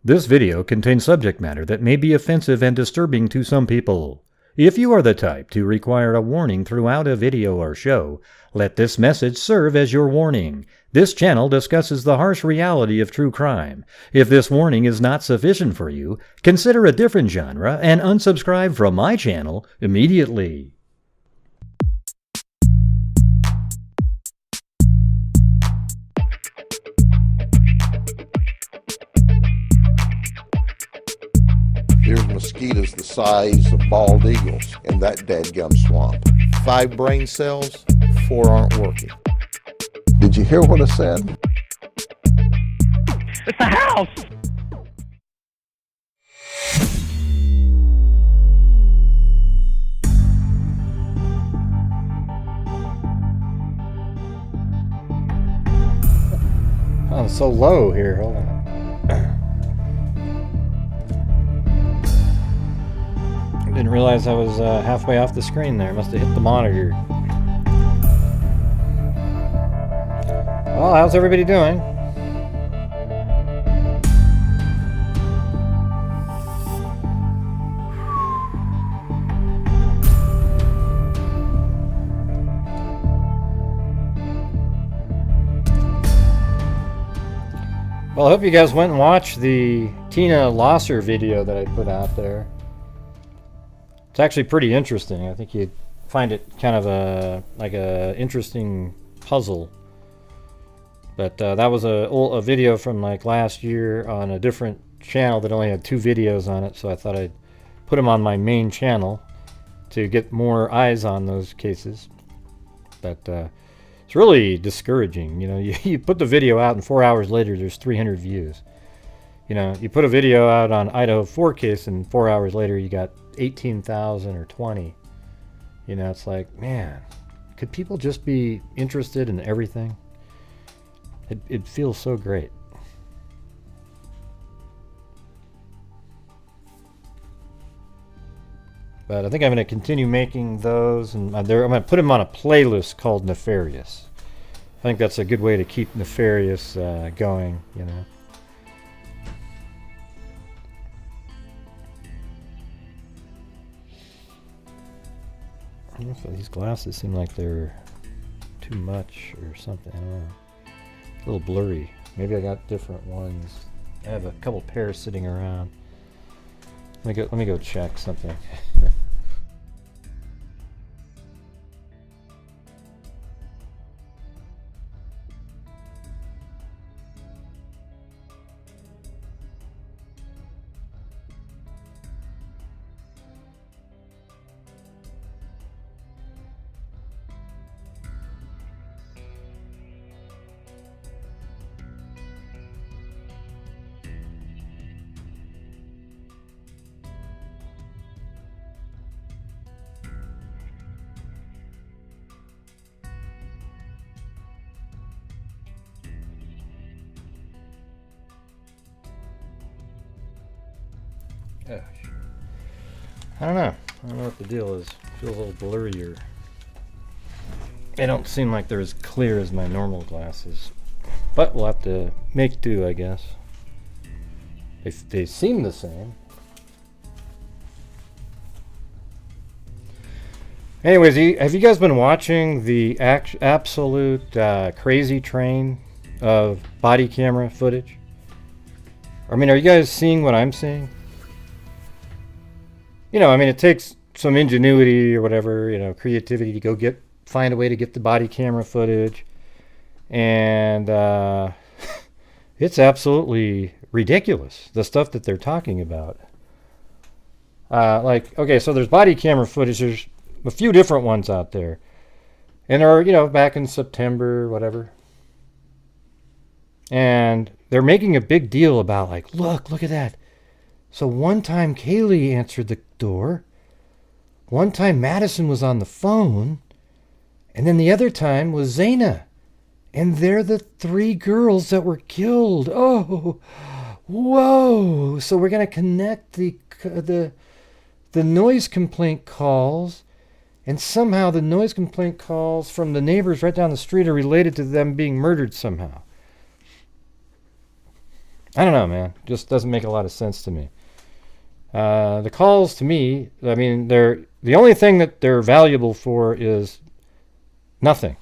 This video contains subject matter that may be offensive and disturbing to some people. If you are the type to require a warning throughout a video or show, let this message serve as your warning. This channel discusses the harsh reality of true crime. If this warning is not sufficient for you, consider a different genre and unsubscribe from my channel immediately. There's mosquitoes the size of bald eagles in that dadgum swamp. 5 brain cells, 4 aren't working. Did you hear what I said? It's a house! Oh, it's so low here. Hold on. Didn't realize I was halfway off the screen there. Must have hit the monitor. Well, how's everybody doing? Well, I hope you guys went and watched the Tina Losser video that I put out there. It's actually pretty interesting. I think you'd find it kind of a interesting puzzle. But that was a video from like last year on a different channel that only had 2 videos on it, so I thought I'd put them on my main channel to get more eyes on those cases. But it's really discouraging. You know, you put the video out and 4 hours later there's 300 views. You know, you put a video out on Idaho 4 case and 4 hours later you got 18,000 or 20. You know, it's like, man, could people just be interested in everything? It feels so great. But I think I'm going to continue making those, and I'm going to put them on a playlist called Nefarious. I think that's a good way to keep Nefarious going, you know. I don't know if these glasses seem like they're too much or something. I don't know. A little blurry. Maybe I got different ones. I have a couple pairs sitting around. Let me go check something. I don't know. I don't know what the deal is. It feels a little blurrier. They don't seem like they're as clear as my normal glasses. But we'll have to make do, I guess. They seem the same. Anyways, have you guys been watching the absolute crazy train of body camera footage? I mean, are you guys seeing what I'm seeing? You know, I mean, it takes some ingenuity or whatever, you know, creativity to go find a way to get the body camera footage. And it's absolutely ridiculous, the stuff that they're talking about. Like, okay, so there's body camera footage. There's a few different ones out there. And they're, you know, back in September, whatever. And they're making a big deal about, like, look at that. So one time Kaylee answered the door, one time Madison was on the phone, and then the other time was Xana. And they're the 3 girls that were killed. Oh, whoa. So we're going to connect the noise complaint calls, and somehow the noise complaint calls from the neighbors right down the street are related to them being murdered somehow. I don't know, man. Just doesn't make a lot of sense to me. The calls to me, I mean, the only thing that they're valuable for is nothing.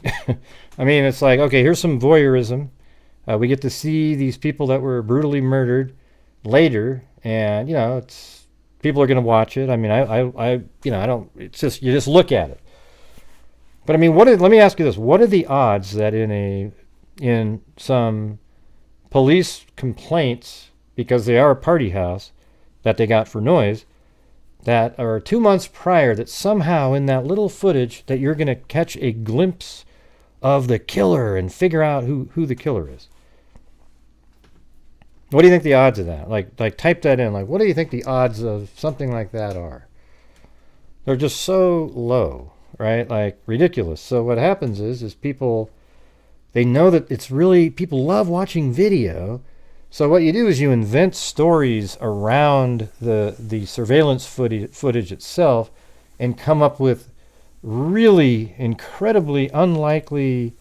I mean, it's like, okay, here's some voyeurism. We get to see these people that were brutally murdered later, and it's people are going to watch it. I mean, I don't. It's just you just look at it. But I mean, let me ask you this: what are the odds that in some police complaints, because they are a party house that they got for noise, that are 2 months prior, that somehow in that little footage that you're going to catch a glimpse of the killer and figure out who the killer is? What do you think the odds of that? Like type that in. Like, what do you think the odds of something like that are? They're just so low, right? Like ridiculous. So what happens is people, they know that it's really, people love watching video. So what you do is you invent stories around the surveillance footage itself and come up with really incredibly unlikely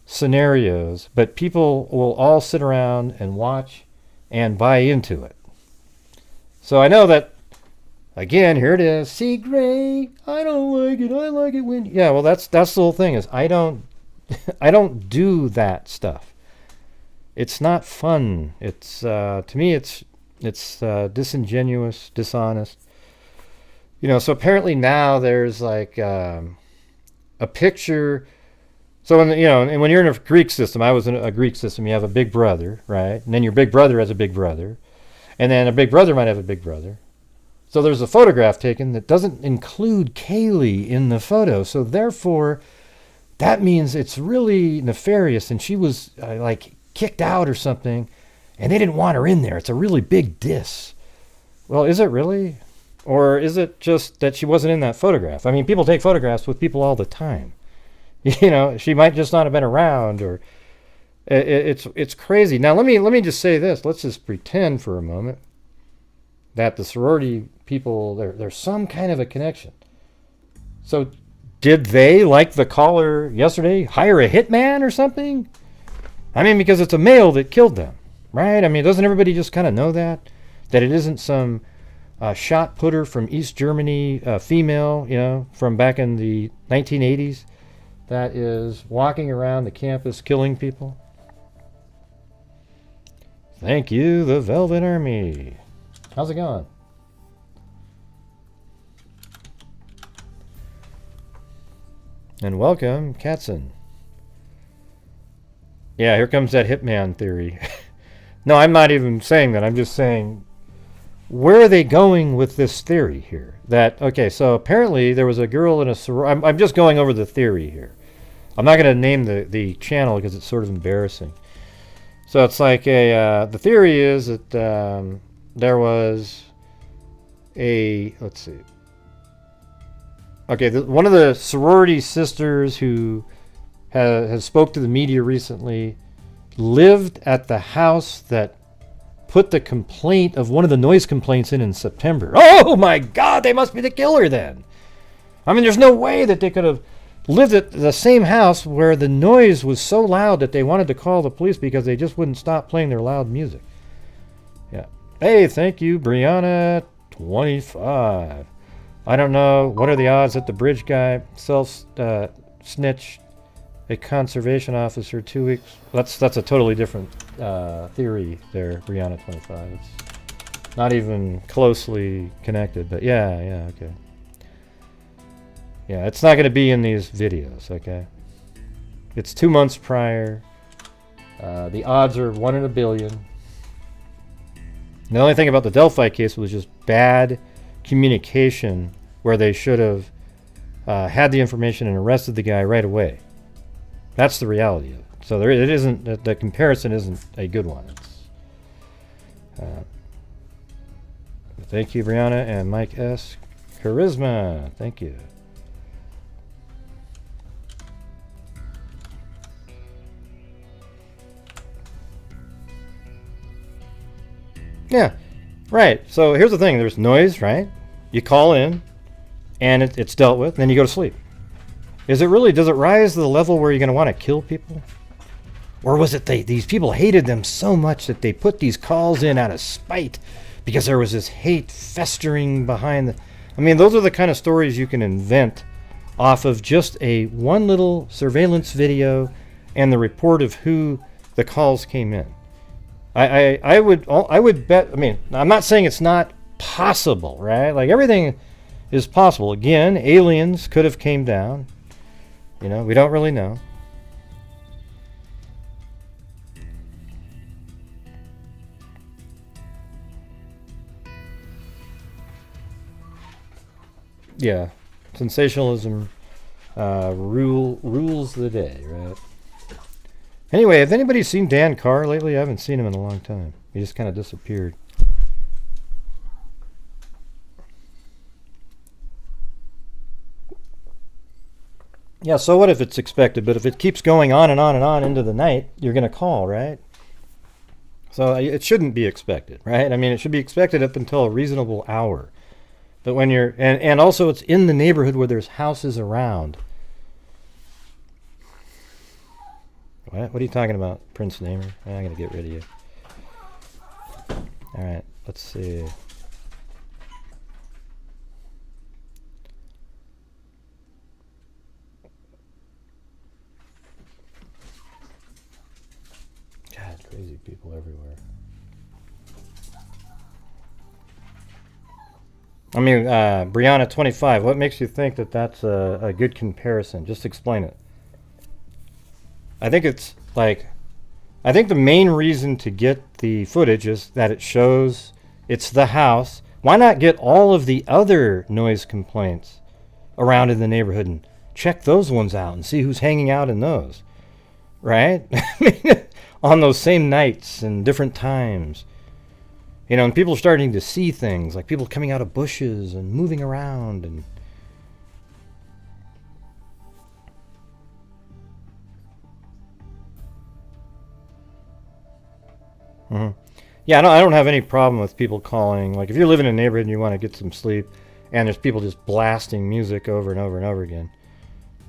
scenarios, but people will all sit around and watch and buy into it. So I know that, again, here it is. See, Gray, I don't like it. I like it when... Yeah, well, that's the whole thing is I don't do that stuff. It's not fun. It's to me, it's disingenuous, dishonest. So apparently now there's like a picture. So when you're in a Greek system, I was in a Greek system. You have a big brother, right? And then your big brother has a big brother, and then a big brother might have a big brother. So there's a photograph taken that doesn't include Kaylee in the photo. So therefore, that means it's really nefarious, and she was like kicked out or something, and they didn't want her in there. It's a really big diss. Well, is it really? Or is it just that she wasn't in that photograph? I mean, people take photographs with people all the time. She might just not have been around, or it's crazy. Now, let me just say this. Let's just pretend for a moment that the sorority people, there's some kind of a connection. So did they, like the caller yesterday, hire a hitman or something? I mean, because it's a male that killed them, right? I mean, doesn't everybody just kind of know that it isn't some shot putter from East Germany, female, from back in the 1980s, that is walking around the campus killing people? Thank you, the Velvet Army. How's it going? And welcome, Katzen. Yeah, here comes that hitman theory. No, I'm not even saying that. I'm just saying, where are they going with this theory here? Okay, so apparently there was a girl in a sorority. I'm just going over the theory here. I'm not going to name the channel because it's sort of embarrassing. So it's like the theory is that there was let's see. Okay, one of the sorority sisters who has spoke to the media recently lived at the house that put the complaint of one of the noise complaints in September. Oh my God, they must be the killer then. I mean, there's no way that they could have lived at the same house where the noise was so loud that they wanted to call the police because they just wouldn't stop playing their loud music. Yeah. Hey, thank you, Brianna, 25. I don't know. What are the odds that the bridge guy snitched a conservation officer 2 weeks? That's a totally different theory there, Brianna, 25. It's not even closely connected, but yeah, okay. Yeah, it's not going to be in these videos, okay? It's 2 months prior. The odds are 1 in a billion. And the only thing about the Delphi case was just bad communication, where they should have had the information and arrested the guy right away. That's the reality of it. So it isn't, the comparison isn't a good one. Thank you, Brianna, and Mike S. Charisma. Thank you. Yeah, right. So here's the thing. There's noise, right? You call in, and it's dealt with, and then you go to sleep. Does it rise to the level where you're going to want to kill people? Or was it these people hated them so much that they put these calls in out of spite because there was this hate festering behind the... I mean, those are the kind of stories you can invent off of just one little surveillance video and the report of who the calls came in. I would bet, I mean, I'm not saying it's not possible, right? Like, everything is possible. Again, aliens could have came down. You know, we don't really know. Yeah, sensationalism rules the day, right? Anyway, have anybody seen Dan Carr lately? I haven't seen him in a long time. He just kind of disappeared. Yeah, so what if it's expected? But if it keeps going on and on and on into the night, you're going to call, right? So it shouldn't be expected, right? I mean, it should be expected up until a reasonable hour. But when you're... And also it's in the neighborhood where there's houses around. What are you talking about, Prince Namer? I'm going to get rid of you. All right, let's see. God, crazy people everywhere. I mean, Brianna 25, what makes you think that that's a good comparison? Just explain it. I think it's like, I think the main reason to get the footage is that it shows it's the house. Why not get all of the other noise complaints around in the neighborhood and check those ones out and see who's hanging out in those, right? On those same nights and different times. You know, and people are starting to see things, like people coming out of bushes and moving around and... Mm-hmm. Yeah, I don't have any problem with people calling. Like, if you live in a neighborhood and you want to get some sleep, and there's people just blasting music over and over and over again,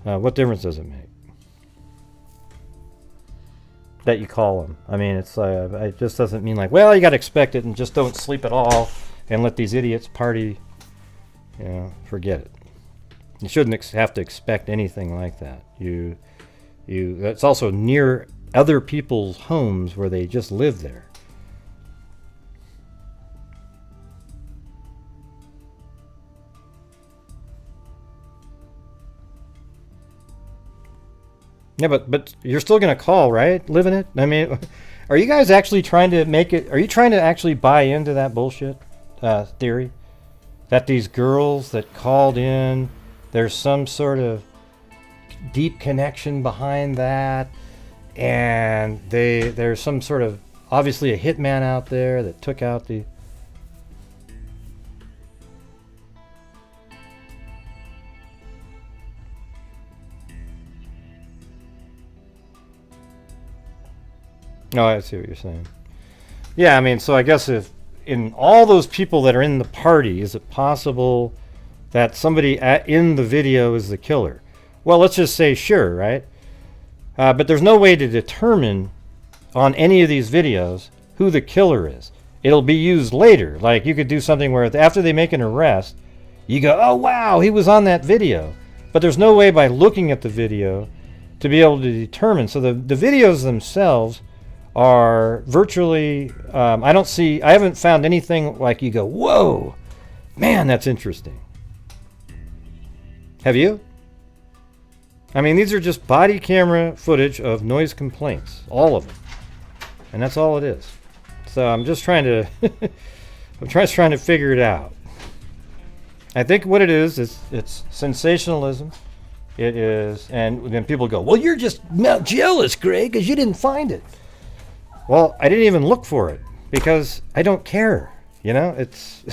what difference does it make that you call them? I mean, it's it just doesn't mean like, well, you got to expect it and just don't sleep at all and let these idiots party. You know, forget it. You shouldn't have to expect anything like that. It's also near other people's homes where they just live there. Yeah, but you're still going to call, right? Live in it? I mean, are you guys actually trying to make it... Are you trying to actually buy into that bullshit theory? That these girls that called in, there's some sort of deep connection behind that, and there's some sort of... Obviously a hitman out there that took out the... Oh, I see what you're saying. Yeah, I mean, so I guess if in all those people that are in the party, is it possible that somebody in the video is the killer? Well, let's just say sure, right? But there's no way to determine on any of these videos who the killer is. It'll be used later. Like, you could do something where after they make an arrest, you go, oh, wow, he was on that video. But there's no way by looking at the video to be able to determine. So the videos themselves are virtually, I haven't found anything like you go, whoa, man, that's interesting. Have you? I mean, these are just body camera footage of noise complaints, all of them. And that's all it is. So I'm just trying to, trying to figure it out. I think what it is it's sensationalism. It is, and then people go, well, you're just jealous, Greg, because you didn't find it. Well, I didn't even look for it because I don't care. You know, it's...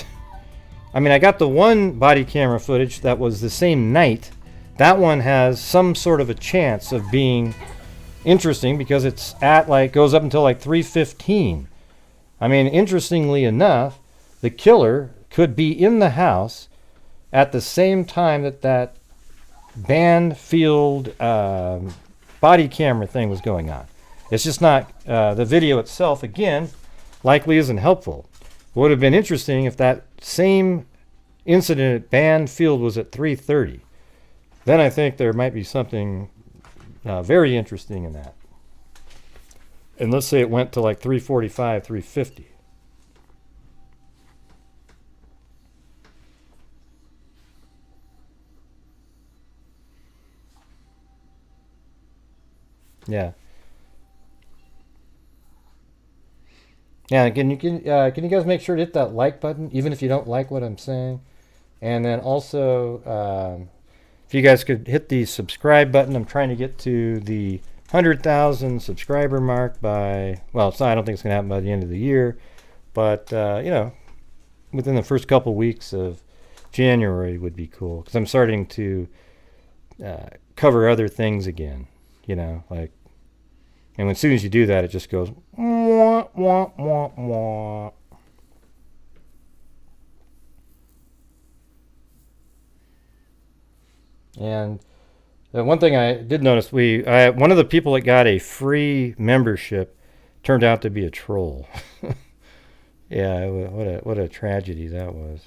I mean, I got the one body camera footage that was the same night. That one has some sort of a chance of being interesting because it's at goes up until 3:15. I mean, interestingly enough, the killer could be in the house at the same time that Banfield body camera thing was going on. It's just not, the video itself, again, likely isn't helpful. Would have been interesting if that same incident at Band Field was at 3:30. Then I think there might be something very interesting in that. And let's say it went to like 3:45, 3:50. Yeah. Yeah, can you guys make sure to hit that like button, even if you don't like what I'm saying? And then also, if you guys could hit the subscribe button. I'm trying to get to the 100,000 subscriber mark by, well, I don't think it's going to happen by the end of the year, but, within the first couple weeks of January would be cool, because I'm starting to cover other things again, like, and as soon as you do that, it just goes, wah, wah, wah, wah. And one thing I did notice, one of the people that got a free membership turned out to be a troll. Yeah, what a tragedy that was.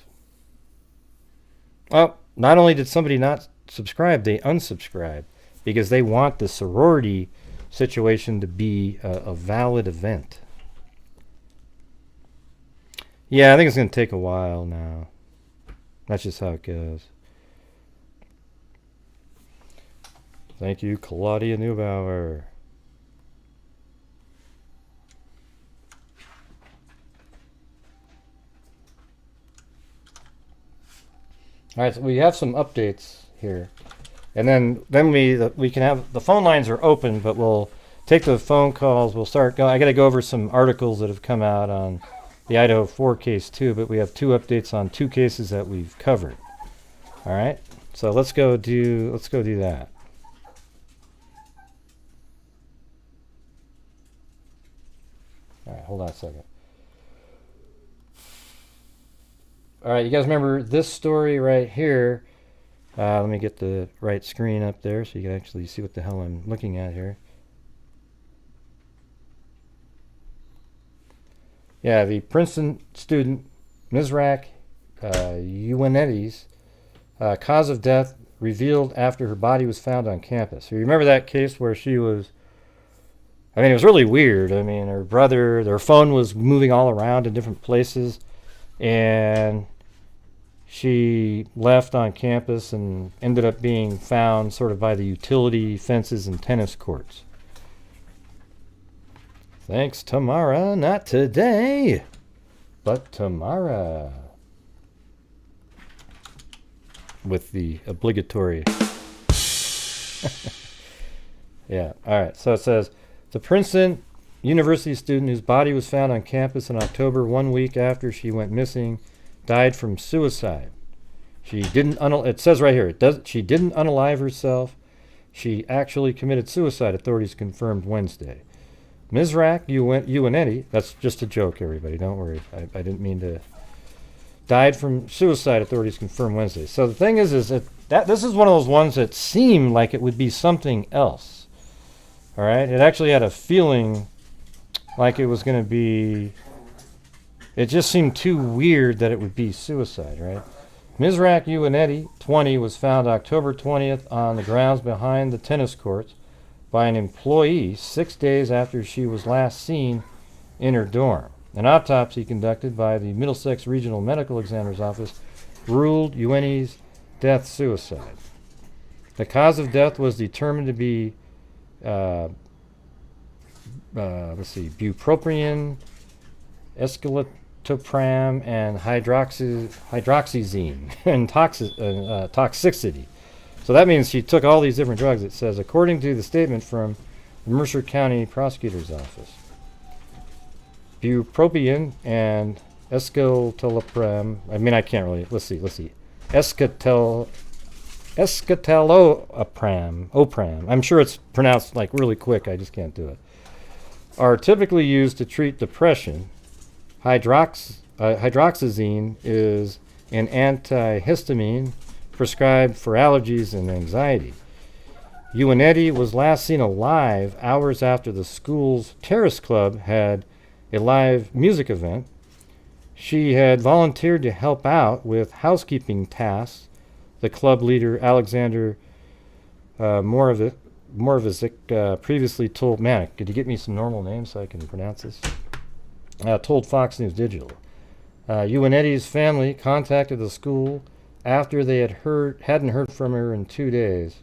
Well, not only did somebody not subscribe, they unsubscribed because they want the sorority situation to be a valid event. Yeah, I think it's going to take a while now. That's just how it goes. Thank you, Claudia Neubauer. All right, so we have some updates here. And then we can have, the phone lines are open, but we'll take the phone calls. We'll start going. I got to go over some articles that have come out on the Idaho 4 case too, but we have 2 updates on 2 cases that we've covered. All right, so let's go do that. All right, hold on a second. All right, you guys remember this story right here? Let me get the right screen up there so you can actually see what the hell I'm looking at here. Yeah, the Princeton student, Mizrak Uwanetti's cause of death revealed after her body was found on campus. So you remember that case where she was, it was really weird. Her brother, their phone was moving all around in different places, and she left on campus and ended up being found sort of by the utility fences and tennis courts. Thanks, Tamara. Not today, but tomorrow. With the obligatory. Yeah, all right. So it says, the Princeton University student whose body was found on campus in October, 1 week after she went missing, died from suicide. She didn't, it says right here, she didn't unalive herself. She actually committed suicide, authorities confirmed Wednesday. Mizrak Uwanetti, that's just a joke, everybody, don't worry. I didn't mean to. Died from suicide, authorities confirmed Wednesday. So the thing is that this is one of those ones that seemed like it would be something else. All right? It actually had a feeling like it was going to be, it just seemed too weird that it would be suicide, right? Mizrak Uwanetti, 20, was found October 20th on the grounds behind the tennis courts by an employee 6 days after she was last seen in her dorm. An autopsy conducted by the Middlesex Regional Medical Examiner's Office ruled Uwanetti's death suicide. The cause of death was determined to be, bupropion, escitalopram, and hydroxyzine and toxicity. So that means she took all these different drugs, it says, according to the statement from the Mercer County Prosecutor's Office. Bupropion and escitalopram, I can't really, let's see. Escitalopram, I'm sure it's pronounced like really quick, I just can't do it, are typically used to treat depression. Hydroxyzine is an antihistamine prescribed for allergies and anxiety. Uinetti was last seen alive hours after the school's terrace club had a live music event. She had volunteered to help out with housekeeping tasks. The club leader, Alexander Moravic, previously told, man, could you get me some normal names so I can pronounce this? Told Fox News Digital. Uinetti's family contacted the school after they hadn't heard from her in 2 days.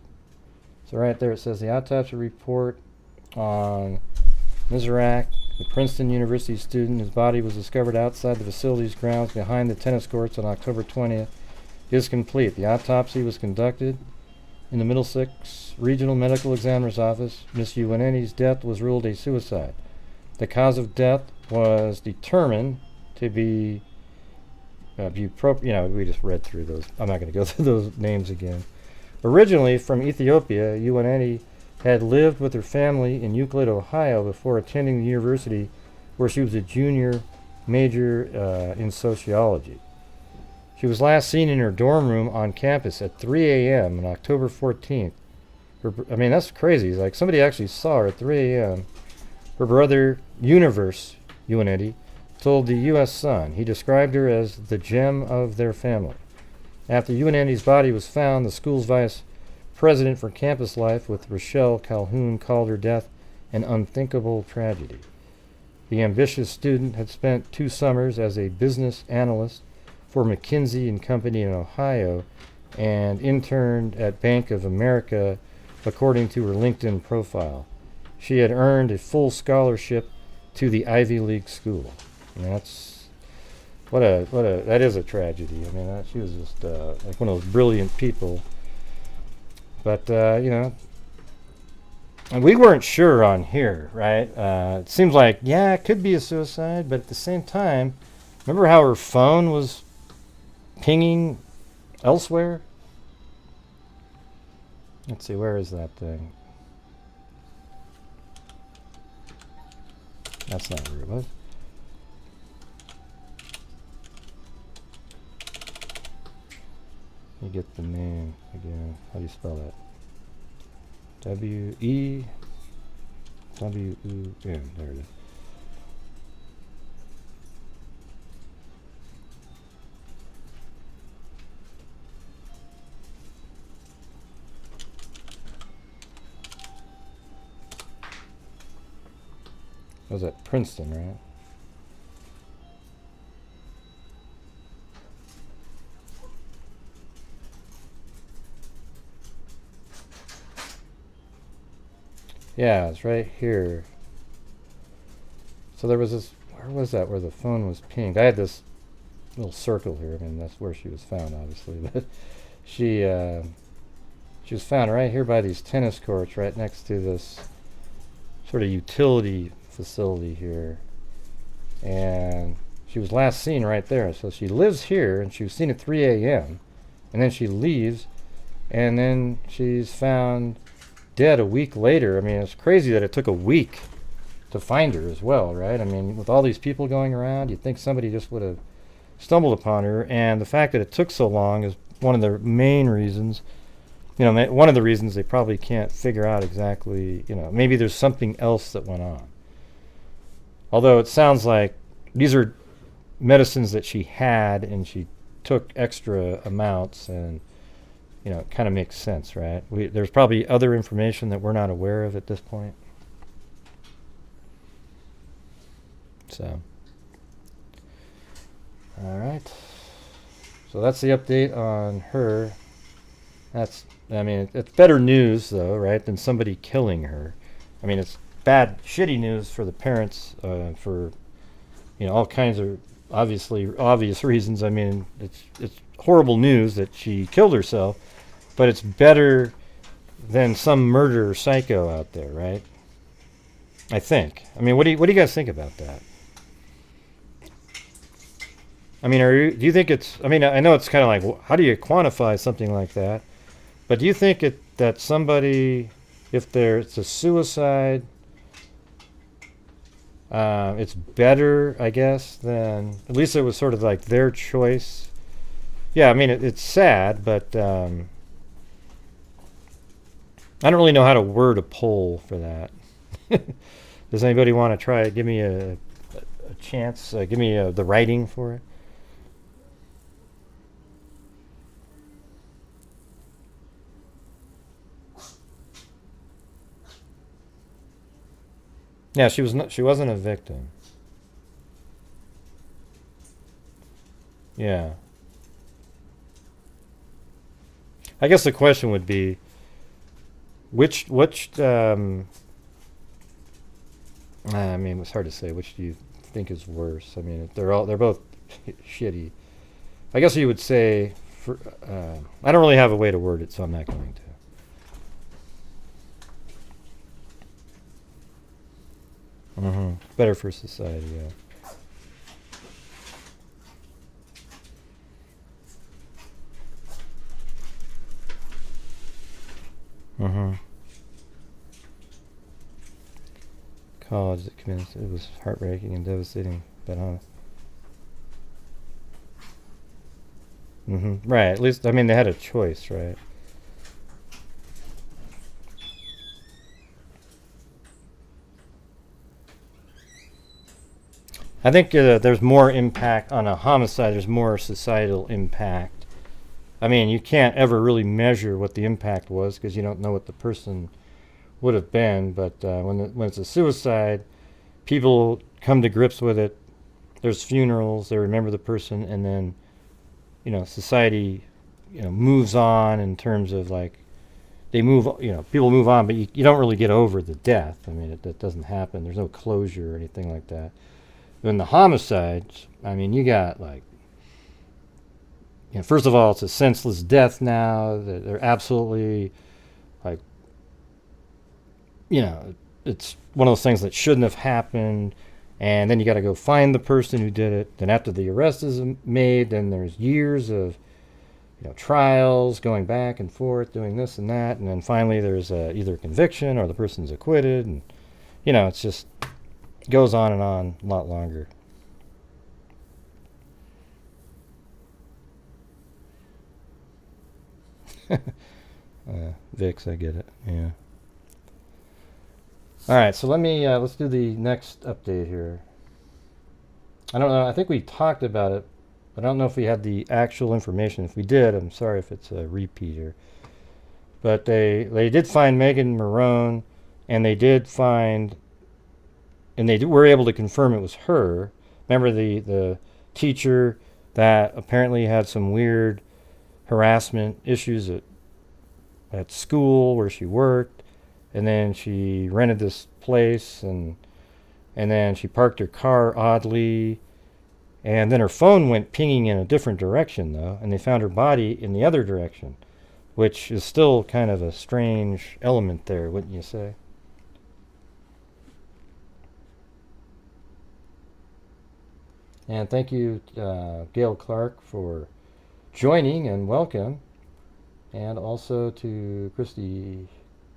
So right there it says the autopsy report on Mizrak, the Princeton University student whose body was discovered outside the facility's grounds behind the tennis courts on October 20th, is complete. The autopsy was conducted in the Middlesex Regional Medical Examiner's Office. Miss Uinetti's death was ruled a suicide. The cause of death was determined to be we just read through those. I'm not going to go through those names again. Originally from Ethiopia, Uinetti had lived with her family in Euclid, Ohio, before attending the university, where she was a junior major in sociology. She was last seen in her dorm room on campus at 3 a.m. on October 14th. That's crazy. Like, somebody actually saw her at 3 a.m. Her brother, Universe Uinetti, told the U.S. Sun. He described her as the gem of their family. After Uinetti's body was found, the school's vice president for campus life, with Rochelle Calhoun, called her death an unthinkable tragedy. The ambitious student had spent 2 summers as a business analyst for McKinsey & Company in Ohio and interned at Bank of America, according to her LinkedIn profile. She had earned a full scholarship to the Ivy League school. And that's that is a tragedy. She was just like one of those brilliant people. But and we weren't sure on here, right? It seems like, it could be a suicide, but at the same time, remember how her phone was pinging elsewhere? Let's see, where is that thing? That's not where it was. You get the name again. How do you spell that? W-E-W-U-N. There it is. That was at Princeton, right? Yeah, it's right here. So there was this, where was that, where the phone was pinged? I had this little circle here. That's where she was found, obviously. But she was found right here by these tennis courts, right next to this sort of utility facility here. And she was last seen right there. So she lives here, and she was seen at 3 a.m. And then she leaves, and then she's found dead a week later. It's crazy that it took a week to find her as well, right? With all these people going around, you'd think somebody just would have stumbled upon her. And the fact that it took so long is one of the main reasons. One of the reasons they probably can't figure out exactly, maybe there's something else that went on. Although it sounds like these are medicines that she had, and she took extra amounts, and it kind of makes sense, right? There's probably other information that we're not aware of at this point. So, all right. So that's the update on her. It's better news, though, right, than somebody killing her. It's bad, shitty news for the parents, for, all kinds of obvious reasons. It's horrible news that she killed herself. But it's better than some murderer psycho out there, right? I think. What do you guys think about that? Do you think it's? I know it's kind of like, how do you quantify something like that? But do you think that somebody, if it's a suicide, it's better, I guess, than, at least it was sort of like their choice. Yeah, it's sad, but I don't really know how to word a poll for that. Does anybody want to try it? Give me a chance. Give me the writing for it. Yeah, she was not. She wasn't a victim. Yeah. I guess the question would be, which I mean, it's hard to say. Which do you think is worse? I mean, they're both shitty. I guess you would say. I don't really have a way to word it, so I'm not going to. Better for society, yeah. College that commenced. It was heartbreaking and devastating, but honest. Right. At least, I mean, they had a choice, right? I think there's more impact on a homicide. There's more societal impact. I mean, you can't ever really measure what the impact was because you don't know what the person would have been. But when it's a suicide, people come to grips with it. There's funerals. They remember the person, and then, society, moves on in terms of like they move. People move on, but you don't really get over the death. I mean, that doesn't happen. There's no closure or anything like that. In the homicides, I mean, you got like, first of all, it's a senseless death now. They're absolutely like, it's one of those things that shouldn't have happened. And then you got to go find the person who did it. Then after the arrest is made, then there's years of, trials going back and forth, doing this and that. And then finally there's either conviction or the person's acquitted. And, it's just goes on and on a lot longer. Vix, I get it. Yeah. All right, so let's do the next update here. I don't know. I think we talked about it, but I don't know if we had the actual information. If we did, I'm sorry if it's a repeat here. But they did find Mogen Marone, and they did find, and they were able to confirm it was her. Remember the teacher that apparently had some weird harassment issues at school where she worked, and then she rented this place, and then she parked her car oddly, and then her phone went pinging in a different direction though, and they found her body in the other direction, which is still kind of a strange element there, wouldn't you say? And thank you, Gail Clark, for joining, and welcome. And also to Christy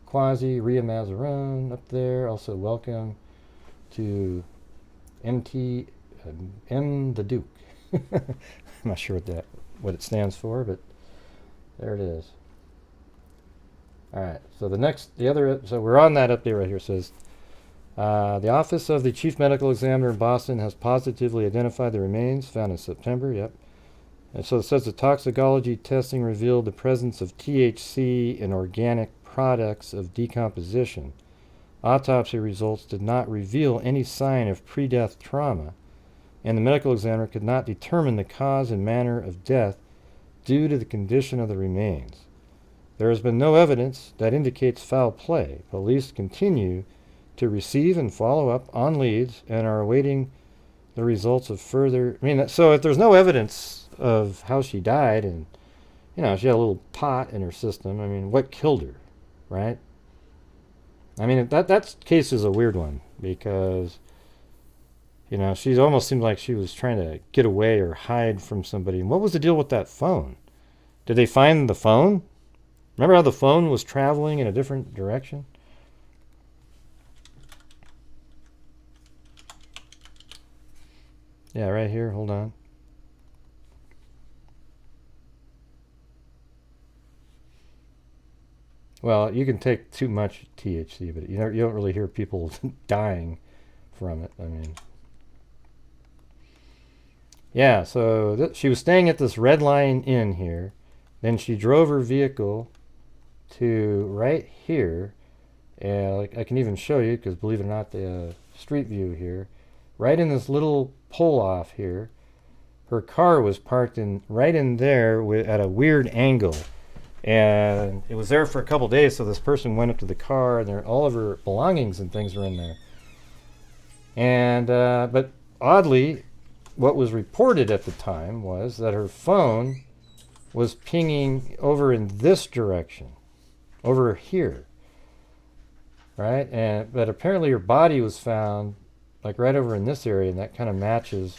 Quasi, Ria Mazarone up there. Also welcome to M the Duke. I'm not sure what it stands for, but there it is. All right. So so we're on that update right here. It says the Office of the Chief Medical Examiner in Boston has positively identified the remains found in September. Yep. And so it says the toxicology testing revealed the presence of THC in organic products of decomposition. Autopsy results did not reveal any sign of pre-death trauma, and the medical examiner could not determine the cause and manner of death due to the condition of the remains. There has been no evidence that indicates foul play. Police continue to receive and follow up on leads and are awaiting the results of further. So if there's no evidence of how she died, and she had a little pot in her system, what killed her, right? That case is a weird one because she almost seemed like she was trying to get away or hide from somebody. And what was the deal with that phone? Did they find the phone? Remember how the phone was traveling in a different direction? Yeah, right here. Hold on. Well, you can take too much THC, but you don't really hear people dying from it. I mean, yeah. So she was staying at this Red Lion Inn here. Then she drove her vehicle to right here, and I can even show you, because believe it or not, the street view here, right in this little pull off here, her car was parked right in there at a weird angle. And it was there for a couple days, so this person went up to the car, and all of her belongings and things were in there. And but oddly, what was reported at the time was that her phone was pinging over in this direction, over here, right? But apparently her body was found like right over in this area, and that kind of matches.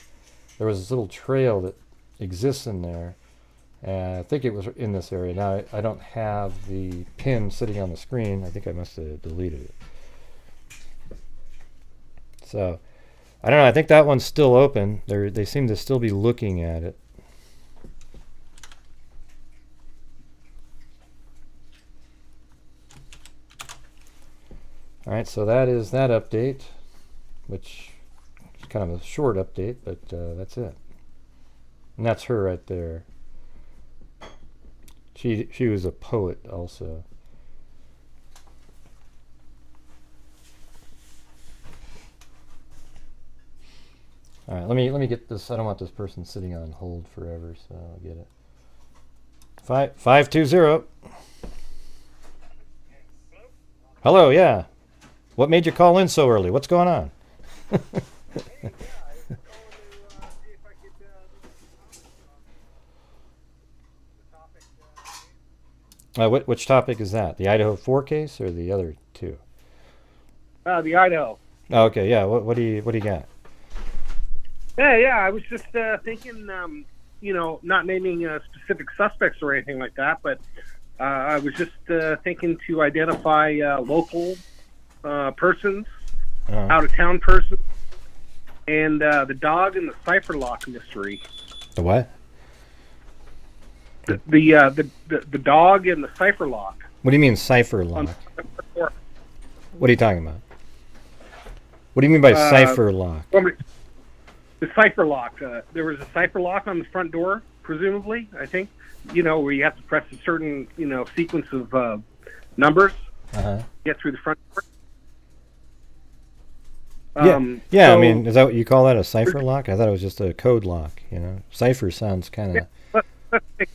There was this little trail that exists in there. I think it was in this area. Now, I don't have the pin sitting on the screen. I think I must have deleted it. So, I don't know. I think that one's still open. They seem to still be looking at it. All right, so that is that update, which is kind of a short update, but that's it. And that's her right there. She was a poet also. All right, let me get this. I don't want this person sitting on hold forever, so I'll get it. 520. Hello, yeah. What made you call in so early? What's going on? Which topic is that? The Idaho 4 case or the other two? The Idaho. Oh, okay, yeah. What do you got? Yeah. I was just thinking, not naming specific suspects or anything like that, but I was just thinking to identify local persons, out-of-town persons, and the dog and the cipher lock mystery. The what? The dog and the cipher lock. What do you mean cipher lock? What are you talking about? What do you mean by cipher lock? The cipher lock. There was a cipher lock on the front door, presumably, I think, where you have to press a certain, sequence of numbers to get through the front door. Yeah. So, I mean, is that what you call that, a cipher lock? I thought it was just a code lock, Cipher sounds kind of...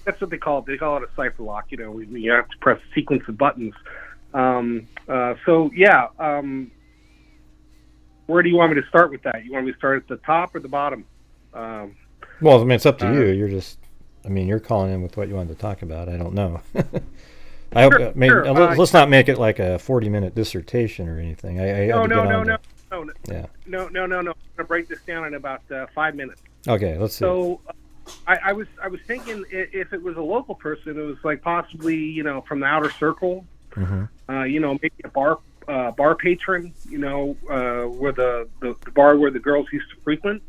That's what they call it. They call it a cipher lock, you have to press a sequence of buttons. Where do you want me to start with that? You want me to start at the top or the bottom? Well, I mean, it's up to you. You're calling in with what you wanted to talk about. I don't know. Let's not make it like a 40-minute dissertation or anything. No. No. I'm going to break this down in about 5 minutes. Okay, let's see. So I was thinking if it was a local person, it was like possibly, from the outer circle, maybe a bar patron, where the bar where the girls used to frequent.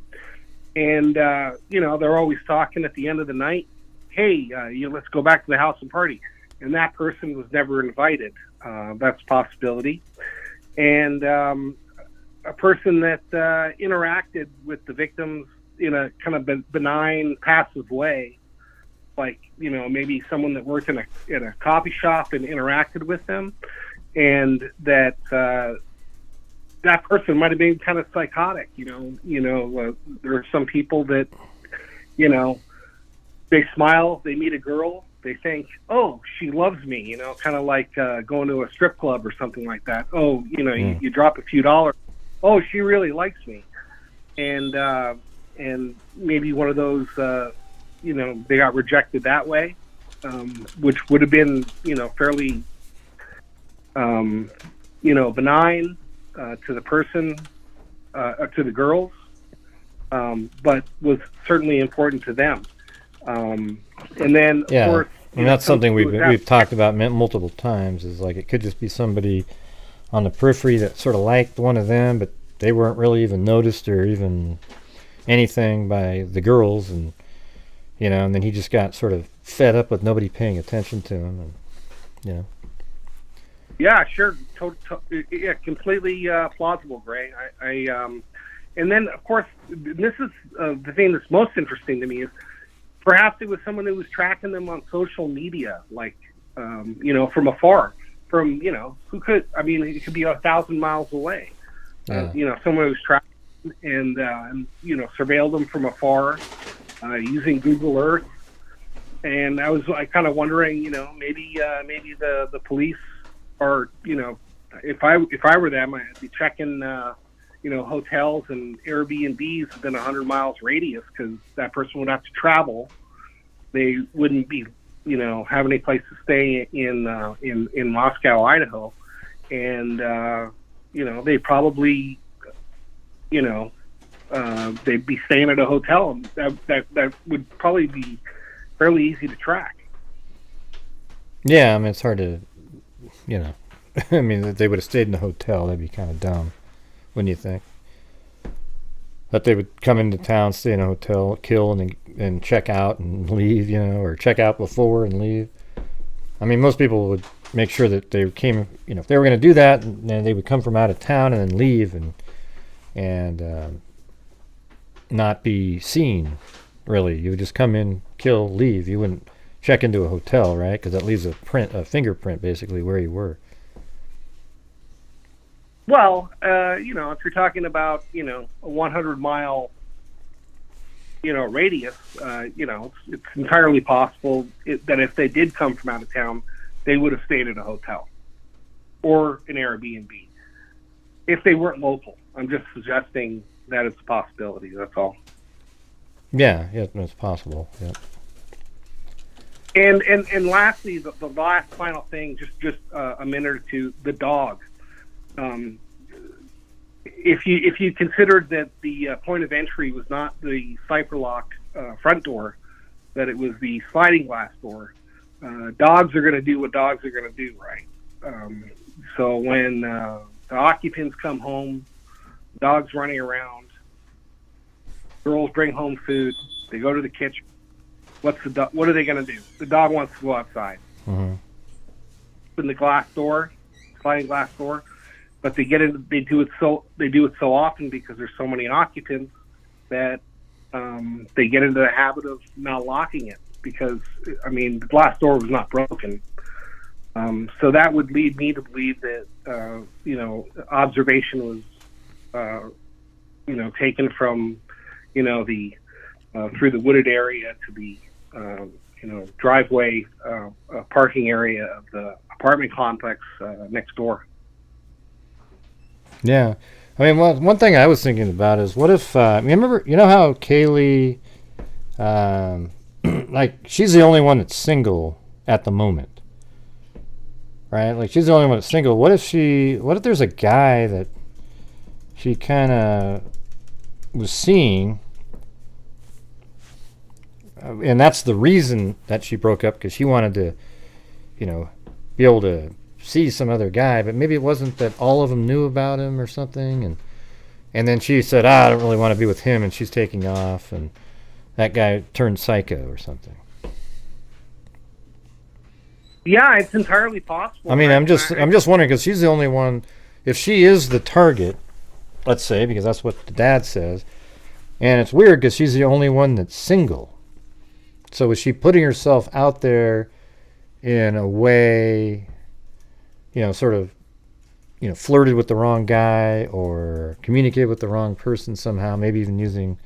And, they're always talking at the end of the night, hey, let's go back to the house and party. And that person was never invited. That's a possibility. And a person that interacted with the victims in a kind of benign, passive way, like, maybe someone that worked in a coffee shop and interacted with them, and that that person might have been kind of psychotic. There are some people that, they smile, they meet a girl, they think, oh, she loves me, kind of like going to a strip club or something like that. Oh, you drop a few dollars. Oh, she really likes me. And maybe one of those, they got rejected that way, which would have been, fairly, benign to the person, to the girls, but was certainly important to them. And then, of course, and that's something we've talked about multiple times. Is like it could just be somebody on the periphery that sort of liked one of them, but they weren't really even noticed or even anything by the girls, and and then he just got sort of fed up with nobody paying attention to him, and Yeah, sure. Yeah, completely plausible, Gray. And then, of course, this is the thing that's most interesting to me is perhaps it was someone who was tracking them on social media, like, from afar. From, who could, I mean, it could be 1,000 miles away. Yeah. Someone who was tracking and surveilled them from afar using Google Earth. And I was kind of wondering, maybe the police are, if I were them, I'd be checking, hotels and Airbnbs within 100 miles radius, because that person would have to travel. They wouldn't be, have any place to stay in Moscow, Idaho, and they probably, they'd be staying at a hotel. That would probably be fairly easy to track. Yeah, I mean, it's hard to, I mean, if they would have stayed in the hotel, that'd be kind of dumb, wouldn't you think? That they would come into town, stay in a hotel, kill, and check out and leave, or check out before and leave. I mean, most people would make sure that they came, if they were going to do that, then they would come from out of town and then leave and not be seen, really. You would just come in, kill, leave. You wouldn't check into a hotel, right? Because that leaves a fingerprint, basically, where you were. Well, if you're talking about, a 100-mile, radius, it's entirely possible that if they did come from out of town, they would have stayed at a hotel or an Airbnb. If they weren't local, I'm just suggesting that it's a possibility. That's all. Yeah, it's possible. Yeah. And lastly, the last final thing, just a minute or two, the dog. If you considered that the point of entry was not the cipher lock front door, that it was the sliding glass door, dogs are going to do what dogs are going to do, right? So when the occupants come home, dogs running around, girls bring home food, they go to the kitchen. What are they going to do? The dog wants to go outside. Mm-hmm. Open the glass door, sliding glass door. But they do it so often because there's so many occupants that they get into the habit of not locking it, because the glass door was not broken. So that would lead me to believe that observation was taken from the through the wooded area to the driveway parking area of the apartment complex next door. Yeah. I mean, one thing I was thinking about is, what if, remember, how Kaylee, she's the only one that's single at the moment, right? Like, she's the only one that's single. What if there's a guy that she kind of was seeing, and that's the reason that she broke up, because she wanted to, be able to see some other guy, but maybe it wasn't that all of them knew about him or something, and then she said, I don't really want to be with him, and she's taking off, and that guy turned psycho or something. Yeah, it's entirely possible. I mean, I'm just wondering, because she's the only one, if she is the target, let's say, because that's what the dad says, and it's weird because she's the only one that's single. So is she putting herself out there in a way, sort of, flirted with the wrong guy or communicated with the wrong person somehow, maybe even using,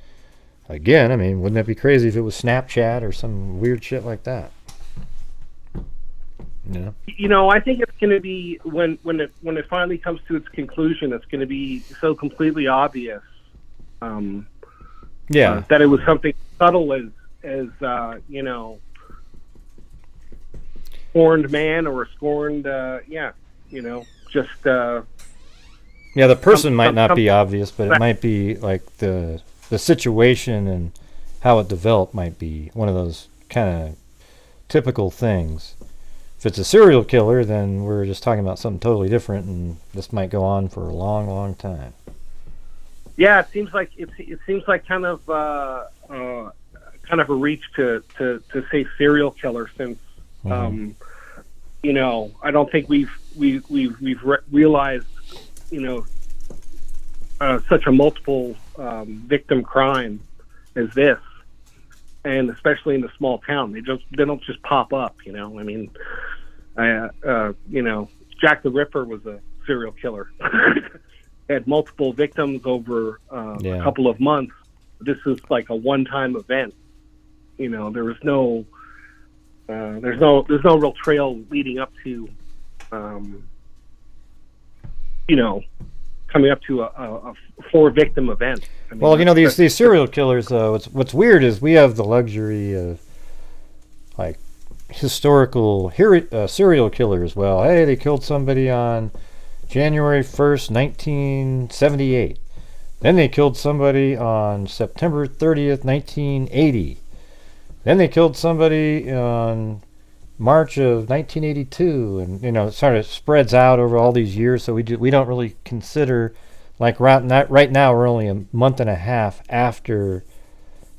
again, wouldn't that be crazy if it was Snapchat or some weird shit like that? I think it's going to be, when it finally comes to its conclusion, it's going to be so completely obvious that it was something subtle as scorned man or a scorned, just... the person might not be obvious, but it might be like the situation and how it developed might be one of those kind of typical things. If it's a serial killer, then we're just talking about something totally different, and this might go on for a long, long time. Yeah, it seems like kind of a reach to say serial killer, since I don't think we've realized, such a multiple victim crime as this, and especially in a small town, they don't just pop up. I mean, Jack the Ripper was a serial killer, had multiple victims over a couple of months. This is like a one-time event. There was no. There's no real trail leading up to, coming up to a 4-victim event. I mean, well, these serial killers, though, what's weird is we have the luxury of, like, historical serial killers. Well, hey, they killed somebody on January 1st, 1978. Then they killed somebody on September 30th, 1980. Then they killed somebody on March of 1982, and it sort of spreads out over all these years. So we don't really consider, like, right now we're only a month and a half after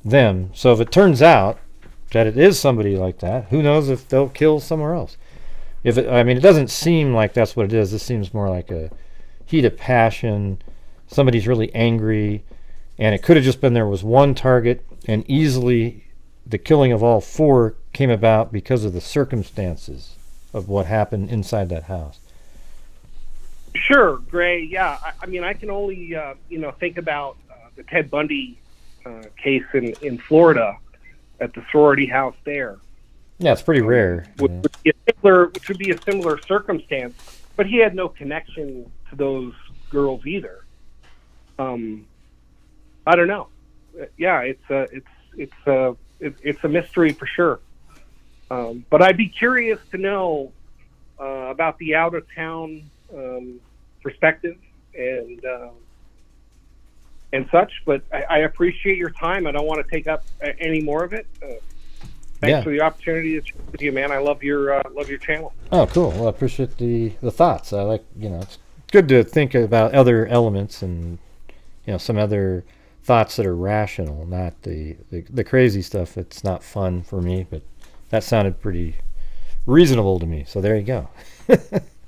them. So if it turns out that it is somebody like that, who knows if they'll kill somewhere else? It doesn't seem like that's what it is. This seems more like a heat of passion. Somebody's really angry, and it could have just been there was one target, and easily the killing of all 4 came about because of the circumstances of what happened inside that house. Sure, Gray. Yeah, I can only think about the Ted Bundy case in Florida at the sorority house there. Yeah, it's pretty rare. Which would be a similar circumstance, but he had no connection to those girls either. I don't know. Yeah, it's a mystery for sure. But I'd be curious to know about the out of town perspective and such. But I appreciate your time. I don't want to take up any more of it. Thanks for the opportunity to chat with you, man. I love your channel. Oh, cool. Well, I appreciate the thoughts. I like, it's good to think about other elements and some other thoughts that are rational, not the crazy stuff. It's not fun for me, but that sounded pretty reasonable to me. So there you go.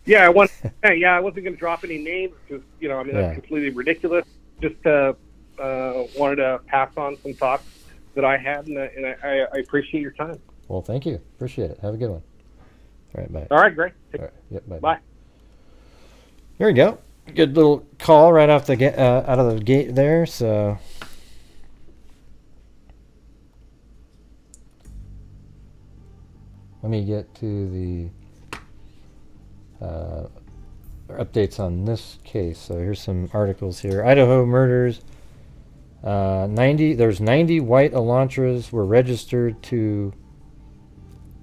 Yeah, I wasn't going to drop any names because that's completely ridiculous. Just wanted to pass on some thoughts that I had, and I appreciate your time. Well, thank you. Appreciate it. Have a good one. All right, bye. All right, great. All right, yep, bye. Bye. There you go. Good little call right off the out of the gate there. So let me get to the updates on this case. So here's some articles here. Idaho murders. 90 white Elantras were registered to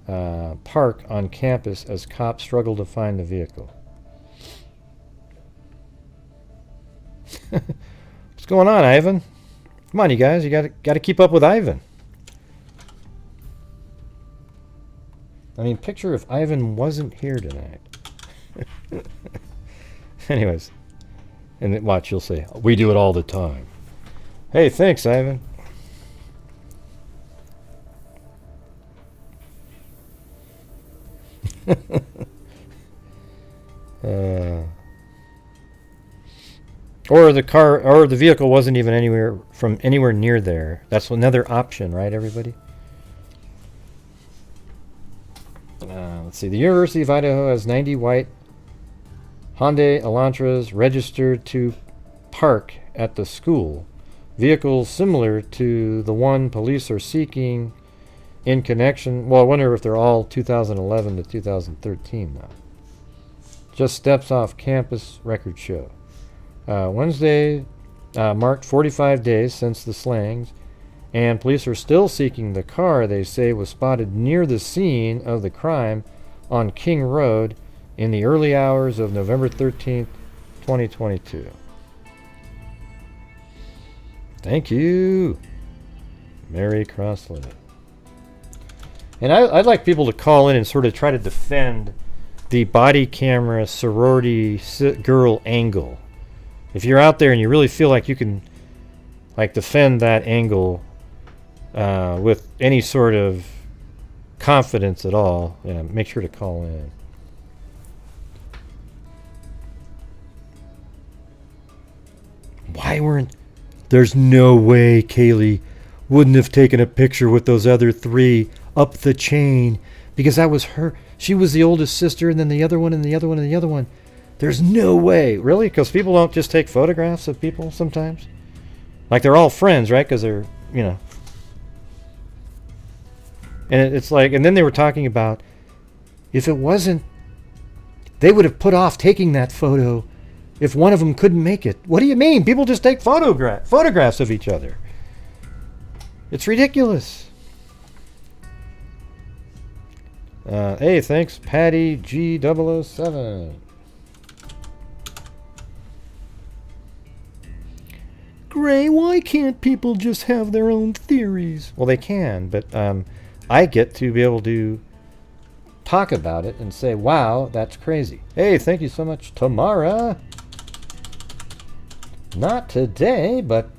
park on campus as cops struggled to find the vehicle. What's going on, Ivan? Come on, you guys. You got to keep up with Ivan. I mean, picture if Ivan wasn't here tonight. Anyways, and then watch, you'll say, we do it all the time. Hey, thanks, Ivan. Or the car or the vehicle wasn't even anywhere near there. That's another option, right, everybody? Let's see. The University of Idaho has 90 white Hyundai Elantras registered to park at the school. Vehicles similar to the one police are seeking in connection. Well, I wonder if they're all 2011 to 2013 now. Just steps off campus, records show. Wednesday marked 45 days since the slayings, and police are still seeking the car they say was spotted near the scene of the crime on King Road in the early hours of November 13th, 2022. Thank you, Mary Crossley. And I'd like people to call in and sort of try to defend the body camera sorority girl angle. If you're out there and you really feel like you can defend that angle with any sort of confidence at all, make sure to call in. why weren't... There's no way Kaylee wouldn't have taken a picture with those other three up the chain, because that was her. She was the oldest sister, and then the other one, and the other one, and the other one. There's no way. Really? Because people don't just take photographs of people sometimes? Like, they're all friends, right? Because they're, you know. And it's like, and then they were talking about, if it wasn't, they would have put off taking that photo if one of them couldn't make it. What do you mean? People just take photographs of each other. It's ridiculous. Hey, thanks, Patty G007. Gray, why can't people just have their own theories? Well, they can, but I get to be able to talk about it and say, wow, that's crazy. Hey, thank you so much, Tamara. Not today, but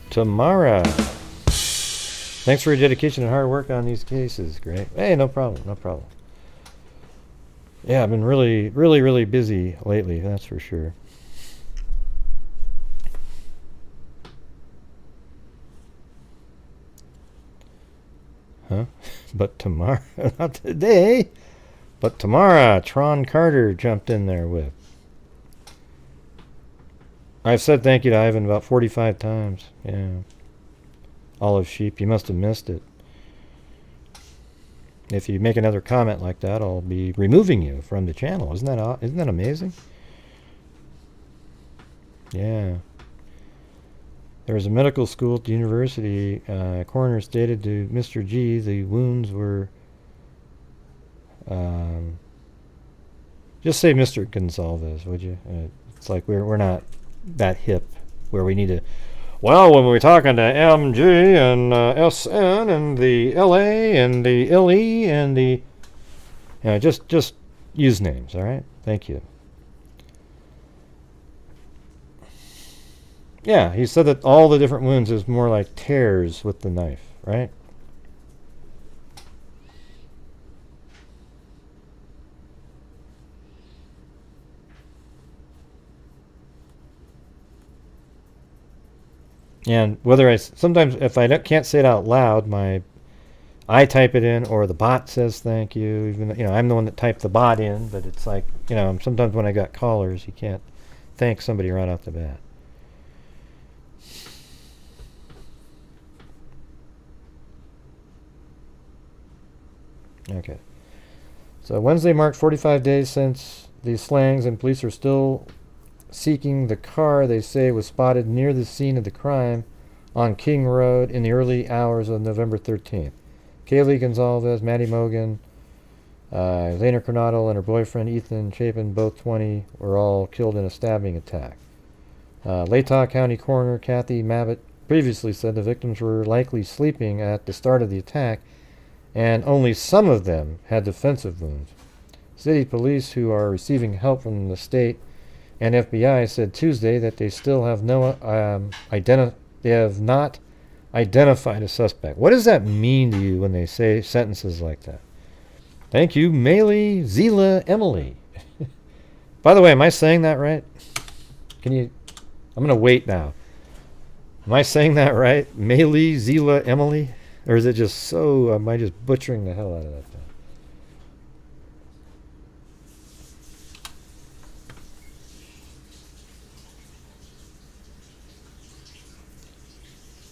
Tamara. Thanks for your dedication and hard work on these cases. Great. Hey, no problem, no problem. Yeah, I've been really, really, really busy lately, that's for sure. Huh? But tomorrow, not today. But tomorrow, Tron Carter jumped in there with. I've said thank you to Ivan about 45 times. Yeah. Olive Sheep, you must have missed it. If you make another comment like that, I'll be removing you from the channel. Isn't that amazing? Yeah. There was a medical school at the university. Coroner stated to Mr. G the wounds were... just say Mr. Goncalves, would you? It's like we're not that hip where we need to... Well, when we're talking to MG and SN and the LA and the LE and the... just use names, all right? Thank you. Yeah, he said that all the different wounds is more like tears with the knife, right? And whether sometimes if I can't say it out loud, I type it in, or the bot says thank you. Even I'm the one that typed the bot in, but it's like sometimes when I got callers, you can't thank somebody right off the bat. Okay. So Wednesday marked 45 days since the slangs, and police are still seeking the car they say was spotted near the scene of the crime on King Road in the early hours of November 13th. Kaylee Goncalves, Maddie Mogen, Xana Kernodle, and her boyfriend Ethan Chapin, both 20, were all killed in a stabbing attack. Latah County Coroner Kathy Mabbitt previously said the victims were likely sleeping at the start of the attack, and only some of them had defensive wounds. City police, who are receiving help from the state and FBI, said Tuesday that they still have they have not identified a suspect. What does that mean to you when they say sentences like that? Thank you, Maylee Zila Emily. By the way, am I saying that right? I'm going to wait now. Am I saying that right? Maylee Zila Emily? Or is it just so, am I just butchering the hell out of that thing?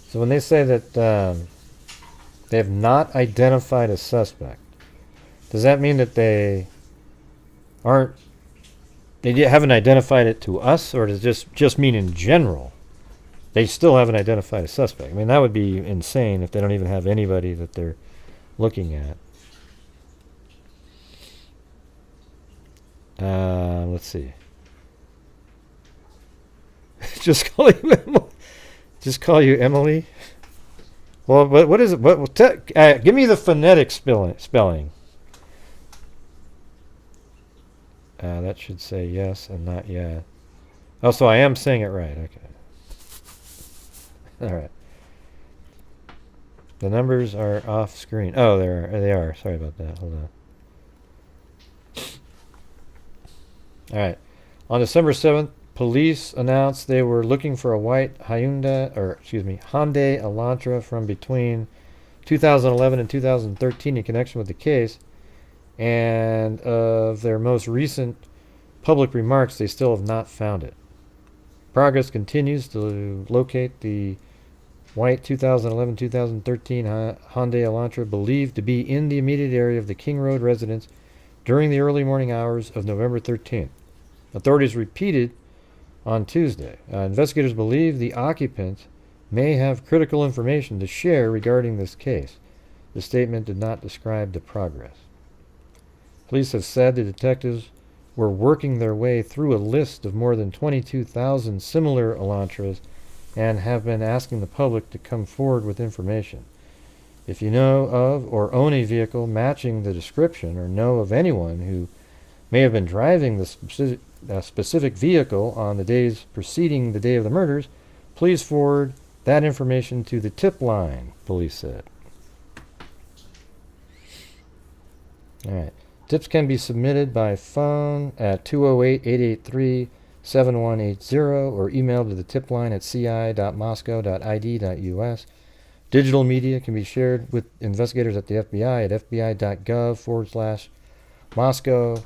So when they say that they have not identified a suspect, does that mean that they haven't identified it to us, or does it just mean in general they still haven't identified a suspect? I mean, that would be insane if they don't even have anybody that they're looking at. Let's see. Just call you Emily. Well, what is it? Give me the phonetic spelling. That should say yes and not yeah. Oh, so I am saying it right. Okay. All right. The numbers are off screen. Oh, they are. Sorry about that. Hold on. All right. On December 7th, Police announced they were looking for a white Hyundai Elantra from between 2011 and 2013 in connection with the case. And of their most recent public remarks, they still have not found it. Progress continues to locate the white 2011-2013 Hyundai Elantra believed to be in the immediate area of the King Road residence during the early morning hours of November 13th. Authorities repeated on Tuesday. Investigators believe the occupant may have critical information to share regarding this case. The statement did not describe the progress. Police have said the detectives were working their way through a list of more than 22,000 similar Elantras and have been asking the public to come forward with information. If you know of or own a vehicle matching the description or know of anyone who may have been driving the specific vehicle on the days preceding the day of the murders, please forward that information to the tip line, police said. All right. Tips can be submitted by phone at 208-883-7180 or emailed to the tip line at ci.moscow.id.us. Digital media can be shared with investigators at the FBI at fbi.gov/Moscow,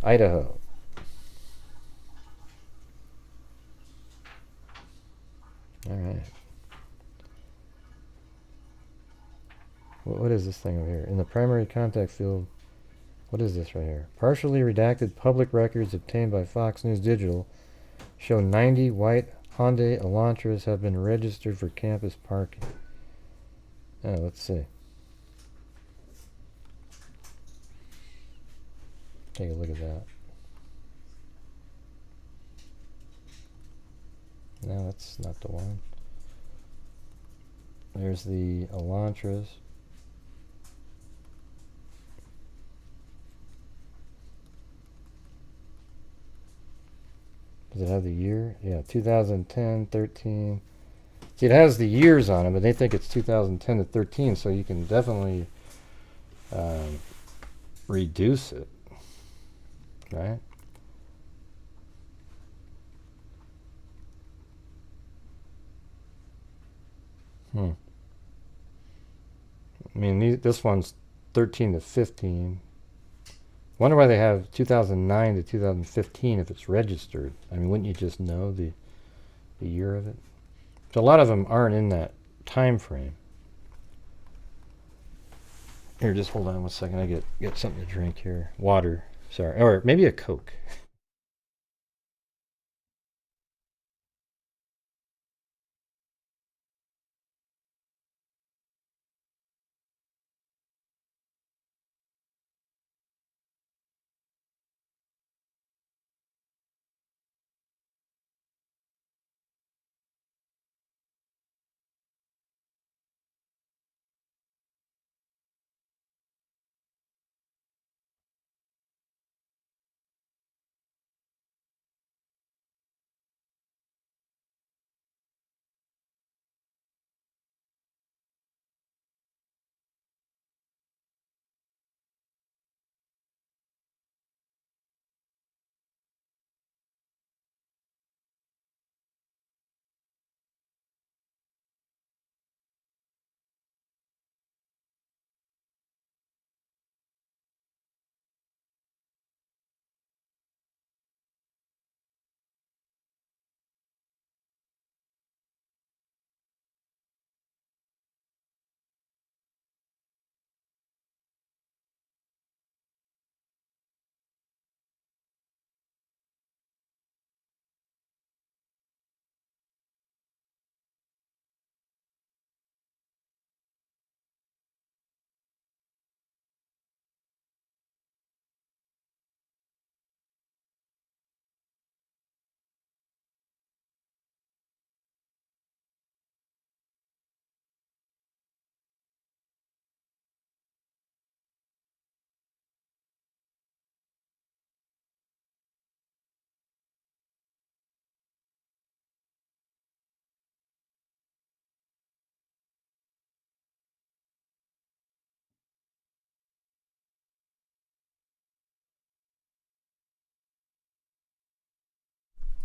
Idaho. All right. What is this thing over here? In the primary contact field, what is this right here? Partially redacted public records obtained by Fox News Digital show 90 white Hyundai Elantras have been registered for campus parking. Oh, let's see. Take a look at that. No, that's not the one. There's the Elantras. Does it have the year? Yeah, 2010, 13. See, it has the years on it, but they think it's 2010 to 13, so you can definitely reduce it, right? I mean, this one's 13 to 15. Wonder why they have 2009 to 2015 if it's registered. I mean, wouldn't you just know the year of it? So a lot of them aren't in that time frame. Here, just hold on 1 second. I get something to drink here. Water. Sorry. Or maybe a Coke.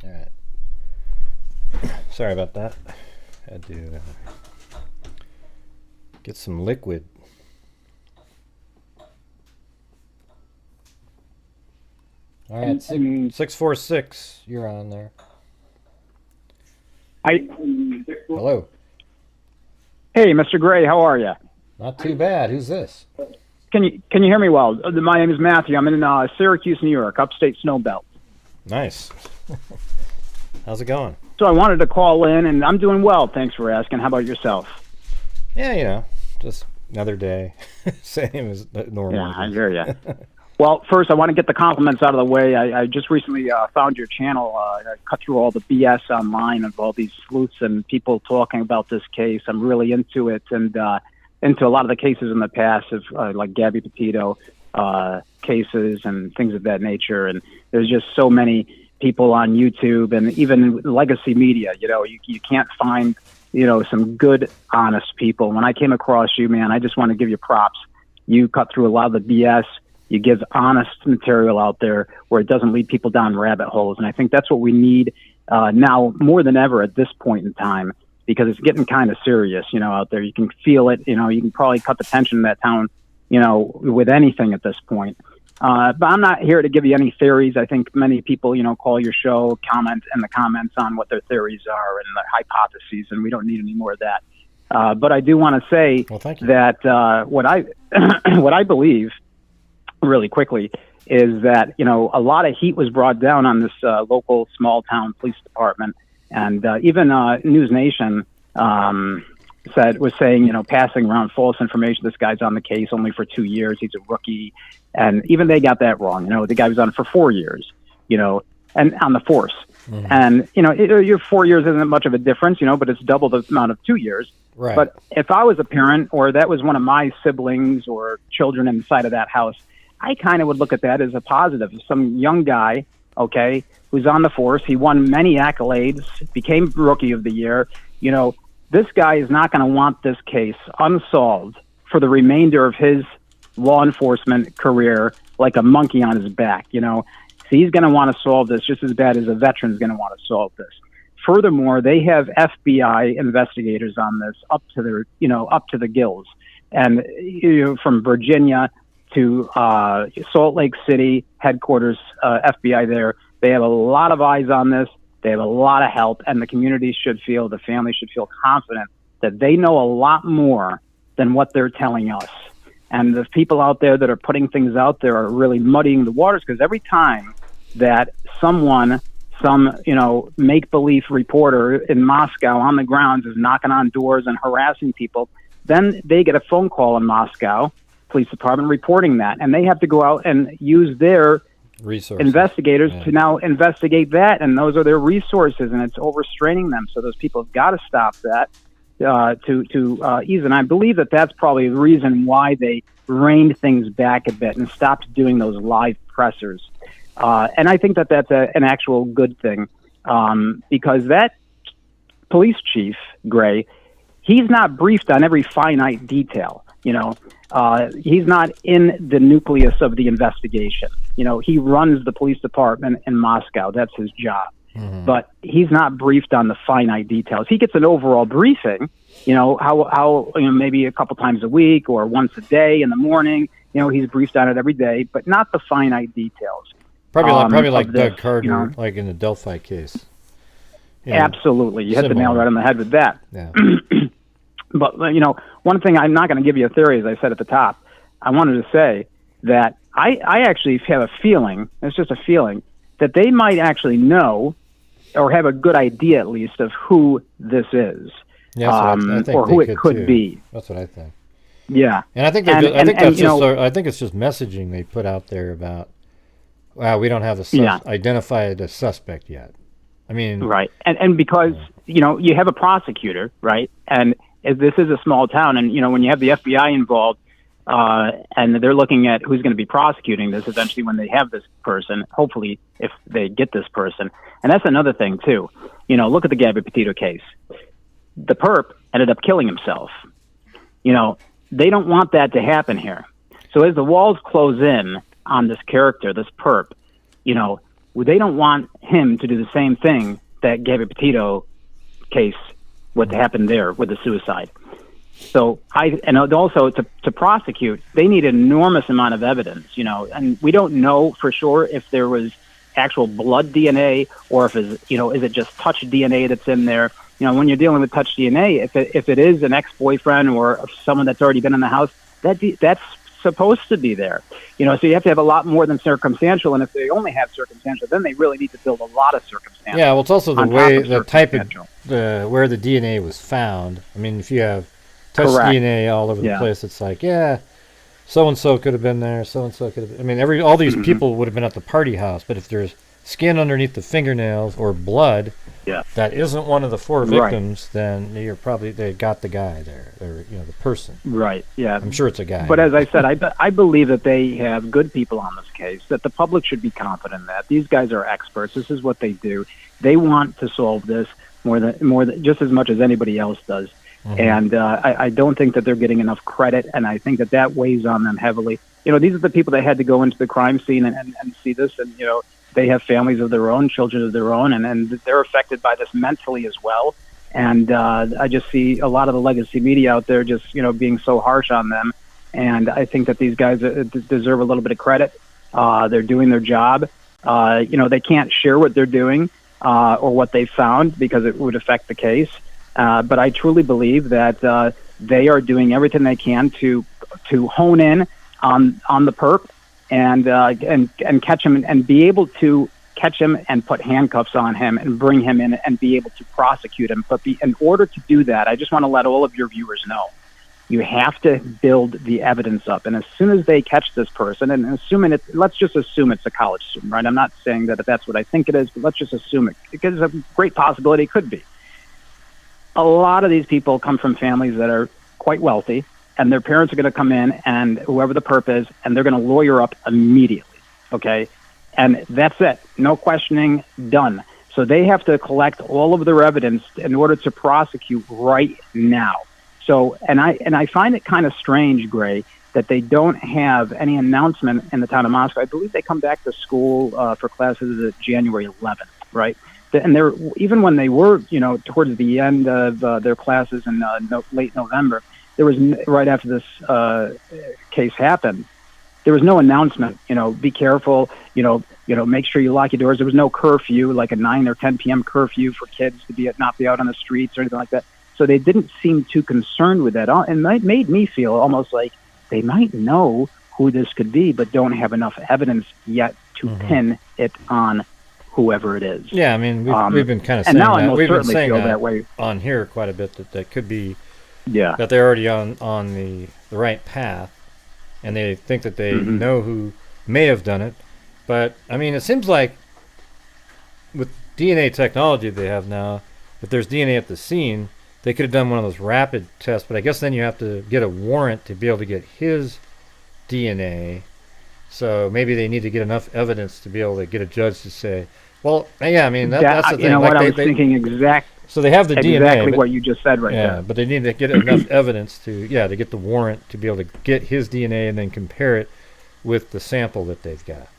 All right. Sorry about that. Had to get some liquid. All right, 646. You're on there. Hello. Hey, Mr. Gray, how are you? Not too bad. Who's this? Can you hear me well? My name is Matthew. I'm in Syracuse, New York, upstate snowbelt. Nice. How's it going? So I wanted to call in, and I'm doing well. Thanks for asking. How about yourself? Yeah, just another day. Same as normal. Yeah, I hear you. Well, first, I want to get the compliments out of the way. I just recently found your channel. I cut through all the BS online of all these sleuths and people talking about this case. I'm really into it and into a lot of the cases in the past of like Gabby Petito cases and things of that nature. And there's just so many people on YouTube and even legacy media. You can't find, some good, honest people. When I came across you, man, I just want to give you props. You cut through a lot of the BS. You give honest material out there where it doesn't lead people down rabbit holes. And I think that's what we need now more than ever at this point in time, because it's getting kind of serious, out there. You can feel it. You can probably cut the tension in that town, with anything at this point. But I'm not here to give you any theories. I think many people, call your show, comment in the comments on what their theories are and the hypotheses, and we don't need any more of that. But I do want to say that what I believe really quickly is that, a lot of heat was brought down on this local small town police department. And even News Nation was saying, passing around false information. This guy's on the case only for 2 years. He's a rookie. And even they got that wrong. The guy was on it for 4 years, and on the force. Mm-hmm. And, your 4 years isn't much of a difference, but it's double the amount of 2 years. Right. But if I was a parent or that was one of my siblings or children inside of that house, I kind of would look at that as a positive. Some young guy, okay, who's on the force. He won many accolades, became Rookie of the Year. This guy is not going to want this case unsolved for the remainder of his law enforcement career like a monkey on his back, So he's going to want to solve this just as bad as a veteran's going to want to solve this. Furthermore, they have FBI investigators on this up to the gills. And from Virginia to Salt Lake City headquarters, FBI there. They have a lot of eyes on this. They have a lot of help, and the family should feel confident that they know a lot more than what they're telling us. And the people out there that are putting things out there are really muddying the waters, because every time that some make-believe reporter in Moscow on the grounds is knocking on doors and harassing people, then they get a phone call in Moscow police department reporting that, and they have to go out and use their resources, investigators to now investigate that, and those are their resources, and it's overstraining them. So those people have got to stop that to ease. And I believe that that's probably the reason why they reined things back a bit and stopped doing those live pressers. And I think that that's an actual good thing, because that police chief, Gray, he's not briefed on every finite detail. He's not in the nucleus of the investigation. He runs the police department in Moscow. That's his job. Mm-hmm. But he's not briefed on the finite details. He gets an overall briefing, how maybe a couple times a week or once a day in the morning. He's briefed on it every day, but not the finite details. Probably like Doug Carter, like in the Delphi case. Absolutely. You hit the nail right on the head with that. Yeah. But, one thing, I'm not going to give you a theory, as I said at the top. I wanted to say that I actually have a feeling, it's just a feeling, that they might actually know or have a good idea, at least, of who this is, or who it could be. That's what I think. Yeah. And I think I think it's just messaging they put out there about, wow, we don't have identified a suspect yet. I mean, right. And because, you have a prosecutor, right? And this is a small town, and when you have the FBI involved, and they're looking at who's going to be prosecuting this eventually when they have this person, hopefully if they get this person. And that's another thing too. Look at the Gabby Petito case. The perp ended up killing himself. They don't want that to happen here. So as the walls close in on this character, this perp, they don't want him to do the same thing that Gabby Petito case, what happened there with the suicide. So and also to prosecute, they need an enormous amount of evidence, and we don't know for sure if there was actual blood DNA or if is it just touch DNA that's in there. When you're dealing with touch DNA, if it is an ex-boyfriend or someone that's already been in the house, that's supposed to be there. So you have to have a lot more than circumstantial, and if they only have circumstantial, then they really need to build a lot of circumstantial. Yeah, well, it's also the type of where the DNA was found. I mean, if you have touch DNA all over the place, it's like, so-and-so could have been there, so-and-so could have been. I mean, all these people would have been at the party house, but if there's skin underneath the fingernails or blood that isn't one of the 4 victims, then they got the guy there, or the person. Right. Yeah. I'm sure it's a guy. But as I said, I believe that they have good people on this case. That the public should be confident that these guys are experts. This is what they do. They want to solve this more than just as much as anybody else does. And I don't think that they're getting enough credit, and I think that weighs on them heavily. These are the people that had to go into the crime scene and see this, and they have families of their own, children of their own, and they're affected by this mentally as well. And I just see a lot of the legacy media out there just, being so harsh on them. And I think that these guys deserve a little bit of credit. They're doing their job. They can't share what they're doing or what they found because it would affect the case. But I truly believe that they are doing everything they can to hone in on the perp and catch him and be able to catch him and put handcuffs on him and bring him in and be able to prosecute him. But in order to do that, I just want to let all of your viewers know, you have to build the evidence up. And as soon as they catch this person, and let's just assume it's a college student, right? I'm not saying that that's what I think it is, but let's just assume it, because it's a great possibility it could be. A lot of these people come from families that are quite wealthy, and their parents are going to come in, and whoever the perp is, and they're going to lawyer up immediately, okay? And that's it. No questioning, done. So they have to collect all of their evidence in order to prosecute right now. So, and I find it kind of strange, Gray, that they don't have any announcement in the town of Moscow. I believe they come back to school for classes January 11th, right? And they're, even when they were, towards the end of their classes in late November, there was, right after this case happened, there was no announcement, be careful, make sure you lock your doors. There was no curfew, like a 9 or 10 p.m. curfew for kids to not be out on the streets or anything like that. So they didn't seem too concerned with that. And it made me feel almost like they might know who this could be, but don't have enough evidence yet to pin it on whoever it is. Yeah, I mean, we've been kind of saying now that. I We've been certainly saying feel that way on here quite a bit, that could be that they're already on the right path, and they think that they know who may have done it. But, I mean, it seems like with DNA technology they have now, if there's DNA at the scene, they could have done one of those rapid tests, but I guess then you have to get a warrant to be able to get his DNA. So maybe they need to get enough evidence to be able to get a judge to say, well, yeah, I mean, that's the thing. You know what, I was thinking so they have the DNA. Exactly what you just said right there. Yeah, but they need to get enough evidence to get the warrant to be able to get his DNA and then compare it with the sample that they've got.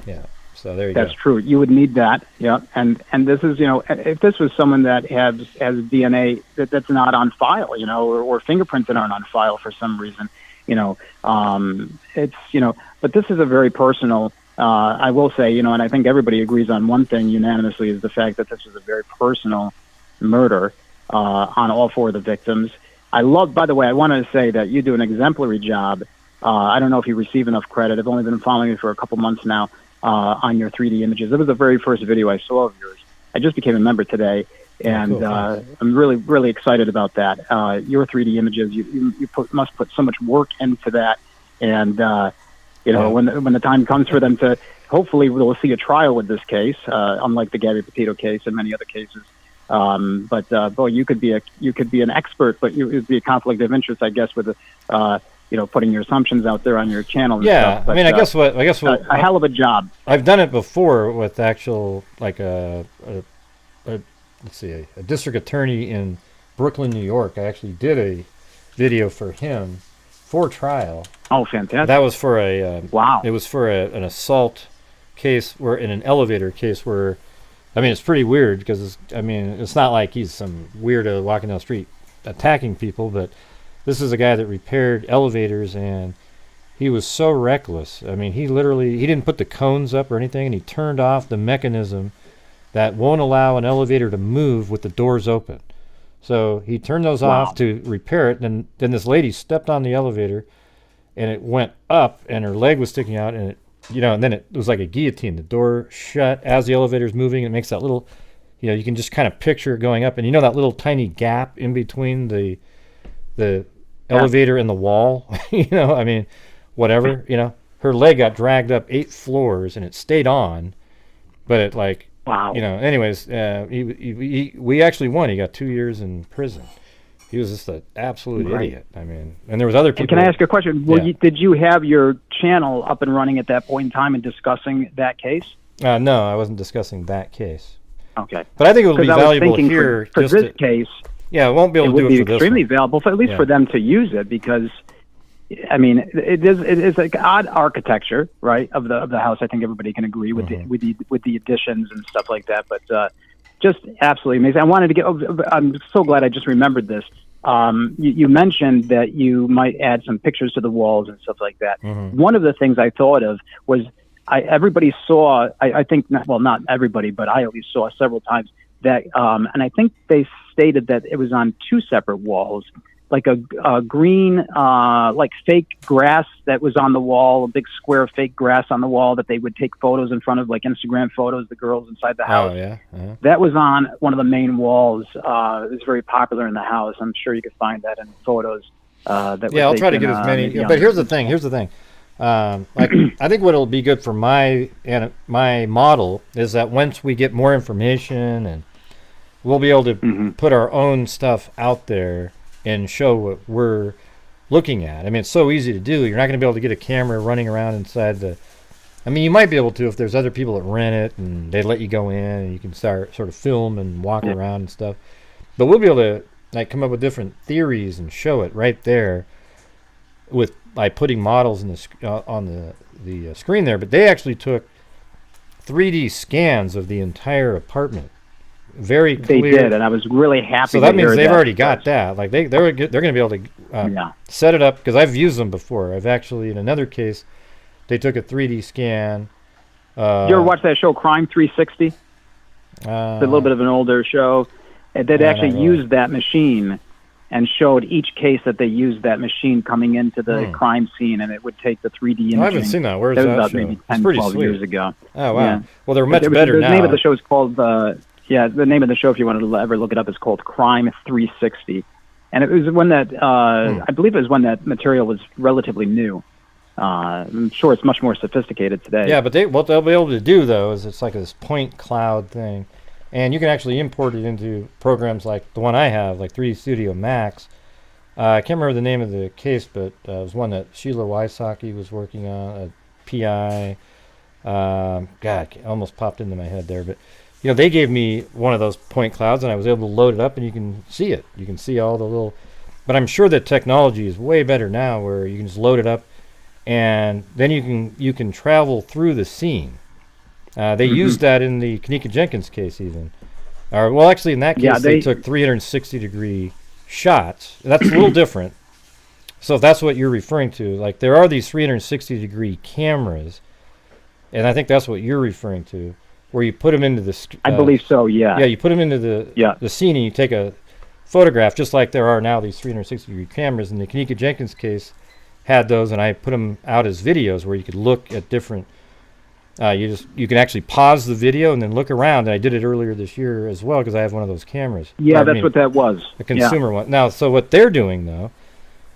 Yeah, so there you go. That's true. You would need that, yeah. And this is, if this was someone that has DNA that's not on file, or fingerprints that aren't on file for some reason, it's, but this is a very personal, I will say, and I think everybody agrees on one thing unanimously, is the fact that this is a very personal murder on all 4 of the victims. By the way, I wanted to say that you do an exemplary job. I don't know if you receive enough credit. I've only been following you for a couple months now on your 3D images. It was the very first video I saw of yours. I just became a member today, and cool. I'm really, really excited about that. Your 3D images, you must put so much work into that, and when the time comes for them to, hopefully we'll see a trial with this case, unlike the Gabby Petito case and many other cases. Boy, you could be an expert, but it would be a conflict of interest, I guess, with putting your assumptions out there on your channel. And stuff. But, I mean, I guess what a hell of a job. I've done it before with actual, like a district attorney in Brooklyn, New York. I actually did a video for him for trial. Oh, fantastic! That was for a wow. It was for an assault case where in an elevator case where, I mean, it's pretty weird because it's not like he's some weirdo walking down the street attacking people, but this is a guy that repaired elevators, and he was so reckless. I mean, he didn't put the cones up or anything, and he turned off the mechanism that won't allow an elevator to move with the doors open. So he turned those off to repair it, and then this lady stepped on the elevator, and it went up, and her leg was sticking out, and and then it was like a guillotine. The door shut as the elevator's moving. It makes that little, you can just kind of picture it going up, and that little tiny gap in between the elevator and the wall. I mean, whatever. Her leg got dragged up 8 floors, and it stayed on, but it like. Wow. Anyways, we actually won. He got 2 years in prison. He was just an absolute idiot. I mean, and there was other people. And can I ask you a question? Did you have your channel up and running at that point in time and discussing that case? No, I wasn't discussing that case. Okay. But I think it would be valuable here. For this case, yeah, it won't be able to do it for this one. It would be extremely valuable, at least for them to use it, because I mean, it is like odd architecture, right, of the house. I think everybody can agree with the additions and stuff like that. But just absolutely amazing. I wanted to get. I'm so glad I just remembered this. You mentioned that you might add some pictures to the walls and stuff like that. One of the things I thought of was everybody saw. I think not everybody, but I at least saw several times that, and I think they stated that it was on 2 separate walls. Like a green, like fake grass that was on the wall, a big square of fake grass on the wall that they would take photos in front of, like Instagram photos, the girls inside the house. Oh, yeah. Uh-huh. That was on one of the main walls. It was very popular in the house. I'm sure you could find that in photos. I'll try to get as many. But here's the thing. Like, I think what'll be good for my model is that once we get more information, and we'll be able to put our own stuff out there and show what we're looking at. I mean, it's so easy to do. You're not going to be able to get a camera running around inside the. I mean, you might be able to if there's other people that rent it and they let you go in and you can start sort of film and walk around and stuff. But we'll be able to like come up with different theories and show it right there by putting models in on the screen there. But they actually took 3D scans of the entire apartment. Very clear. They did, and I was really happy. So that means they've already got that. Like they're going to be able to set it up, because I've used them before. I've actually, in another case, they took a 3D scan. You ever watch that show Crime 360? It's a little bit of an older show. They'd actually used that machine and showed each case that they used that machine coming into the crime scene, and it would take the 3D imaging. I haven't seen that. Where's that was show? Maybe 10, 12 years ago. Oh, wow. Yeah. Well, they're much better now. The name of the show is called... the name of the show, if you wanted to ever look it up, is called Crime 360. And it was when that, I believe it was when that material was relatively new. I'm sure it's much more sophisticated today. Yeah, but what they'll be able to do, though, is it's like this point cloud thing. And you can actually import it into programs like the one I have, like 3D Studio Max. I can't remember the name of the case, but it was one that Sheila Wysocki was working on, a PI. God, it almost popped into my head there, but... they gave me one of those point clouds, and I was able to load it up, and you can see it. You can see all the little... But I'm sure that technology is way better now, where you can just load it up, and then you can travel through the scene. They used that in the Kanika Jenkins case, even. Actually, in that case, they took 360-degree shots. That's a little different. So if that's what you're referring to, like there are these 360-degree cameras, and I think that's what you're referring to, where you put them into the... I believe so, yeah. Yeah, you put them into the scene, and you take a photograph, just like there are now these 360-degree cameras. In the Kanika Jenkins case, had those, and I put them out as videos where you could look at different... you can actually pause the video and then look around, and I did it earlier this year as well, because I have one of those cameras. Yeah, that's what that was. A consumer one. Now, so what they're doing, though,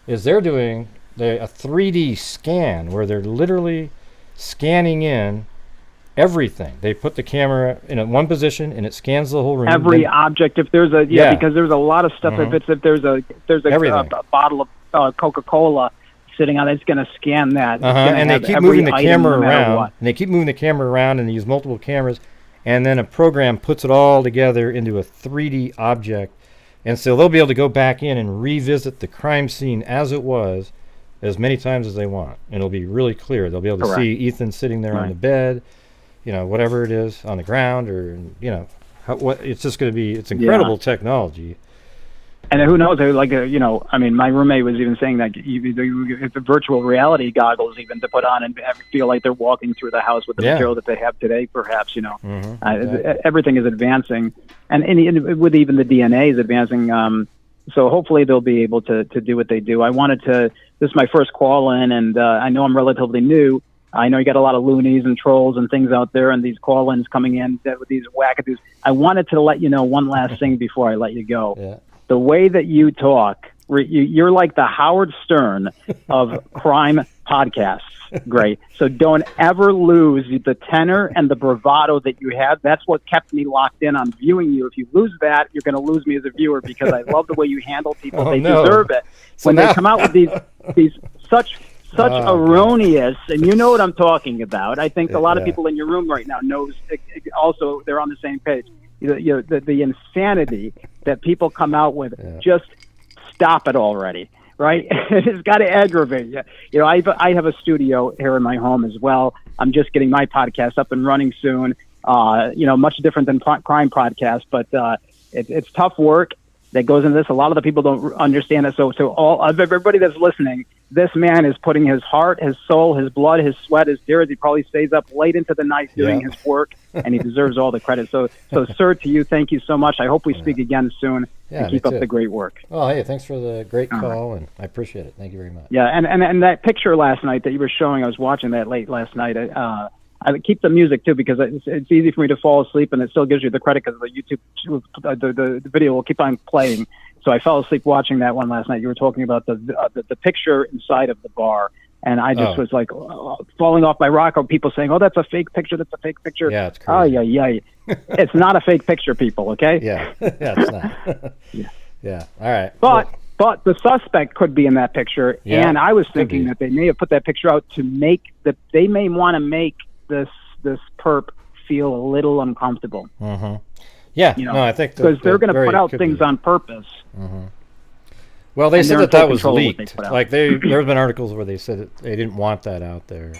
is they're doing a 3D scan, where they're literally scanning in everything. They put the camera in one position, and it scans the whole room. Every object. If there's because there's a lot of stuff. If there's a bottle of Coca-Cola sitting on it, it's going to scan that. And they keep moving the camera around. And they keep moving the camera around, and they use multiple cameras, and then a program puts it all together into a 3D object. And so they'll be able to go back in and revisit the crime scene as it was as many times as they want, and it'll be really clear. They'll be able to see Ethan sitting there on the bed. whatever it is on the ground, or what it's just going to be. It's incredible technology. And who knows? I mean, my roommate was even saying that it's a virtual reality goggles even to put on and feel like they're walking through the house with the material that they have today. Perhaps Exactly. everything is advancing, and with even the DNA is advancing. So hopefully they'll be able to do what they do. This is my first call in, and I know I'm relatively new. I know you got a lot of loonies and trolls and things out there, and these call-ins coming in with these wackadoos. I wanted to let you know one last thing before I let you go. Yeah. The way that you talk, you're like the Howard Stern of crime podcasts. Great. So don't ever lose the tenor and the bravado that you have. That's what kept me locked in on viewing you. If you lose that, you're going to lose me as a viewer, because I love the way you handle people. They deserve it. So when they come out with these such erroneous, and you know what I'm talking about. I think a lot of people in your room right now knows. Also, they're on the same page. The insanity that people come out with. Just stop it already, right? It's got to aggravate you. I have a studio here in my home as well. I'm just getting my podcast up and running soon. Much different than crime podcast, but it's tough work that goes into this. A lot of the people don't understand it. So all of everybody that's listening, this man is putting his heart, his soul, his blood, his sweat, his tears. He probably stays up late into the night doing his work, and he deserves all the credit. So, sir, to you, thank you so much. I hope we speak again soon, and keep up the great work. Oh, hey, thanks for the great call, and I appreciate it. Thank you very much. Yeah, and that picture last night that you were showing, I was watching that late last night. I keep the music too, because it's easy for me to fall asleep, and it still gives you the credit because the YouTube the video will keep on playing. So I fell asleep watching that one last night. You were talking about the picture inside of the bar, and I just was like falling off my rock. Or people saying, "Oh, that's a fake picture. That's a fake picture." Yeah, it's crazy. Oh, yeah. It's not a fake picture, people. Okay. Yeah, it's not. Yeah. All right. But the suspect could be in that picture, and I was thinking that they may have put that picture out to they may want to make this perp feel a little uncomfortable. Mm-hmm. Yeah, no, I think because they're going to put out things on purpose. Mm-hmm. Well, they said that was leaked. Like there's been articles where they said that they didn't want that out there.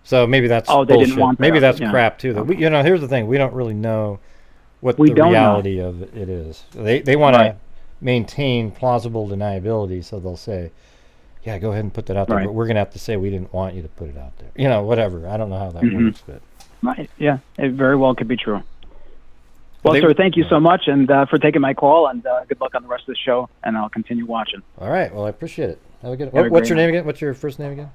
So maybe that's they bullshit. didn't want that maybe that's crap too. That here's the thing: we don't really know what the reality of it is. They want to maintain plausible deniability, so they'll say, "Yeah, go ahead and put that out there," but we're going to have to say we didn't want you to put it out there. Whatever. I don't know how that works, but yeah, it very well could be true. Well, sir, thank you so much, and for taking my call, and good luck on the rest of the show, and I'll continue watching. All right. Well, I appreciate it. Have a good. What's your name again? What's your first name again?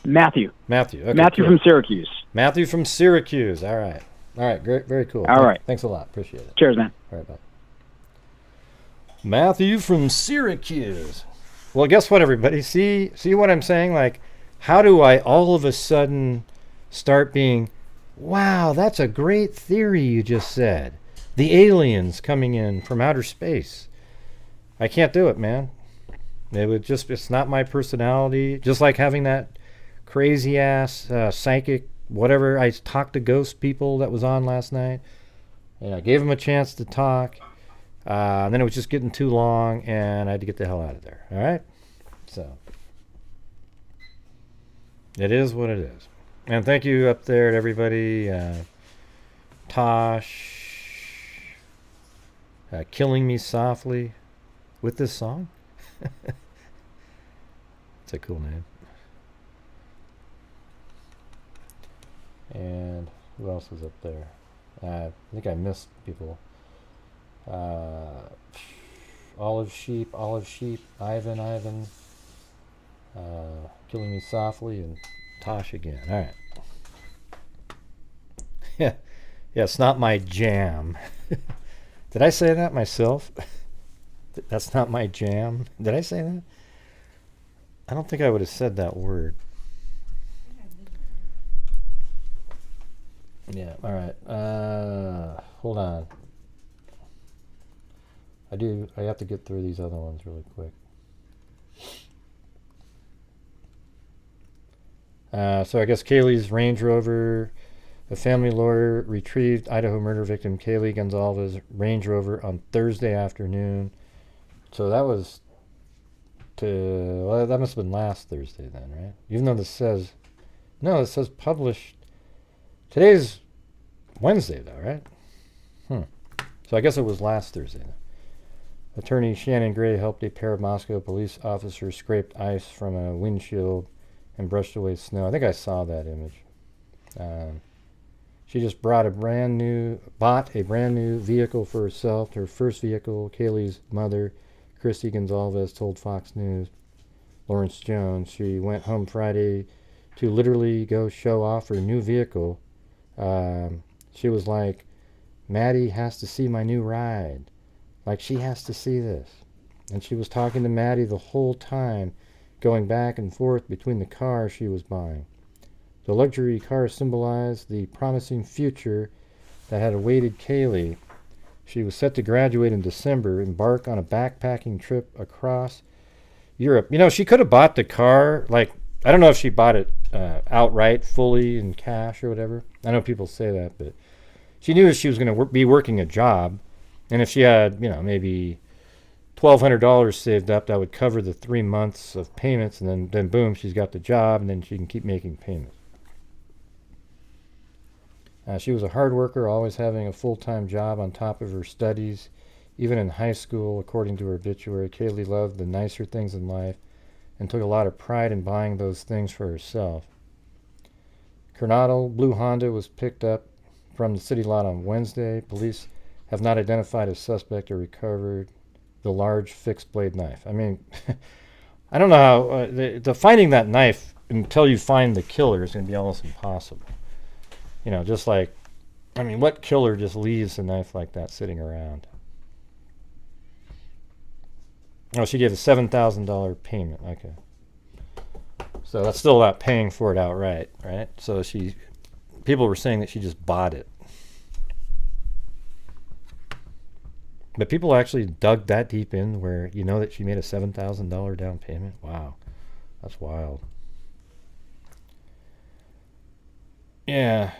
Matthew. Okay, Matthew from Syracuse. Matthew from Syracuse. All right. Great. Very cool. All right. Thanks a lot. Appreciate it. Cheers, man. All right. Bye. Matthew from Syracuse. Well, guess what, everybody? See what I'm saying? Like, how do I all of a sudden start being, wow, that's a great theory you just said. The aliens coming in from outer space. I can't do it, man. It's not my personality. Just like having that crazy ass psychic, whatever. I talked to ghost people that was on last night. And I gave them a chance to talk. And then it was just getting too long, and I had to get the hell out of there. All right? So, it is what it is. And thank you up there to everybody. Tosh. Killing Me Softly with this song. It's a cool name. And who else was up there? I think I missed people. Olive Sheep, Ivan, Killing Me Softly, and Tosh again. All right. Yeah, it's not my jam. Did I say that myself? That's not my jam. Did I say that? I don't think I would have said that word. Yeah, all right. Hold on. I have to get through these other ones really quick. So I guess Kaylee's Range Rover, a family lawyer retrieved Idaho murder victim Kaylee Goncalves' Range Rover on Thursday afternoon. So that was that must have been last Thursday then, right? Even though this says published Today's Wednesday, though, right? So I guess it was last Thursday. Attorney Shannon Gray helped a pair of Moscow police officers scrape ice from a windshield and brushed away snow. I think I saw that image. She just bought a brand new vehicle for herself, her first vehicle. Kaylee's mother, Christy Goncalves, told Fox News. Lawrence Jones, she went home Friday to literally go show off her new vehicle. She was like, Maddie has to see my new ride. Like, she has to see this. And she was talking to Maddie the whole time, going back and forth between the car she was buying. The luxury car symbolized the promising future that had awaited Kaylee. She was set to graduate in December, embark on a backpacking trip across Europe. You know, she could have bought the car, like, I don't know if she bought it outright, fully in cash or whatever. I know people say that, but she knew she was going to be working a job, and if she had, you know, maybe $1,200 saved up, that would cover the 3 months of payments, and then boom, she's got the job, and then she can keep making payments. She was a hard worker, always having a full-time job on top of her studies. Even in high school, according to her obituary, Kaylee loved the nicer things in life and took a lot of pride in buying those things for herself. Kernodle blue Honda was picked up from the city lot on Wednesday. Police have not identified a suspect or recovered the large fixed-blade knife. I mean, I don't know how the finding that knife until you find the killer is going to be almost impossible. You know, just like, I mean, what killer just leaves a knife like that sitting around? Oh, she gave a $7,000 payment. Okay. So that's still not paying for it outright, right? So people were saying that she just bought it. But people actually dug that deep in where you know that she made a $7,000 down payment? Wow. That's wild. Yeah.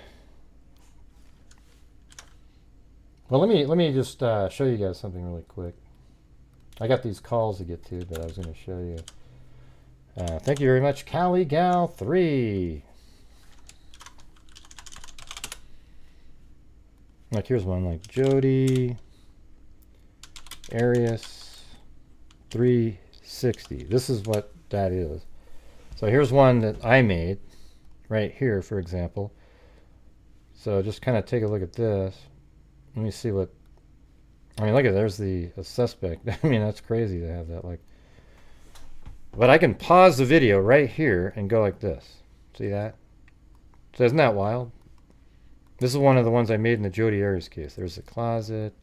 Well, let me just show you guys something really quick. I got these calls to get to, but I was going to show you. Thank you very much, Callie Gal 3. Like, here's one like Jody Arias 360. This is what that is. So here's one that I made right here, for example. So just kind of take a look at this. Let me see what. I mean, look at, there's the suspect. I mean, that's crazy to have that. Like, but I can pause the video right here and go like this. See that? So isn't that wild? This is one of the ones I made in the Jody Arias case. There's the closet.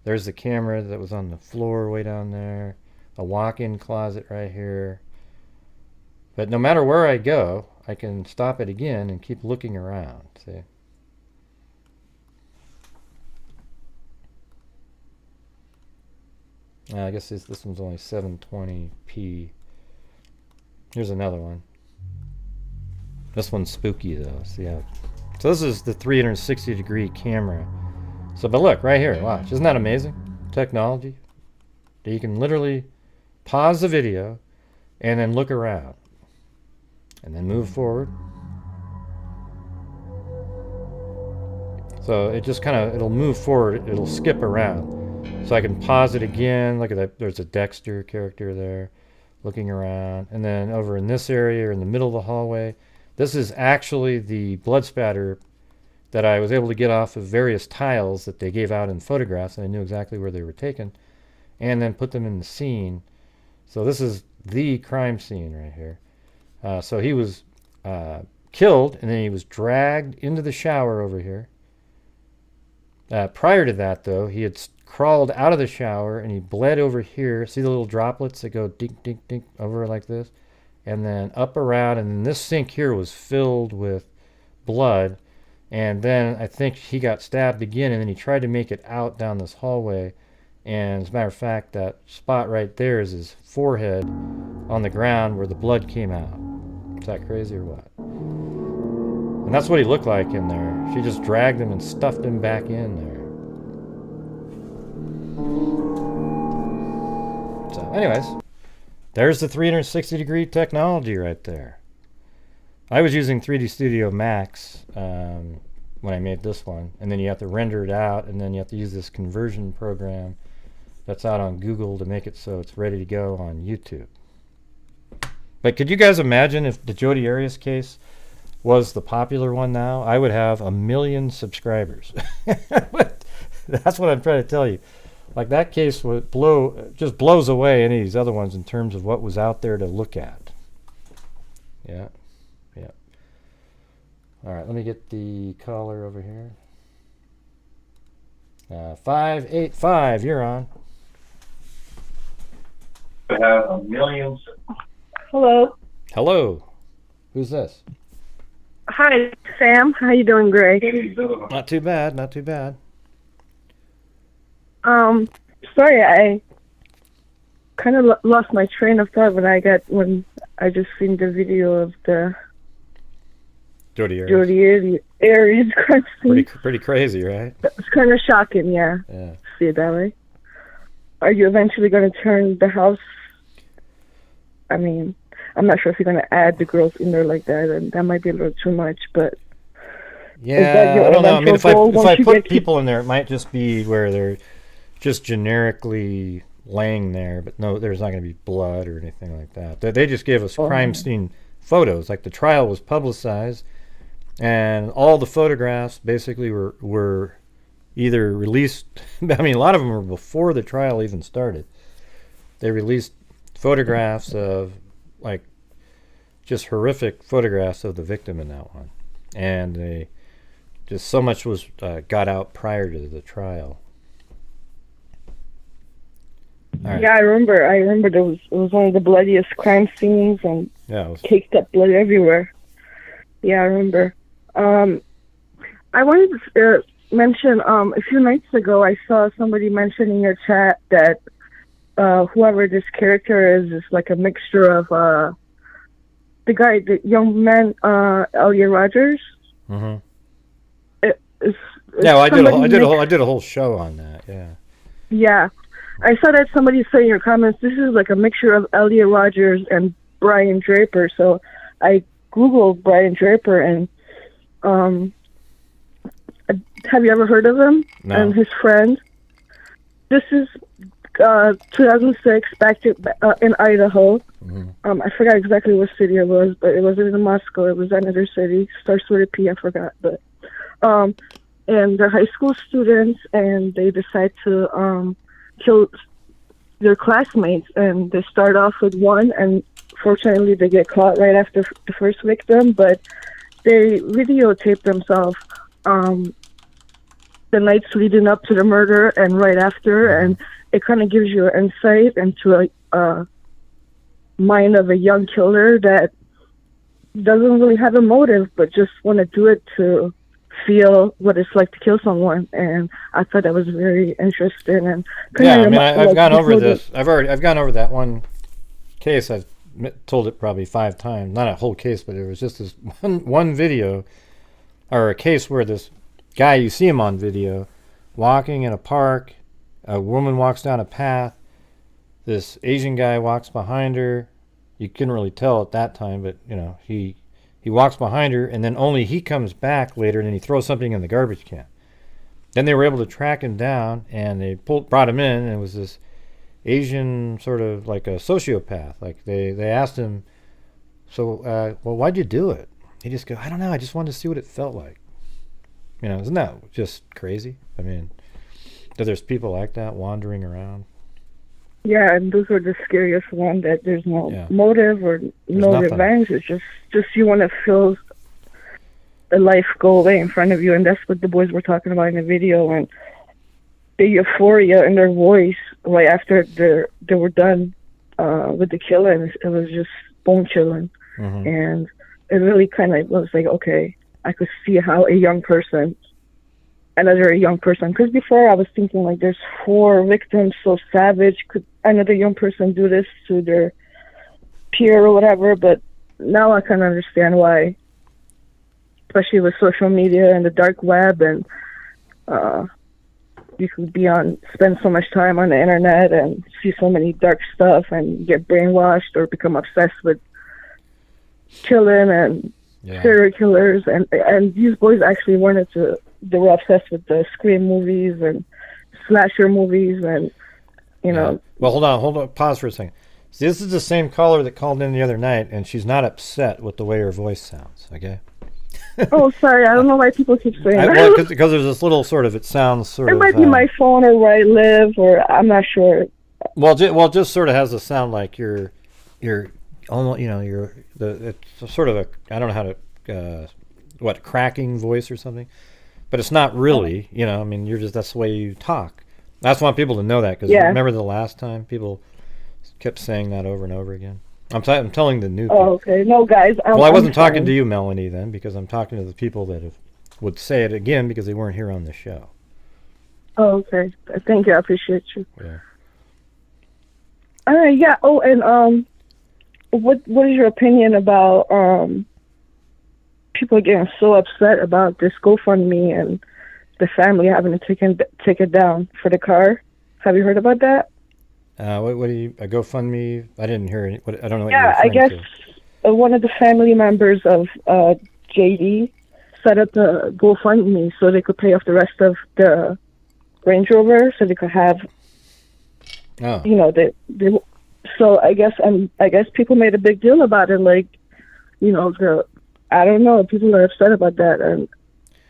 There's the camera that was on the floor way down there. A walk-in closet right here. But no matter where I go, I can stop it again and keep looking around. See? I guess this one's only 720p. Here's another one. This one's spooky though. See how? So this is the 360-degree camera. So, but look right here. Watch. Isn't that amazing? Technology. You can literally pause the video and then look around, and then move forward. So it just kind of, it'll move forward. It'll skip around. So I can pause it again. Look at that. There's a Dexter character there looking around. And then over in this area or in the middle of the hallway, this is actually the blood spatter that I was able to get off of various tiles that they gave out in photographs, and I knew exactly where they were taken, and then put them in the scene. So this is the crime scene right here. So he was killed, and then he was dragged into the shower over here. Prior to that, though, he had crawled out of the shower and he bled over here. See the little droplets that go dink, dink, dink over like this? And then up around, and then this sink here was filled with blood. And then I think he got stabbed again, and then he tried to make it out down this hallway. And as a matter of fact, that spot right there is his forehead on the ground where the blood came out. Is that crazy or what? And that's what he looked like in there. She just dragged him and stuffed him back in there. So anyways, there's the 360-degree technology right there. I was using 3D Studio Max when I made this one, and then you have to render it out, and then you have to use this conversion program that's out on Google to make it so it's ready to go on YouTube. But could you guys imagine if the Jodi Arias case was the popular one now? I would have 1 million subscribers. That's what I'm trying to tell you. Like, that case would just blows away any of these other ones in terms of what was out there to look at. Yeah. All right, let me get the caller over here. 585, you're on. Millions. Hello. Hello. Who's this? Hi, Sam. How you doing, Greg? Not too bad, not too bad. Sorry, I kind of lost my train of thought when I just seen the video of the Jodi Arias crime scene. Pretty crazy, right? It's kind of shocking, yeah. See it that way. Are you eventually going to turn the house? I mean, I'm not sure if you're going to add the girls in there like that, and that might be a little too much, but... Yeah, I don't know. I mean, if I put people in there, it might just be where they're just generically laying there, but no, there's not going to be blood or anything like that. They just gave us crime scene photos. Like, the trial was publicized, and all the photographs basically were either released. I mean, a lot of them were before the trial even started. They released photographs of, like, just horrific photographs of the victim in that one, and they just so much was got out prior to the trial. Right. Yeah, I remember it was one of the bloodiest crime scenes, and caked up blood everywhere. Yeah, I remember. I wanted to mention, a few nights ago, I saw somebody mention in your chat that whoever this character is like a mixture of the young man, Elliot Rogers. Mm-hmm. It's yeah, well, I did a whole show on that. Yeah. Yeah, I saw that somebody say in your comments, this is like a mixture of Elliot Rogers and Brian Draper. So I Googled Brian Draper, and have you ever heard of him? No. And his friend? This is 2006, in Idaho. Mm-hmm. I forgot exactly what city it was, but it wasn't in Moscow. It was another city. Starts with a P. I forgot, but and they're high school students, and they decide to kill their classmates, and they start off with one, and fortunately they get caught right after the first victim, but they videotape themselves the nights leading up to the murder and right after, and it kind of gives you an insight into a mind of a young killer that doesn't really have a motive, but just want to do it to feel what it's like to kill someone. And I thought that was very interesting. And yeah, I mean, I've gone over this. I've gone over that one case. I've told it probably 5 times. Not a whole case, but it was just this one video, or a case where this guy, you see him on video, walking in a park. A woman walks down a path. This Asian guy walks behind her. You couldn't really tell at that time, but you know, he walks behind her, and then only he comes back later, and then he throws something in the garbage can. Then they were able to track him down, and they brought him in, and it was this Asian sort of like a sociopath. Like they asked him, so, well, why'd you do it? He just goes, I don't know, I just wanted to see what it felt like. You know, isn't that just crazy? I mean, that there's people like that wandering around. Yeah, and those are the scariest one, that there's no motive or no revenge. It's just you want to feel a life go away in front of you, and that's what the boys were talking about in the video. And the euphoria in their voice right after they were done with the killing, it was just bone chilling. Mm-hmm. And it really kind of was like, okay, I could see how another young person, because before I was thinking like, there's 4 victims, so savage, could another young person do this to their peer or whatever? But now I kind of understand why, especially with social media and the dark web, and you could spend so much time on the internet and see so many dark stuff and get brainwashed or become obsessed with killing and serial killers, and these boys actually they were obsessed with the Scream movies and slasher movies, and you know. Well, hold on, pause for a second. See, this is the same caller that called in the other night, and she's not upset with the way her voice sounds. Okay. Oh, sorry. I don't know why people keep saying that. Well, because there's this little sort of, it sounds sort of. It might be my phone or where I live, or I'm not sure. Well, just sort of has a sound like you're almost, it's sort of a, I don't know how to, cracking voice or something, but it's not really, I mean, that's the way you talk. I just want people to know that, because remember the last time people kept saying that over and over again. I'm telling the new people. Oh, okay. No, guys. I wasn't talking to you, Melanie, then, because I'm talking to the people that would say it again because they weren't here on the show. Oh, okay. Thank you. I appreciate you. Yeah. All right. Yeah. Oh, and what is your opinion about people getting so upset about this GoFundMe and the family having to take it down for the car? Have you heard about that? What do you, a GoFundMe? I didn't hear any. I don't know what you're referring to. One of the family members of JD set up the GoFundMe so they could pay off the rest of the Range Rover, so they could have, so I guess people made a big deal about it, like, I don't know, people are upset about that,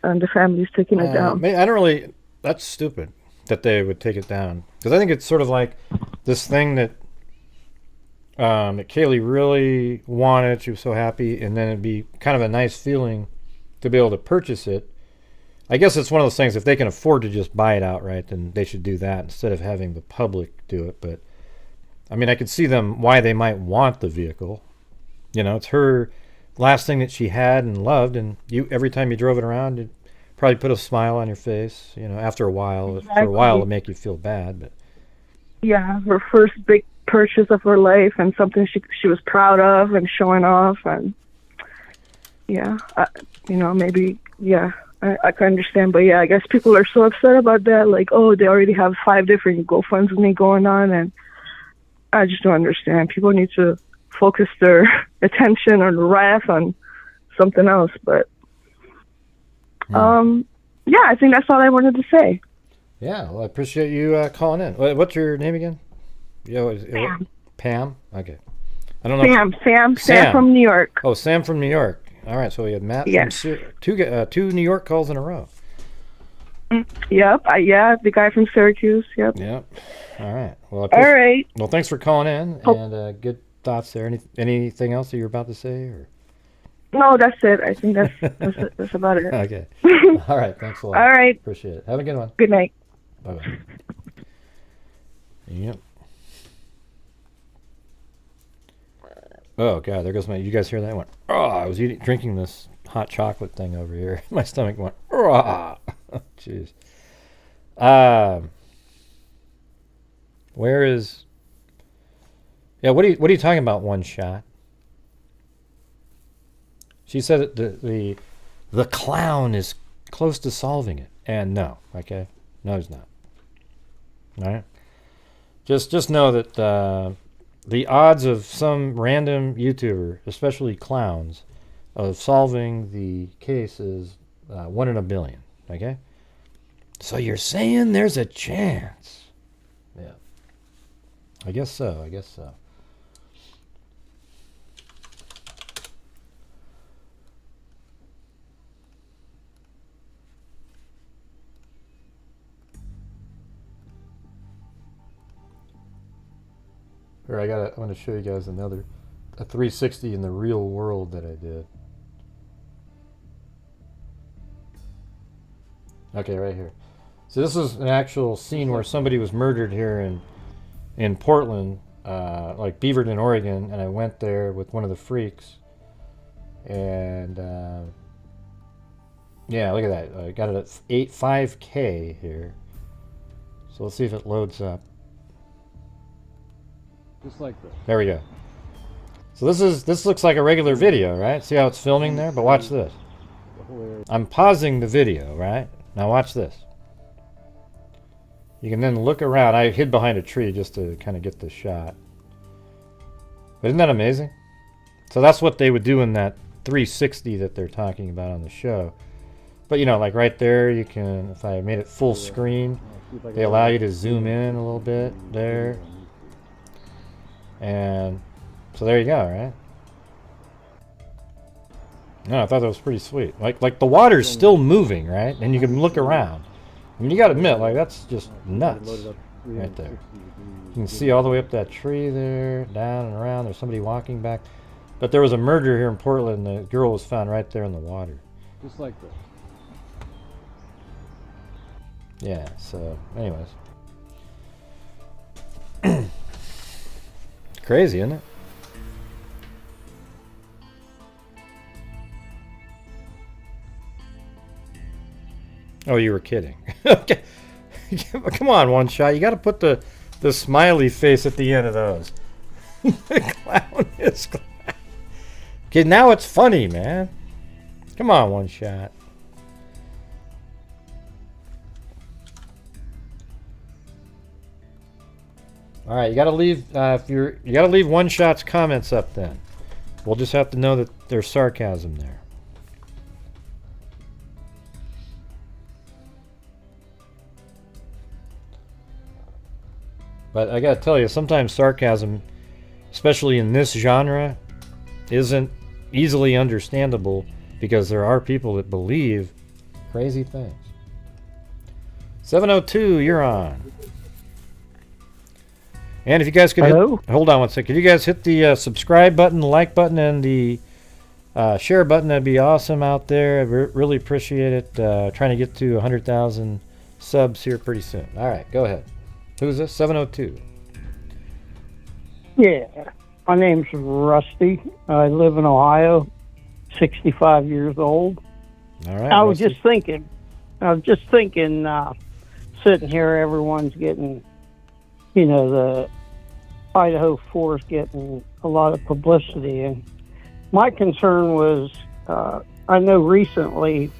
and the family's taking it down. I don't really, that's stupid that they would take it down, because I think it's sort of like this thing that that Kaylee really wanted. She was so happy, and then it'd be kind of a nice feeling to be able to purchase it. I guess it's one of those things, if they can afford to just buy it outright, then they should do that instead of having the public do it. But I mean, I could see why they might want the vehicle. It's her last thing that she had and loved, and every time you drove it around, it probably put a smile on your face. After a while, for a while, it'll make you feel bad. But yeah, her first big purchase of her life, and something she was proud of and showing off, and maybe I can understand, but I guess people are so upset about that. Like, oh, they already have 5 different GoFundMe going on, and I just don't understand. People need to focus their attention or wrath on something else. But I think that's all I wanted to say. Yeah, well, I appreciate you calling in. What's your name again? Pam. Pam? Okay. I don't know. Sam from New York. Oh, Sam from New York. All right, so we had Matt from two New York calls in a row. Yep. The guy from Syracuse. Yep. Yep. All right. Well, all right. Well, thanks for calling in, and good thoughts there. Anything else that you were about to say, or? No, that's it. I think that's about it. Okay. All right. Thanks a lot. All right. Appreciate it. Have a good one. Good night. Bye-bye. Yep. Oh, God, there goes you guys hear that? I went, I was drinking this hot chocolate thing over here. My stomach went, jeez. Where is, what are you talking about, one shot? She said that the clown is close to solving it. And no, okay? No, he's not. All right? Just know that the odds of some random YouTuber, especially clowns, of solving the case is 1 in a billion. Okay? So you're saying there's a chance. Yeah. I guess so. Here, I want to show you guys a 360 in the real world that I did. Okay, right here. So this is an actual scene where somebody was murdered here in Portland, like Beaverton, Oregon, and I went there with one of the freaks, and look at that. I got it at 5K here. So let's see if it loads up. Just like this. There we go. So this looks like a regular video, right? See how it's filming there? But watch this. I'm pausing the video, right? Now watch this. You can then look around. I hid behind a tree just to kind of get the shot. But isn't that amazing? So that's what they would do in that 360 that they're talking about on the show. But you know, like right there, you can, if I made it full screen, they allow you to zoom in a little bit there. And so there you go, right? No, I thought that was pretty sweet. Like the water's still moving, right? And you can look around. I mean, you gotta admit, like, that's just nuts right there. You can see all the way up that tree there, down and around. There's somebody walking back. But there was a murder here in Portland. The girl was found right there in the water. Just like that. Yeah, so, anyways. Crazy, isn't it? Oh, you were kidding. Okay. Come on, One Shot. You got to put the smiley face at the end of those. The clown is clown. Okay, now it's funny, man. Come on, One Shot. All right, you got to leave. You got to leave One Shot's comments up. Then we'll just have to know that there's sarcasm there. But I gotta tell you, sometimes sarcasm, especially in this genre, isn't easily understandable because there are people that believe crazy things. 702, you're on. And if you guys could hold on one second. Could you guys hit the subscribe button, the like button, and the share button? That'd be awesome out there. I really appreciate it. Trying to get to 100,000 subs here pretty soon. All right, go ahead. Who's this? 702. Yeah, my name's Rusty. I live in Ohio, 65 years old. All right. I was just thinking, sitting here, everyone's getting, the Idaho force getting a lot of publicity. And my concern was, I know recently,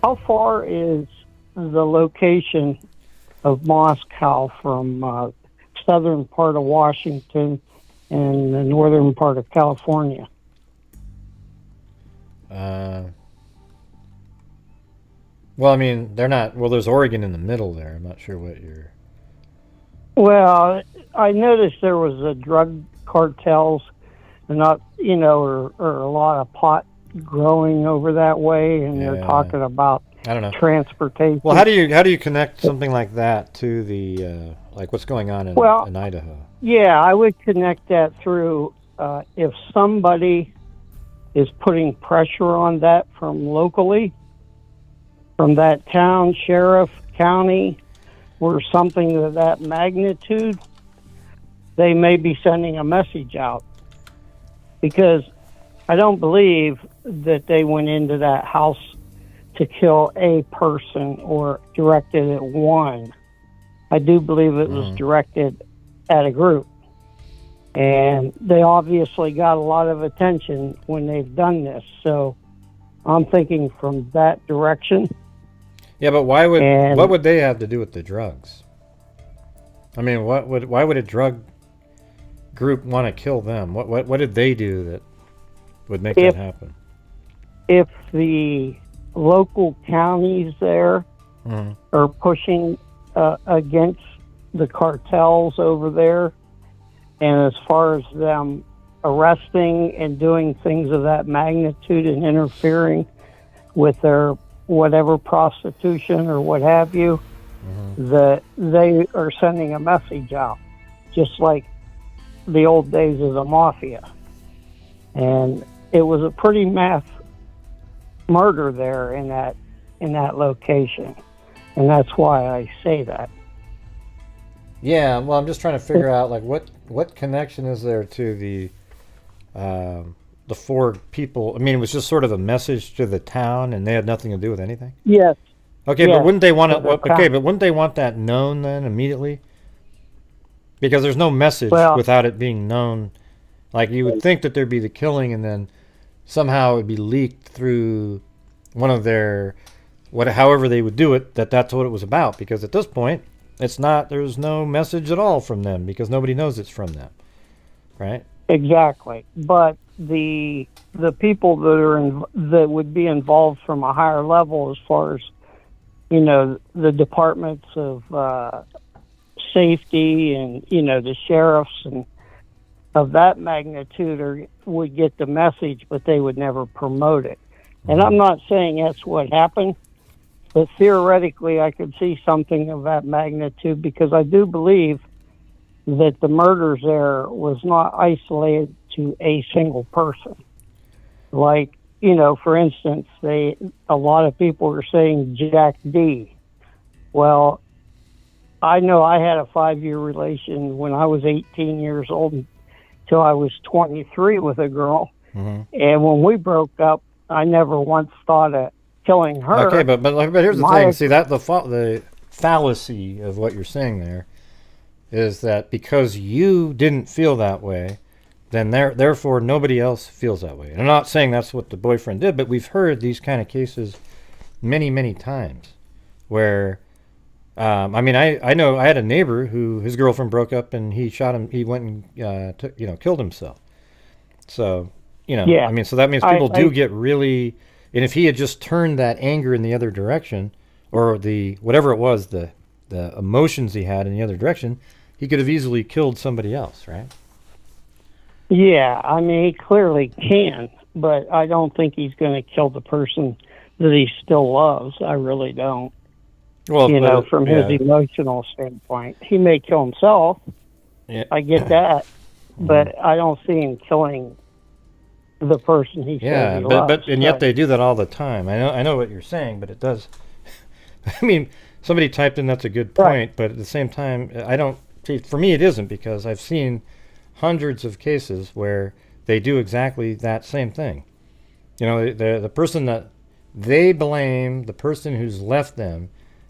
how far is the location of Moscow from southern part of Washington and the northern part of California? Well, I mean, they're not. Well, there's Oregon in the middle there. I'm not sure what you're. Well, I noticed there was a drug cartels, and not or a lot of pot growing over that way, and they're talking about I don't know. Transportation. Well, how do you connect something like that to the like what's going on in Idaho? Yeah, I would connect that through if somebody is putting pressure on that from locally, from that town, sheriff, county, or something of that magnitude, they may be sending a message out. Because I don't believe that they went into that house to kill a person or directed at one. I do believe it was directed at a group. And they obviously got a lot of attention when they've done this. So I'm thinking from that direction. Yeah, but what would they have to do with the drugs? I mean, why would a drug group want to kill them? What did they do that would make that happen? If the local counties there are pushing against the cartels over there, and as far as them arresting and doing things of that magnitude and interfering with their whatever prostitution or what have you, that they are sending a message out, just like the old days of the mafia. And it was a pretty mass murder there in that location, and that's why I say that. Yeah, well, I'm just trying to figure out like what connection is there to the four people. I mean, it was just sort of a message to the town, and they had nothing to do with anything. Yes. Okay, yes. But wouldn't they want to? Okay, but wouldn't they want that known then immediately? Because there's no message without it being known. Like you would think that there'd be the killing, and then somehow it'd be leaked through one of their however they would do it. That's what it was about. Because at this point, it's not. There's no message at all from them because nobody knows it's from them, right? Exactly. But the people that would be involved from a higher level, as far as the departments of safety and the sheriffs and of that magnitude would get the message, but they would never promote it. And I'm not saying that's what happened, but theoretically I could see something of that magnitude, because I do believe that the murders there was not isolated to a single person. Like, for instance, a lot of people are saying Jack D. Well, I know I had a 5-year relation when I was 18 years old until I was 23 with a girl. And when we broke up, I never once thought of killing her. Okay, but here's the thing. See, that the fallacy of what you're saying there is that because you didn't feel that way, then therefore nobody else feels that way. And I'm not saying that's what the boyfriend did, but we've heard these kind of cases many, many times where, I know I had a neighbor who his girlfriend broke up and he shot him. He went and killed himself. So Yeah. So that means people do get really. And if he had just turned that anger in the other direction, or the whatever it was, the emotions he had in the other direction, he could have easily killed somebody else, right? Yeah, he clearly can, but I don't think he's going to kill the person that he still loves. I really don't. Well, from his emotional standpoint, he may kill himself. Yeah. I get that, but I don't see him killing the person he says he loves. And yet they do that all the time. I know what you're saying, but it does. Somebody typed in that's a good point, right. But at the same time, I don't. For me, it isn't, because I've seen hundreds of cases where they do exactly that same thing. The person that they blame, the person who's left them,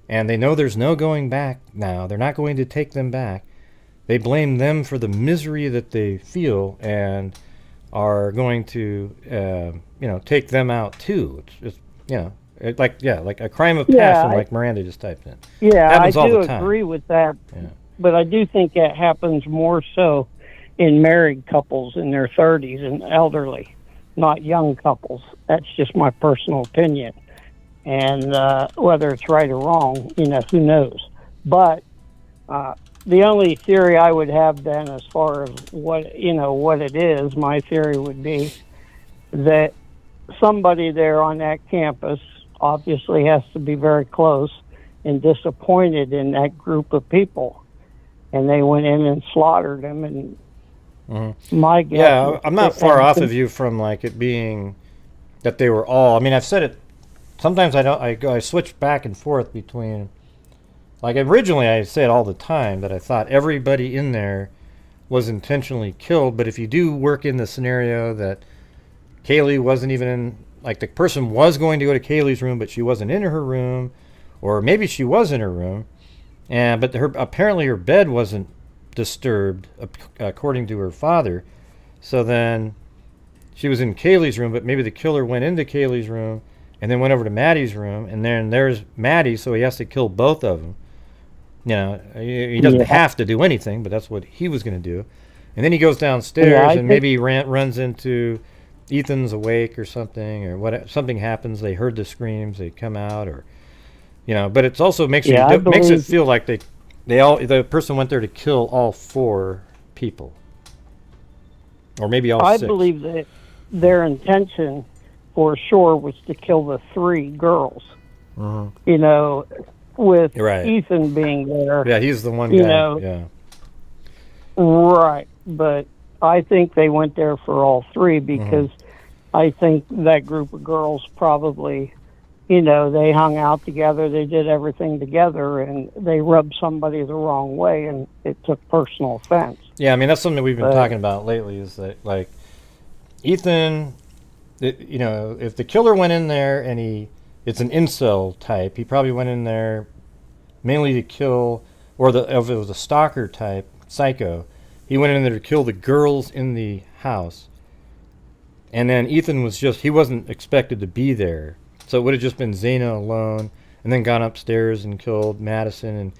and they know there's no going back now. They're not going to take them back. They blame them for the misery that they feel and are going to, take them out too. It's like a crime of passion, like Miranda just typed in. Yeah, happens I do agree with that. Yeah. But I do think it happens more so in married couples in their 30s and elderly, not young couples. That's just my personal opinion. And whether it's right or wrong, who knows. But the only theory I would have then, as far as what it is, my theory would be that somebody there on that campus obviously has to be very close and disappointed in that group of people. And they went in and slaughtered them. And my guess. Yeah, I'm not far off of you from it being that they were all. I've said it. Sometimes I switch back and forth between. Originally I say it all the time that I thought everybody in there was intentionally killed. But if you do work in the scenario that Kaylee wasn't even in, the person was going to go to Kaylee's room, but she wasn't in her room, or maybe she was in her room. But apparently her bed wasn't disturbed, according to her father. So then she was in Kaylee's room, but maybe the killer went into Kaylee's room and then went over to Maddie's room, and then there's Maddie, so he has to kill both of them. He doesn't have to do anything, but that's what he was going to do. And then he goes downstairs and maybe runs into Ethan's awake or something, or something happens. They heard the screams, they come out, or. But it also makes makes it feel like the person went there to kill all 4 people, or maybe all 6. I believe that their intention, for sure, was to kill the 3 girls. With Ethan being there. Yeah, he's the one guy. Yeah. Right, but I think they went there for all 3 because I think that group of girls probably. They hung out together, they did everything together, and they rubbed somebody the wrong way, and it took personal offense. Yeah, that's something we've been talking about lately, is that, Ethan, if the killer went in there and it's an incel type, he probably went in there mainly to kill, or if it was a stalker type, psycho, he went in there to kill the girls in the house. And then Ethan he wasn't expected to be there. So it would have just been Xana alone, and then gone upstairs and killed Madison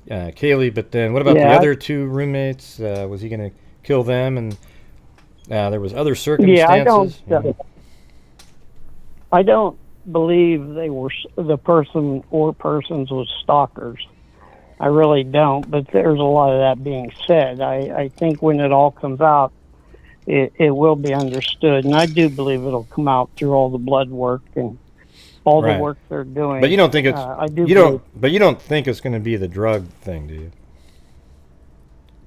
and Kaylee. But then what about the other 2 roommates? Was he going to kill them, and there was other Yeah, circumstances. I don't believe they were the person or persons was stalkers. I really don't, but there's a lot of that being said. I think when it all comes out, it will be understood, and I do believe it'll come out through all the blood work and all the work they're doing. But you don't think it's But you don't think it's going to be the drug thing, do you?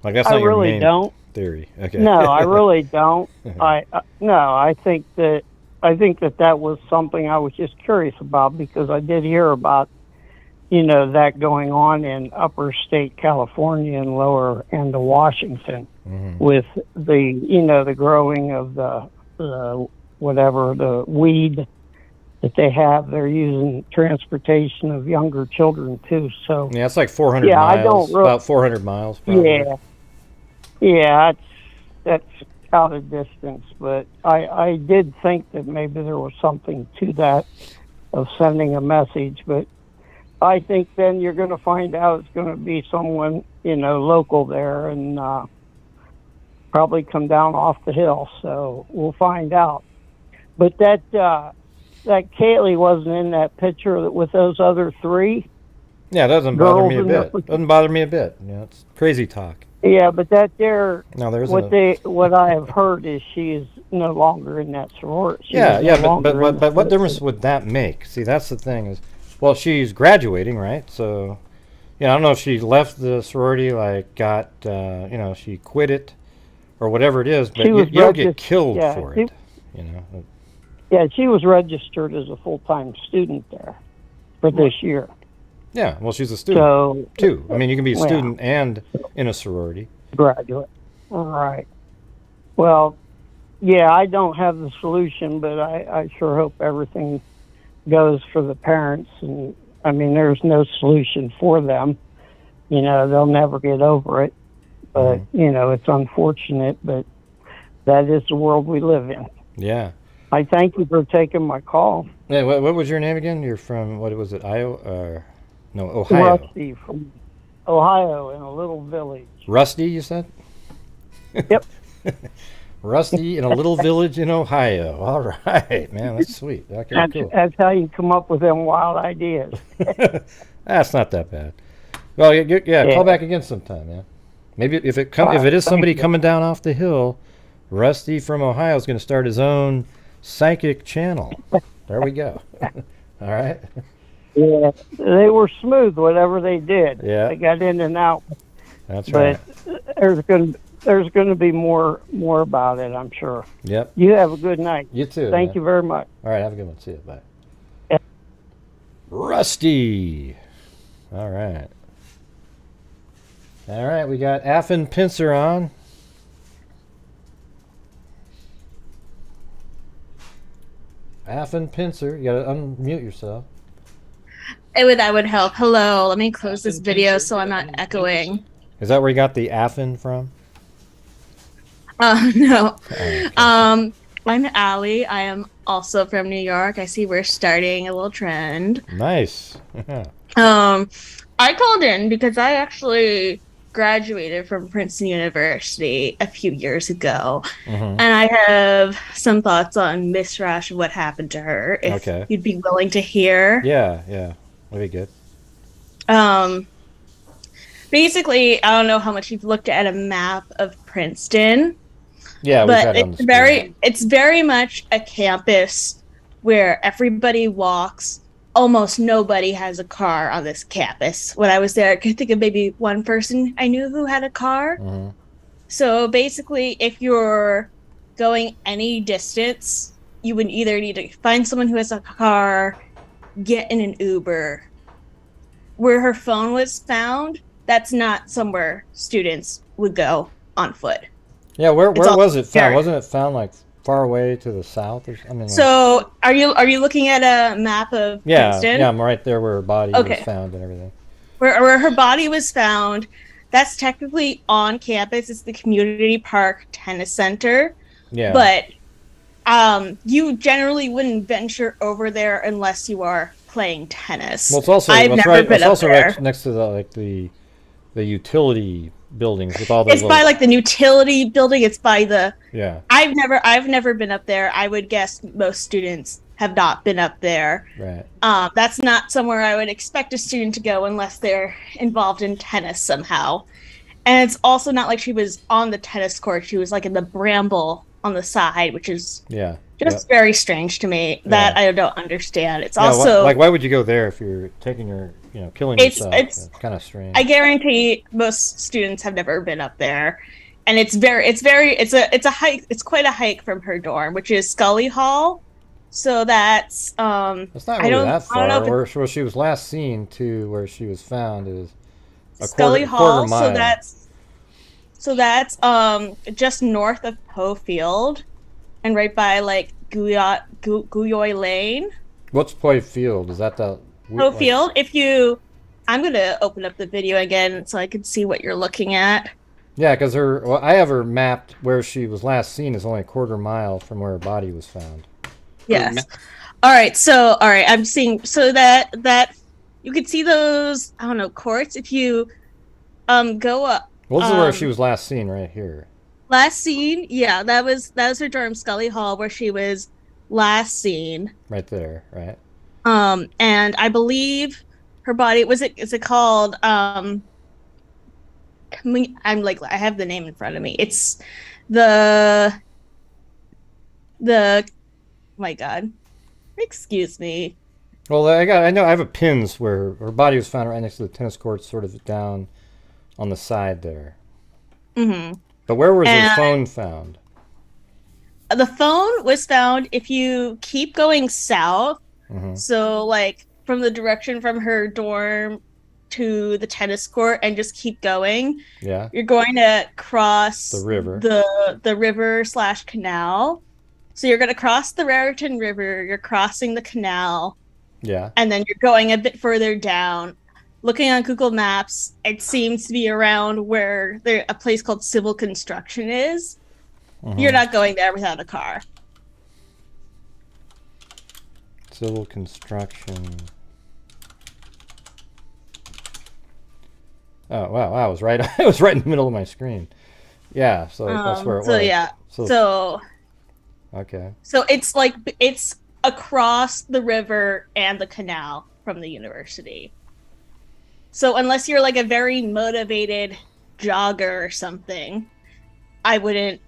Like that's not your really main don't. theory. Okay. No, I really don't. I think that was something I was just curious about, because I did hear about, that going on in upper state California and lower end of Washington with the growing of the weed that they have. They're using transportation of younger children too. So yeah, it's like 400 miles. About 400 miles. Probably. Yeah, that's out of distance, but I did think that maybe there was something to that of sending a message, but I think then you're going to find out it's going to be someone, local there, and probably come down off the hill, so we'll find out. But that Kaylee wasn't in that picture with those other three. Yeah, it doesn't bother me a bit. Doesn't bother me a bit. It's crazy talk. Yeah, but that there. No, there's what I have heard is she is no longer in that sorority. But what difference would that make? See, that's the thing is, well, she's graduating, right? So, I don't know if she left the sorority, she quit it, or whatever it is. But you don't get killed for it. Yeah, she was registered as a full-time student there for this year. Yeah, well, she's a student, too. I mean, you can be a student and in a sorority. Graduate. All right. Well, yeah, I don't have the solution, but I sure hope everything goes for the parents. And, I mean, there's no solution for them. They'll never get over it. But, it's unfortunate, but that is the world we live in. Yeah. I thank you for taking my call. Yeah, what was your name again? You're from, what was it, Iowa? No, Ohio. Rusty from Ohio in a little village. Rusty, you said? Yep. Rusty in a little village in Ohio. All right, man, that's sweet. Okay, cool. That's how you come up with them wild ideas. That's not that bad. Well, call back again sometime, man. Maybe if it is somebody coming down off the hill, Rusty from Ohio is going to start his own psychic channel. There we go. All right. Yeah, they were smooth, whatever they did. Yeah. They got in and out. That's right. But there's going to be more about it, I'm sure. Yep. You have a good night. You too. Thank you very much. All right, have a good one. See you. Bye. Yeah. Rusty. All right. All right, we got Affin Pincer on. Affin Pincer, you gotta unmute yourself. That would help. Hello, let me close this video so I'm not echoing. Is that where you got the Affin from? No. Oh, okay. I'm Allie. I am also from New York. I see we're starting a little trend. Nice. I called in because I actually graduated from Princeton University a few years ago, and I have some thoughts on Miss Rash and what happened to her. If you'd be willing to hear. Yeah, that'd be good. Basically, I don't know how much you've looked at a map of Princeton. Yeah, but it's very much a campus where everybody walks. Almost nobody has a car on this campus. When I was there, I could think of maybe one person I knew who had a car. So basically, if you're going any distance, you would either need to find someone who has a car, get in an Uber. Where her phone was found, that's not somewhere students would go on foot. Yeah, where was it found? Wasn't it found like far away to the south or something? So are you looking at a map of Princeton? Yeah, I'm right there where her body was found and everything. Where her body was found, that's technically on campus. It's the Community Park Tennis Center. Yeah. But you generally wouldn't venture over there unless you are playing tennis. Well, it's also right next to the utility buildings with all those. It's by like the utility building. It's by the. Yeah. I've never been up there. I would guess most students have not been up there. Right. That's not somewhere I would expect a student to go unless they're involved in tennis somehow. And it's also not like she was on the tennis court. She was like in the bramble on the side, which is just very strange to me. That I don't understand. It's also why would you go there if you're taking her, killing yourself? It's kind of strange. I guarantee most students have never been up there, and it's a hike. It's quite a hike from her dorm, which is Scully Hall. So that's It's not really that far. Where she was last seen to where she was found is a Scully quarter Hall. mile. So that's just north of Poe Field, and right by like Guyoy Lane. What's Poe Field? Is that the Poe Field? I'm gonna open up the video again so I can see what you're looking at. Yeah, because I have her mapped where she was last seen is only a quarter mile from where her body was found. Yes. All right. I'm seeing that you could see those courts if you go up. Well, this is where she was last seen, right here. Last seen, yeah, that was her dorm, Scully Hall, where she was last seen. Right there, right. And I believe her body is it called I have the name in front of me. It's the oh my God. Excuse me. Well, I know I have a pins where her body was found right next to the tennis court, sort of down on the side there. Mm-hmm. But where was her phone found? The phone was found if you keep going south. Mm-hmm. So, like, from the direction from her dorm to the tennis court and just keep going. Yeah. You're going to cross the river. The river/canal. So you're going to cross the Raritan River, you're crossing the canal. Yeah. And then you're going a bit further down. Looking on Google Maps, it seems to be around where a place called Civil Construction is. Mm-hmm. You're not going there without a car. Civil Construction. Oh wow! I was right. I was right in the middle of my screen. Yeah, so that's where it was. Yeah. So. Okay. So it's across the river and the canal from the university. So unless you're like a very motivated jogger or something, I wouldn't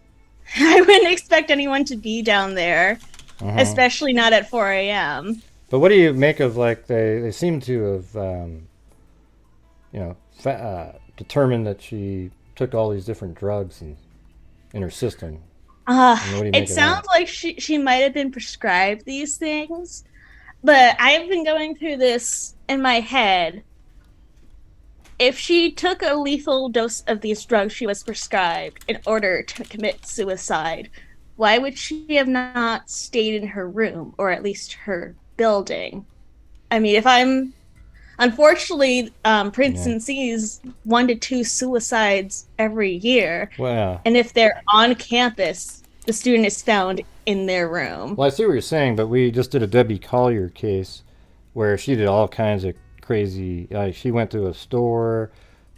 expect anyone to be down there, especially not at 4 a.m. But what do you make of they seem to have determined that she took all these different drugs in her system? It sounds like she might have been prescribed these things, but I've been going through this in my head. If she took a lethal dose of these drugs she was prescribed in order to commit suicide, why would she have not stayed in her room, or at least her building? I mean, unfortunately, Princeton sees 1 to 2 suicides every year. Wow. And if they're on campus, the student is found in their room. Well, I see what you're saying, but we just did a Debbie Collier case where she did all kinds of crazy. She went to a store,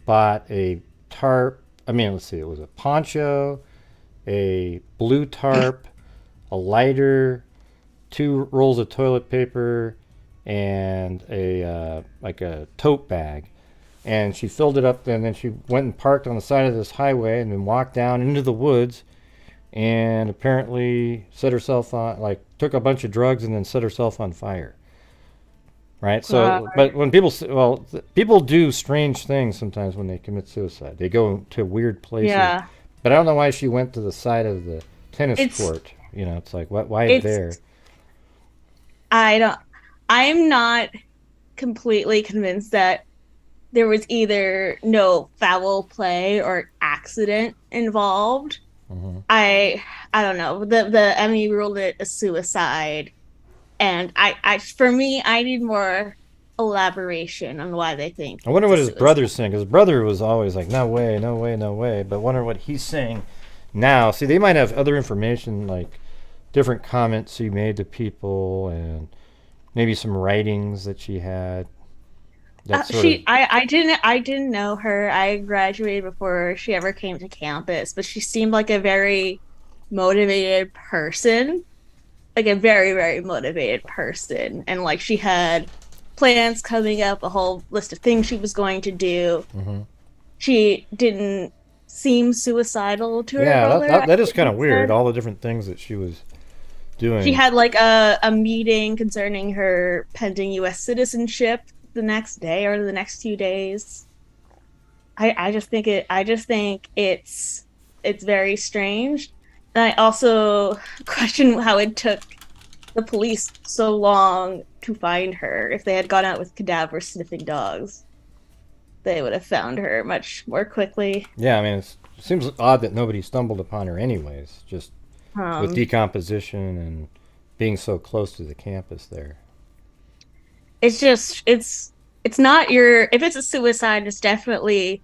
bought a tarp. Let's see, it was a poncho, a blue tarp, a lighter, 2 rolls of toilet paper, and a tote bag. And she filled it up, and then she went and parked on the side of this highway and then walked down into the woods and apparently set herself on, took a bunch of drugs and then set herself on fire. Right? So, but when people do strange things sometimes when they commit suicide. They go to weird places. Yeah. But I don't know why she went to the side of the tennis court. It's like, why there? I'm not completely convinced that there was either no foul play or accident involved. Mm-hmm. I don't know. The Emmy ruled it a suicide, and for me, I need more elaboration on why they think. I wonder what his brother's saying, because his brother was always like, no way, no way, no way. But I wonder what he's saying now. See, they might have other information, like different comments she made to people, and maybe some writings that she had. That sort of, I didn't know her. I graduated before she ever came to campus, but she seemed like a very motivated person, like a very, very motivated person. And like she had plans coming up, a whole list of things she was going to do. mm-hmm. She didn't seem suicidal to her Yeah, brother. that is kind of she weird. said. All the different things that she was doing. She had like a meeting concerning her pending US citizenship the next day or the next few days. I just think it's very strange. And I also question how it took the police so long to find her. If they had gone out with cadaver sniffing dogs, they would have found her much more quickly. Yeah, I mean, it seems odd that nobody stumbled upon her anyways, just with decomposition and being so close to the campus there. It's just it's not your, if it's a suicide, it's definitely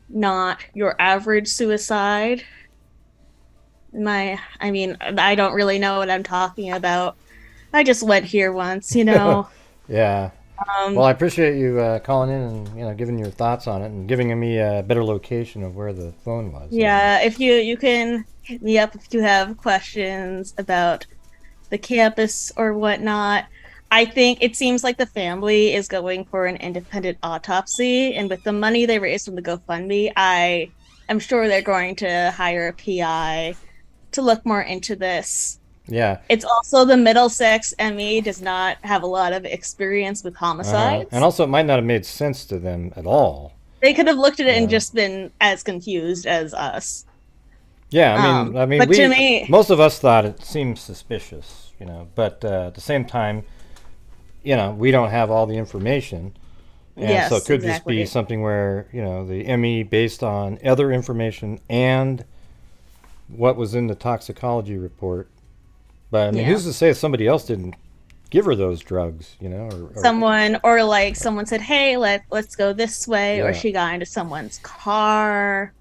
not your average suicide. I mean, I don't really know what I'm talking about. I just went here once, you know. Yeah. Well, I appreciate you calling in and giving your thoughts on it and giving me a better location of where the phone was. Yeah, if you can hit me up if you have questions about the campus or whatnot. I think it seems like the family is going for an independent autopsy, and with the money they raised from the GoFundMe, I am sure they're going to hire a PI to look more into this. Yeah. It's also the Middlesex ME does not have a lot of experience with homicides. And also, it might not have made sense to them at all. They could have looked at it and just been as confused as us. Yeah, I mean, but to me, most of us thought it seemed suspicious, but at the same time, we don't have all the information. And so it could just be something where, the ME, based on other information and what was in the toxicology report. But I mean, who's to say if somebody else didn't give her those drugs, or like someone said, hey, let's go this way, or she got into someone's car,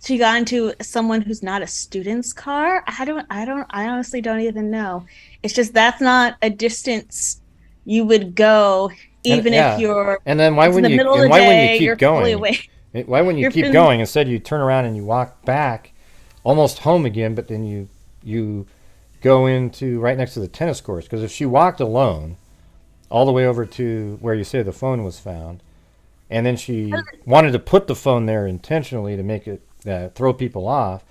she got into someone who's not a student's car. I honestly don't even know. It's just, that's not a distance you would go, even if you're. And then why wouldn't you keep going? Why wouldn't you keep going? Instead, you turn around and you walk back, almost home again. But then you go into right next to the tennis courts, because if she walked alone all the way over to where you say the phone was found, and then she wanted to put the phone there intentionally to make it throw people off,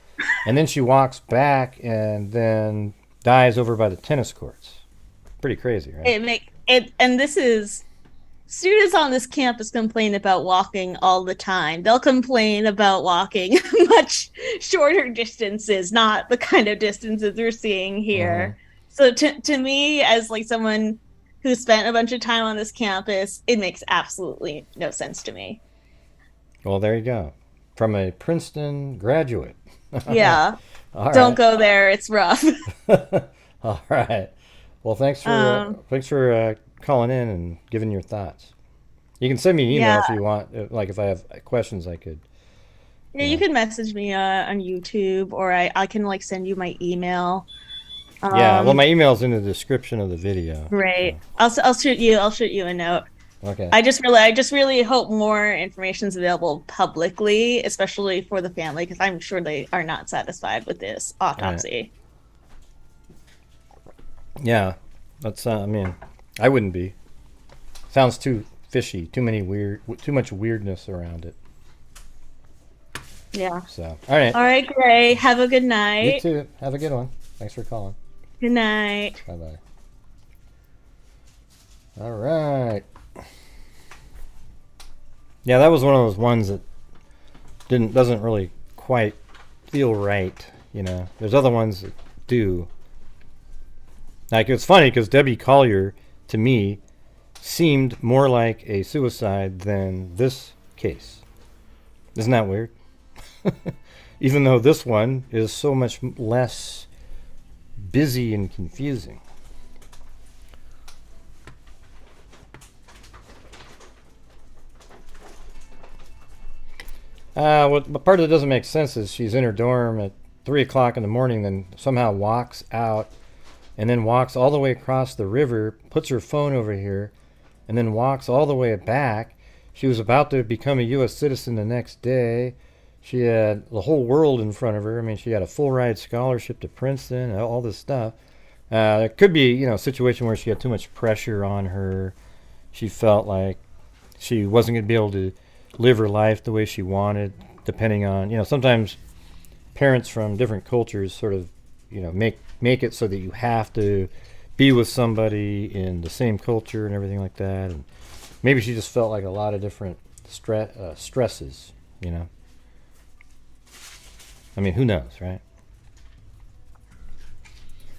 and then she walks back and then dies over by the tennis courts. Pretty crazy, right? And this is, students on this campus complain about walking all the time. They'll complain about walking much shorter distances, not the kind of distances we're seeing here. So to me, as like someone who spent a bunch of time on this campus, it makes absolutely no sense to me. Well, there you go. From a Princeton graduate. Yeah. Don't go there. It's rough. All right. Well, thanks for calling in and giving your thoughts. You can send me an email if you want. Like if I have questions, I could. Yeah, you can message me on YouTube, or I can like send you my email. Well, my email's in the description of the video. Right. So. I'll shoot you a note. Okay. I just really hope more information is available publicly, especially for the family, because I'm sure they are not satisfied with this autopsy. Right. Yeah, that's. I mean, I wouldn't be. Sounds too fishy. Too much weirdness around it. Yeah. So, all right. All right, Gray. Have a good night. You too. Have a good one. Thanks for calling. Good night. Bye-bye. All right. Yeah, that was one of those ones that doesn't really quite feel right, There's other ones that do. Like, it's funny because Debbie Collier, to me, seemed more like a suicide than this case. Isn't that weird? Even though this one is so much less busy and confusing. What part of it doesn't make sense is she's in her dorm at 3 o'clock in the morning, then somehow walks out, and then walks all the way across the river, puts her phone over here, and then walks all the way back. She was about to become a U.S. citizen the next day. She had the whole world in front of her. I mean, she had a full ride scholarship to Princeton, all this stuff. It could be, a situation where she had too much pressure on her. She felt like she wasn't going to be able to live her life the way she wanted, depending on, sometimes parents from different cultures sort of, make it so that you have to be with somebody in the same culture and everything like that. And maybe she just felt like a lot of different stresses, I mean, who knows, right?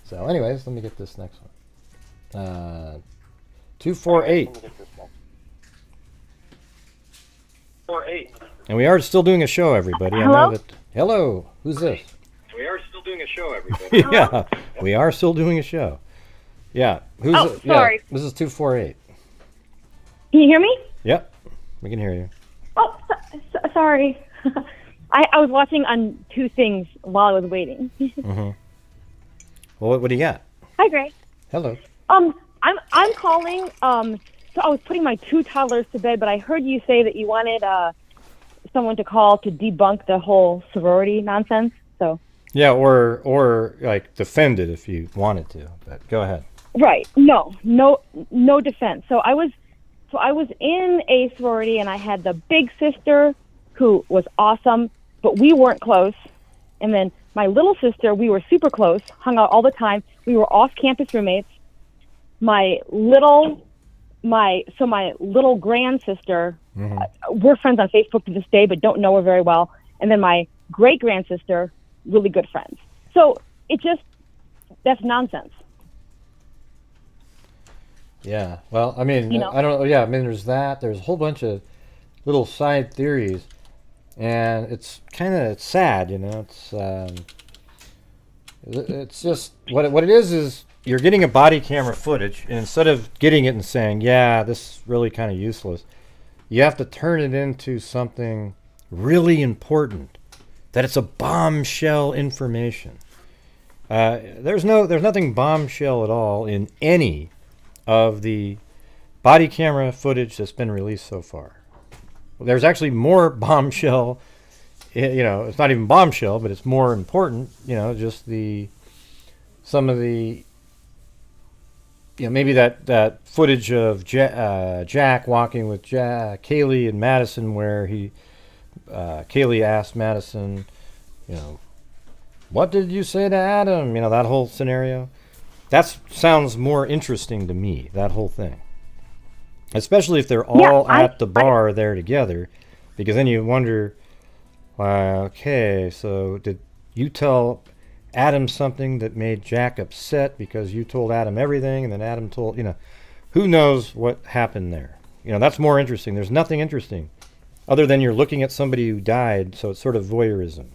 So anyways, let me get this next one. 248. 48. And we are still doing a show, everybody. Hello? I know that. Hello, who's this? We are still doing a show, everybody. Yeah, we are still doing a show. Yeah, who's Oh, sorry. Yeah, this is 248. Can you hear me? Yep, we can hear you. Oh, sorry. I was watching on two things while I was waiting. Mm-hmm. Well, what do you got? Hi, Gray. Hello. I'm calling. So I was putting my two toddlers to bed, but I heard you say that you wanted someone to call to debunk the whole sorority nonsense. So. Yeah, or like defend it if you wanted to. But go ahead. Right. No defense. So I was in a sorority, and I had the big sister who was awesome, but we weren't close. And then my little sister, we were super close, hung out all the time. We were off-campus roommates. My little grand sister, we're friends on Facebook to this day, but don't know her very well. And then my great grand sister, really good friends. So that's nonsense. Yeah. Well, I mean, I don't know. Yeah, I mean, there's that. There's a whole bunch of little side theories, and it's kind of sad, It's just what it is you're getting a body camera footage, and instead of getting it and saying, yeah, this is really kind of useless, you have to turn it into something really important, that it's a bombshell information. There's nothing bombshell at all in any of the body camera footage that's been released so far. There's actually more bombshell, it's not even bombshell, but it's more important, just some of the, maybe that footage of Jack walking with Kaylee and Madison, where Kaylee asked Madison, what did you say to Adam? That whole scenario. That sounds more interesting to me, that whole thing. Especially if they're all at the bar there together, because then you wonder, okay, so did you tell Adam something that made Jack upset because you told Adam everything, and then Adam told, who knows what happened there? That's more interesting. There's nothing interesting other than you're looking at somebody who died, so it's sort of voyeurism.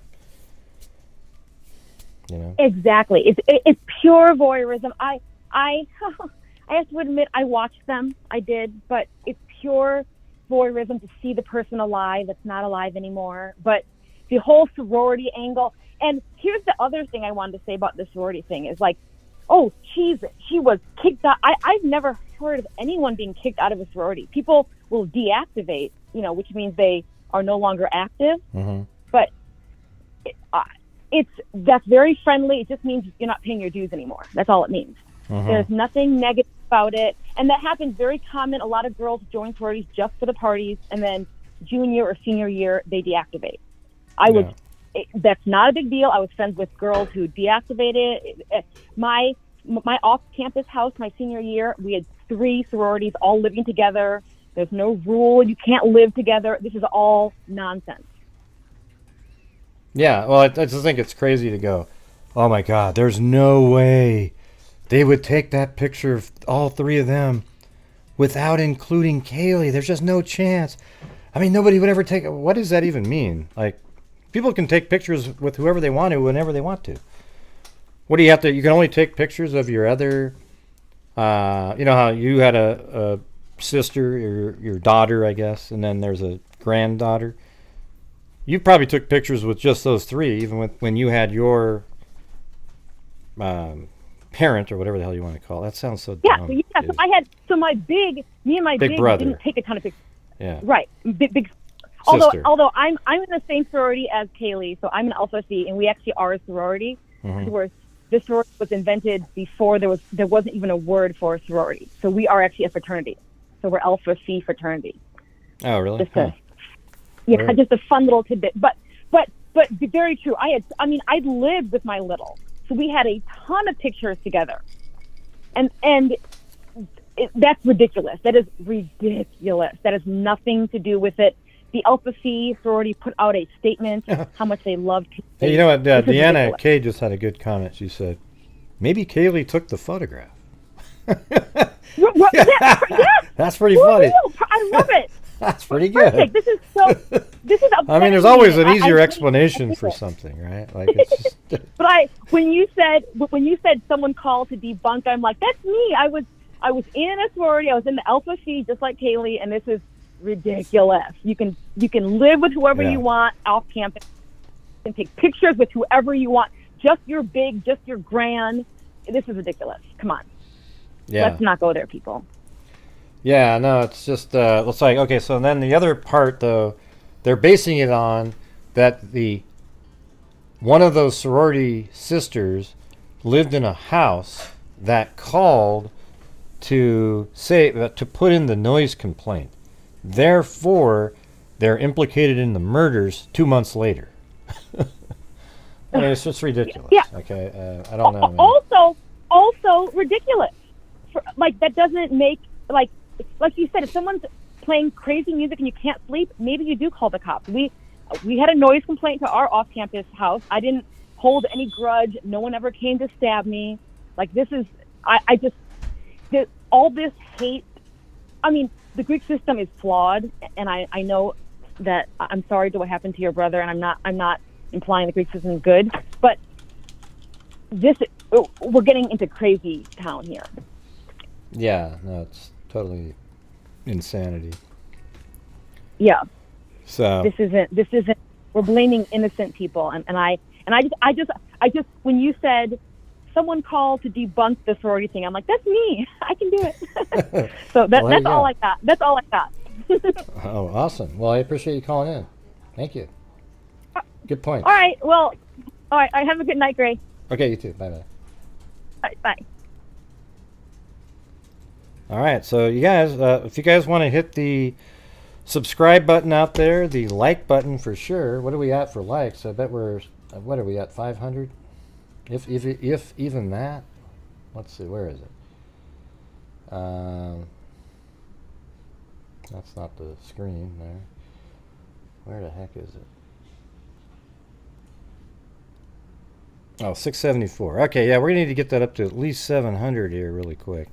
Exactly. It's pure voyeurism. I have to admit, I watched them. I did, but it's pure voyeurism to see the person alive that's not alive anymore. But the whole sorority angle, and here's the other thing I wanted to say about the sorority thing is like, oh, she was kicked out. I've never heard of anyone being kicked out of a sorority. People will deactivate, which means they are no longer active. Mm-hmm. But that's very friendly. It just means you're not paying your dues anymore. That's all it means. Mm-hmm. There's nothing negative about it. And that happens very common. A lot of girls join sororities just for the parties, and then junior or senior year, they deactivate. That's not a big deal. I was friends with girls who deactivated. My off-campus house, my senior year, we had 3 sororities all living together. There's no rule. You can't live together. This is all nonsense. Yeah, well, I just think it's crazy to go, oh my God, there's no way they would take that picture of all 3 of them without including Kaylee. There's just no chance. I mean, nobody would ever take it. What does that even mean? Like, people can take pictures with whoever they want to, whenever they want to. What do you have to, you can only take pictures of your other, how you had a sister, your daughter, I guess, and then there's a granddaughter. You probably took pictures with just those 3, even when you had your parent or whatever the hell you want to call it. That sounds so Yeah, dumb. so me and my Big big brother. didn't take a ton of pictures. Yeah. Right, big. Sister. Although I'm in the same sorority as Kaylee, so I'm an Alpha C, and we actually are a sorority. Where this sorority was invented before there wasn't even a word for a sorority. So we are actually a fraternity. So we're Alpha C fraternity. Oh, really? Just a fun little tidbit. But very true. I'd lived with my little, so we had a ton of pictures together, and that's ridiculous. That is ridiculous. That has nothing to do with it. The Alpha Phi sorority put out a statement how much they loved Kaylee. Hey, you know what? Deanna K just had a good comment. She said, maybe Kaylee took the photograph. That's pretty funny. I love it. That's pretty good. Perfect. This is I mean, there's always an easier explanation for something, right? Like it's just But when you said someone called to debunk, I'm like, that's me. I was in a sorority. I was in the Alpha Phi just like Kaylee, and this is ridiculous. You can live with whoever you want off campus. You can take pictures with whoever you want. Just your big, just your grand. This is ridiculous. Come on. Yeah. Let's not go there, people. Yeah, no, it's just it's like, okay, so then the other part though, they're basing it on that one of those sorority sisters lived in a house that called to put in the noise complaint. Therefore, they're implicated in the murders 2 months later. I mean, it's just ridiculous. Yeah. Okay, I don't know. Man. Also ridiculous. That doesn't make like you said. If someone's playing crazy music and you can't sleep, maybe you do call the cops. We had a noise complaint to our off-campus house. I didn't hold any grudge. No one ever came to stab me. Like this is all this hate. I mean, the Greek system is flawed, and I know that. I'm sorry to what happened to your brother, and I'm not implying the Greek system is good, but we're getting into crazy town here. Yeah, no, it's totally insanity. Yeah. So this isn't. We're blaming innocent people, and I just when you said someone called to debunk the sorority thing, I'm like, that's me. I can do it. So that's all I got. That's all I got. Oh, awesome. Well, I appreciate you calling in. Thank you. Good point. All right. Well, all right. Have a good night, Gray. Okay, you too. Bye-bye. All right, bye. All right, so you guys, if you guys want to hit the subscribe button out there, the like button for sure. What are we at for likes? I bet we're, what are we at, 500? If even that. Let's see, where is it? That's not the screen there. Where the heck is it? Oh, 674. Okay, yeah, we're going to need to get that up to at least 700 here really quick.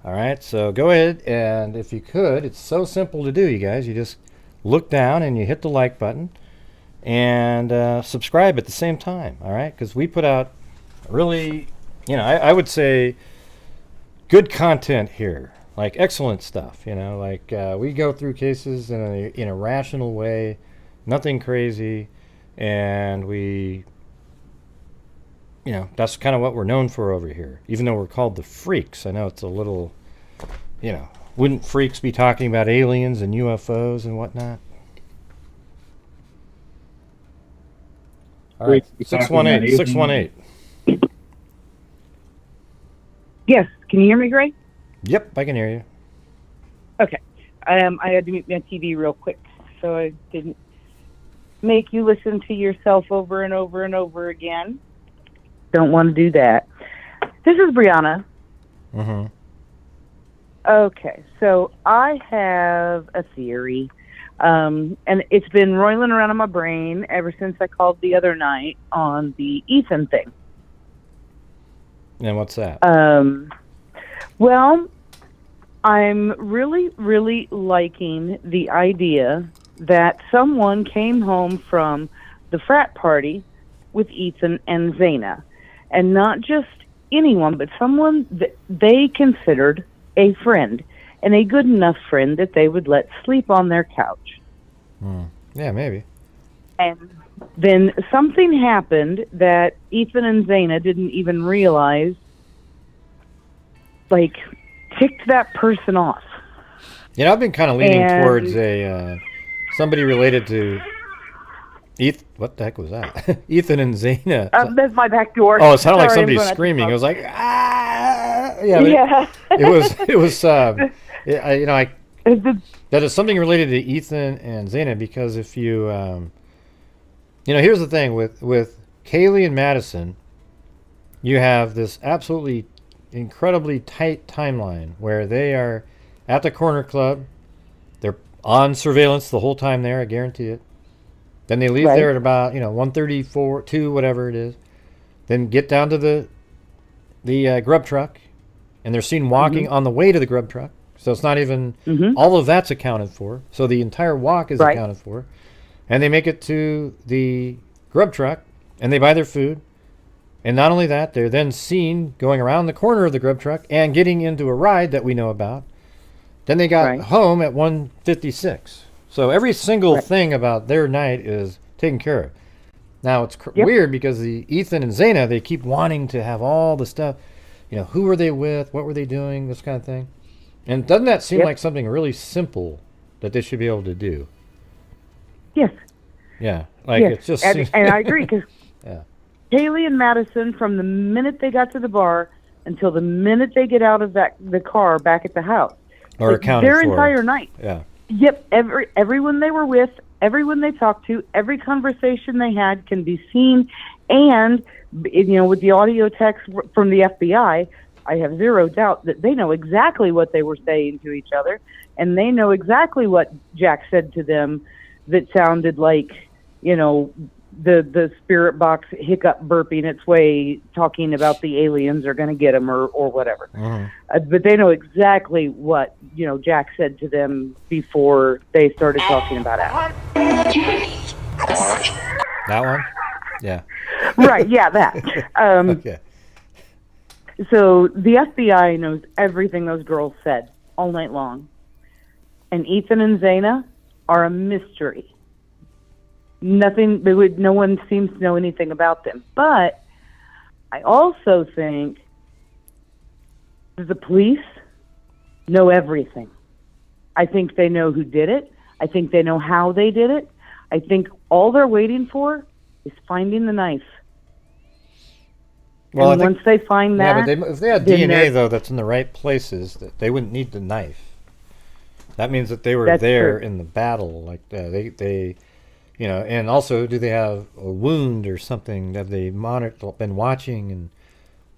All right, so go ahead, and if you could, it's so simple to do, you guys. You just look down and you hit the like button and subscribe at the same time, all right? Because we put out really, I would say good content here, like excellent stuff, like we go through cases in a rational way, nothing crazy, and we... that's kind of what we're known for over here. Even though we're called the freaks, I know it's a little, wouldn't freaks be talking about aliens and UFOs and whatnot? All right, 618. Yes, can you hear me, Gray? Yep, I can hear you. Okay. I had to mute my TV real quick, so I didn't make you listen to yourself over and over and over again. Don't want to do that. This is Brianna. Mm-hmm. Okay, so I have a theory, and it's been roiling around in my brain ever since I called the other night on the Ethan thing. And what's that? Well, I'm really, really liking the idea that someone came home from the frat party with Ethan and Xana. And not just anyone, but someone that they considered a friend, and a good enough friend that they would let sleep on their couch. Yeah, maybe. And then something happened that Ethan and Xana didn't even realize like ticked that person off. You know, I've been kind of leaning And- towards a somebody related to what the heck was that? Ethan and Xana. That's my back door. Oh, it sounded like Sorry, I'm somebody going out the screaming. pub. It was like, ah! Yeah. But Yeah. It was, that is something related to Ethan and Xana, because if you, here's the thing with Kaylee and Madison, you have this absolutely incredibly tight timeline where they are at the corner club. They're on surveillance the whole time there, I guarantee it. Then they leave there at about 1:34, 2, whatever it is. Then get down to the Grub Truck, and they're seen walking on the way to the Grub Truck. So it's not even all of that's accounted for. So the entire walk is accounted for, and they make it to the Grub Truck, and they buy their food. And not only that, they're then seen going around the corner of the Grub Truck and getting into a ride that we know about. Then they got home at 1:56. So every single thing about their night is taken care of. Now it's weird because the Ethan and Xana, they keep wanting to have all the stuff. Who were they with? What were they doing? This kind of thing. And doesn't that seem like something really simple that they should be able to do? Yes. Yeah. Like it's just. And I agree, because Kaylee and Madison, from the minute they got to the bar until the minute they get out of the car back at the house, or accounted their for. entire night. Yeah. Yep, everyone they were with, everyone they talked to, every conversation they had can be seen, and with the audio text from the FBI, I have zero doubt that they know exactly what they were saying to each other, and they know exactly what Jack said to them that sounded like, the spirit box hiccup burping its way, talking about the aliens are going to get them or whatever. But they know exactly what, Jack said to them before they started talking about it. That one? Yeah. Right, yeah, that. Okay. So the FBI knows everything those girls said all night long. And Ethan and Xana are a mystery. No one seems to know anything about them. But I also think the police know everything. I think they know who did it. I think they know how they did it. I think all they're waiting for is finding the knife. Well, and once they find that... Yeah, but if they had DNA, though, that's in the right places, they wouldn't need the knife. That means that they were there in the battle. Like they and also, do they have a wound or something? Have they been watching and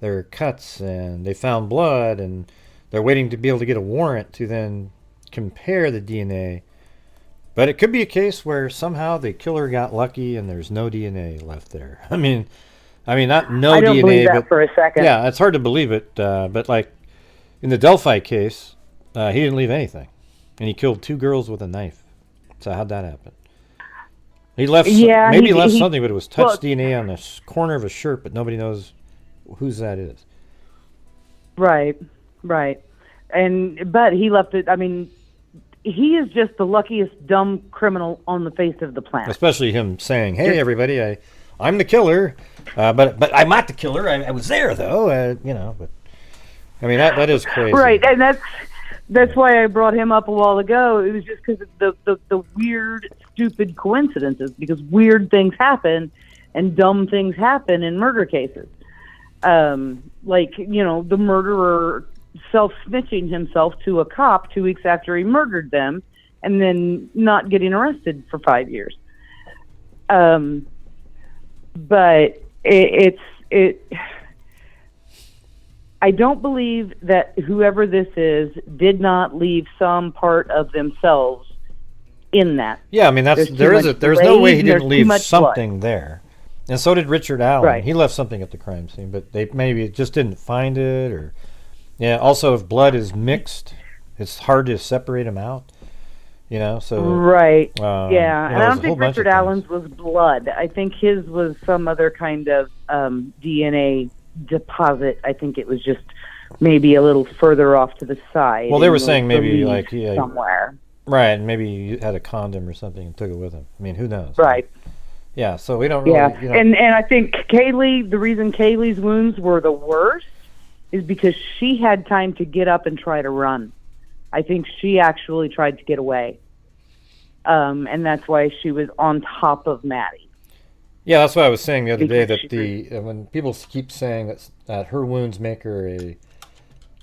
their cuts, and they found blood, and they're waiting to be able to get a warrant to then compare the DNA. But it could be a case where somehow the killer got lucky and there's no DNA left there. I mean, not no DNA. I don't believe that for a second. Yeah, it's hard to believe it. But like in the Delphi case, he didn't leave anything, and he killed 2 girls with a knife. So how'd that happen? He left. Yeah, maybe he left something, but it was touch DNA on the corner of a shirt, but nobody knows whose that is. Right. But he left it. I mean, he is just the luckiest dumb criminal on the face of the planet. Especially him saying, "Hey, everybody, I'm the killer, but I'm not the killer. I was there, though." But I mean, that is crazy. Right, and that's why I brought him up a while ago. It was just because of the weird, stupid coincidences. Because weird things happen, and dumb things happen in murder cases. Like the murderer self-snitching himself to a cop 2 weeks after he murdered them, and then not getting arrested for 5 years. But I don't believe that whoever this is did not leave some part of themselves in that. Yeah, I mean there's no way he didn't leave something there. And so did Richard Allen. Right. He left something at the crime scene, but they maybe just didn't find it, or also if blood is mixed, it's hard to separate them out. So right. Yeah, and I don't think bunch of Richard Allen's was blood. I think his was some other kind of DNA deposit. I think it was just maybe a little further off to the side. Well, they were saying maybe like somewhere. Right, and maybe he had a condom or something and took it with him. I mean, who knows? Right. Yeah, so we don't really... Yeah, and I think the reason Kaylee's wounds were the worst is because she had time to get up and try to run. I think she actually tried to get away. And that's why she was on top of Maddie. Yeah, that's what I was saying the other day, that when people keep saying that her wounds make her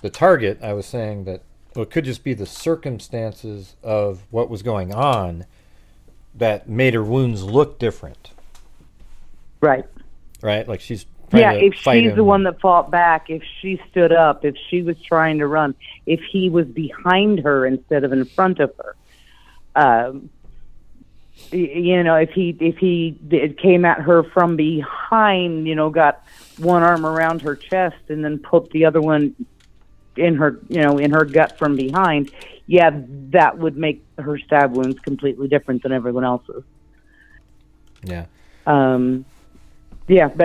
the target, I was saying that it could just be the circumstances of what was going on that made her wounds look different. Right. Right? Like she's trying to if fight she's him. the one that fought back, if she stood up, if she was trying to run, if he was behind her instead of in front of her. If he came at her from behind, got one arm around her chest and then put the other one in her gut from behind, that would make her stab wounds completely different than everyone else's. Yeah. But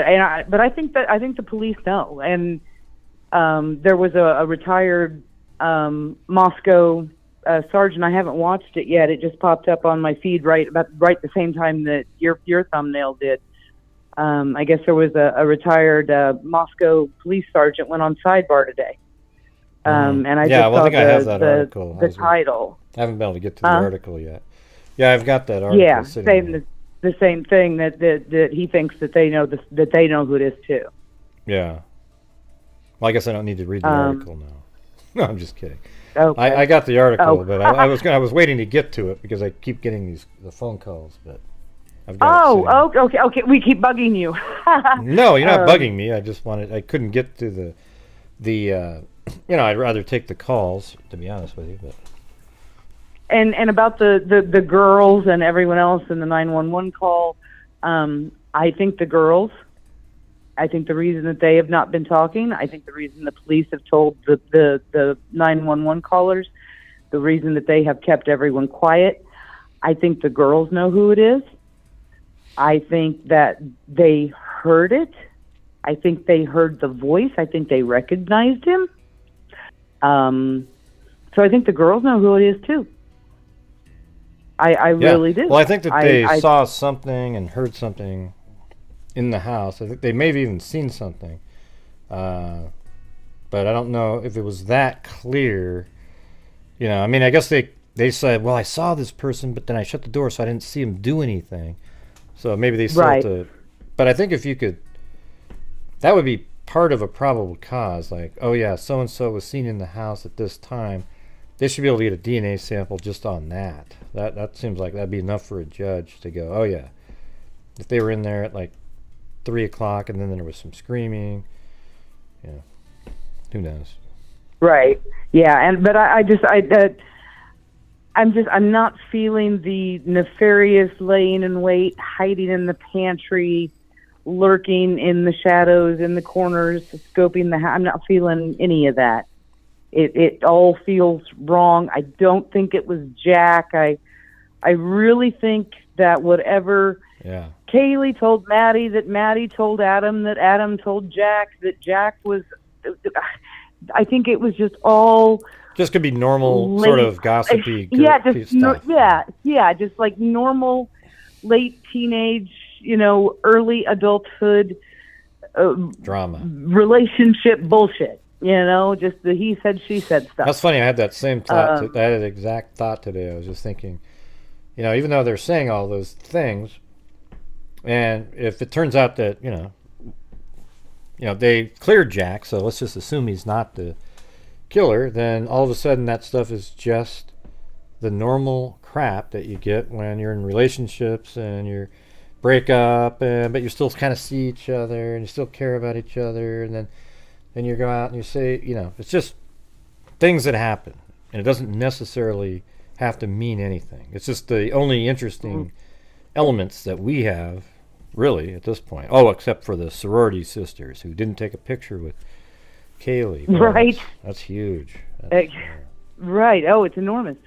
I think the police know, and there was a retired Moscow sergeant. I haven't watched it yet. It just popped up on my feed right the same time that your thumbnail did. I guess there was a retired Moscow police sergeant went on Sidebar today. And I just saw I think I have that article. The title. I haven't been able to get to the article yet. Yeah, I've got that article. Yeah, sitting the same thing that he thinks that they know who it is too. Yeah. Well, I guess I don't need to read the article now. No, I'm just kidding. Okay. I got the article, but I was waiting to get to it because I keep getting the phone calls, but I've got it sitting. Okay. We keep bugging you. No, you're not bugging me. I just I couldn't get to the I'd rather take the calls, to be honest with you, but. And about the girls and everyone else in the 911 call, I think the reason that they have not been talking, I think the reason the police have told the 911 callers, the reason that they have kept everyone quiet, I think the girls know who it is. I think that they heard it. I think they heard the voice. I think they recognized him. So I think the girls know who it is too. I really do. Well, I think that they saw something and heard something in the house. I think they may have even seen something. But I don't know if it was that clear. I guess they said, well, I saw this person, but then I shut the door so I didn't see him do anything. So maybe they saw it. But I think if you could, that would be part of a probable cause. Like, oh yeah, so-and-so was seen in the house at this time. They should be able to get a DNA sample just on that. That seems like that'd be enough for a judge to go, oh yeah, if they were in there at like 3 o'clock and then there was some screaming, who knows? Right. Yeah. I'm not feeling the nefarious laying in wait, hiding in the pantry, lurking in the shadows, in the corners, scoping the house. I'm not feeling any of that. It all feels wrong. I don't think it was Jack. I really think that whatever Kaylee told Maddie, that Maddie told Adam, that Adam told Jack, that Jack was, I think it was just all... Just could be normal sort of gossipy stuff. Just like normal late teenage, early adulthood drama. Relationship bullshit. Just the he said, she said stuff. That's funny. I had that same thought. I had an exact thought today. I was just thinking, even though they're saying all those things, and if it turns out that, they cleared Jack, so let's just assume he's not the killer, then all of a sudden that stuff is just the normal crap that you get when you're in relationships and you break up, but you still kind of see each other and you still care about each other, and then you go out and you say, it's just things that happen, and it doesn't necessarily have to mean anything. It's just the only interesting elements that we have, really, at this point. Oh, except for the sorority sisters who didn't take a picture with Kaylee. Boy, right. That's huge. Right. Oh, it's enormous.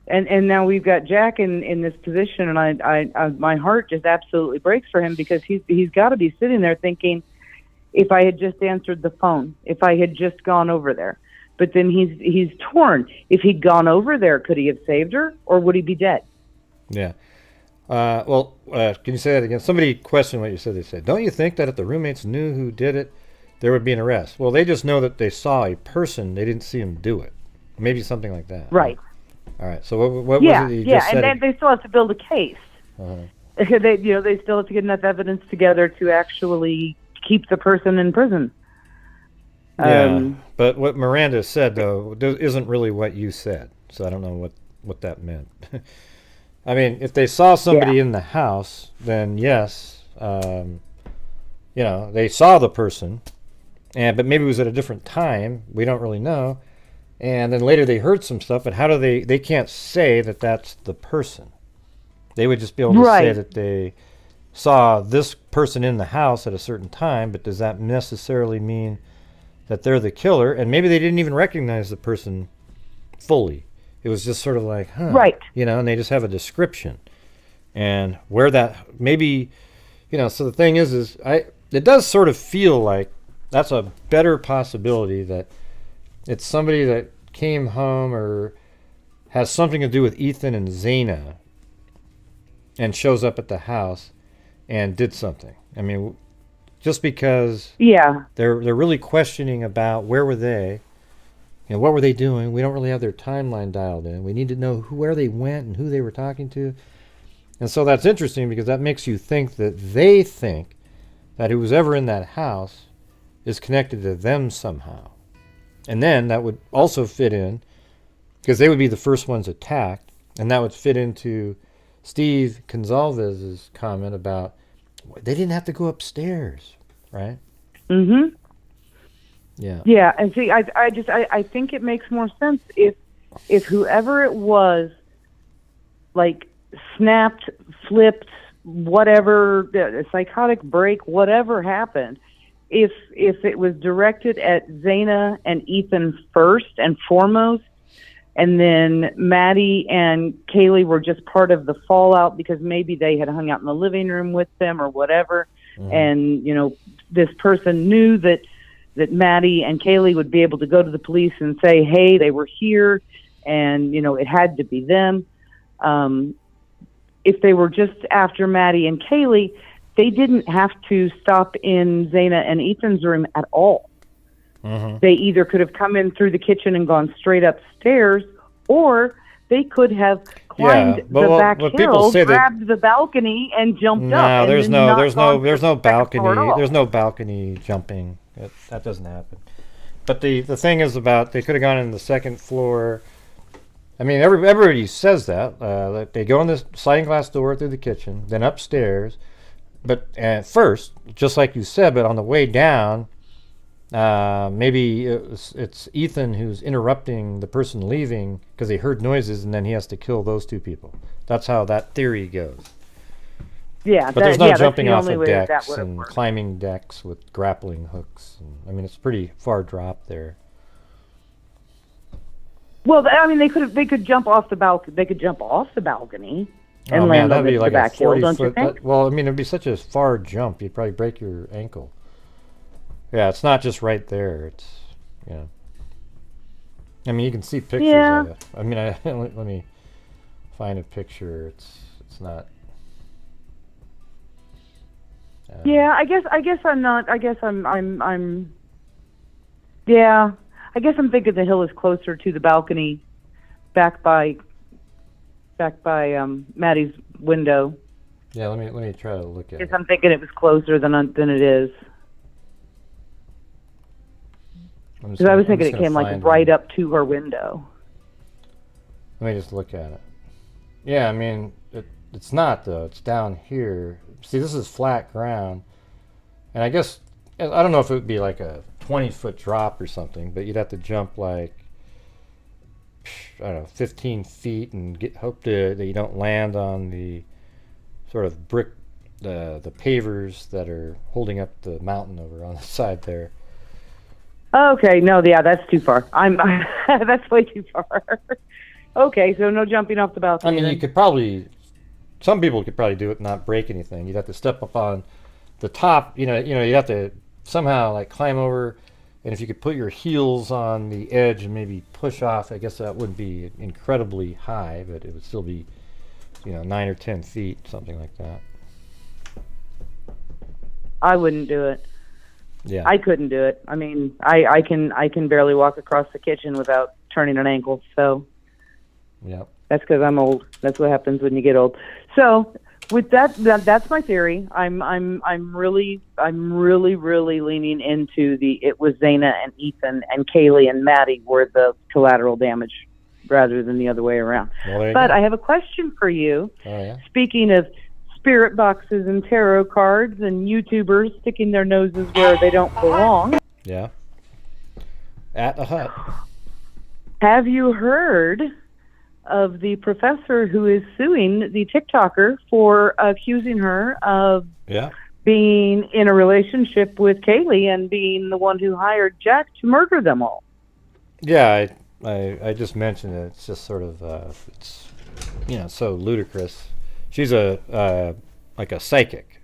And now we've got Jack in this position, and I my heart just absolutely breaks for him, because he's got to be sitting there thinking, if I had just answered the phone, if I had just gone over there. But then he's torn. If he'd gone over there, could he have saved her, or would he be dead? Yeah. Can you say that again? Somebody questioned what you said. They said, don't you think that if the roommates knew who did it, there would be an arrest. Well, they just know that they saw a person. They didn't see him do it. Maybe something like that. Right. All right. So what Yeah, was it that you yeah, just and said? then they still have to build a case. They, they still have to get enough evidence together to actually keep the person in prison. Yeah, but what Miranda said, though, isn't really what you said. So I don't know what that meant. I mean, if they saw somebody in the house, then yes, they saw the person, but maybe it was at a different time. We don't really know. And then later they heard some stuff, but how do they can't say that that's the person. They would just be able to say that they saw this person in the house at a certain time, but does that necessarily mean that they're the killer? And maybe they didn't even recognize the person fully. It was just sort of like, right. And they just have a description. And where that, maybe, so the thing is it does sort of feel like that's a better possibility that it's somebody that came home or has something to do with Ethan and Xana and shows up at the house and did something. I mean, just because they're really questioning about where were they and what were they doing. We don't really have their timeline dialed in. We need to know where they went and who they were talking to. And so that's interesting because that makes you think that they think that who's ever in that house is connected to them somehow. And then that would also fit in, because they would be the first ones attacked, and that would fit into Steve Goncalves' comment about they didn't have to go upstairs, right? Mm-hmm. Yeah. Yeah, and see, I think it makes more sense if whoever it was, like, snapped, flipped, whatever, a psychotic break, whatever happened, if it was directed at Xana and Ethan first and foremost, and then Maddie and Kaylee were just part of the fallout because maybe they had hung out in the living room with them or whatever, and this person knew that Maddie and Kaylee would be able to go to the police and say, hey, they were here, and it had to be them. If they were just after Maddie and Kaylee, they didn't have to stop in Xana and Ethan's room at all. They either could have come in through the kitchen and gone straight upstairs, or they could have climbed the back hill, grabbed the balcony, and jumped up. There's no balcony. There's no balcony jumping. That doesn't happen. But the thing is about they could have gone in the second floor. I mean, everybody says that they go in the sliding glass door through the kitchen, then upstairs. But at first, just like you said, but on the way down, maybe it's Ethan who's interrupting the person leaving because he heard noises, and then he has to kill those two people. That's how that theory goes. Yeah, but there's no jumping off of decks and climbing decks with grappling hooks. I mean, it's pretty far drop there. Well, I mean, they could jump off the balcony. They could jump off the balcony and land on the back hill, don't you think? Well, I mean, it'd be such a far jump. You'd probably break your ankle. Yeah, it's not just right there. It's, I mean, you can see pictures of it. I mean, let me find a picture. It's not. Yeah, I guess I'm not. I guess I'm. Yeah, I guess I'm thinking the hill is closer to the balcony, back by Maddie's window. Yeah, let me try to look at it. I'm thinking it was closer than it is. Because I was thinking it came like right up to her window. Let me just look at it. Yeah, I mean, it's not, though. It's down here. See, this is flat ground. And I guess, I don't know if it would be like a 20-foot drop or something, but you'd have to jump like, I don't know, 15 feet and hope that you don't land on the sort of brick, the pavers that are holding up the mountain over on the side there. Okay, no, yeah, that's too far. That's way too far. Okay, so no jumping off the balcony. I mean, then. you could probably, some people could probably do it and not break anything. You'd have to step up on the top, you'd have to somehow like climb over, and if you could put your heels on the edge and maybe push off, I guess that wouldn't be incredibly high, but it would still be, 9 or 10 feet, something like that. I wouldn't do it. Yeah. I couldn't do it. I mean, I can barely walk across the kitchen without turning an ankle. So Yeah. that's because I'm old. That's what happens when you get old. So with that's my theory. I'm really leaning into it was Xana and Ethan and Kaylee and Maddie were the collateral damage rather than the other way around. Well, but I have a question for you. Oh, yeah. Speaking of spirit boxes and tarot cards and YouTubers sticking their noses where they don't belong. Yeah. At a hut. Have you heard of the professor who is suing the TikToker for accusing her of being in a relationship with Kaylee and being the one who hired Jack to murder them all? Yeah, I just mentioned it. It's just sort of it's so ludicrous. She's like a psychic.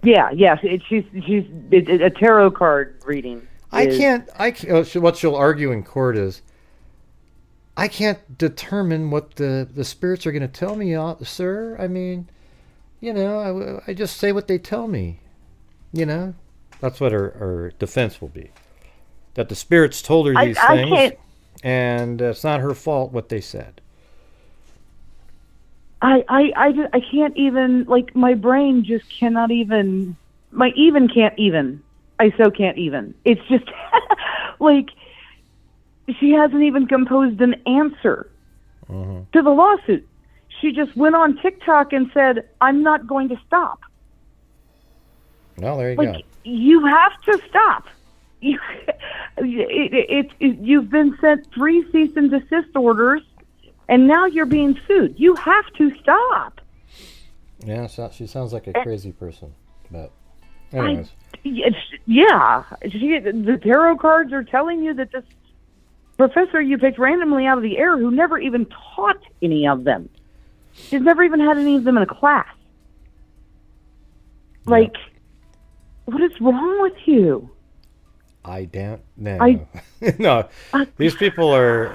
Yeah. She's a tarot card reading. What she'll argue in court is, I can't determine what the spirits are going to tell me, sir. I mean, I just say what they tell me. That's what her defense will be. That the spirits told her these things, and it's not her fault what they said. I can't even, like, my brain just cannot even, can't even. I so can't even. It's just, like, she hasn't even composed an answer to the lawsuit. She just went on TikTok and said, I'm not going to stop. Well, there you go. You have to stop. You've been sent 3 cease and desist orders, and now you're being sued. You have to stop. Yeah, she sounds like a crazy person. But anyways. The tarot cards are telling you that this professor you picked randomly out of the air who never even taught any of them. She's never even had any of them in a class. Like, what is wrong with you? I don't know. No, these people are,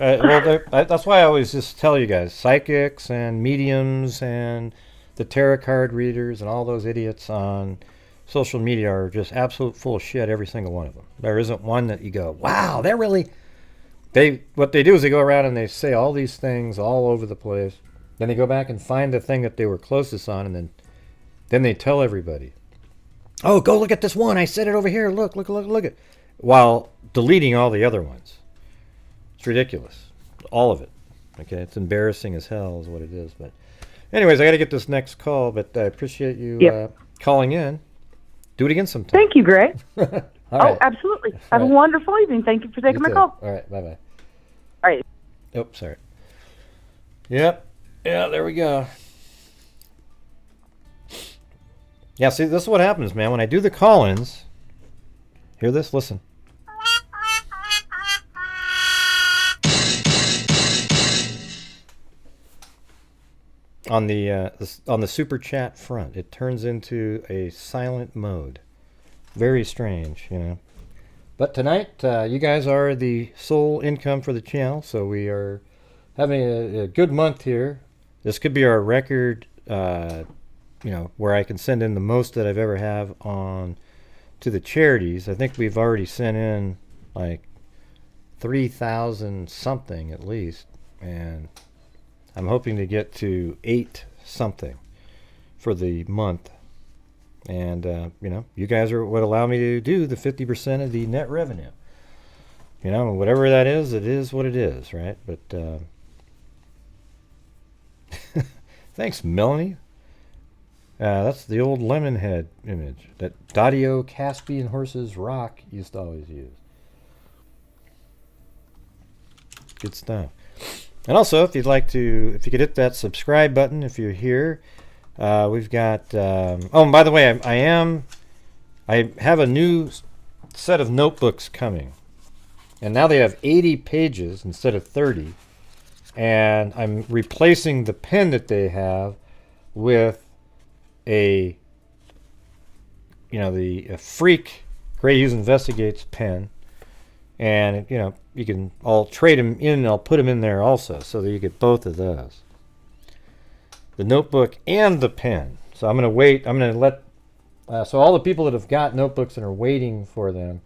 that's why I always just tell you guys, psychics and mediums and the tarot card readers and all those idiots on social media are just absolute full of shit, every single one of them. There isn't one that you go, wow, they're really, what they do is they go around and they say all these things all over the place. Then they go back and find the thing that they were closest on, and then they tell everybody, oh, go look at this one. I said it over here. Look at, while deleting all the other ones. It's ridiculous. All of it. Okay, it's embarrassing as hell is what it is. But anyways, I got to get this next call, but I appreciate you calling in. Do it again sometime. Thank you, Greg. Right. Absolutely. Have a wonderful evening. Thank you for taking my call. All right, bye-bye. All right. Oh, sorry. Yep. Yeah, there we go. Yeah, see, this is what happens, man. When I do the call-ins, hear this? Listen. On the super chat front, it turns into a silent mode. Very strange, But tonight, you guys are the sole income for the channel, so we are having a good month here. This could be our record, where I can send in the most that I've ever have on to the charities. I think we've already sent in like 3,000 something at least, and I'm hoping to get to 8 something for the month. And you guys are what allow me to do the 50% of the net revenue. Whatever that is, it is what it is, right? But thanks, Melanie. That's the old Lemonhead image that Dadio Caspian Horses Rock used to always use. Good stuff. And also, if you could hit that subscribe button if you're here. We've got, and by the way, I have a new set of notebooks coming. And now they have 80 pages instead of 30. And I'm replacing the pen that they have with a Freak Gray Hughes Investigates pen. And, you can, I'll trade them in and I'll put them in there also so that you get both of those. The notebook and the pen. So I'm going to wait. I'm going to let So all the people that have got notebooks and are waiting for them,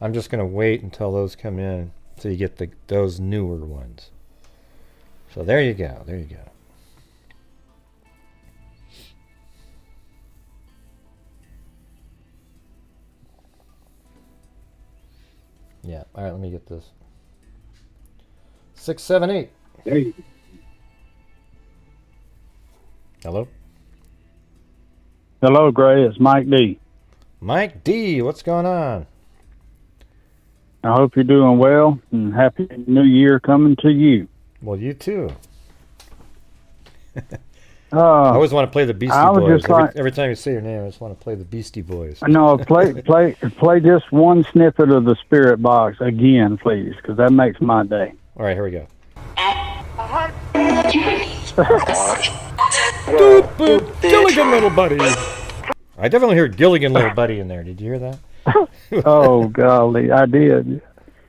I'm just going to wait until those come in so you get those newer ones. So there you go. There you go. Yeah. All right, let me get this. 678. Hey. Hello? Hello, Gray. It's Mike D. Mike D, what's going on? I hope you're doing well, and Happy New Year coming to you. Well, you too. I always want to play the Beastie Boys. Every time you say your name, I just want to play the Beastie Boys. No, play just one snippet of the Spirit Box again, please, because that makes my day. All right, here we go. Boop, boop, Gilligan, little buddy. I definitely heard Gilligan, little buddy in there. Did you hear that? Oh, golly, I did.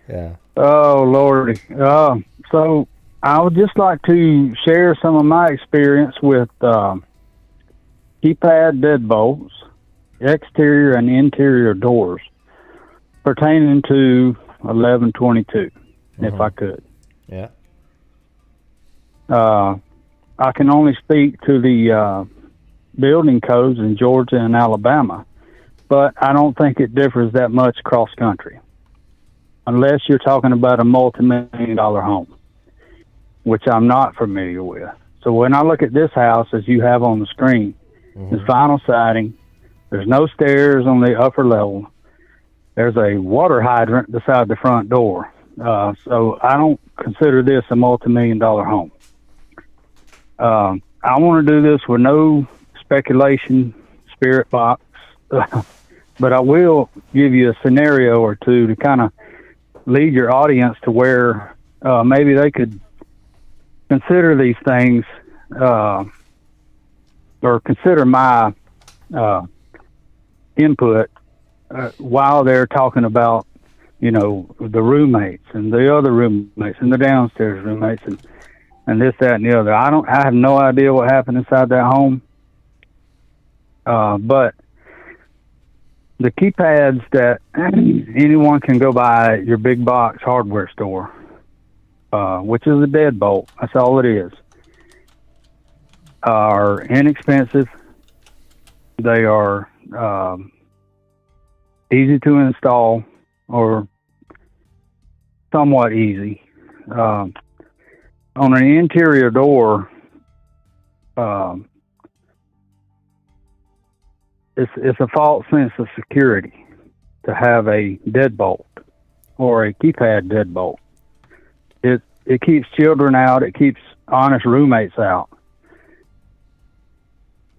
Yeah. Oh, Lordy. So I would just like to share some of my experience with keypad deadbolts, exterior and interior doors pertaining to 1122, if I could. Yeah. I can only speak to the building codes in Georgia and Alabama, but I don't think it differs that much cross country, unless you're talking about a multi-million-dollar home, which I'm not familiar with. So when I look at this house, as you have on the screen, it's vinyl siding. There's no stairs on the upper level. There's a water hydrant beside the front door. So I don't consider this a multi-million-dollar home. I want to do this with no speculation, Spirit Box, but I will give you a scenario or two to kind of lead your audience to where maybe they could consider these things or consider my input while they're talking about, you know, the roommates and the other roommates and the downstairs roommates and this, that, and the other. I have no idea what happened inside that home. But the keypads that anyone can go buy at your big box hardware store, which is a deadbolt, that's all it is, are inexpensive. They are easy to install, or somewhat easy. On an interior door, it's a false sense of security to have a deadbolt or a keypad deadbolt. It keeps children out. It keeps honest roommates out.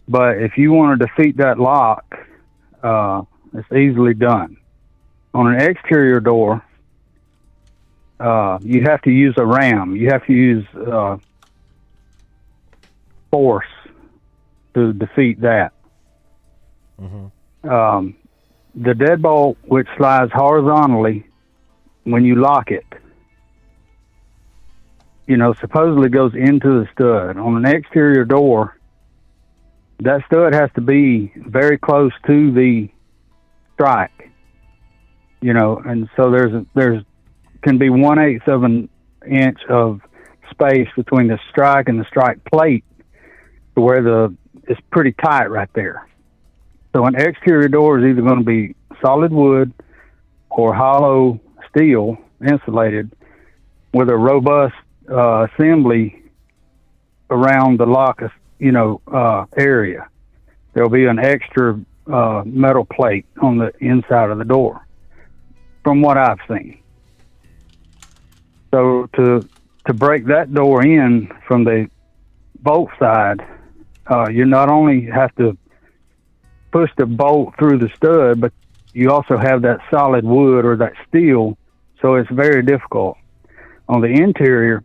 But if you want to defeat that lock, it's easily done. On an exterior door, you have to use a ram. You have to use force to defeat that. The deadbolt, which slides horizontally when you lock it, you know, supposedly goes into the stud. On an exterior door, that stud has to be very close to the strike, you know, and so there's can be 1/8 of an inch of space between the strike and the strike plate, to where it's pretty tight right there. So an exterior door is either going to be solid wood or hollow steel insulated with a robust assembly around the lock, you know, area. There'll be an extra metal plate on the inside of the door, from what I've seen. So to break that door in from the bolt side, you not only have to push the bolt through the stud, but you also have that solid wood or that steel, so it's very difficult. On the interior,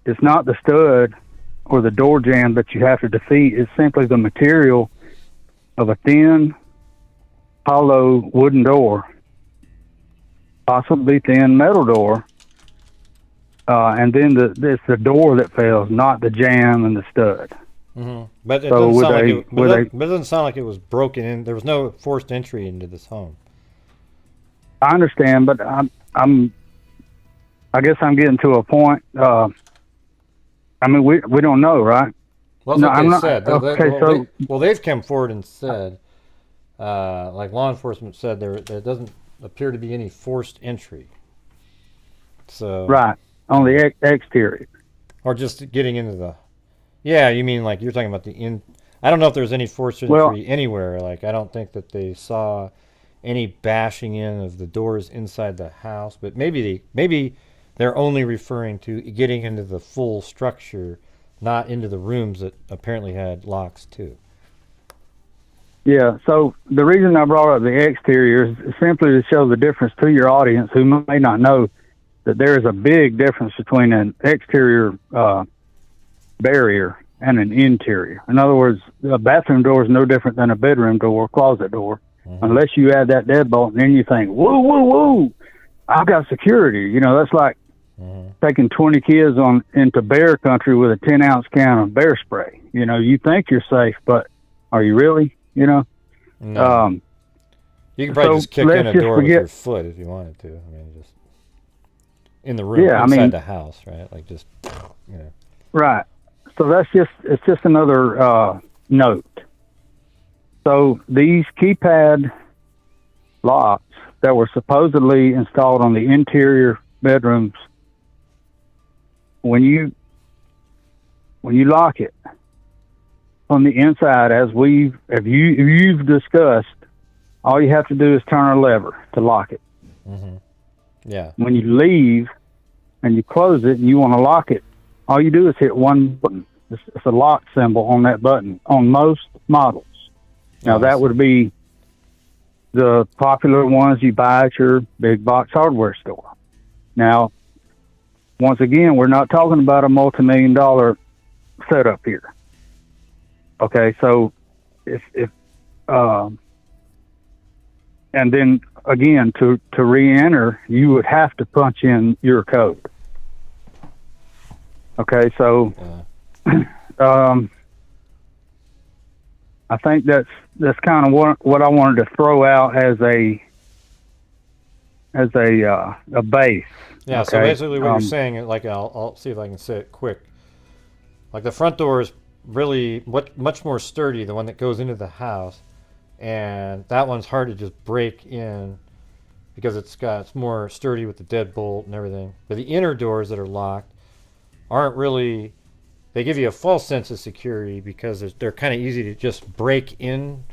it's not the stud or the door jamb that you have to defeat. It's simply the material of a thin, hollow wooden door, possibly thin metal door, and then it's the door that fails, not the jamb and the stud. But it So doesn't would sound they- like it, would but they- it doesn't sound like it was broken in. There was no forced entry into this home. I understand, but I guess I'm getting to a point. I mean, we don't know, right? Well, that's what they said. Okay, They've come forward and said, like law enforcement said, there doesn't appear to be any forced entry. So right on the exterior, or just getting into the. Yeah, you mean like you're talking about the in. I don't know if there's any forced entry anywhere. Like I don't think that they saw any bashing in of the doors inside the house, but maybe they're only referring to getting into the full structure, not into the rooms that apparently had locks too. Yeah, so the reason I brought up the exterior is simply to show the difference to your audience who may not know that there is a big difference between an exterior barrier and an interior. In other words, a bathroom door is no different than a bedroom door, closet door, unless you add that deadbolt and then you think, whoa, whoa, whoa, I've got security. You know, that's like taking 20 kids into bear country with a 10-ounce can of bear spray. You know, you think you're safe, but are you really? You know, No. You can probably just kick in a door with your foot if you wanted to. I mean, just in the room, inside the house, right? Like just, you know. Right. So it's just another note. So these keypad locks that were supposedly installed on the interior bedrooms, when you lock it, on the inside, as you've discussed, all you have to do is turn a lever to lock it. Yeah. When you leave and you close it and you want to lock it, all you do is hit one button. It's a lock symbol on that button on most models. Now that would be the popular ones you buy at your big box hardware store. Now, once again, we're not talking about a multi-million-dollar setup here. Okay, so if and then again to re-enter, you would have to punch in your code. Okay, so I think that's kind of what I wanted to throw out as a base. Yeah. Okay? So basically, what you're saying, like I'll see if I can say it quick. Like the front door is really much more sturdy, the one that goes into the house, and that one's hard to just break in because it's more sturdy with the deadbolt and everything. But the inner doors that are locked aren't really. They give you a false sense of security because they're kind of easy to just break in,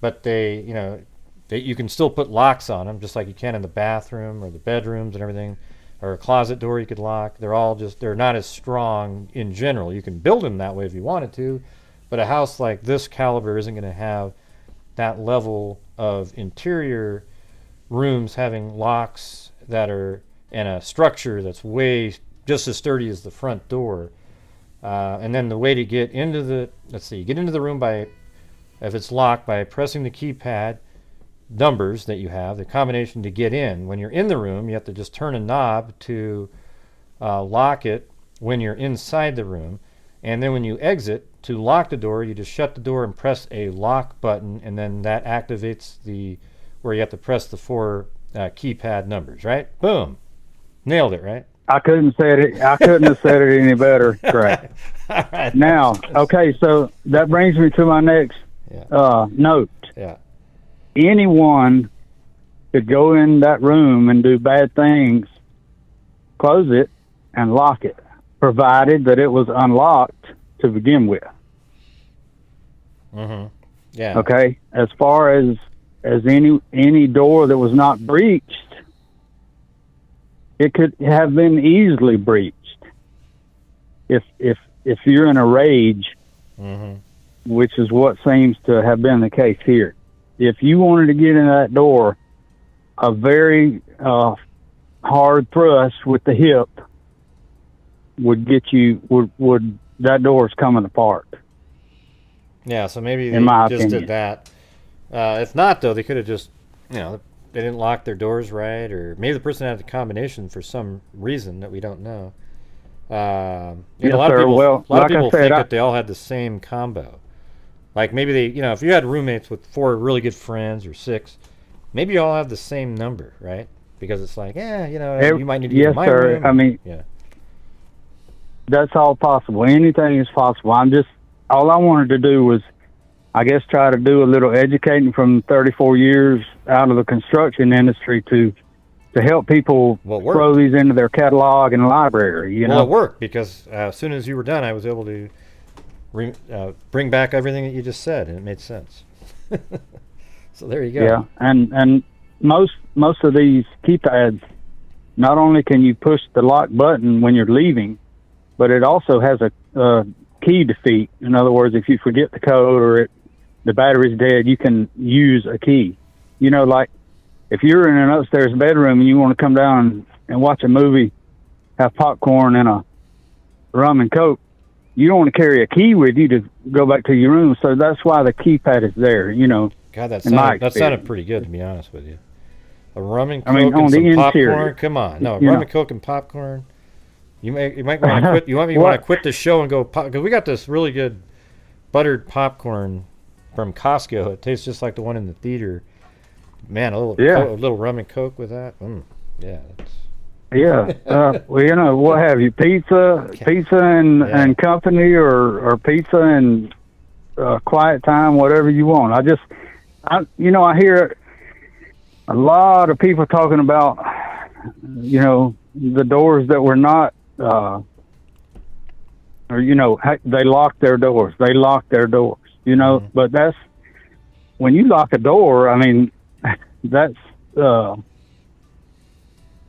but you can still put locks on them just like you can in the bathroom or the bedrooms and everything, or a closet door you could lock. They're not as strong in general. You can build them that way if you wanted to, but a house like this caliber isn't going to have that level of interior rooms having locks that are in a structure that's way just as sturdy as the front door. And then the way to get into get into the room if it's locked, by pressing the keypad numbers that you have, the combination to get in. When you're in the room, you have to just turn a knob to lock it when you're inside the room. And then when you exit, to lock the door, you just shut the door and press a lock button, and then that activates where you have to press the 4 keypad numbers, right? Boom. Nailed it, right? I couldn't have said it any better. Correct. Right. Now, okay, so that brings me to my next note. Yeah. Anyone could go in that room and do bad things, close it, and lock it, provided that it was unlocked to begin with. Yeah. Okay. As far as any door that was not breached, it could have been easily breached. If you're in a rage, which is what seems to have been the case here. If you wanted to get in that door, a very hard thrust with the hip would get you. Would that door is coming apart? Yeah. So maybe in my just opinion. did that. If not, though, they could have just they didn't lock their doors right, or maybe the person had a combination for some reason that we don't know. Yes, a lot sir. of people, Well, a lot like of I people said, think I- that they all had the same combo. Like maybe they, if you had roommates with 4 really good friends or 6, maybe you all have the same number, right? Because it's like, you might need to get yes, in my sir. room. I mean, yeah. that's all possible. Anything is possible. All I wanted to do was, I guess, try to do a little educating from 34 years out of the construction industry to help people throw these into their catalog and library. You Well, know, it worked because as soon as you were done, I was able to bring back everything that you just said, and it made sense. So there you go. Yeah, and most of these keypads, not only can you push the lock button when you're leaving, but it also has a key defeat. In other words, if you forget the code or the battery's dead, you can use a key. Like if you're in an upstairs bedroom and you want to come down and watch a movie, have popcorn and a rum and coke, you don't want to carry a key with you to go back to your room. So that's why the keypad is there. God, that that sounded pretty good, to be honest with you. A rum and coke I mean, on and the some interior, popcorn. Come on, no, you rum know. and coke and popcorn. You might want to quit. You want to quit the show and go because we got this really good buttered popcorn from Costco. It tastes just like the one in the theater. Man, a little rum and coke with that. Yeah. Yeah. Well, what have you? Pizza and company, or pizza and quiet time, whatever you want. I hear a lot of people talking about, the doors that were not, they locked their doors. They locked their doors, but that's, when you lock a door, I mean, that's, I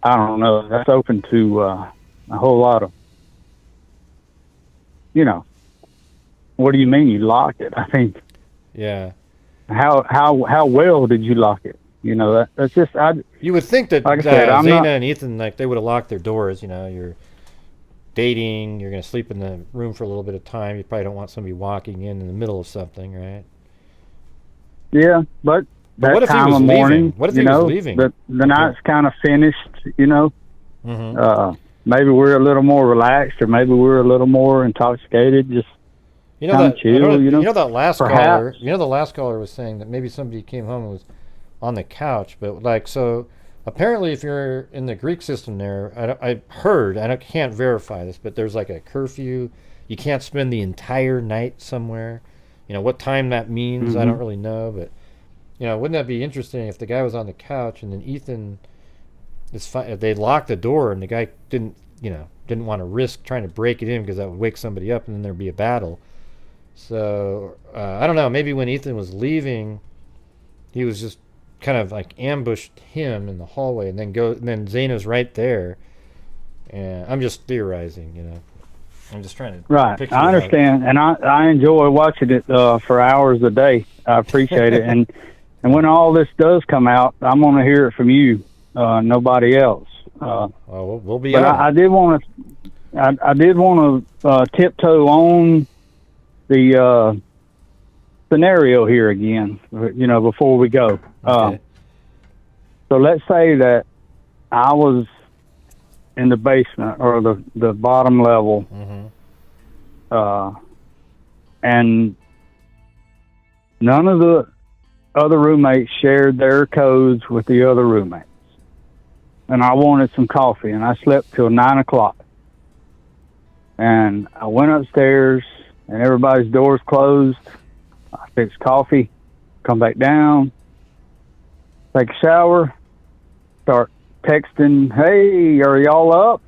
don't know, that's open to a whole lot of, what do you mean you locked it? I think. Yeah. How well did you lock it? That's just, you would think that like I said, Xana and Ethan, like, they would have locked their doors. You're dating, you're going to sleep in the room for a little bit of time. You probably don't want somebody walking in the middle of something, right? Yeah, but that what if he time was of leaving? morning, What if he was leaving? The night's kind of finished, Mm-hmm. Maybe we're a little more relaxed, or maybe we're a little more intoxicated, just that chill, that last perhaps. caller. The last caller was saying that maybe somebody came home and was on the couch, but so apparently, if you're in the Greek system there, I heard, I can't verify this, but there's like a curfew. You can't spend the entire night somewhere. What time that means, I don't really know, but wouldn't that be interesting if the guy was on the couch and then Ethan is fine, if they locked the door and the guy didn't want to risk trying to break it in because that would wake somebody up and then there'd be a battle. So I don't know, maybe when Ethan was leaving, he was just kind of like ambushed him in the hallway and then Xana's right there, and I'm just theorizing. I'm just trying to picture I understand, and I enjoy watching it for hours a day. I appreciate it, and when all this does come out, I'm going to hear it from you, nobody else. We'll be. But I did want to tiptoe on the scenario here again, before we go. Okay. So let's say that I was in the basement or the bottom level, and none of the other roommates shared their codes with the other roommates. And I wanted some coffee, and I slept till 9 o'clock. And I went upstairs, and everybody's doors closed. I fixed coffee, come back down, take a shower, start texting, hey, are y'all up?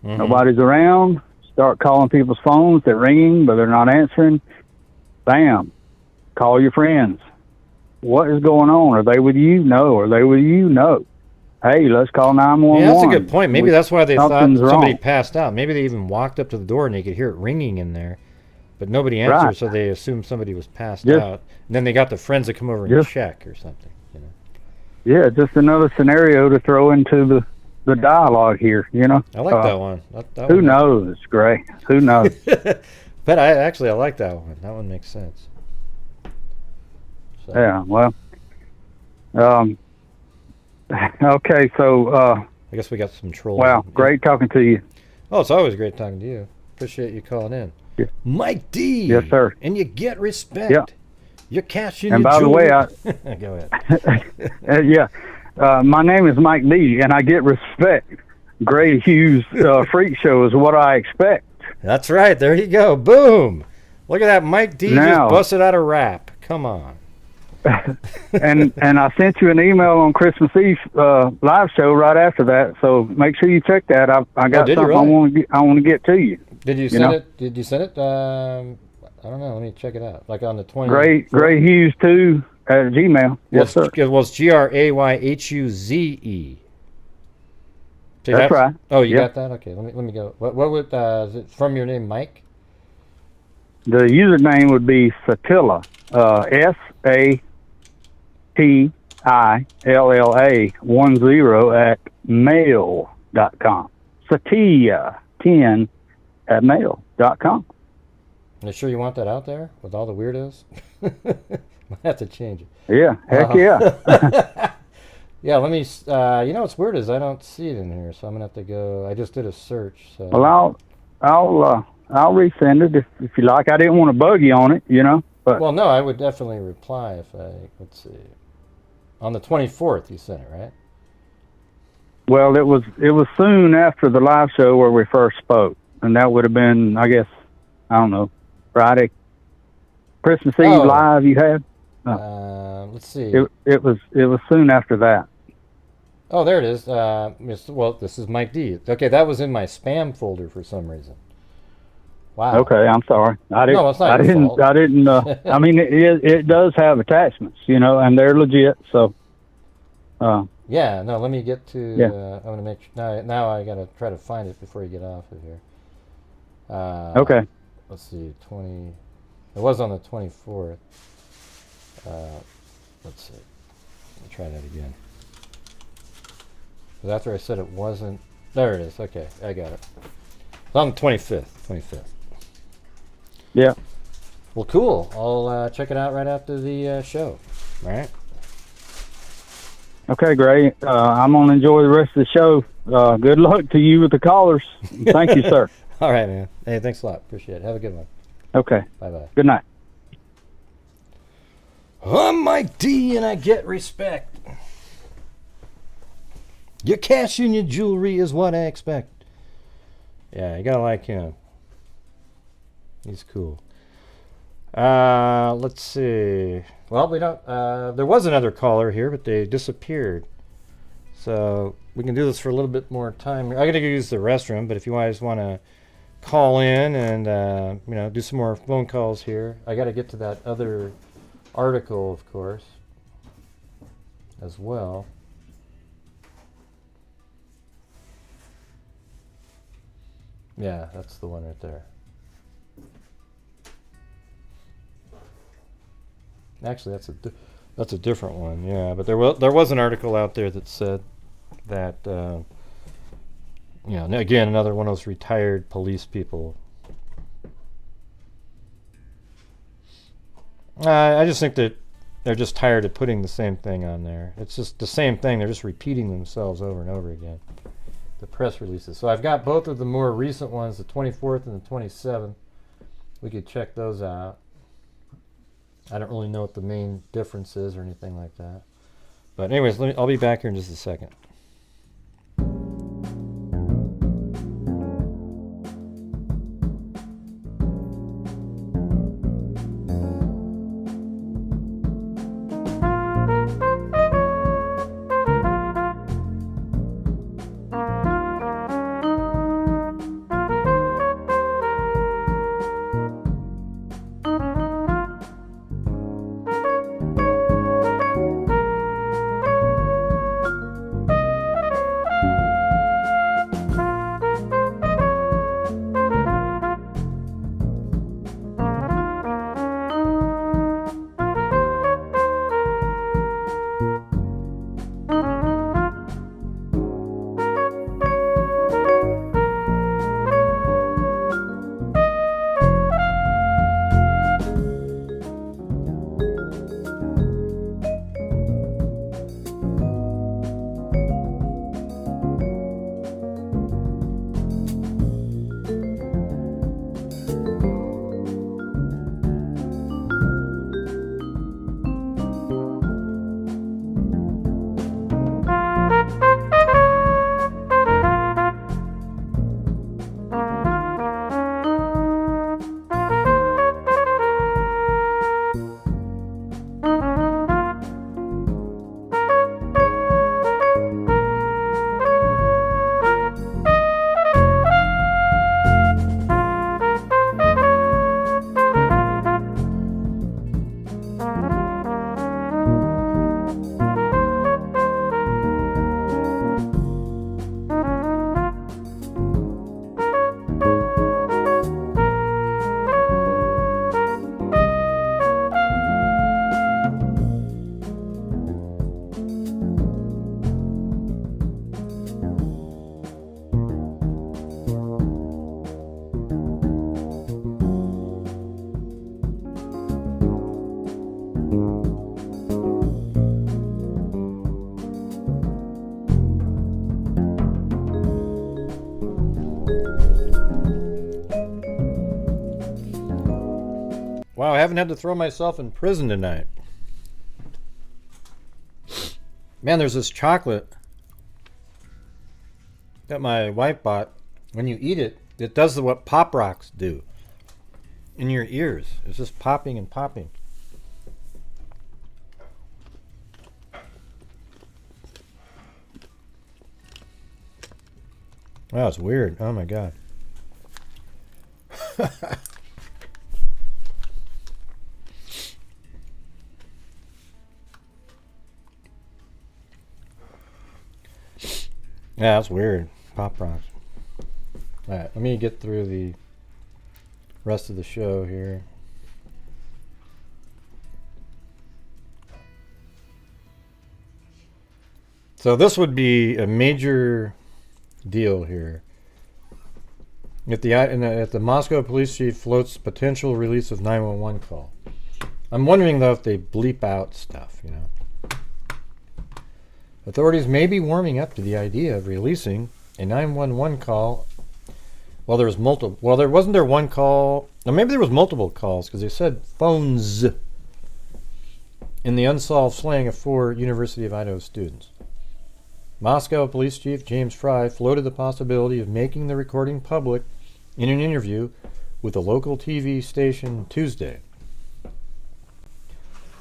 Nobody's around. Start calling people's phones. They're ringing, but they're not answering. Bam. Call your friends. What is going on? Are they with you? No. Are they with you? No. Hey, let's call 911. Yeah, that's a good point. Maybe that's why they thought somebody wrong. passed out. Maybe they even walked up to the door and they could hear it ringing in there, but nobody answered, Right. so they assumed somebody was passed out. And then they got the friends to come over and check or something. Yeah, just another scenario to throw into the dialogue here, I like that one. That who one knows, Gray? Who knows? But I like that one. That one makes sense. So. Yeah, well, okay, so I guess we got some trolls. wow, great talking to you. Oh, it's always great talking to you. Appreciate you calling in. Yeah. Mike D. Yes, sir. And you get respect. Yeah. You're cashing And your by the way, jewelry. Go ahead. yeah, my name is Mike D, and I get respect. Gray Hughes Freak Show is what I expect. That's right. There you go. Boom. Look at that. Mike D Now, just busted out a rap. Come on. and I sent you an email on Christmas Eve live show right after that, so make sure you check that. I got did you something really? I want to get to you. Did you send it? Did you send it? I don't know. Let me check it out. Like on the 20th. Gray Hughes 2 at Gmail. Yes, sir. It was GRAYHUZE. See, that's right. Oh, you got that? Okay. Let me go. What would is it from your name, Mike? The username would be Satilla. SATILLA 10 Satilla 10 at mail.com. You sure you want that out there with all the weirdos? Might have to change it. Yeah, heck yeah. Yeah, let me. You know what's weird is I don't see it in here, so I'm gonna have to go. I just did a search. So. Well, I'll resend it if you like. I didn't want to bug you on it, you know. But well, no, I would definitely reply if I. Let's see. On the 24th, you sent it, right? Well, it was soon after the live show where we first spoke, and that would have been, I guess, I don't know, Friday, Christmas Eve live you had. Let's see. It was soon after that. Oh, there it is. Well, this is Mike D. Okay, that was in my spam folder for some reason. Wow. Okay, I'm sorry. No, it's not your fault. I didn't. I mean, it does have attachments, you know, and they're legit. So. Yeah. No. Let me get to. Yeah. I'm gonna make sure, now. I gotta try to find it before you get off of here. Okay. Let's see. 20. It was on the 24th. Let's see. Let me try that again. Because after I said it wasn't. There it is. Okay, I got it. It's on the 25th. 25th. Yeah. Well, cool. I'll check it out right after the show. All right. Okay, great. I'm going to enjoy the rest of the show. Good luck to you with the callers. Thank you, sir. All right, man. Hey, thanks a lot. Appreciate it. Have a good one. Okay. Bye-bye. Good night. I'm Mike D, and I get respect. Your cash in your jewelry is what I expect. Yeah, you gotta like him. He's cool. Let's see. Well, we don't. There was another caller here, but they disappeared. So we can do this for a little bit more time. I gotta go use the restroom, but if you guys want to call in and do some more phone calls here, I gotta get to that other article, of course, as well. Yeah, that's the one right there. Actually, that's a different one. Yeah, but there was an article out there that said that again, another one of those retired police people. I just think that they're just tired of putting the same thing on there. It's just the same thing. They're just repeating themselves over and over again. The press releases. So I've got both of the more recent ones, the 24th and the 27th. We could check those out. I don't really know what the main difference is or anything like that. But anyways, I'll be back here in just a second. Wow, I haven't had to throw myself in prison tonight. Man, there's this chocolate that my wife bought. When you eat it, it does what Pop Rocks do in your ears. It's just popping and popping. Wow, it's weird. Oh my god. Yeah, that's weird. Pop Rocks. Alright, let me get through the rest of the show here. So this would be a major deal here. If the Moscow police chief floats potential release of 911 call. I'm wondering though if they bleep out stuff, you know. Authorities may be warming up to the idea of releasing a 911 call. Well, there was multiple. Well, wasn't there one call? Or maybe there was multiple calls because they said phones in the unsolved slaying of 4 University of Idaho students. Moscow Police Chief James Fry floated the possibility of making the recording public in an interview with a local TV station Tuesday.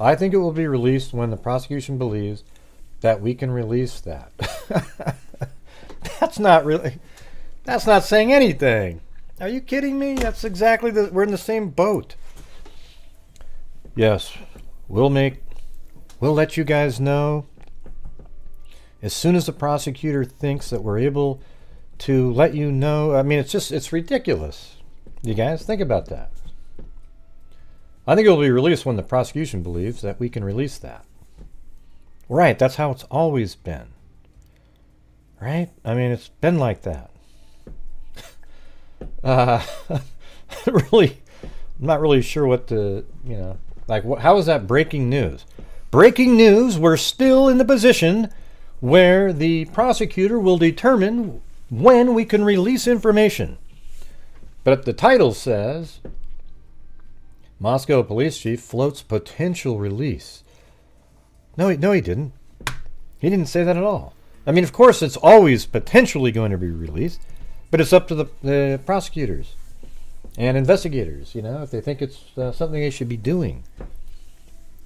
I think it will be released when the prosecution believes that we can release that. That's not saying anything. Are you kidding me? That's exactly we're in the same boat. Yes, we'll let you guys know as soon as the prosecutor thinks that we're able to let you know. I mean, it's ridiculous. You guys, think about that. I think it will be released when the prosecution believes that we can release that. Right, that's how it's always been. Right? I mean, it's been like that. Really, I'm not really sure what to, how is that breaking news? Breaking news, we're still in the position where the prosecutor will determine when we can release information. But the title says, Moscow police chief floats potential release. No, he didn't. He didn't say that at all. I mean, of course, it's always potentially going to be released, but it's up to the prosecutors and investigators, if they think it's something they should be doing.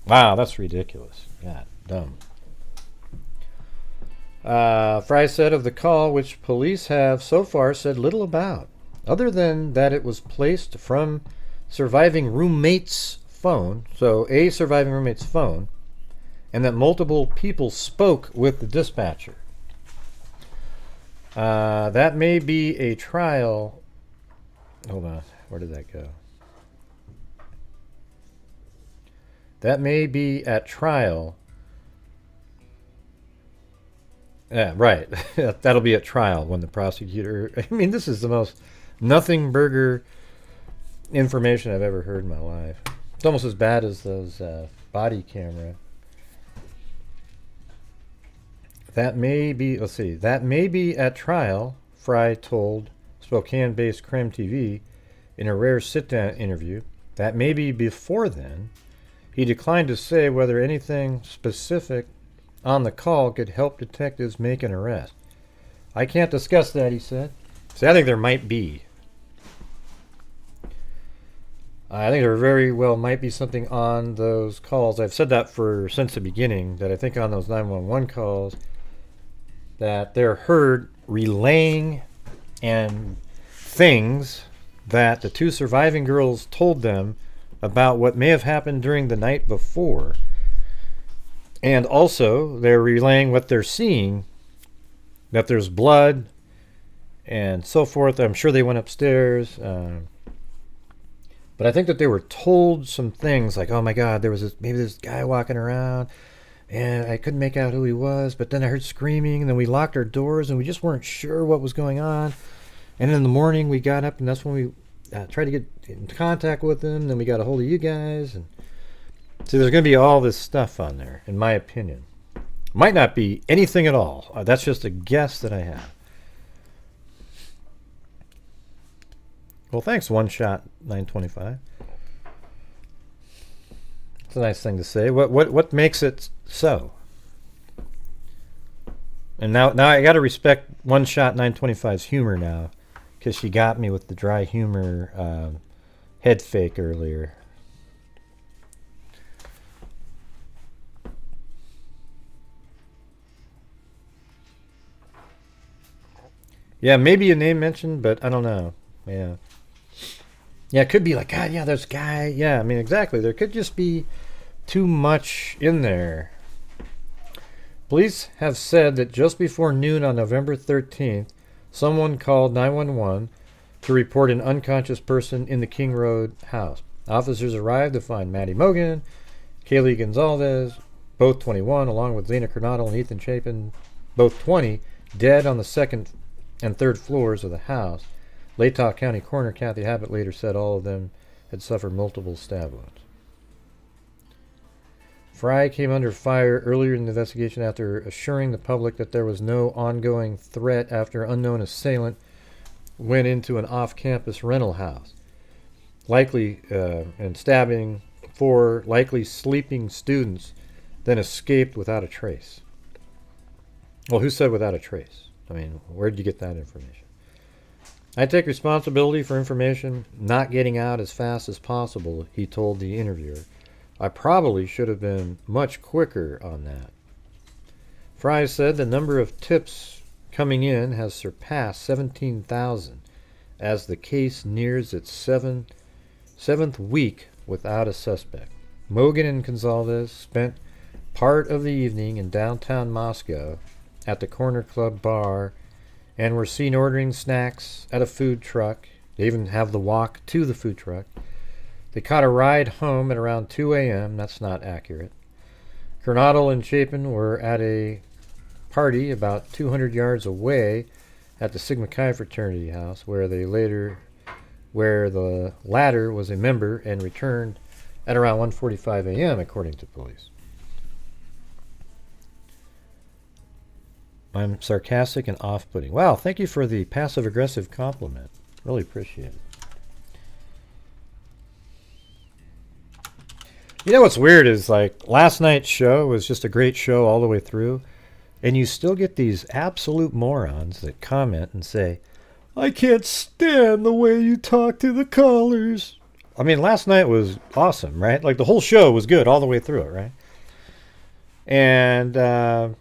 Wow, that's ridiculous. God, dumb. Fry said of the call, which police have so far said little about, other than that it was placed from surviving roommate's phone, so a surviving roommate's phone, and that multiple people spoke with the dispatcher. That may be a trial. Hold on. Where did that go? That may be at trial. Yeah, right. That'll be at trial when the prosecutor... I mean, this is the most nothing burger information I've ever heard in my life. It's almost as bad as those body camera. That may be, that may be at trial, Fry told Spokane-based Creme TV in a rare sit-down interview. That may be before then. He declined to say whether anything specific on the call could help detectives make an arrest. I can't discuss that, he said. See, I think there might be. I think there very well might be something on those calls. I've said that since the beginning, that I think on those 911 calls, that they're heard relaying and things that the 2 surviving girls told them about what may have happened during the night before. And also, they're relaying what they're seeing, that there's blood and so forth. I'm sure they went upstairs. But I think that they were told some things like, oh my God, there was maybe this guy walking around and I couldn't make out who he was, but then I heard screaming, and then we locked our doors, and we just weren't sure what was going on. And in the morning, we got up, and that's when we tried to get in contact with him. Then we got a hold of you guys. And so there's going to be all this stuff on there, in my opinion. Might not be anything at all. That's just a guess that I have. Well, thanks, One Shot 925. It's a nice thing to say. What makes it so? And now I got to respect One Shot 925's humor now, because she got me with the dry humor head fake earlier. Yeah, maybe a name mentioned, but I don't know. Yeah. Yeah, it could be like, God, yeah, there's guy. Yeah, I mean, exactly. There could just be too much in there. Police have said that just before noon on November 13th, someone called 911 to report an unconscious person in the King Road house. Officers arrived to find Maddie Mogen, Kaylee Goncalves, both 21, along with Xana Kernodle and Ethan Chapin, both 20, dead on the second and third floors of the house. Latah County Coroner Kathy Habit later said all of them had suffered multiple stab wounds. Fry came under fire earlier in the investigation after assuring the public that there was no ongoing threat after an unknown assailant went into an off-campus rental house, likely and stabbing 4 likely sleeping students, then escaped without a trace. Well, who said without a trace? I mean, where did you get that information? I take responsibility for information not getting out as fast as possible, he told the interviewer. I probably should have been much quicker on that. Fry said the number of tips coming in has surpassed 17,000 as the case nears its seventh week without a suspect. Mogen and Goncalves spent part of the evening in downtown Moscow at the Corner Club bar and were seen ordering snacks at a food truck. They even have the walk to the food truck. They caught a ride home at around 2 a.m. That's not accurate. Kernodle and Chapin were at a party about 200 yards away at the Sigma Chi fraternity house, where the latter was a member, and returned at around 1:45 a.m., according to police. I'm sarcastic and off-putting. Wow, thank you for the passive-aggressive compliment. Really appreciate it. You know what's weird is, like, last night's show was just a great show all the way through, and you still get these absolute morons that comment and say, I can't stand the way you talk to the callers. I mean, last night was awesome, right? Like, the whole show was good all the way through it, right? And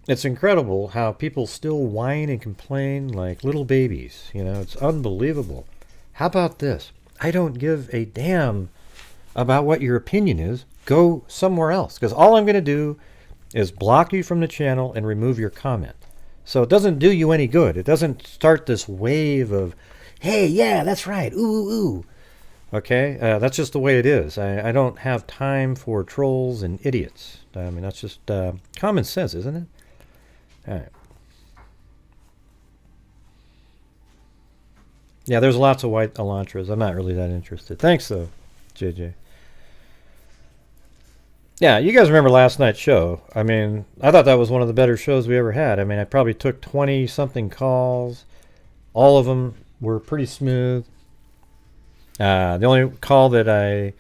it's incredible how people still whine and complain like little babies. You know, it's unbelievable. How about this? I don't give a damn about what your opinion is. Go somewhere else, because all I'm going to do is block you from the channel and remove your comment. So it doesn't do you any good. It doesn't start this wave of, hey, yeah, that's right, ooh, ooh, ooh. Okay, that's just the way it is. I don't have time for trolls and idiots. I mean, that's just common sense, isn't it? All right. Yeah, there's lots of white Elantras. I'm not really that interested. Thanks, though, JJ. Yeah, you guys remember last night's show. I mean, I thought that was one of the better shows we ever had. I mean, I probably took 20-something calls. All of them were pretty smooth. The only call that I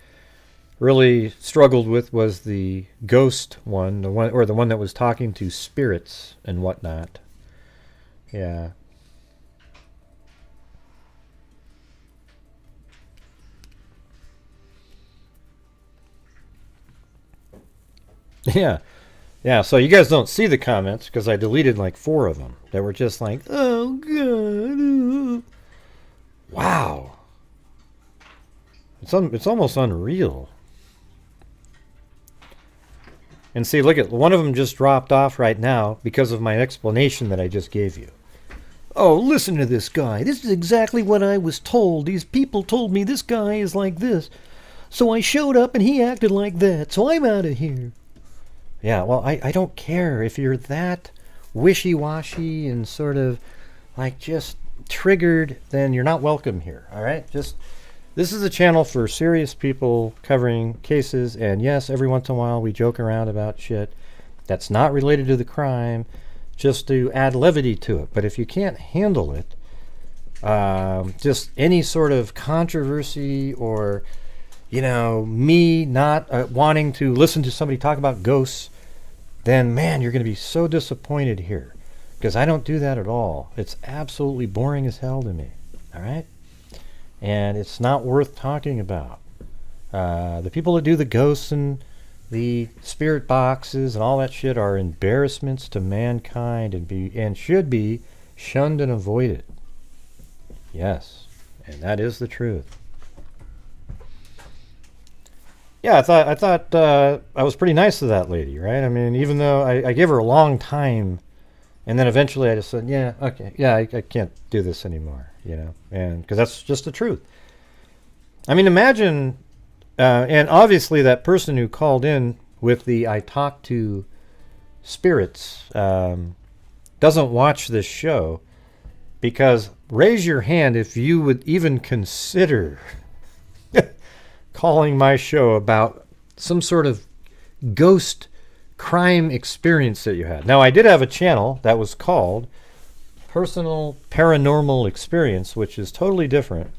really struggled with was the ghost one, the one that was talking to spirits and whatnot. Yeah. Yeah, so you guys don't see the comments because I deleted like 4 of them that were just like, oh god, wow. It's almost unreal. And see, look at one of them just dropped off right now because of my explanation that I just gave you. Oh, listen to this guy. This is exactly what I was told. These people told me this guy is like this. So I showed up and he acted like that. So I'm out of here. Yeah, well, I don't care if you're that wishy-washy and sort of like just triggered, then you're not welcome here, all right? This is a channel for serious people covering cases, and yes, every once in a while we joke around about shit that's not related to the crime just to add levity to it. But if you can't handle it, just any sort of controversy or me not wanting to listen to somebody talk about ghosts, then man, you're going to be so disappointed here, because I don't do that at all. It's absolutely boring as hell to me. All right, and it's not worth talking about. The people that do the ghosts and the spirit boxes and all that shit are embarrassments to mankind and should be shunned and avoided. Yes, and that is the truth. Yeah, I thought I was pretty nice to that lady, right? I mean, even though I gave her a long time, and then eventually I just said, yeah, okay, yeah, I can't do this anymore, and because that's just the truth. I mean, imagine, and obviously that person who called in with the I talk to spirits doesn't watch this show, because raise your hand if you would even consider calling my show about some sort of ghost crime experience that you had. Now, I did have a channel that was called Personal Paranormal Experience, which is totally different.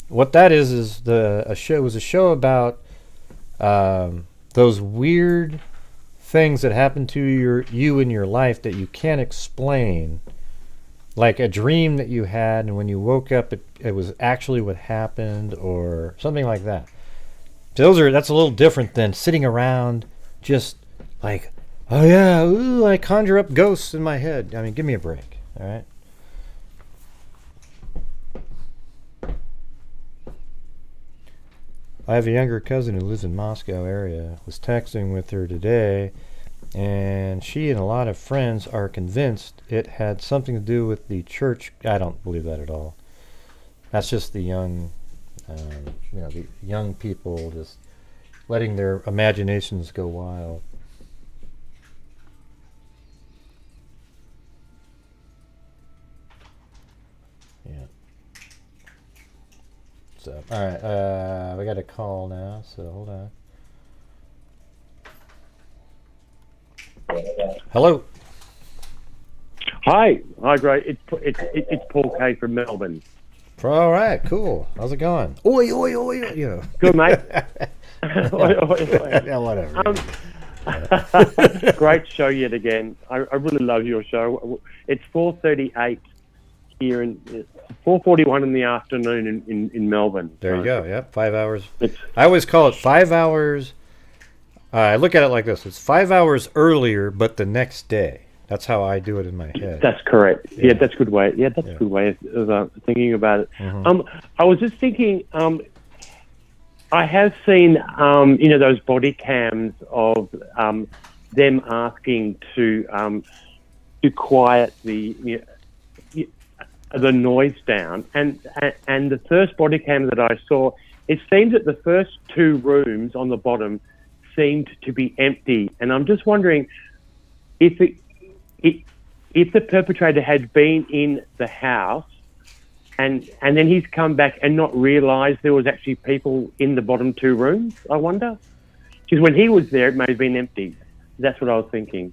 What that is a show about those weird things that happen to you in your life that you can't explain, like a dream that you had, and when you woke up, it was actually what happened, or something like that. So that's a little different than sitting around just like, oh yeah, ooh, I conjure up ghosts in my head. I mean, give me a break, all right? I have a younger cousin who lives in Moscow area. Was texting with her today, and she and a lot of friends are convinced it had something to do with the church. I don't believe that at all. That's just the young, the young people just letting their imaginations go wild. Yeah. So, all right, we got a call now, so hold on. Hello. Hi, great. It's Paul K from Melbourne. All right, cool. How's it going? Oi, oi, oi, oi. Good, mate. Oi, oi, oi. Yeah, whatever. Great show yet again. I really love your show. It's 4:38 here in 4:41 in the afternoon in Melbourne. There you go. Yep, 5 hours. I always call it 5 hours. I look at it like this: it's 5 hours earlier, but the next day. That's how I do it in my head. That's correct. Yeah, that's a good way. Yeah, that's a good way of thinking about it. Mm-hmm. I was just thinking. I have seen, those body cams of them asking to quiet the noise down, and the first body cam that I saw, it seems that the first two rooms on the bottom seemed to be empty, and I'm just wondering if the perpetrator had been in the house. And then he's come back and not realised there was actually people in the bottom two rooms, I wonder? Because when he was there, it may have been empty. That's what I was thinking.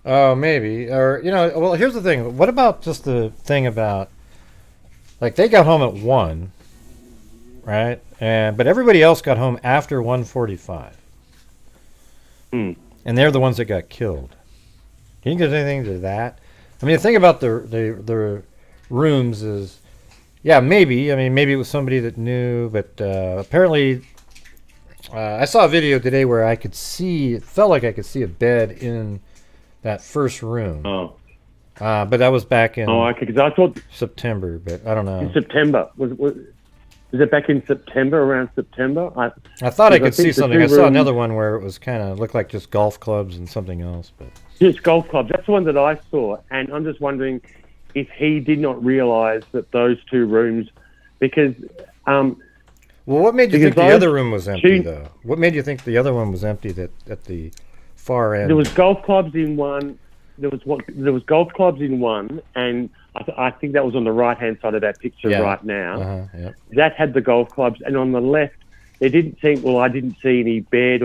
Oh, maybe. Or, well, here's the thing. What about just the thing about, like, they got home at 1, right? But everybody else got home after 1:45. And they're the ones that got killed. Do you think there's anything to that? I mean, the thing about the rooms is, yeah, maybe. I mean, maybe it was somebody that knew, but apparently I saw a video today where it felt like I could see a bed in that first room. Oh. But that was back in because I thought September, but I don't know. In September. Was it back in September, around September? I thought I could see something. I saw another one where it was kind of looked like just golf clubs and something else. But just golf clubs. That's the one that I saw, and I'm just wondering if he did not realise that those two rooms, because... well, what made you think the other room was empty, though? What made you think the other one was empty at the far end? There was golf clubs in one. There was golf clubs in one, and I think that was on the right-hand side of that picture right now. Yep. That had the golf clubs, and on the left, I didn't see any bed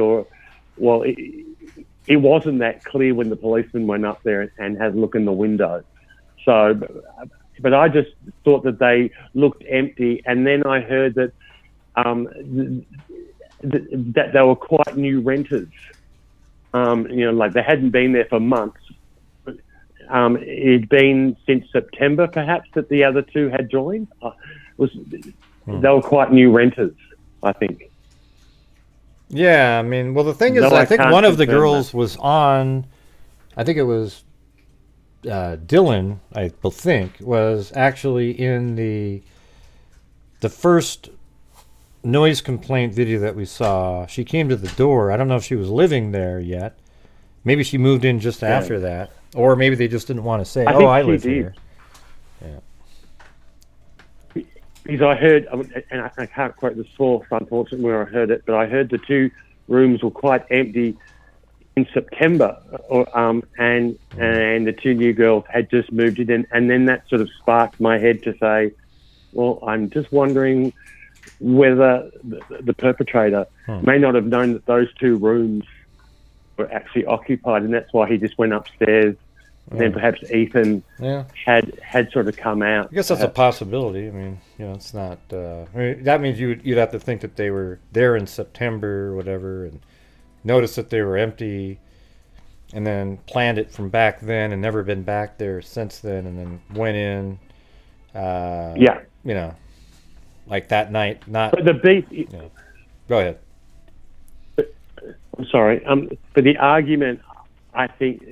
it wasn't that clear when the policeman went up there and had a look in the window. So, but I just thought that they looked empty, and then I heard that that they were quite new renters. Like they hadn't been there for months. It'd been since September, perhaps, that the other two had joined. They were quite new renters, I think. Yeah, I mean, well, the thing is, I think one of the girls was on. I think it was Dylan. I think was actually in the first noise complaint video that we saw. She came to the door. I don't know if she was living there yet. Maybe she moved in just after that, or maybe they just didn't want to say, "Oh, I live here." Yeah. Because I heard, and I can't quote the source, unfortunately, where I heard it, but I heard the two rooms were quite empty in September, and the two new girls had just moved in, and then that sort of sparked my head to say, well, I'm just wondering whether the perpetrator may not have known that those two rooms were actually occupied, and that's why he just went upstairs. And then perhaps Ethan had sort of come out. I guess that's a possibility. I mean, it's not. I mean, that means you'd have to think that they were there in September or whatever, and noticed that they were empty, and then planned it from back then, and never been back there since then, and then went in. Like that night. Not. But the beef. Go ahead. I'm sorry. But the argument, I think,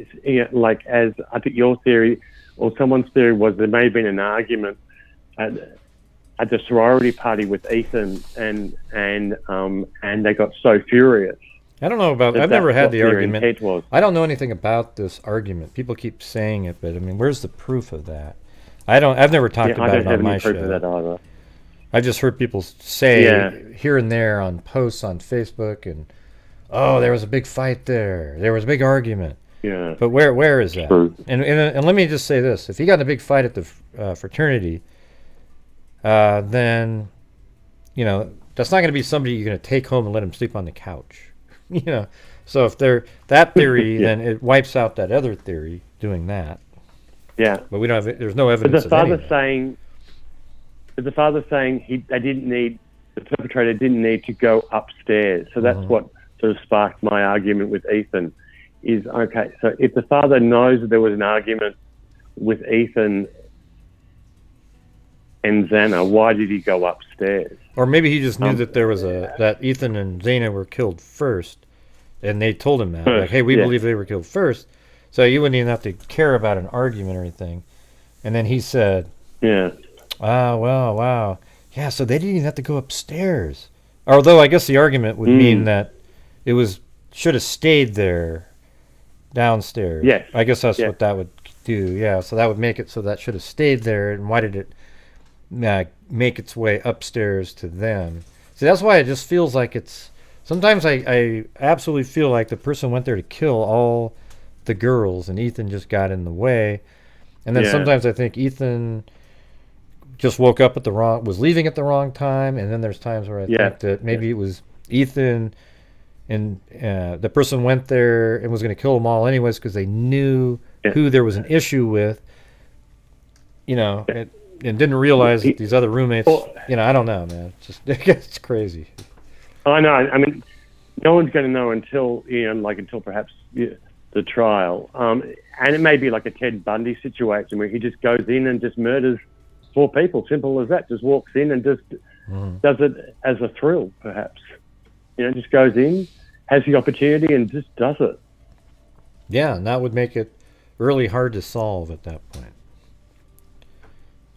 like as I think your theory or someone's theory was, there may have been an argument at the sorority party with Ethan, and they got so furious. I don't know about. I've never had the argument. I don't know anything about this argument. People keep saying it, but I mean, where's the proof of that? I've never talked about it on my show. I don't have any proof of that either. I just heard people say here and there on posts on Facebook, and there was a big fight there. There was a big argument. Yeah. But where is that? True. And let me just say this: if he got in a big fight at the fraternity, then that's not going to be somebody you're going to take home and let him sleep on the couch. So if they're that theory, then it wipes out that other theory doing that. Yeah. But we don't have. There's no evidence. But the father saying the perpetrator didn't need to go upstairs. So that's what sort of sparked my argument with Ethan. Is okay. So if the father knows that there was an argument with Ethan and Xana, why did he go upstairs? Or maybe he just knew that there was that Ethan and Xana were killed first, and they told him that, like, hey, we believe they were killed first, so you wouldn't even have to care about an argument or anything. And then he said, wow, yeah, so they didn't even have to go upstairs. Although I guess the argument would mean that it should have stayed there downstairs. Yes. I guess that's what that would do. Yeah, so that would make it so that should have stayed there. And why did it make its way upstairs to them? See, that's why it just feels like it's. Sometimes I absolutely feel like the person went there to kill all the girls, and Ethan just got in the way. And then sometimes I think Ethan just woke up was leaving at the wrong time, and then there's times where I think that maybe it was Ethan and the person went there and was going to kill them all anyways because they knew who there was an issue with, and didn't realize that these other roommates, I don't know, man. It's crazy. I know. I mean, no one's going to know until perhaps the trial. And it may be like a Ted Bundy situation where he just goes in and just murders 4 people. Simple as that. Just walks in and just does it as a thrill, perhaps. Just goes in, has the opportunity, and just does it. Yeah, and that would make it really hard to solve at that point.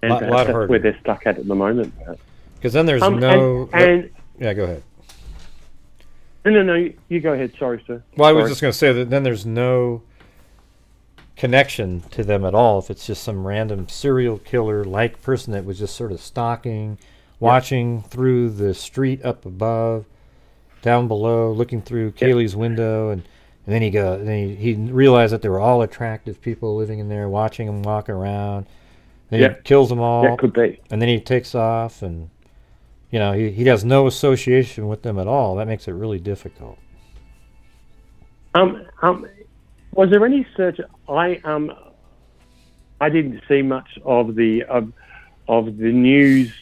And perhaps that's where they're stuck at the moment. Because then there's yeah, go ahead. No, you go ahead. Sorry, sir. Well, I was just going to say that then there's no connection to them at all if it's just some random serial killer-like person that was just sort of stalking, watching through the street up above, down below, looking through Kaylee's window, and then he realized that there were all attractive people living in there, watching him walk around. Then he kills them all. That could be. And then he takes off, and he has no association with them at all. That makes it really difficult. Was there any search? I didn't see much of the news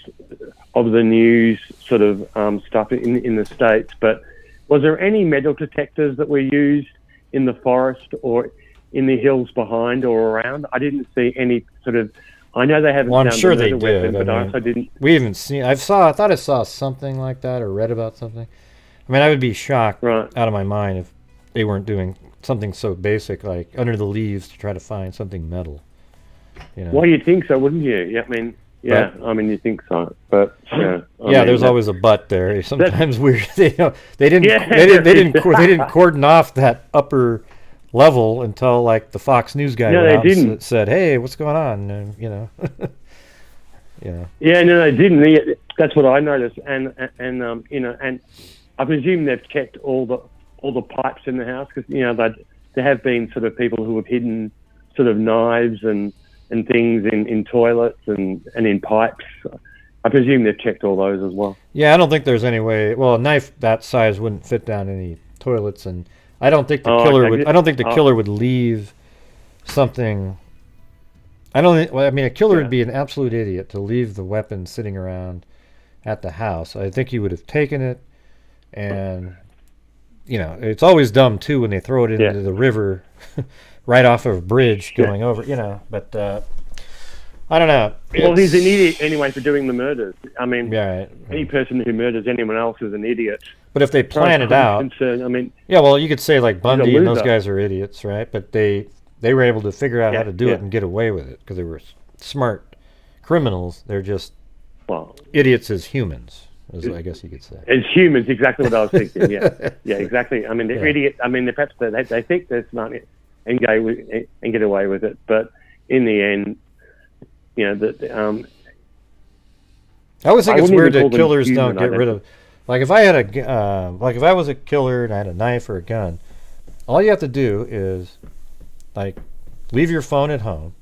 of the news sort of stuff in the States, but was there any metal detectors that were used in the forest or in the hills behind or around? I didn't see any sort of. I know they haven't. Well, I'm found sure the they murder did. weapon, but I I mean, also didn't. we haven't seen. I thought I saw something like that or read about something. I mean, I would be shocked out of my mind if they weren't doing something so basic like under the leaves to try to find something metal. You know. Well, you'd think so, wouldn't you? Yeah, I mean, yeah, I mean, you think so, but yeah. There's always a but there. Sometimes they didn't cordon off that upper level until like the Fox News guy said, "Hey, what's going on?" And, you know. Yeah, no, they didn't. That's what I noticed, and you know, and I presume they've checked all the pipes in the house because you know there have been sort of people who have hidden sort of knives and things in toilets and in pipes. I presume they've checked all those as well. Yeah, I don't think there's any way. Well, a knife that size wouldn't fit down any toilets, and I don't think the killer would. I don't think the killer would leave something. I don't think. Well, I mean, a killer would be an absolute idiot to leave the weapon sitting around at the house. I think he would have taken it, and you know, it's always dumb too when they throw it into the river, right off of a bridge going over. You know, but I don't know. Well, he's an idiot anyway for doing the murders. I mean, any person who murders anyone else is an idiot. But if they plan it out, I mean, well, you could say like Bundy and those guys are idiots, right? But they were able to figure out how to do it and get away with it because they were smart criminals. They're just idiots as humans, I guess you could say. As humans, exactly what I was thinking. Yeah, exactly. I mean, they're idiots. I mean, perhaps they think they're smart and get away with it, but in the end, you know, I always think it's weird that killers don't get rid of. Like if I had if I was a killer and I had a knife or a gun, all you have to do is like leave your phone at home,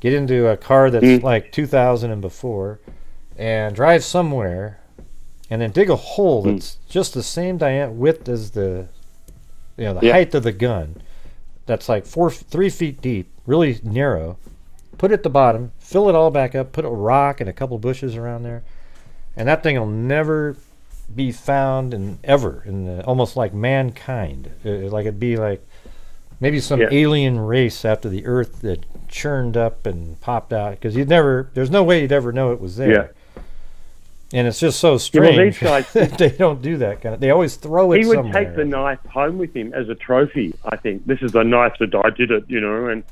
get into a car that's like 2000 and before, and drive somewhere, and then dig a hole that's just the same width as the height of the gun. That's like 3 feet deep, really narrow. Put it at the bottom, fill it all back up, put a rock and a couple bushes around there, and that thing will never be found almost like mankind. Like it'd be like maybe some alien race after the Earth that churned up and popped out because there's no way you'd ever know it was there. Yeah. And it's just so strange. Yeah, well, these guys, they don't do that kind of. They always throw it somewhere. He would take the knife home with him as a trophy. I think this is the knife that I did it, you know, and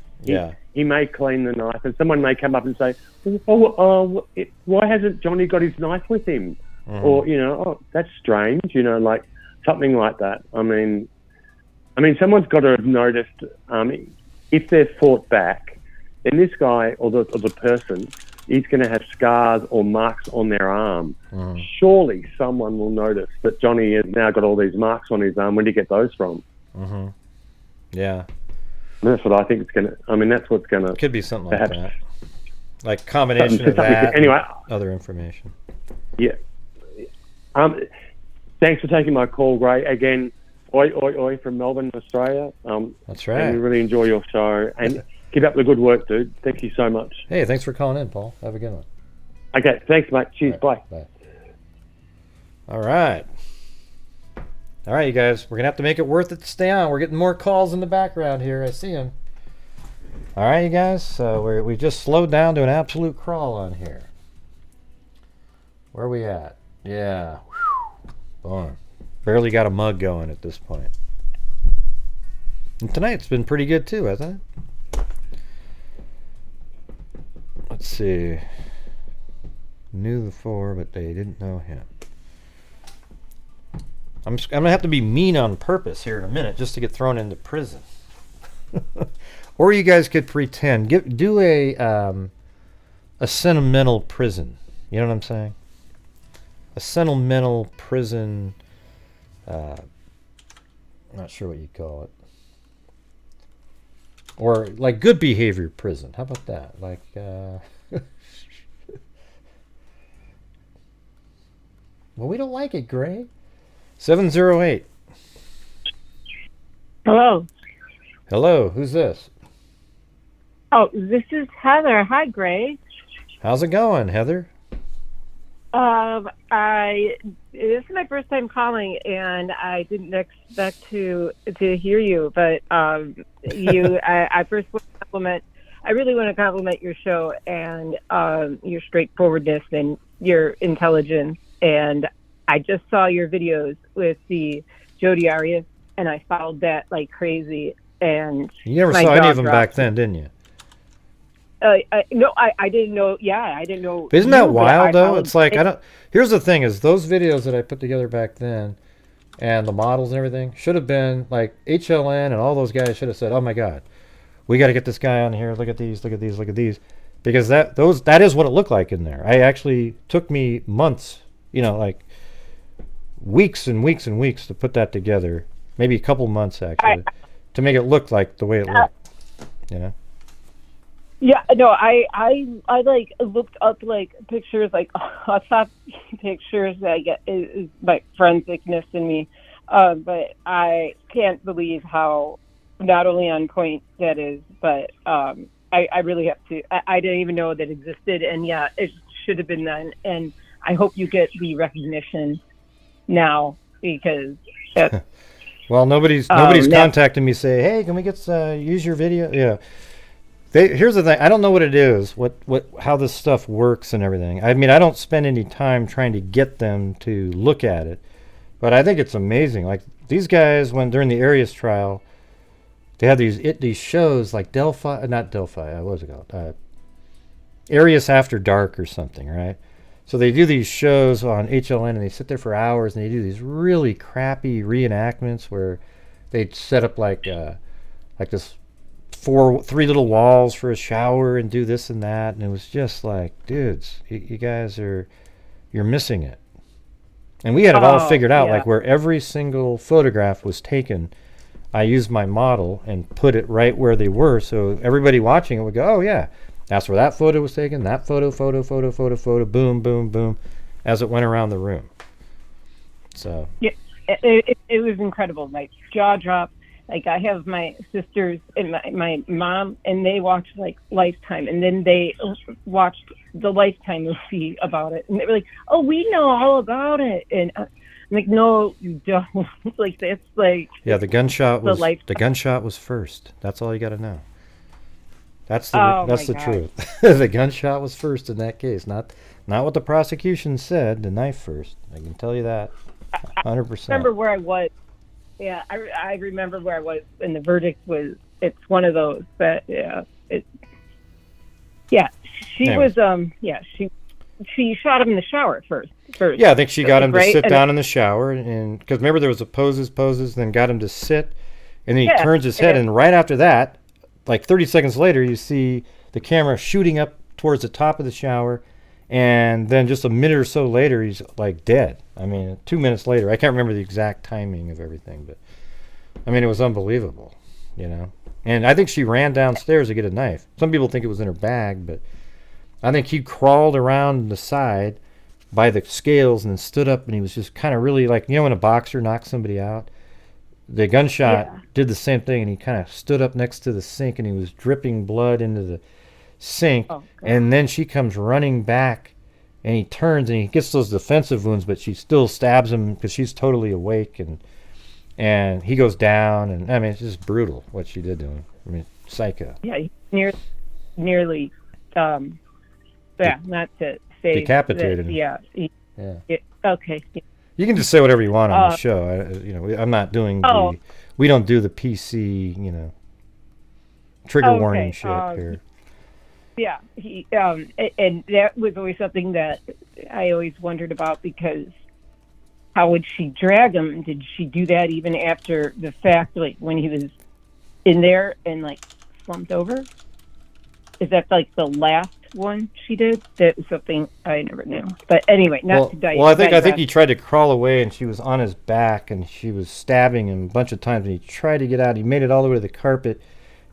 he may clean the knife, and someone may come up and say, why hasn't Johnny got his knife with him? Or, you know, that's strange, you know, like something like that. I mean, someone's got to have noticed if they've fought back, then this guy or the person, he's going to have scars or marks on their arm. Surely someone will notice that Johnny has now got all these marks on his arm. Where did he get those from? Yeah. And that's what I think it's going to. I mean, that's what's going to. Could be something like that. Like combination of that. Anyway, and other information. Yeah. Thanks for taking my call, Gray. Again, oi from Melbourne, Australia. That's right. And we really enjoy your show. And keep up the good work, dude. Thank you so much. Hey, thanks for calling in, Paul. Have a good one. Okay, thanks, mate. Cheers. Bye. All right, you guys. We're going to have to make it worth it to stay on. We're getting more calls in the background here. I see them. All right, you guys. So we just slowed down to an absolute crawl on here. Where are we at? Yeah. Boom. Barely got a mug going at this point. And tonight's been pretty good too, hasn't it? Let's see. Knew the four, but they didn't know him. I'm gonna have to be mean on purpose here in a minute just to get thrown into prison. Or you guys could pretend. Do a sentimental prison. You know what I'm saying? A sentimental prison. I'm not sure what you call it. Or like good behavior prison. How about that? Like well, we don't like it, Gray. 708. Hello. Hello, who's this? Oh, this is Heather. Hi, Gray. How's it going, Heather? This is my first time calling, and I didn't expect to hear you. But I first want to compliment. I really want to compliment your show and your straightforwardness and your intelligence. And I just saw your videos with the Jodi Arias, and I followed that like crazy. And you never saw any of them back then, didn't you? No, I didn't know. Yeah, I didn't know. But isn't that wild though? It's like I don't. Here's the thing: is those videos that I put together back then, and the models and everything should have been like HLN and all those guys should have said, "Oh my God, we got to get this guy on here. Look at these. Look at these. Look at these," because that is what it looked like in there. I actually took me months, like weeks and weeks and weeks to put that together. Maybe a couple months actually, to make it look like the way it looked. Yeah, no, I like looked up like pictures, like top pictures that I get is my forensicness in me, but I can't believe how not only on point that is, but I really have to. I didn't even know that existed, and yeah, it should have been done. And I hope you get the recognition now because. Well, nobody's contacting me say, hey, can we get use your video? Yeah. Here's the thing. I don't know what it is, how this stuff works and everything. I mean, I don't spend any time trying to get them to look at it, but I think it's amazing. Like these guys, when during the Arias trial, they had these shows like not Delphi. What was it called? Arias After Dark or something, right? So they do these shows on HLN and they sit there for hours and they do these really crappy reenactments where they set up like this. Three little walls for a shower and do this and that, and it was just like, dudes, you guys you're missing it. And we had it all figured out, like where every single photograph was taken, I used my model and put it right where they were, so everybody watching it would go, oh yeah, that's where that photo was taken, that photo, boom, boom, boom, as it went around the room. So yeah, it was incredible. My jaw dropped. Like I have my sisters and my mom, and they watched like Lifetime, and then they watched the Lifetime movie about it, and they were like, "Oh, we know all about it." And I'm like, "No, you don't." Like that's like the gunshot was first. That's all you got to know. That's the truth. The gunshot was first in that case, not what the prosecution said. The knife first. I can tell you that, 100%. I remember where I was. Yeah, I remember where I was, and the verdict was, it's one of those that, she shot him in the shower first. Yeah, I think she got him to sit down in the shower, and because remember there was a poses, then got him to sit, and then he turns his head, and right after that, like 30 seconds later, you see the camera shooting up towards the top of the shower, and then just a minute or so later, he's like dead. I mean, 2 minutes later, I can't remember the exact timing of everything, but I mean, it was unbelievable, And I think she ran downstairs to get a knife. Some people think it was in her bag, but I think he crawled around the side by the scales and then stood up, and he was just kind of really like, when a boxer knocks somebody out? The gunshot did the same thing, and he kind of stood up next to the sink, and he was dripping blood into the sink, and then she comes running back, and he turns, and he gets those defensive wounds, but she still stabs him because she's totally awake, and he goes down, and I mean, it's just brutal what she did to him. I mean, psycho. Yeah, nearly, not to say decapitated him. Yeah. Okay. Yeah. You can just say whatever you want on the show. I'm not doing we don't do the PC, trigger warning shit here. Yeah, and that was always something that I always wondered about, because how would she drag him? Did she do that even after the fact, like when he was in there and like slumped over? Is that like the last one she did? That was something I never knew. But anyway, to die. Well, I think he tried to crawl away, and she was on his back, and she was stabbing him a bunch of times, and he tried to get out. He made it all the way to the carpet,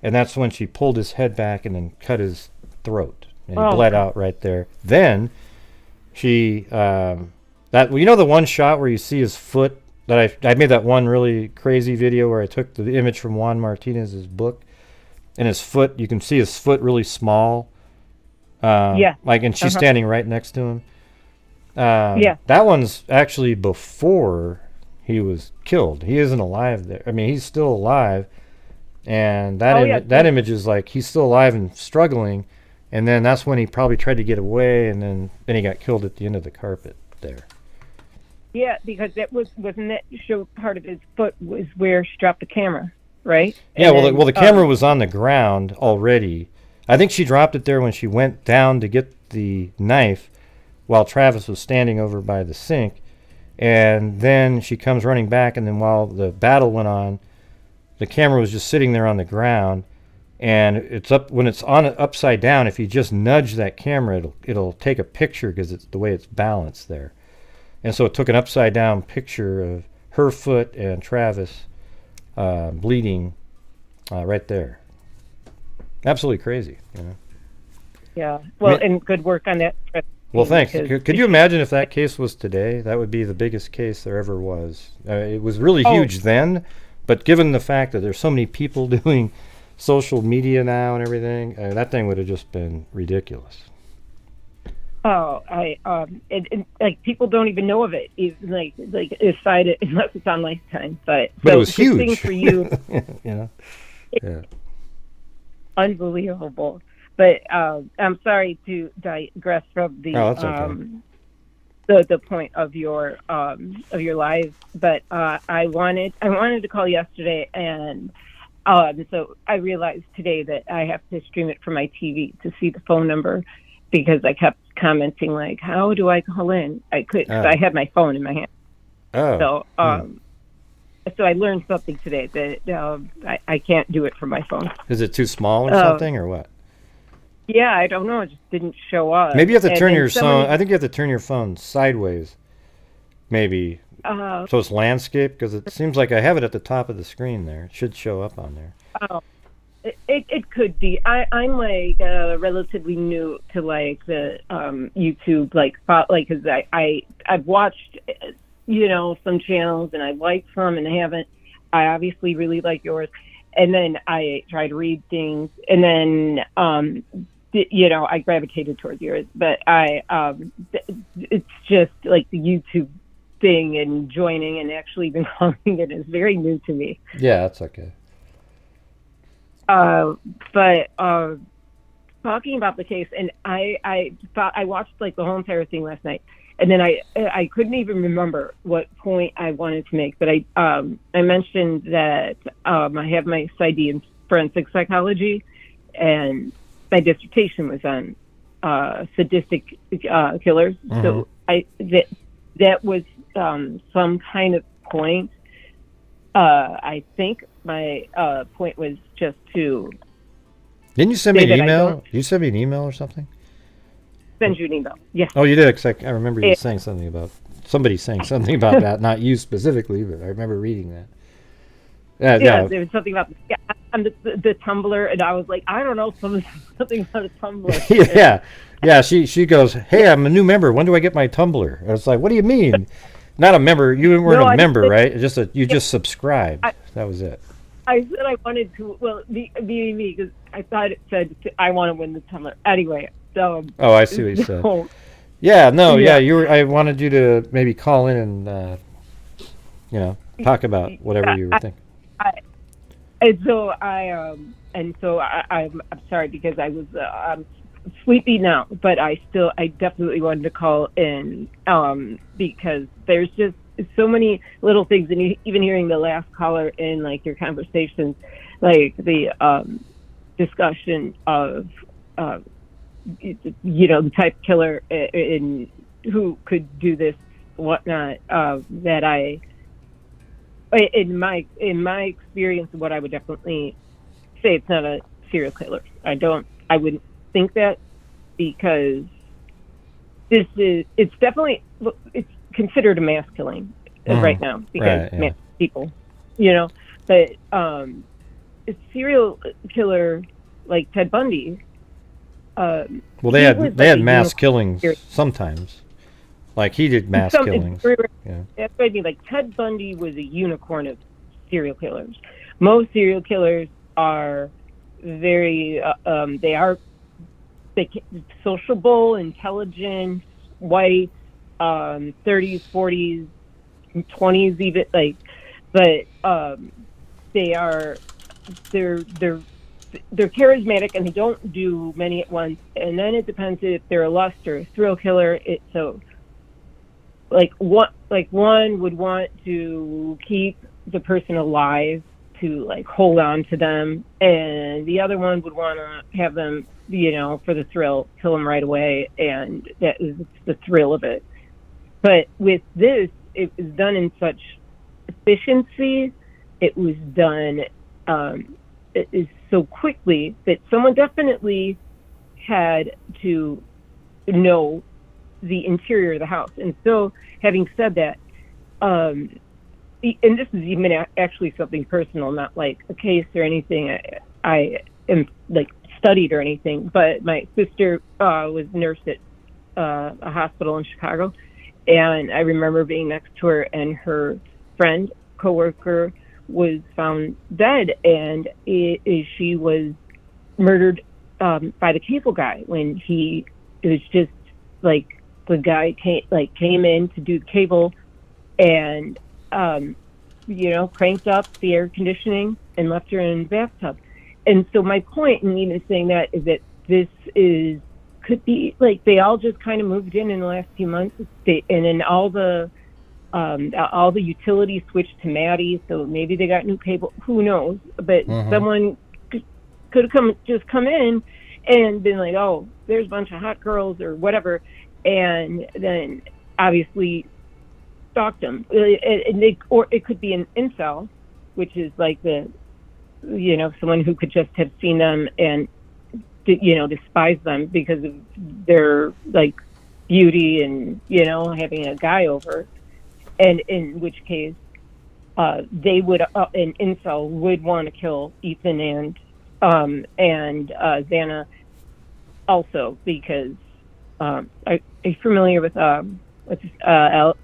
and that's when she pulled his head back and then cut his throat, and he bled out right there. Then she the one shot where you see his foot, that I made that one really crazy video where I took the image from Juan Martinez's book, and his foot, you can see his foot really small, and she's standing right next to him. Yeah. That one's actually before he was killed. He isn't alive there. I mean, he's still alive, and that image is like he's still alive and struggling, and then that's when he probably tried to get away, and then he got killed at the end of the carpet there. Yeah, because wasn't that show part of his foot was where she dropped the camera, right? Yeah, the camera was on the ground already. I think she dropped it there when she went down to get the knife while Travis was standing over by the sink. And then she comes running back, and then while the battle went on, the camera was just sitting there on the ground. And it's up when it's on upside down. If you just nudge that camera, it'll take a picture because it's the way it's balanced there. And so it took an upside down picture of her foot and Travis bleeding right there. Absolutely crazy, you know. Yeah. Well, and good work on that. Well, thanks. Could you imagine if that case was today? That would be the biggest case there ever was. It was really huge then, but given the fact that there's so many people doing social media now and everything, that thing would have just been ridiculous. Oh, like people don't even know of it. Even like aside it unless it's on Lifetime. But it was huge. Thing for you, yeah. Unbelievable. But I'm sorry to digress from the that's okay. The point of your live. But I wanted to call yesterday, and so I realized today that I have to stream it from my TV to see the phone number, because I kept commenting like, how do I call in? I could, cause I had my phone in my hand. So I learned something today that I can't do it from my phone. Is it too small or something, or what? Yeah, I don't know. It just didn't show up. Maybe you have to turn your phone. I think you have to turn your phone sideways. Maybe. So it's landscape, because it seems like I have it at the top of the screen there. It should show up on there. Oh, it could be. I'm like relatively new to like the YouTube because I've watched some channels, and I like some and I haven't. I obviously really like yours, and then I try to read things, and then I gravitated towards yours, but it's just like the YouTube thing and joining and actually even calling it is very new to me. Yeah, that's okay. But talking about the case, and I watched like the whole entire thing last night, and then I couldn't even remember what point I wanted to make, but I mentioned that I have my PsyD in forensic psychology, and my dissertation was on sadistic killers. Mm-hmm. So that was some kind of point. I think my point was just to. Didn't you send me an email? You sent me an email or something? Send you an email. Yes. Oh, you did. Cause I remember you saying something about somebody saying something about that. Not you specifically, but I remember reading that. Yeah. There was something about the Tumblr, and I was like, I don't know, something about a Tumblr. Yeah. She goes, hey, I'm a new member. When do I get my Tumblr? I was like, what do you mean? Not a member. You weren't a member, right? It's just you just subscribed. That was it. I said I wanted to. Well, me because I thought it said I want to win the Tumblr anyway. So. Oh, I see what you said. Yeah. No. Yeah. I wanted you to maybe call in and talk about whatever you were thinking. I'm sorry because I was sleepy now, but I definitely wanted to call in because there's just so many little things, and even hearing the last caller in like your conversations, like the discussion of the type of killer in who could do this, whatnot. That I. In my experience, what I would definitely say, it's not a serial killer. I wouldn't think that, because it's considered a mass killing right now, because mass people, but a serial killer like Ted Bundy. Well, they had mass killings sometimes. Like he did mass killings. Yeah. That's what I mean. Like Ted Bundy was a unicorn of serial killers. Most serial killers are very sociable, intelligent, white, 30s, 40s, 20s, even like, but they're charismatic and they don't do many at once. And then it depends if they're a lust or a thrill killer. So one would want to keep the person alive to like hold on to them, and the other one would want to have them, for the thrill, kill them right away, and that is the thrill of it. But with this, it was done in such efficiency. It was done it is so quickly that someone definitely had to know the interior of the house. And so, having said that, and this is even actually something personal, not like a case or anything I am like studied or anything, but my sister was nursed at a hospital in Chicago, and I remember being next to her, and her friend, coworker, was found dead, and she was murdered by the cable guy when it was just like the guy came in to do the cable and cranked up the air conditioning and left her in the bathtub. And so my point in even saying that is that this could be like they all just kind of moved in the last few months, and then all the utilities switched to Maddie, so maybe they got new cable. Who knows? But someone could have come in and been like, "Oh, there's a bunch of hot girls" or whatever, and then obviously stalked them. Or it could be an incel, which is like someone who could just have seen them and despise them because of their like beauty and having a guy over. And in which case, they would, an incel would want to kill Ethan and Xana also because, are you familiar with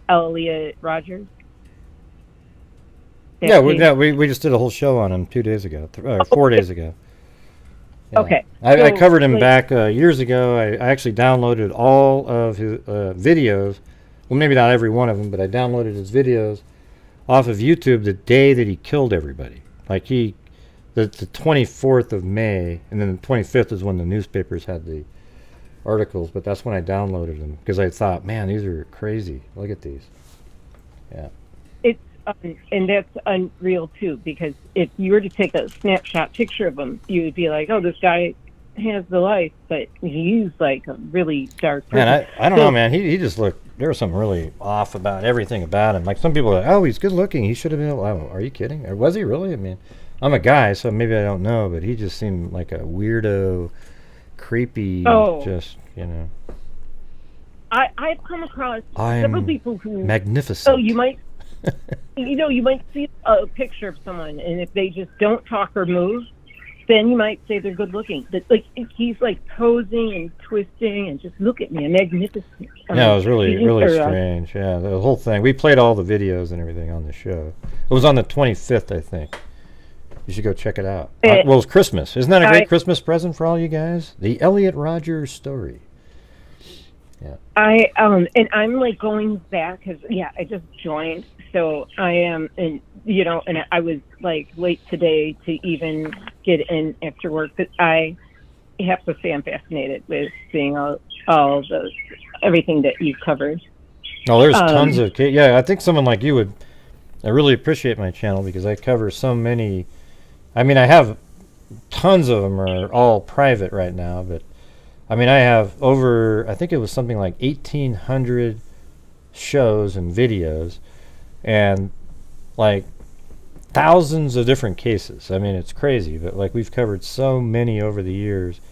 Elliot Rogers? Yeah, we just did a whole show on him 2 days ago, 4 days ago. Yeah. Okay. I covered him back years ago. I actually downloaded all of his videos. Well, maybe not every one of them, but I downloaded his videos off of YouTube the day that he killed everybody. Like the 24th of May, and then the 25th is when the newspapers had the articles, but that's when I downloaded them because I thought, man, these are crazy. Look at these. Yeah. It's and that's unreal too, because if you were to take a snapshot picture of him, you would be like, oh, this guy has the life, but he's like a really dark person. Man, I don't know, man. He just looked. There was something really off about everything about him. Like some people are like, oh, he's good looking. He should have been. Oh, are you kidding? Or was he really? I mean, I'm a guy, so maybe I don't know, but he just seemed like a weirdo, creepy. Just I've come across several people who magnificent. Oh, you might. You might see a picture of someone, and if they just don't talk or move, then you might say they're good looking. But like he's like posing and twisting and just look at me, magnificent. Yeah, it was really strange. Yeah, the whole thing. We played all the videos and everything on the show. It was on the 25th, I think. You should go check it out. Well, it's Christmas. Isn't that a great Christmas present for all you guys? The Elliot Rogers story. Yeah. And I'm like going back because I just joined, so I am, and I was like late today to even get in after work. But I have to say I'm fascinated with seeing all those everything that you've covered. Oh, there's tons of I think someone like you would. I really appreciate my channel because I cover so many. I mean, I have tons of them are all private right now, but. I mean, I have over, I think it was something like 1,800 shows and videos and like thousands of different cases. I mean, it's crazy, but like we've covered so many over the years,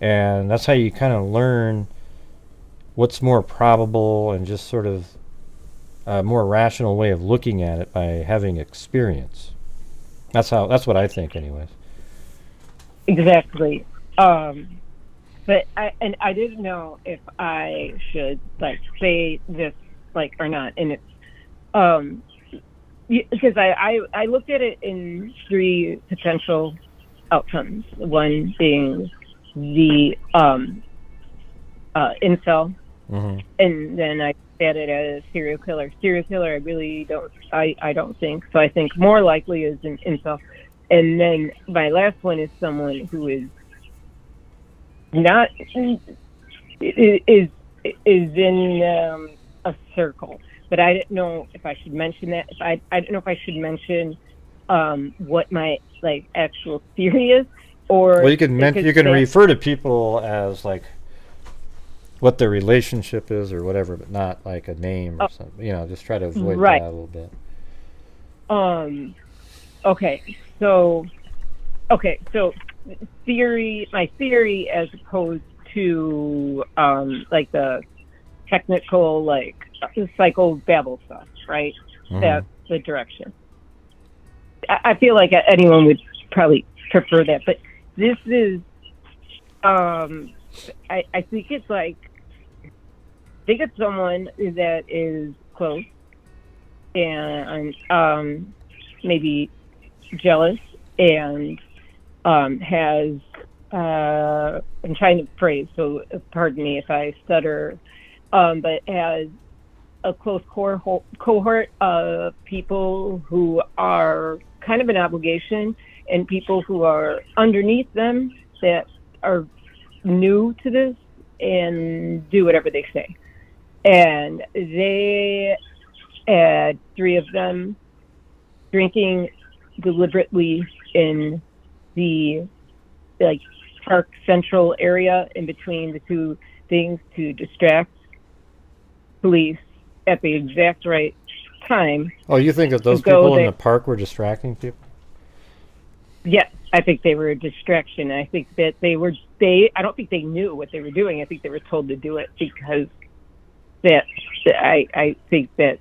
and that's how you kind of learn what's more probable and just sort of a more rational way of looking at it by having experience. That's what I think anyways. Exactly. But I didn't know if I should like say this like or not, and it's because I looked at it in three potential outcomes. One being the incel, and then I at it as serial killer. Serial killer, I really don't. I don't think so. I think more likely is an incel. And then my last one is someone who is not is in a circle. But I didn't know if I should mention that. If I don't know if I should mention what my like actual theory is, or well, you can refer to people as like what their relationship is or whatever, but not like a name or something. You know, just try to avoid that a little bit. So theory, my theory, as opposed to like the technical like psychobabble stuff, right? That's the direction. I feel like anyone would probably prefer that, but this is I think it's like it's someone that is close and maybe jealous and has I'm trying to phrase, so pardon me if I stutter, but has a close cohort of people who are kind of an obligation and people who are underneath them that are new to this and do whatever they say. And they had 3 of them drinking deliberately in the like park central area in between the 2 things to distract police at the exact right time. Oh, you think that those people in the park were distracting people? Yes, I think they were a distraction. I think that I don't think they knew what they were doing. I think they were told to do it because I think that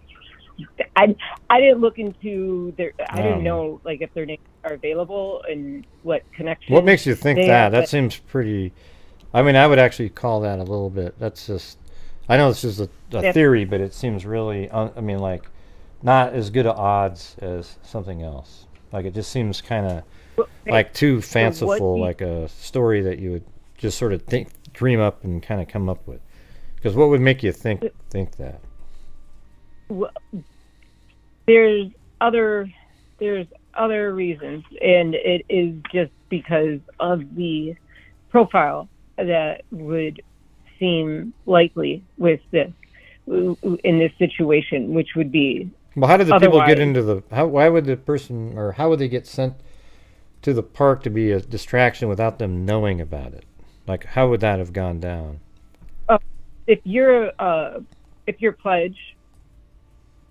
I didn't look into their, I didn't know like if their names are available and what connection. What makes you think that? That seems pretty, I mean, I would actually call that a little bit, that's just, I know this is a theory, but it seems really, I mean, like, not as good of odds as something else. Like, it just seems kind of like too fanciful, like a story that you would just sort of dream up and kind of come up with. Because what would make you think that? Well, there's other reasons, and it is just because of the profile that would seem likely with this in this situation, which would be. Well, how did the people get into the? Why would the person, or how would they get sent to the park to be a distraction without them knowing about it? Like, how would that have gone down? If you're pledge,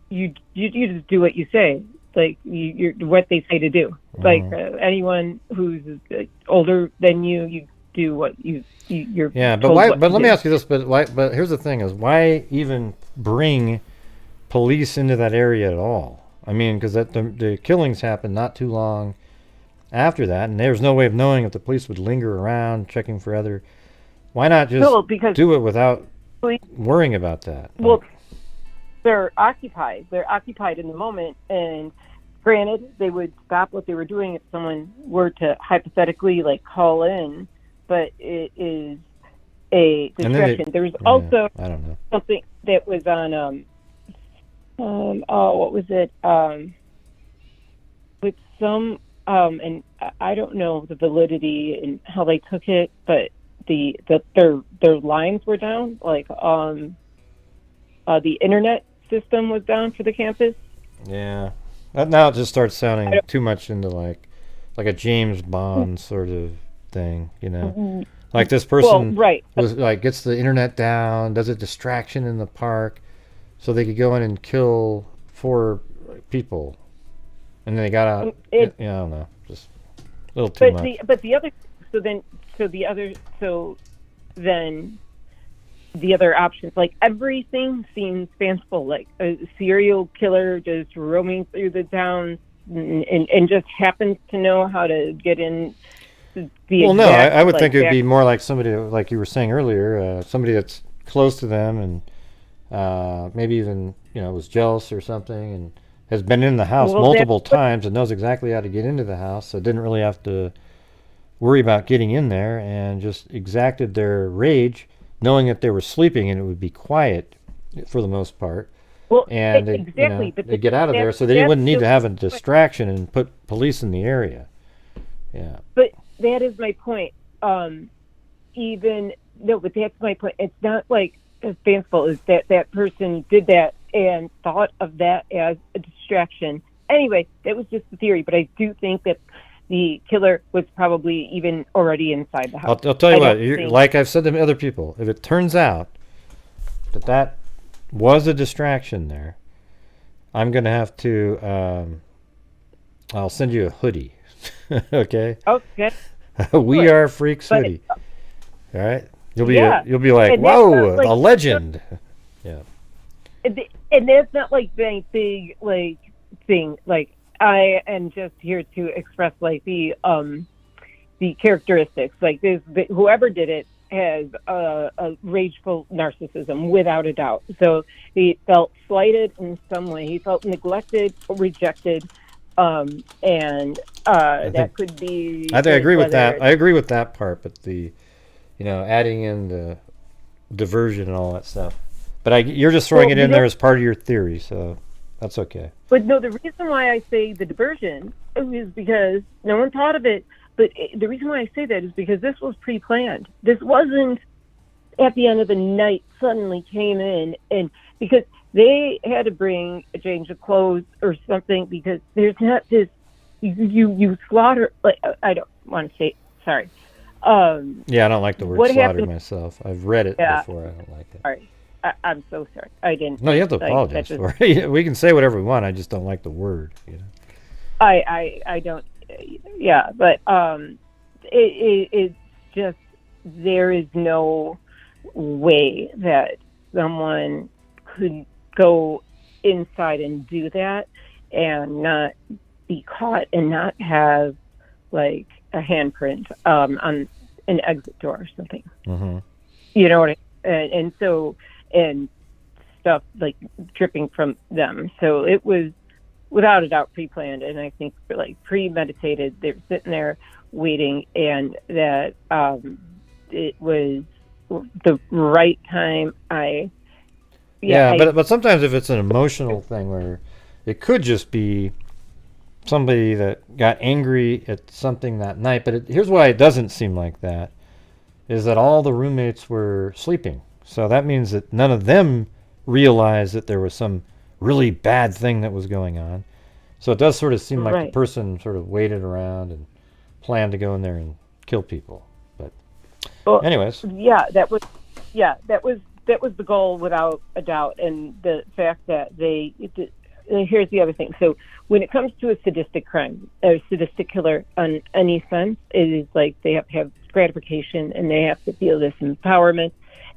you just do what you say. Like you're what they say to do. Like anyone who's older than you, you do what you're. Yeah, but why? But let me ask you this. But why? But here's the thing: is why even bring police into that area at all? I mean, because the killings happened not too long after that, and there's no way of knowing if the police would linger around checking for other. Why not just do it without worrying about that? Well, they're occupied. They're occupied in the moment, and granted, they would stop what they were doing if someone were to hypothetically like call in, but it is a distraction. There was also I don't know, something that was on what was it? With some and I don't know the validity and how they took it, but their lines were down, like the internet system was down for the campus. Yeah, now it just starts sounding too much into like a James Bond sort of thing, you know. Like this person was like gets the internet down, does a distraction in the park, so they could go in and kill 4 people, and then they got out. I don't know, just a little too much. The other options, like everything seems fanciful, like a serial killer just roaming through the town and just happens to know how to get in. I would think it'd be more like somebody, like you were saying earlier, somebody that's close to them and maybe even was jealous or something and has been in the house multiple times and knows exactly how to get into the house, so didn't really have to worry about getting in there and just exacted their rage, knowing that they were sleeping and it would be quiet for the most part. Well, And they, exactly, but they get out of there, so they wouldn't need to have a distraction and put police in the area. Yeah. But that is my point. But that's my point. It's not like as fanciful as that person did that and thought of that as a distraction. Anyway, that was just the theory, but I do think that the killer was probably even already inside the house. I'll tell you what, like I've said to other people, if it turns out that was a distraction there, I'm going to have to, I'll send you a hoodie. Okay? Okay. We Are Freaks hoodie. All right? You'll be like, and whoa, a legend. Yeah. And that's not like the big like thing. Like I am just here to express like the characteristics. Like this, whoever did it has a rageful narcissism without a doubt. So he felt slighted in some way. He felt neglected, rejected, and that could be. I agree with that. I agree with that part, but adding in the diversion and all that stuff. But you're just throwing it in there as part of your theory, so that's okay. But no, the reason why I say the diversion is because no one thought of it. But the reason why I say that is because this was pre-planned. This wasn't at the end of the night suddenly came in, and because they had to bring a change of clothes or something, because there's not this you slaughter. Like I don't want to say sorry. Yeah, I don't like the word slaughter myself. I've read it before. I don't like it. Sorry. I'm so sorry. I didn't. No, you have to apologize for it. We can say whatever we want. I just don't like the word. I don't. Yeah, but it's just there is no way that someone could go inside and do that and not be caught and not have like a handprint on an exit door or something. Mm-hmm. You know what and so and stuff like dripping from them. So it was without a doubt pre-planned, and I think like premeditated. They were sitting there waiting, and that it was the right time. But sometimes if it's an emotional thing where it could just be somebody that got angry at something that night. But here's why it doesn't seem like that, is that all the roommates were sleeping. So that means that none of them realized that there was some really bad thing that was going on. So it does sort of seem like the person sort of waited around and planned to go in there and kill people. But anyways. That was the goal without a doubt. And the fact that here's the other thing. So when it comes to a sadistic crime, a sadistic killer on any sense, it is like they have to have gratification and they have to feel this empowerment.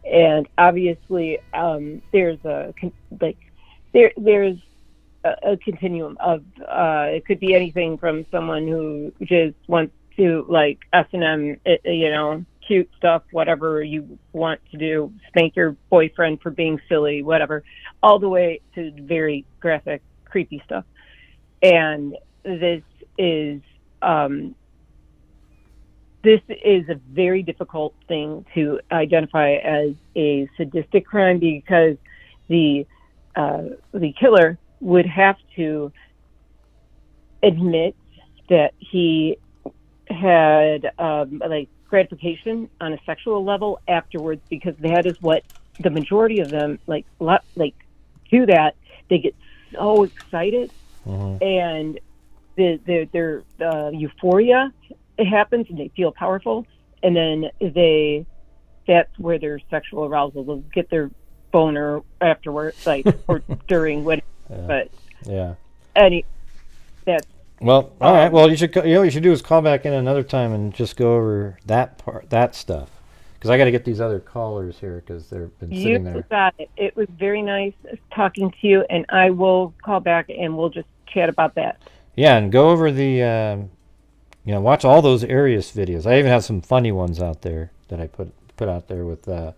And obviously, there's a continuum of it could be anything from someone who just wants to like S&M, cute stuff, whatever you want to do, spank your boyfriend for being silly, whatever, all the way to very graphic, creepy stuff. And this is a very difficult thing to identify as a sadistic crime, because the killer would have to admit that he had like gratification on a sexual level afterwards, because that is what the majority of them like do. That they get so excited and their euphoria, it happens, and they feel powerful, and then that's where their sexual arousal will get their boner afterwards, like or during what. But that's well. All right. Well, you should. What you should do is call back in another time and just go over that stuff, because I got to get these other callers here because they've been sitting there. You got it. It was very nice talking to you, and I will call back and we'll just chat about that. Yeah, and go over the. Watch all those Arius videos. I even have some funny ones out there that I put out there with, some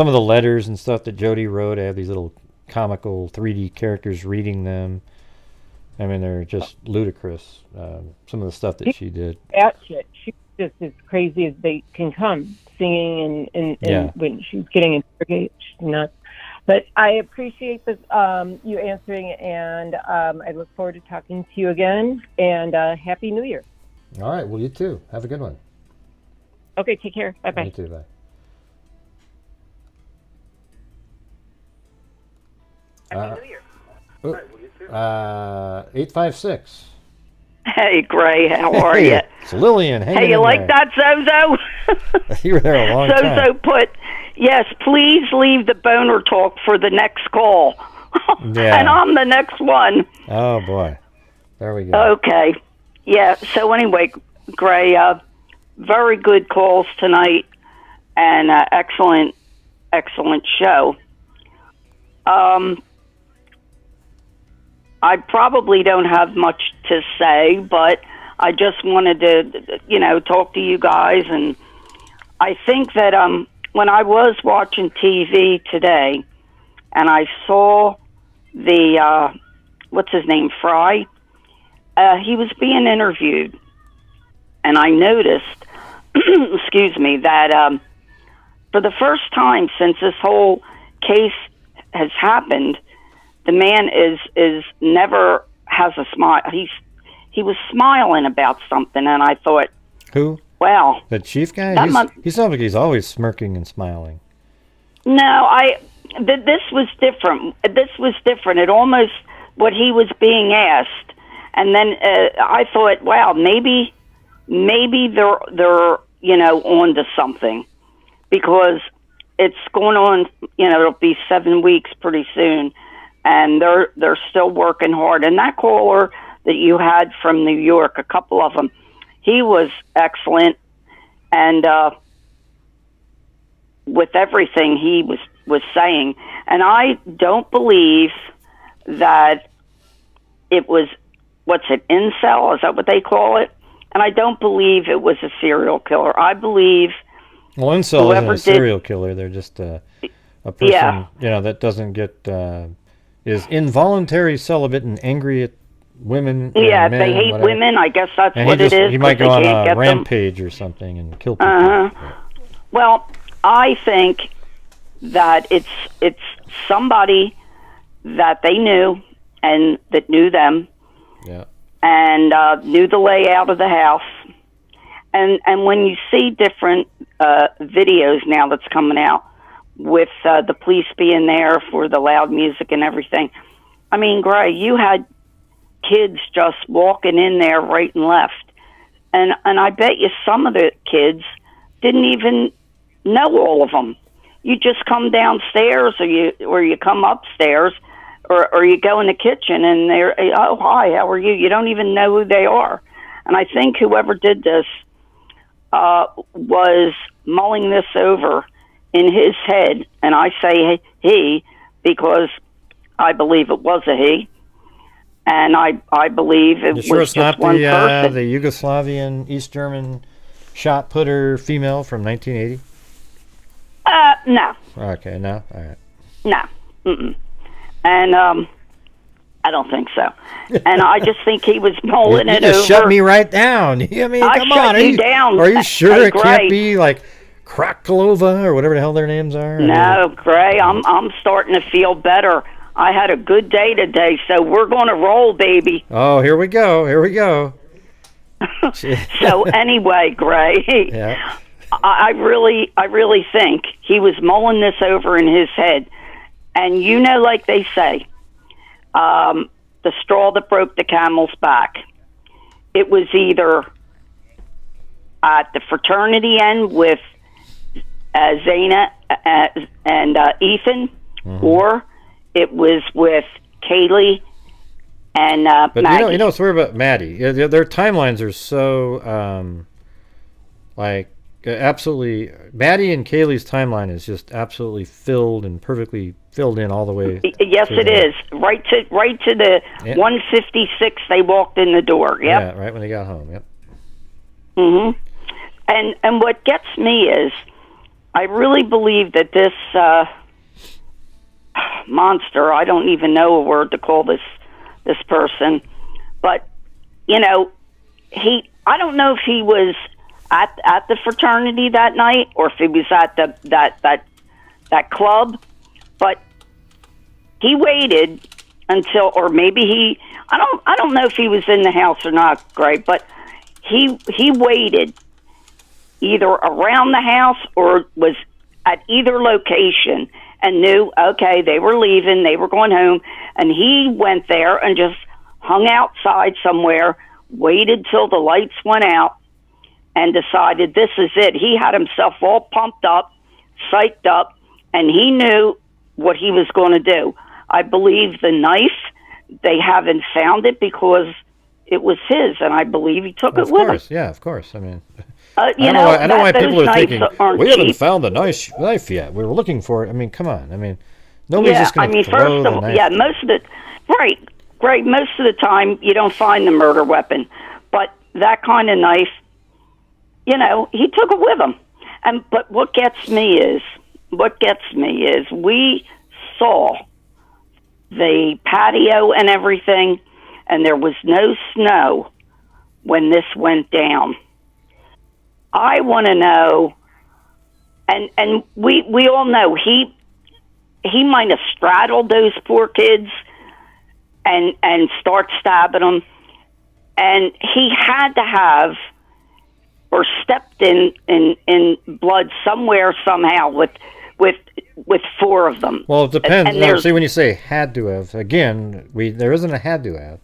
of the letters and stuff that Jody wrote. I have these little comical 3D characters reading them. I mean, they're just ludicrous. Some of the stuff that she did. That shit. She's just as crazy as they can come, singing and when she's getting interrogated. She's nuts. But I appreciate this, you answering, and I look forward to talking to you again. And Happy New Year. All right. Well, you too. Have a good one. Okay, take care. Bye-bye. You too. Bye. Happy New Year. 856. Hey, Gray, how are Hey, you? it's Lillian. Hey, you like that, Zozo? You were there a long time. Zozo put, yes, please leave the boner talk for the next call. Yeah. And I'm the next one. Oh, boy. There we go. Okay. Yeah, so anyway, Gray, very good calls tonight and excellent show. I probably don't have much to say, but I just wanted to, talk to you guys. And I think that when I was watching TV today and I saw the, what's his name, Fry, he was being interviewed. And I noticed, excuse me, that for the first time since this whole case has happened, the man is never has a smile. He was smiling about something, and I thought, who? Wow, the chief guy. He sounds like he's always smirking and smiling. No, this was different. This was different. It almost what he was being asked, and then I thought, wow, maybe they're on to something, because it's going on. It'll be 7 weeks pretty soon. And they're still working hard. And that caller that you had from New York, a couple of them, he was excellent. And with everything he was saying, and I don't believe that it was, incel? Is that what they call it? And I don't believe it was a serial killer. I believe incel isn't a serial killer. They're just a person, that doesn't get. Is involuntary celibate and angry at women. Yeah, men, they hate whatever. women. I guess that's and what it is. He might go on a them. rampage or something and kill people. Well, I think that it's somebody that they knew and that knew them. Yeah. And knew the layout of the house. And when you see different videos now that's coming out, with the police being there for the loud music and everything. I mean, Gray, you had kids just walking in there right and left. And I bet you some of the kids didn't even know all of them. You just come downstairs or you come upstairs or you go in the kitchen and they're, oh, hi, how are you? You don't even know who they are. And I think whoever did this was mulling this over in his head, and I say he because I believe it was a he, and I believe it was it's just not one person. The Yugoslavian East German shot putter female from 1980? No. Okay, no? All right. No. Mm-mm. And I don't think so. And I just think he was mulling it over. You just shut me right down. I mean, come on. Shut you down. Are you sure Hey, it can't be like Kraklova or whatever the hell their names are? No, Gray, I'm starting to feel better. I had a good day today, so we're going to roll, baby. Oh, here we go. So anyway, Gray, yeah. I really think he was mulling this over in his head. And like they say, the straw that broke the camel's back. It was either at the fraternity end with Xana and Ethan, or it was with Kaylee and but Maggie. you know what's weird about Maddie? Their timelines are so absolutely. Maddie and Kaylee's timeline is just absolutely filled and perfectly filled in all the way. Yes, it is. Right to the 156. They walked in the door. Yep. Yeah, right when they got home. Yep. Mhm. And what gets me is, I really believe that this monster, I don't even know a word to call this person, but I don't know if he was at the fraternity that night or if he was at that club, but he waited until, or maybe I don't know if he was in the house or not, Greg, but he waited either around the house or was at either location and knew, okay, they were leaving, they were going home, and he went there and just hung outside somewhere, waited till the lights went out, and decided this is it. He had himself all pumped up, psyched up, and he knew what he was going to do. I believe the knife, they haven't found it because it was his, and I believe he took it with him. Of course, yeah, of course. I mean, I don't know why people are thinking, we haven't found the knife yet. We were looking for it. I mean, come on. I mean, nobody's just going to throw the knife. Yeah, most of the, right, most of the time you don't find the murder weapon. But that kind of knife, he took it with him. But what gets me is we saw the patio and everything, and there was no snow when this went down. I want to know, and we all know he might have straddled those poor kids and start stabbing them, and he had to have or stepped in blood somewhere somehow with four of them. Well, it depends. See, when you say had to have, again, there isn't a had to have.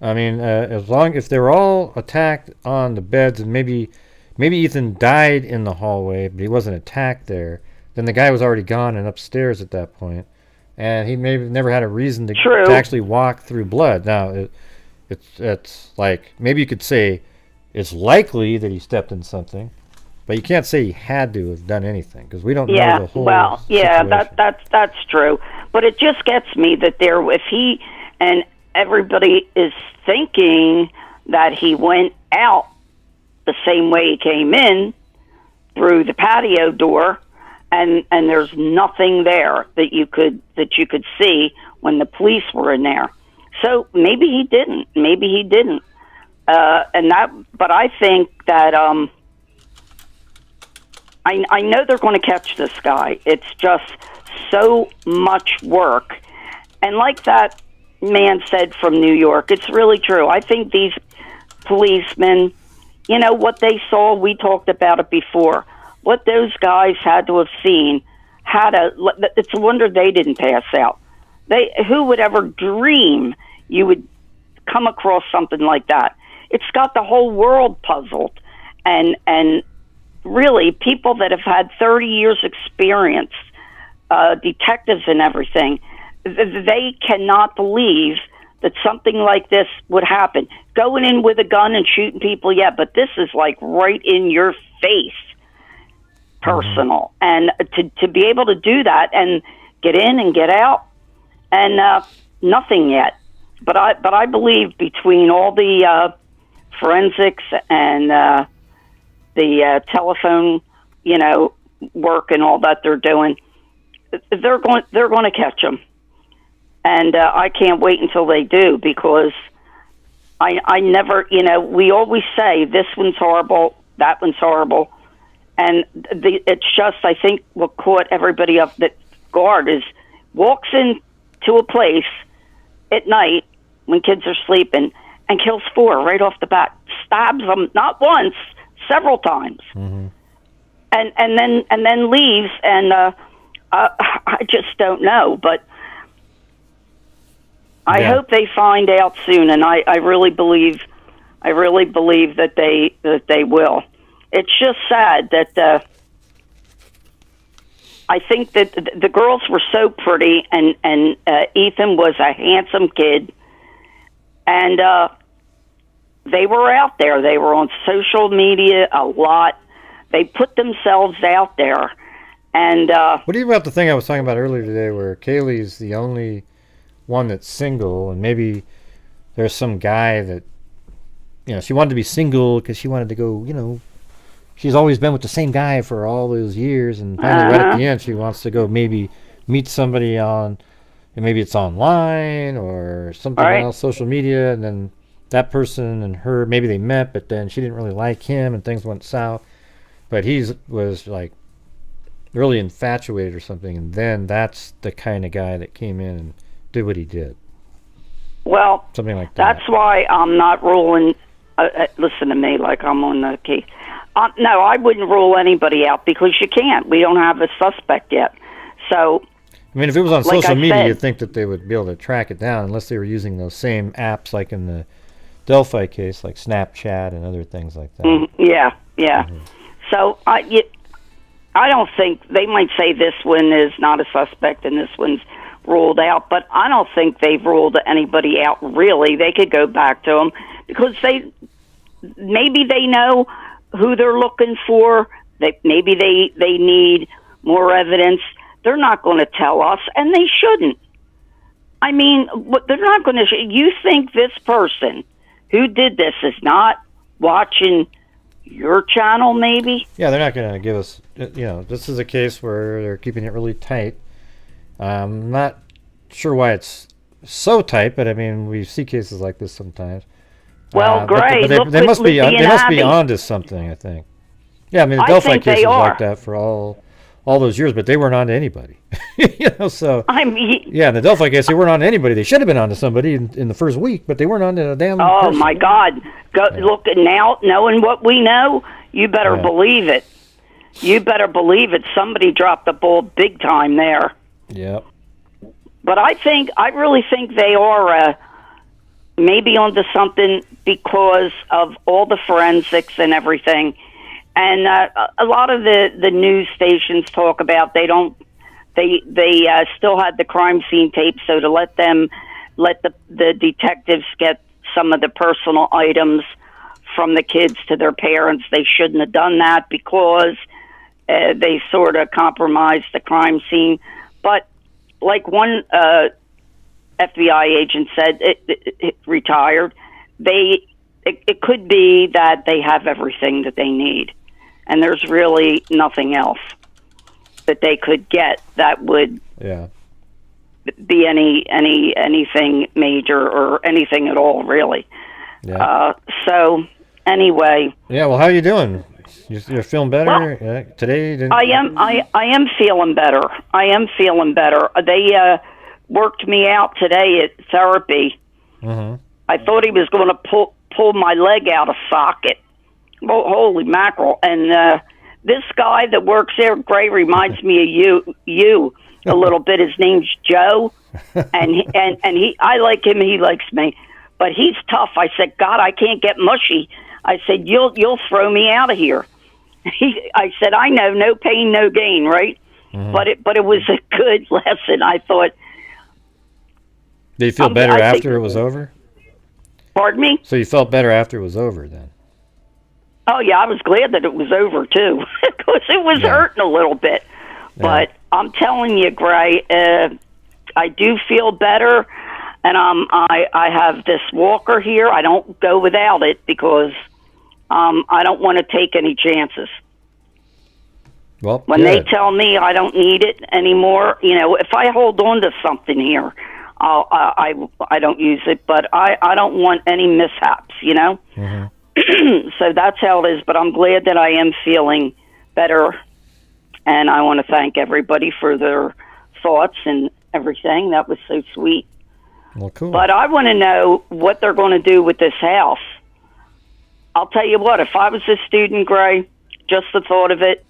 I mean, if they were all attacked on the beds, and maybe Ethan died in the hallway, but he wasn't attacked there, then the guy was already gone and upstairs at that point, and he maybe never had a reason to actually walk through blood. Now, it's like, maybe you could say it's likely that he stepped in something, but you can't say he had to have done anything, because we don't know the whole situation. That's true. But it just gets me that if he and everybody is thinking that he went out the same way he came in, through the patio door, and there's nothing there that you could see when the police were in there. So maybe he didn't. But I think that I know they're going to catch this guy. It's just so much work. And like that man said from New York, it's really true. I think these policemen, what they saw, we talked about it before, what those guys had to have seen, it's a wonder they didn't pass out. Who would ever dream you would come across something like that? It's got the whole world puzzled. And really, people that have had 30 years experience, detectives and everything, they cannot believe that something like this would happen. Going in with a gun and shooting people, yeah, but this is like right in your face, personal. And to be able to do that and get in and get out, and nothing yet. But I believe between all the forensics and the telephone, work and all that they're doing, they're going to catch him. And I can't wait until they do, because I never, we always say this one's horrible, that one's horrible. And it's just, I think what caught everybody up that guard is walks into a place at night when kids are sleeping and kills four right off the bat, stabs them not once, several times, and then leaves. And I just don't know, but I hope they find out soon, and I really believe that they will. It's just sad that I think that the girls were so pretty, and Ethan was a handsome kid, and they were out there. They were on social media a lot. They put themselves out there. And what do you about the thing I was talking about earlier today, where Kaylee's the only one that's single, and maybe there's some guy that, she wanted to be single because she wanted to go, she's always been with the same guy for all those years, and finally right at the end she wants to go maybe meet somebody and maybe it's online or something else, social media, and then that person and her, maybe they met, but then she didn't really like him and things went south. But he was like really infatuated or something, and then that's the kind of guy that came in and did what he did. Well, Something like that. that's why I'm not ruling. Listen to me, like I'm on the case. No, I wouldn't rule anybody out because you can't. We don't have a suspect yet. So, I mean, if it was on like social I media, said- you'd think that they would be able to track it down, unless they were using those same apps, like in the Delphi case, like Snapchat and other things like that. yeah. So I don't think they might say this one is not a suspect and this one's ruled out, but I don't think they've ruled anybody out. Really, they could go back to them because maybe they know who they're looking for. Maybe they need more evidence. They're not going to tell us, and they shouldn't. I mean, they're not going to. You think this person who did this is not watching your channel, maybe? Yeah, they're not going to give us. This is a case where they're keeping it really tight. I'm not sure why it's so tight, but I mean, we see cases like this sometimes. Well, Gray, look they with must be. Libby They and must be Abby. onto something. I think. Yeah, I mean, the I Delphi think case they was are. like that for all those years, but they weren't on to anybody. So I mean, yeah, in the Delphi case, they weren't on to anybody. They should have been on to somebody in the first week, but they weren't on to a damn. oh person. my God! Look now, knowing what we know, you better believe it. You better believe it. Somebody dropped the ball big time there. Yep. But I really think they are maybe onto something because of all the forensics and everything. And a lot of the news stations talk about they still had the crime scene tape, so to let the detectives get some of the personal items from the kids to their parents, they shouldn't have done that because they sort of compromised the crime scene. But like one FBI agent said, it retired. It could be that they have everything that they need, and there's really nothing else that they could get that would be anything major or anything at all, really. Yeah. So anyway. Yeah. Well, how are you doing? You're feeling better today? I am feeling better. I am feeling better. They worked me out today at therapy. Mm-hmm. I thought he was going to pull my leg out of socket. Oh, holy mackerel! And this guy that works there, Gray, reminds me of you a little bit. His name's Joe, and he I like him. He likes me, but he's tough. I said, God, I can't get mushy. I said, you'll throw me out of here. I said, I know, no pain, no gain, right? Mm-hmm. But it was a good lesson. I thought. Did you feel better after it was over? Pardon me? So you felt better after it was over then? Oh yeah, I was glad that it was over too, because it was hurting a little bit. But I'm telling you, Gray, I do feel better, and I have this walker here. I don't go without it because I don't want to take any chances. Well, when they tell me I don't need it anymore, if I hold on to something here, I don't use it. But I don't want any mishaps, Mm-hmm. So that's how it is. But I'm glad that I am feeling better, and I want to thank everybody for their thoughts and everything. That was so sweet. Well, cool. But I want to know what they're going to do with this house. I'll tell you what, if I was a student, Gray, just the thought of it,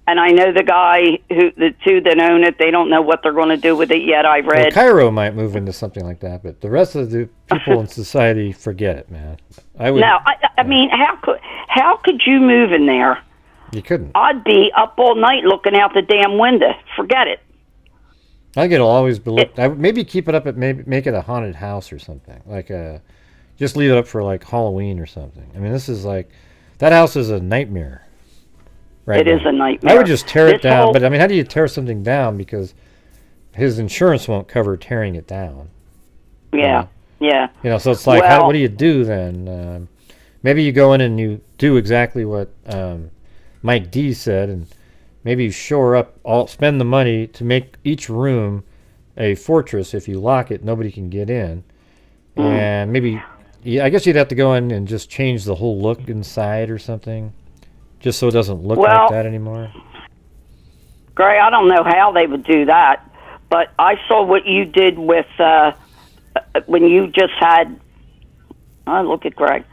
and I know the two that own it, they don't know what they're going to do with it yet. I read. Well, Cairo might move into something like that, but the rest of the people in society, forget it, man. I would. Now, I mean, how could you move in there? You couldn't. I'd be up all night looking out the damn window. Forget it. I think it'll always be looked. I would maybe keep it up at make it a haunted house or something. Just leave it up for like Halloween or something. I mean, this is like that house is a nightmare. Right. It is a nightmare. I would just tear it down, but I mean, how do you tear something down? Because his insurance won't cover tearing it down. Yeah, yeah. So it's like, what do you do then? Maybe you go in and you do exactly what Mike D said, and maybe you shore up spend the money to make each room a fortress. If you lock it, nobody can get in. And maybe, I guess you'd have to go in and just change the whole look inside or something. Just so it doesn't look like that anymore. Gray, I don't know how they would do that, but I saw what you did with when you just had. Oh, look at Greg.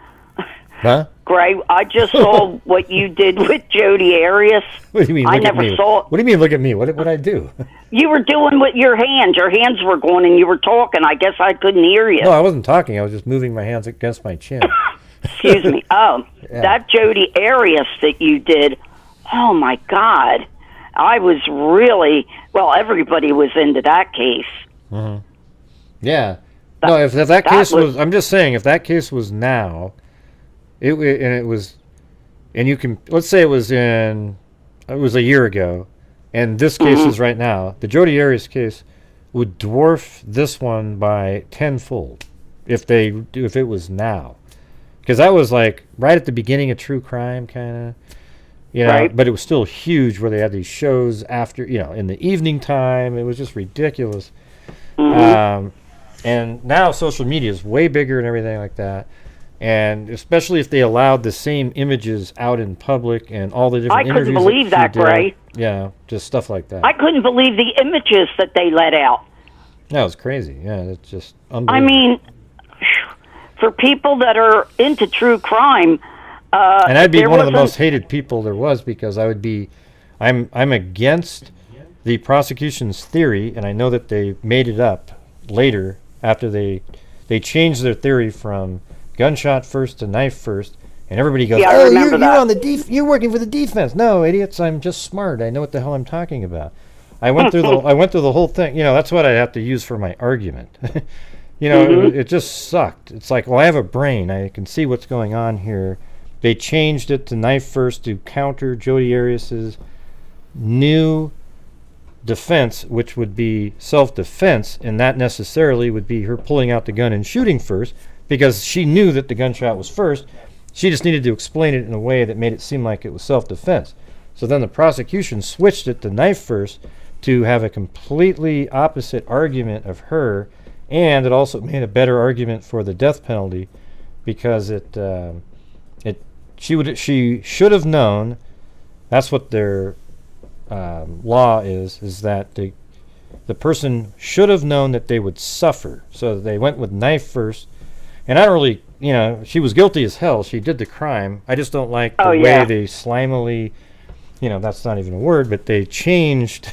Huh? Gray, I just saw what you did with Jodi Arias. What do you mean? I Look at never me? saw. What do you mean? Look at me? What I do? You were doing with your hands. Your hands were going, and you were talking. I guess I couldn't hear you. No, I wasn't talking. I was just moving my hands against my chin. Excuse me. Oh, Yeah. that Jodi Arias that you did. Oh my God, I was really everybody was into that case. Mm-hmm. Yeah. No, if that case was, I'm just saying, if that case was now, and you can, let's say it was a year ago, and this case is right now, the Jodi Arias case would dwarf this one by tenfold if it was now. Because that was like right at the beginning of true crime, kind of. Right. But it was still huge where they had these shows after, in the evening time. It was just ridiculous. And now social media is way bigger and everything like that. And especially if they allowed the same images out in public and all the different interviews. I couldn't believe that, Gray. Yeah, just stuff like that. I couldn't believe the images that they let out. That was crazy. Yeah, it's just unbelievable. I mean, for people that are into true crime, and I'd be one of the most hated people there was, because I'm against the prosecution's theory, and I know that they made it up later after they changed their theory from gunshot first to knife first, and everybody goes, Yeah, I remember you're that. on the you're working for the defense. No, idiots, I'm just smart. I know what the hell I'm talking about. I went through the whole thing. That's what I have to use for my argument. It just sucked. It's like, well, I have a brain. I can see what's going on here. They changed it to knife first to counter Jodi Arias's new defense, which would be self-defense, and that necessarily would be her pulling out the gun and shooting first, because she knew that the gunshot was first. She just needed to explain it in a way that made it seem like it was self-defense. So then the prosecution switched it to knife first to have a completely opposite argument of her, and it also made a better argument for the death penalty, because she should have known. That's what their law is that the person should have known that they would suffer. So they went with knife first. And I don't really, she was guilty as hell. She did the crime. I just don't like the way they slimily, that's not even a word, but they changed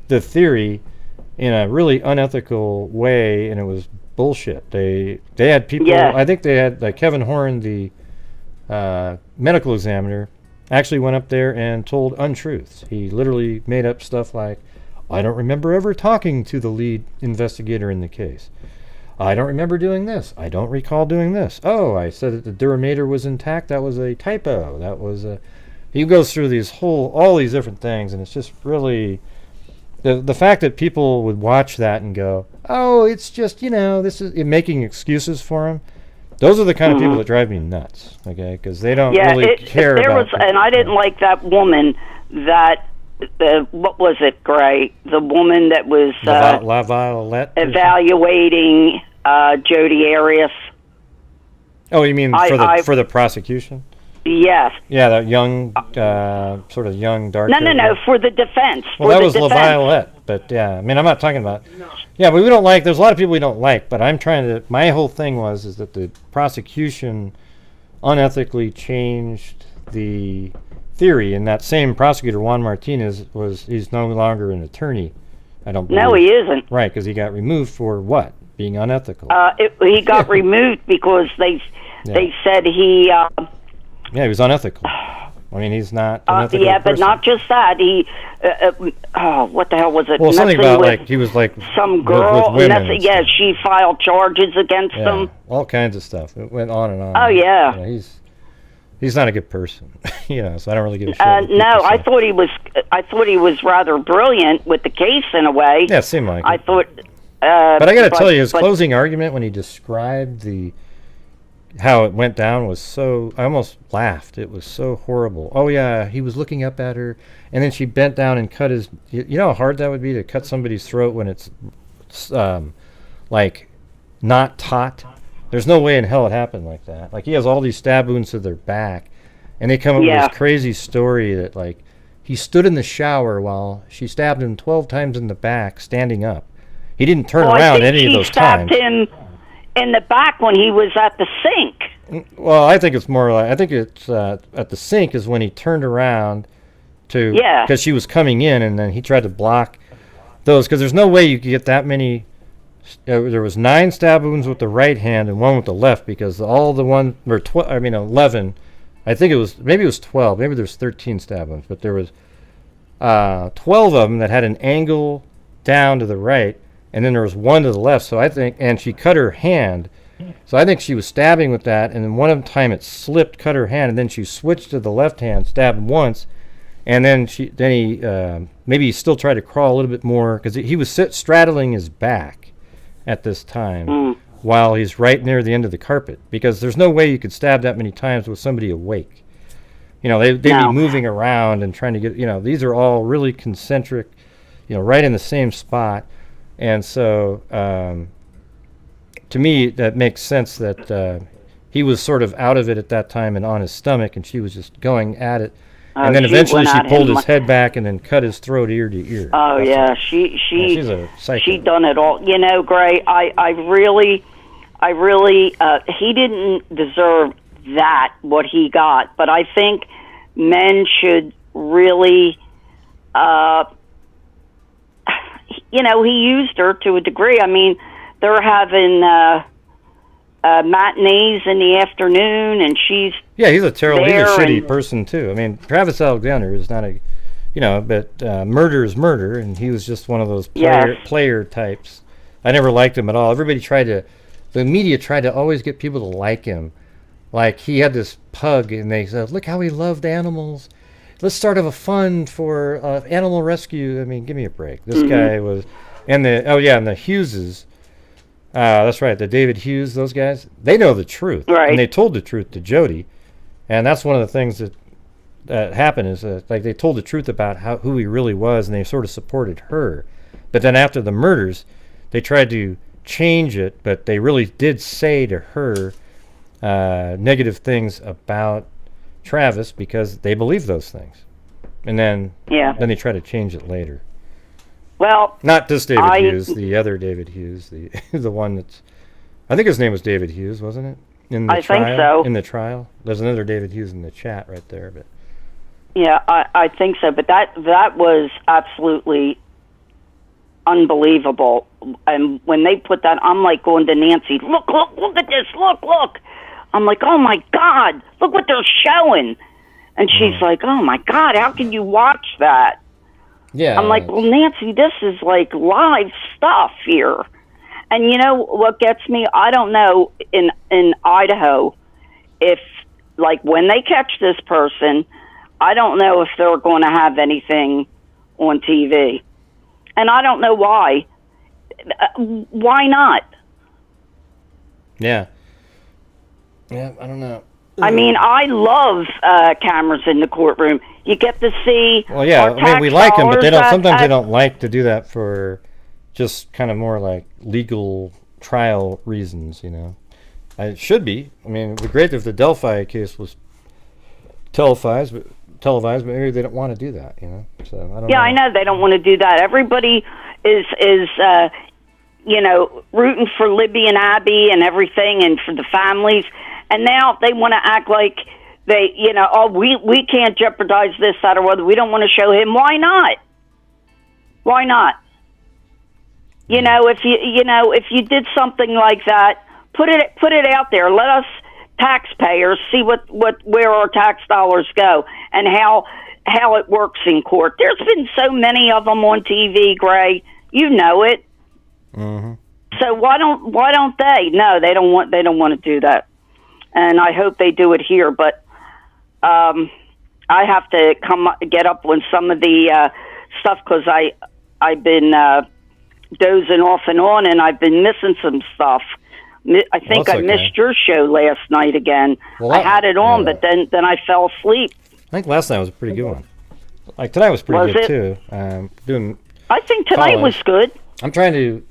the theory in a really unethical way, and it was bullshit. They had people, I think they had, like Kevin Horn, the medical examiner, actually went up there and told untruths. He literally made up stuff like, I don't remember ever talking to the lead investigator in the case. I don't remember doing this. I don't recall doing this. Oh, I said that the duramater was intact. That was a typo. That was a... He goes through all these different things, and it's just really... The fact that people would watch that and go, oh, it's just, this is... making excuses for him. Those are the kind of people that drive me nuts, okay? Because they don't really care about... And I didn't like that woman that... what was it, Gray? The woman that was La Violette evaluating Jodi Arias. Oh, you mean for the prosecution? Yes. Yeah, that young, sort of young, dark. No, for the defense. Well, that was La Violette, but yeah, I mean, I'm not talking about. Yeah, but we don't like. There's a lot of people we don't like, but I'm trying to. My whole thing is that the prosecution unethically changed the theory, and that same prosecutor, Juan Martinez, he's no longer an attorney. I don't believe. No, he isn't. Right, because he got removed for what? Being unethical. He got removed because they said he. Yeah, he was unethical. I mean, he's not an ethical but person. not just that. He, what the hell was it? Well, something about he was like some girl. with women. She filed charges against him. All kinds of stuff. It went on and on. Oh yeah. He's not a good person, so I don't really give a shit. No, I thought he was rather brilliant with the case in a way. Yeah, it seemed like. I thought. But I got to tell you, his closing argument when he described how it went down was so... I almost laughed. It was so horrible. Oh, yeah, he was looking up at her, and then she bent down and cut his... You know how hard that would be to cut somebody's throat when it's, not taut? There's no way in hell it happened like that. Like, he has all these stab wounds to their back, and they come up with this crazy story that, he stood in the shower while she stabbed him 12 times in the back, standing up. He didn't turn around any of those times. She stabbed him in the back when he was at the sink. Well, I think it's more like, I think it's at the sink is when he turned around to, because she was coming in, and then he tried to block those, because there's no way you could get that many. There was 9 stab wounds with the right hand and 1 with the left, because all the 11. I think it was, maybe it was 12. Maybe there's 13 stab wounds, but there was 12 of them that had an angle down to the right, and then there was 1 to the left. So I think, and she cut her hand. So I think she was stabbing with that, and then one time it slipped, cut her hand, and then she switched to the left hand, stabbed once, and then he maybe he still tried to crawl a little bit more, because he was straddling his back at this time while he's right near the end of the carpet, because there's no way you could stab that many times with somebody awake. They'd be moving around and trying to get, these are all really concentric, right in the same spot. And so to me, that makes sense that he was sort of out of it at that time and on his stomach, and she was just going at it. And then eventually she pulled his head back and then cut his throat ear to ear. Oh, yeah. She's a psycho. She done it all. Gray, I really, he didn't deserve that, what he got. But I think men should really, he used her to a degree. I mean, they're having matinees in the afternoon, and she's he's a terrible, he's a shitty and person too. I mean, Travis Alexander is not a, but murder is murder, and he was just one of those player types. I never liked him at all. The media tried to always get people to like him. Like, he had this pug, and they said, look how he loved animals. Let's start a fund for animal rescue. I mean, give me a break. This guy was, and the Hugheses. That's right, the David Hughes, those guys, they know the truth. Right. And they told the truth to Jody. And that's one of the things that happened is they told the truth about who he really was, and they sort of supported her. But then after the murders, they tried to change it, but they really did say to her negative things about Travis because they believed those things. And then they try to change it later. Well, not this David Hughes, the other David Hughes, the one that's, I think his name was David Hughes, wasn't it? In the trial, think so. In the trial, there's another David Hughes in the chat right there, but yeah, I think so. But that was absolutely unbelievable. And when they put that, I'm like going to Nancy, look at this, look. I'm like, oh my God, look what they're showing. And she's like, oh my God, how can you watch that? Yeah. I'm like, well, Nancy, this is like live stuff here. And you know what gets me? I don't know in Idaho if, like, when they catch this person, I don't know if they're going to have anything on TV. And I don't know why. Why not? Yeah. Yeah, I don't know. I mean, I love cameras in the courtroom. You get to see. Well, yeah, I mean, we like them, but they don't. Sometimes they don't like to do that for just kind of more like legal trial reasons, It should be. I mean, it would be great if the Delphi case was televised, but maybe they don't want to do that, So I don't know. I know they don't want to do that. Everybody is rooting for Libby and Abby and everything, and for the families. And now they want to act like they, we can't jeopardize this, that, or whether we don't want to show him. Why not? Why not? If you did something like that, put it out there. Let us taxpayers see where our tax dollars go and how it works in court. There's been so many of them on TV, Gray. You know it. Mm-hmm. So why don't they? No, they don't want to do that. And I hope they do it here, but I have to get up on some of the stuff because I've been dozing off and on, and I've been missing some stuff. I think I missed your show last night again. Well, I had it on, but then I fell asleep. I think last night was a pretty good one. Like tonight was pretty good too. I think tonight was good. I'm trying to.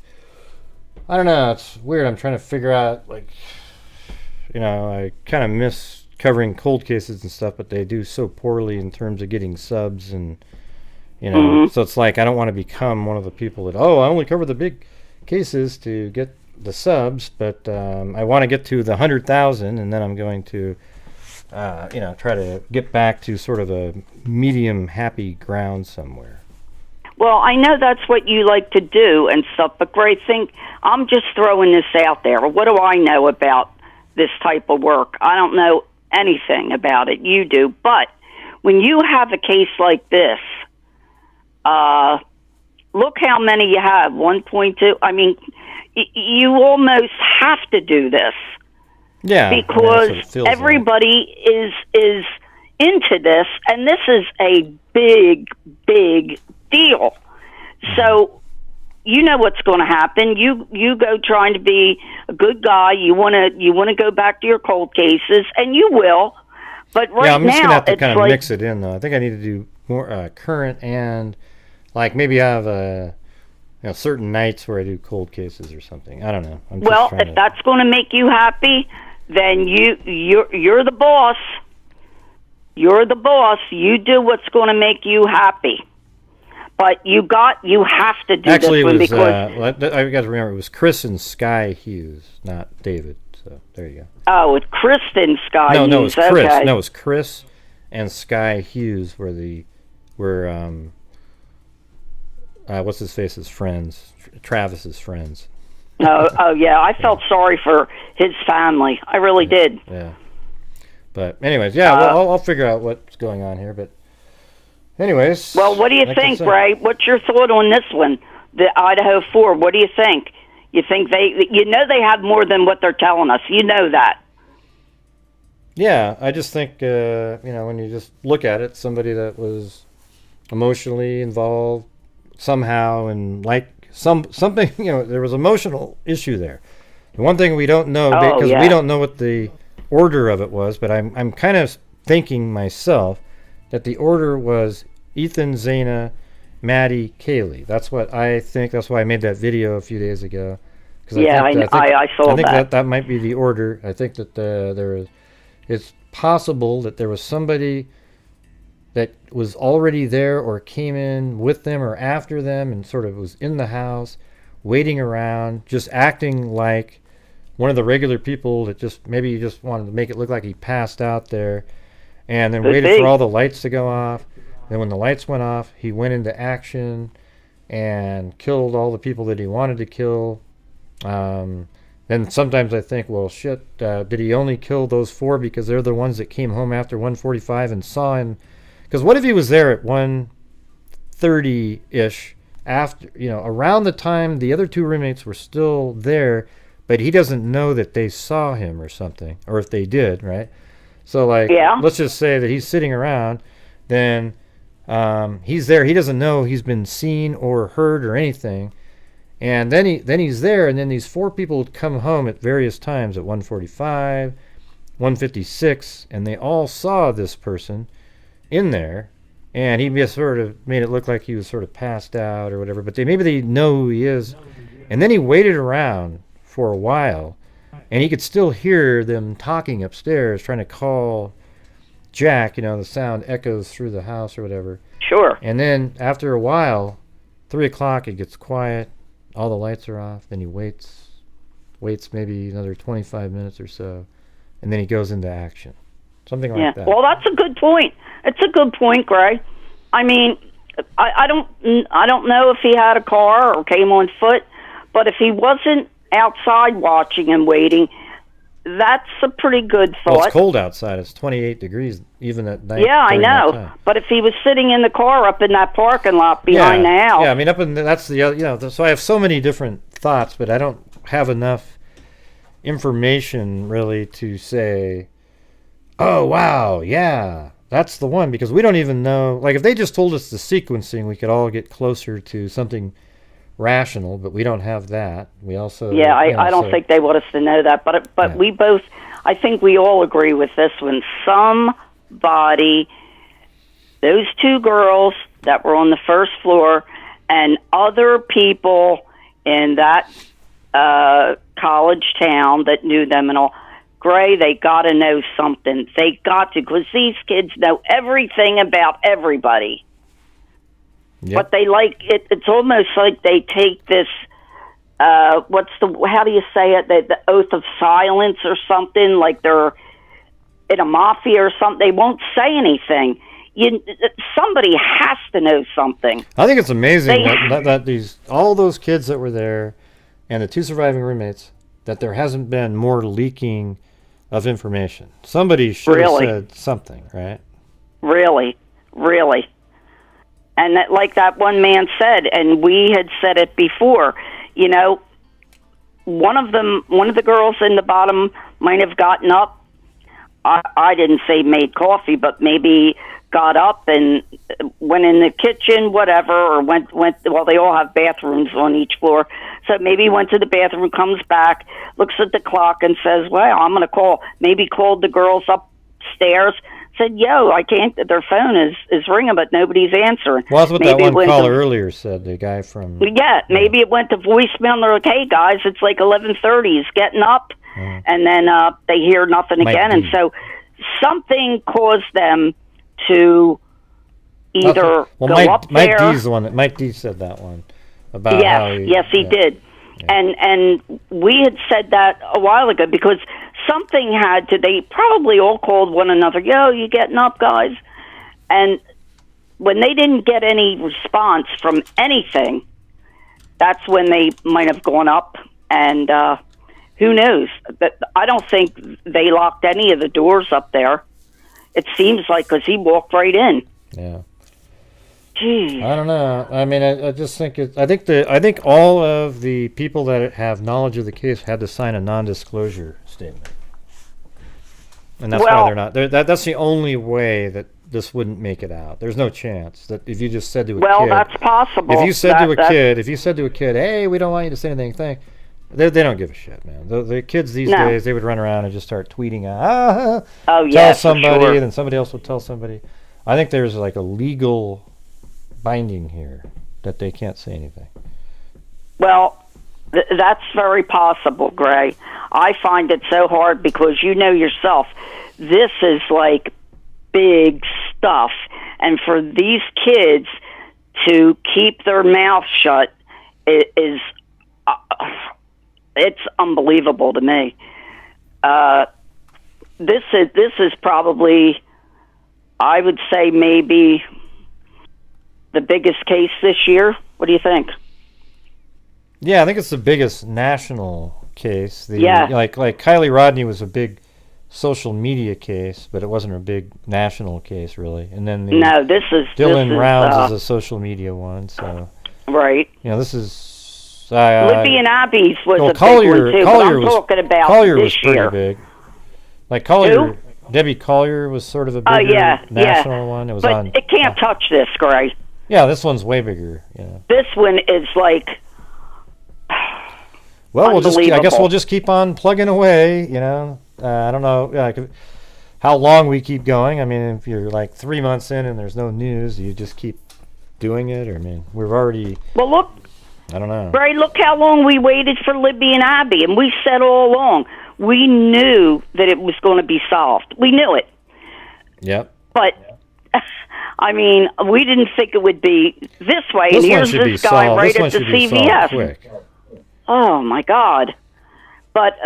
I don't know. It's weird. I'm trying to figure out I kind of miss covering cold cases and stuff, but they do so poorly in terms of getting subs and, so it's like I don't want to become one of the people that, I only cover the big cases to get the subs, but I want to get to the 100,000, and then I'm going to, try to get back to sort of a medium happy ground somewhere. Well, I know that's what you like to do and stuff, but Gray, I'm just throwing this out there. What do I know about this type of work? I don't know anything about it. You do. But when you have a case like this, look how many you have, 1.2. I mean, you almost have to do this. Yeah. Because everybody is into this, and this is a big, big deal. So you know what's going to happen. You go trying to be a good guy. You want to go back to your cold cases, and you will. But right now, I'm just gonna have to kind of like, mix it in, though. I think I need to do more current and like maybe have certain nights where I do cold cases or something. I don't know. If that's going to make you happy, then you're the boss. You're the boss. You do what's going to make you happy. But you have to do Actually, this one because I got to remember it was Chris and Sky Hughes, not David. So there you go. Oh, it's Kristen Sky Hughes. No, it was Chris. Okay. No, it was Chris and Sky Hughes were what's his face's friends, Travis's friends. Oh yeah, I felt sorry for his family. I really did. Yeah. But anyways, I'll figure out what's going on here. But anyways. Well, what do you think, Ray? What's your thought on this one, the Idaho 4? What do you think? You think they have more than what they're telling us. You know that. Yeah, I just think when you just look at it, somebody that was emotionally involved somehow and like something, there was emotional issue there. The one thing we don't know because we don't know what the order of it was, but I'm kind of thinking myself that the order was Ethan, Xana, Maddie, Kaylee. That's what I think. That's why I made that video a few days ago. I saw that. I think that might be the order. I think that it's possible that there was somebody that was already there or came in with them or after them and sort of was in the house, waiting around, just acting like one of the regular people that just maybe you just wanted to make it look like he passed out there, and then waited for all the lights to go off. Then when the lights went off, he went into action and killed all the people that he wanted to kill. Then sometimes I think, well, shit, did he only kill those 4 because they're the ones that came home after 1:45 and saw him? Because what if he was there at 1:30-ish, after, around the time the other 2 roommates were still there, but he doesn't know that they saw him or something, or if they did, right? So, let's just say that he's sitting around, then he's there. He doesn't know he's been seen or heard or anything. And then he's there, and then these 4 people would come home at various times at 1:45, 1:56, and they all saw this person in there, and he just sort of made it look like he was sort of passed out or whatever, but maybe they know who he is. And then he waited around for a while, and he could still hear them talking upstairs, trying to call Jack. The sound echoes through the house or whatever. Sure. And then after a while, 3 o'clock, it gets quiet, all the lights are off, then he waits maybe another 25 minutes or so, and then he goes into action. Something like that. Well, that's a good point. It's a good point, Gray. I mean, I don't know if he had a car or came on foot, but if he wasn't outside watching and waiting, that's a pretty good thought. Well, it's cold outside. It's 28 degrees even at night. Yeah, I know. But if he was sitting in the car up in that parking lot behind the house. Yeah, I mean, that's the so I have so many different thoughts, but I don't have enough information really to say, oh, wow, yeah, that's the one, because we don't even know. Like, if they just told us the sequencing, we could all get closer to something rational, but we don't have that. We also... Yeah, I don't think they want us to know that, but we both, I think we all agree with this one. Somebody, those 2 girls that were on the first floor and other people in that college town that knew them and all, Gray, they got to know something. They got to, because these kids know everything about everybody. Yep. But they like it. It's almost like they take this. How do you say it? The oath of silence or something. Like they're in a mafia or something. They won't say anything. Somebody has to know something. I think it's amazing that all those kids that were there, and the 2 surviving roommates, that there hasn't been more leaking of information. Somebody should have said something, right? Really. And that, like that one man said, and we had said it before, one of the girls in the bottom might have gotten up. I didn't say made coffee, but maybe got up and went in the kitchen, whatever, or went, well, they all have bathrooms on each floor. So maybe went to the bathroom, comes back, looks at the clock and says, well, I'm going to call. Maybe called the girls upstairs, said, yo, I can't, their phone is ringing, but nobody's answering. Well, that's what that one caller earlier said, the guy from... Yeah, maybe it went to voicemail and they're like, hey, guys, it's like 11:30, he's getting up. And then they hear nothing again. And so something caused them to either go up there. Mike D said that one. About how he did. Yeah. And we had said that a while ago because something had to, they probably all called one another, yo, you getting up, guys? And when they didn't get any response from anything, that's when they might have gone up and who knows? But I don't think they locked any of the doors up there. It seems like because he walked right in. Yeah. Jeez. I don't know. I mean, I just think I think all of the people that have knowledge of the case had to sign a non-disclosure statement, and that's why they're not. That's the only way that this wouldn't make it out. There's no chance that if you just said to a kid. Well, that's possible. If you said to a kid, hey, we don't want you to say anything. They don't give a shit, man. The kids these days, they would run around and just start tweeting out, tell somebody, and then somebody else would tell somebody. I think there's like a legal binding here that they can't say anything. Well, that's very possible, Gray. I find it so hard because you know yourself, this is like big stuff. And for these kids to keep their mouth shut is it's unbelievable to me. This is probably, I would say, maybe the biggest case this year. What do you think? Yeah, I think it's the biggest national case. Like Kylie Rodney was a big social media case, but it wasn't a big national case, really. And then Dylan Rounds is a social media one. So right. This is. Libby and Abby's was a big one too. Collier but I'm talking about Collier this was pretty year. big. Like Collier, Debbie Collier was sort of a bigger national one. It was but it can't touch this, Gray. Yeah, this one's way bigger. Yeah. This one is like. Well, I guess we'll just keep on plugging away. I don't know how long we keep going. I mean, if you're like 3 months in and there's no news, you just keep doing it. Or I mean, we've already. Well, look. I don't know. Right, look how long we waited for Libby and Abby, and we said all along we knew that it was going to be solved. We knew it. Yep. But I mean, we didn't think it would be this way. And here's this guy right at the CVS. Oh my God! But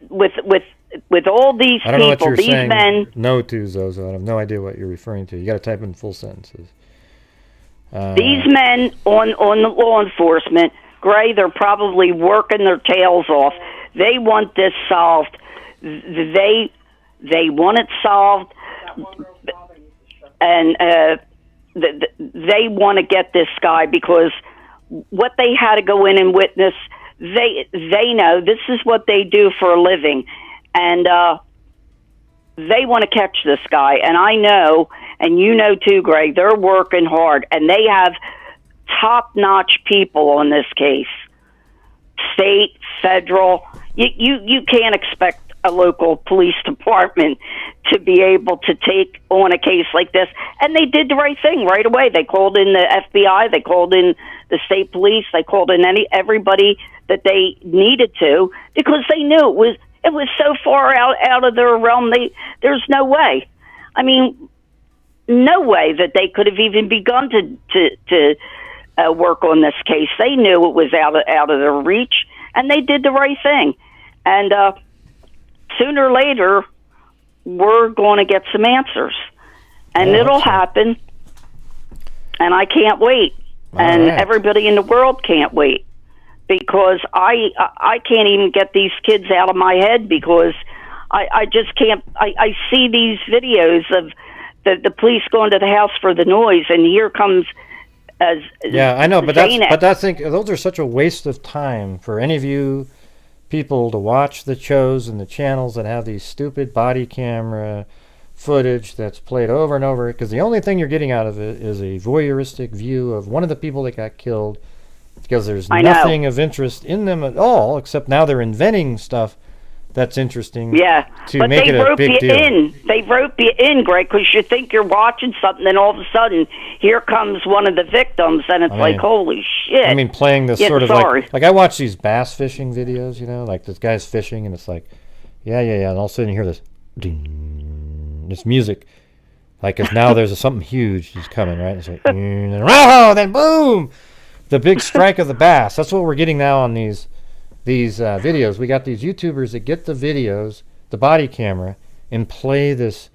with all these I don't know what people, you're these saying men. No to, Zozo. I have no idea what you're referring to. You got to type in full sentences. These men on the law enforcement, Gray, they're probably working their tails off. They want this solved. They want it solved, and they want to get this guy because what they had to go in and witness, they know this is what they do for a living, and they want to catch this guy. And I know, and you know too, Greg, they're working hard, and they have top-notch people on this case. State, federal. You can't expect a local police department to be able to take on a case like this. And they did the right thing right away. They called in the FBI, they called in the state police, they called in everybody that they needed to, because they knew It was so far out of their realm. There's no way. I mean, no way that they could have even begun to work on this case. They knew it was out of their reach, and they did the right thing. And sooner or later, we're going to get some answers, and it'll happen. And I can't wait, everybody in the world can't wait, because I can't even get these kids out of my head, because I just can't. I see these videos of the police going to the house for the noise, and here comes I know, but Xana. those are such a waste of time for any of you people to watch the shows and the channels that have these stupid body camera footage that's played over and over, because the only thing you're getting out of it is a voyeuristic view of one of the people that got killed, because there's nothing of interest in them at all, except now they're inventing stuff that's interesting to make it a big deal. They rope you in, Greg, because you think you're watching something, and all of a sudden, here comes one of the victims, and it's like, holy shit. I mean, playing this sort of like I watch these bass fishing videos, you know, like this guy's fishing, and it's like, and all of a sudden you hear this ding, this music, like, because now there's something huge is coming, right? It's like, and then boom, the big strike of the bass. That's what we're getting now on these videos. We got these YouTubers that get the videos, the body camera, and play this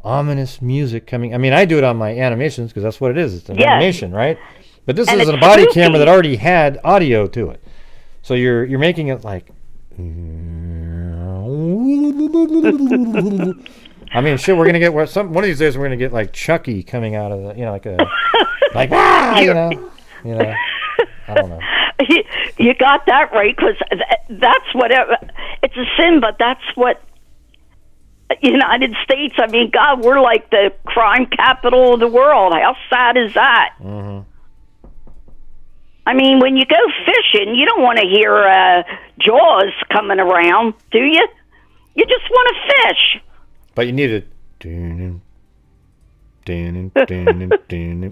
ominous music coming. I mean, I do it on my animations because that's what it is. It's an animation, right? But this is a body camera that already had audio to it. So you're making it like I mean, shit, we're gonna get one of these days we're gonna get like Chucky coming out of the, you know, like a like you know. I don't know. You got that right, because that's what it's a sin, but that's what United States. I mean, God, we're like the crime capital of the world. How sad is that? Mm-hmm. I mean, when you go fishing, you don't want to hear Jaws coming around, do you? You just want to fish. But you need it.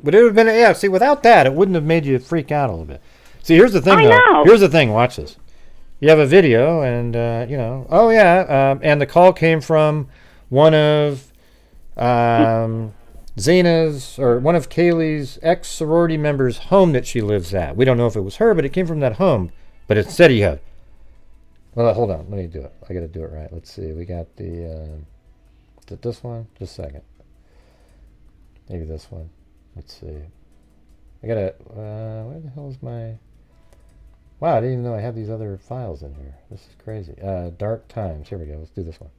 But it would have been, see, without that, it wouldn't have made you freak out a little bit. See, here's the thing, though. Here's the thing. Watch this. You have a video, and, and the call came from one of Xana's, or one of Kaylee's ex-sorority members' home that she lives at. We don't know if it was her, but it came from that home. But it said he had. Well, hold on. Let me do it. I got to do it right. Let's see. We got the, is it this one? Just a second. Maybe this one. Let's see. I gotta, where the hell is my... Wow, I didn't even know I had these other files in here. This is crazy. Dark Times. Here we go. Let's do this one.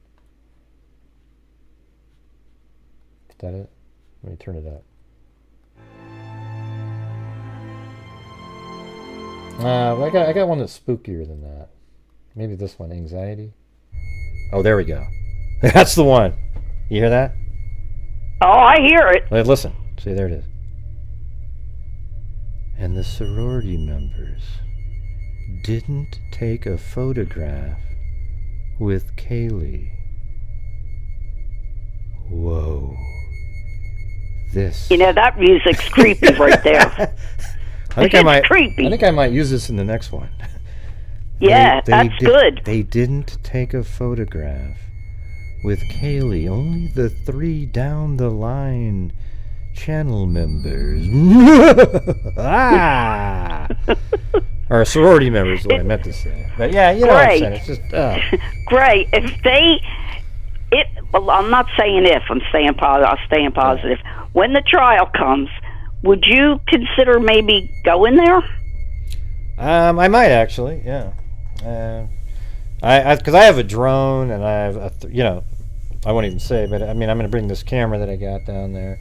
Is that it? Let me turn it up. I got one that's spookier than that. Maybe this one. Anxiety. Oh, there we go. That's the one. You hear that? Oh, I hear it. Listen. See, there it is. And the sorority members didn't take a photograph with Kaylee. Whoa. This. You know, that music's creepy right there. Creepy. I think I might use this in the next one. Yeah, that's good. They didn't take a photograph with Kaylee. Only the 3 down the line channel members. Or sorority members, is what I meant to say. But yeah, you know what I'm saying. It's just great. Well, I'm not saying if. I'm staying positive. When the trial comes, would you consider maybe going there? I might actually. Yeah. Because I have a drone, and I have I won't even say, but I mean, I'm going to bring this camera that I got down there,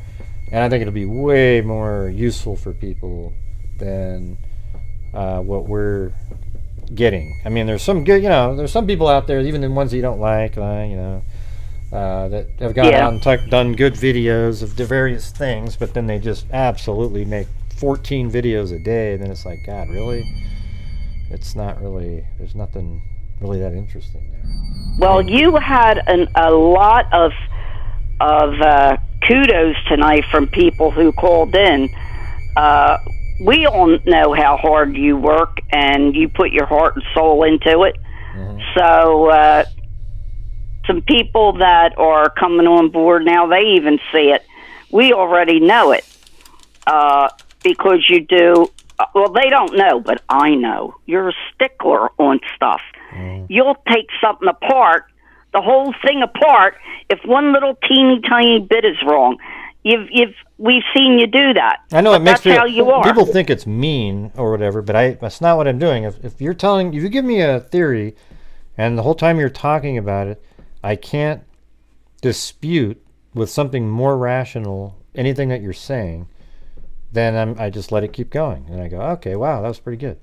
and I think it'll be way more useful for people than what we're getting. I mean, there's some good, there's some people out there, even the ones that you don't like, that have gone out and done good videos of the various things, but then they just absolutely make 14 videos a day, and then it's like, God, really? It's not really, there's nothing really that interesting there. Well, you had a lot of kudos tonight from people who called in. We all know how hard you work, and you put your heart and soul into it. Mm-hmm. So some people that are coming on board now, they even see it. We already know it because you do. Well, they don't know, but I know. You're a stickler on stuff. You'll take something apart, the whole thing apart, if one little teeny tiny bit is wrong. We've seen you do that. I know it makes that's how you are. People think it's mean or whatever, but that's not what I'm doing. If you give me a theory, and the whole time you're talking about it, I can't dispute with something more rational anything that you're saying, then I just let it keep going, and I go, okay, wow, that was pretty good.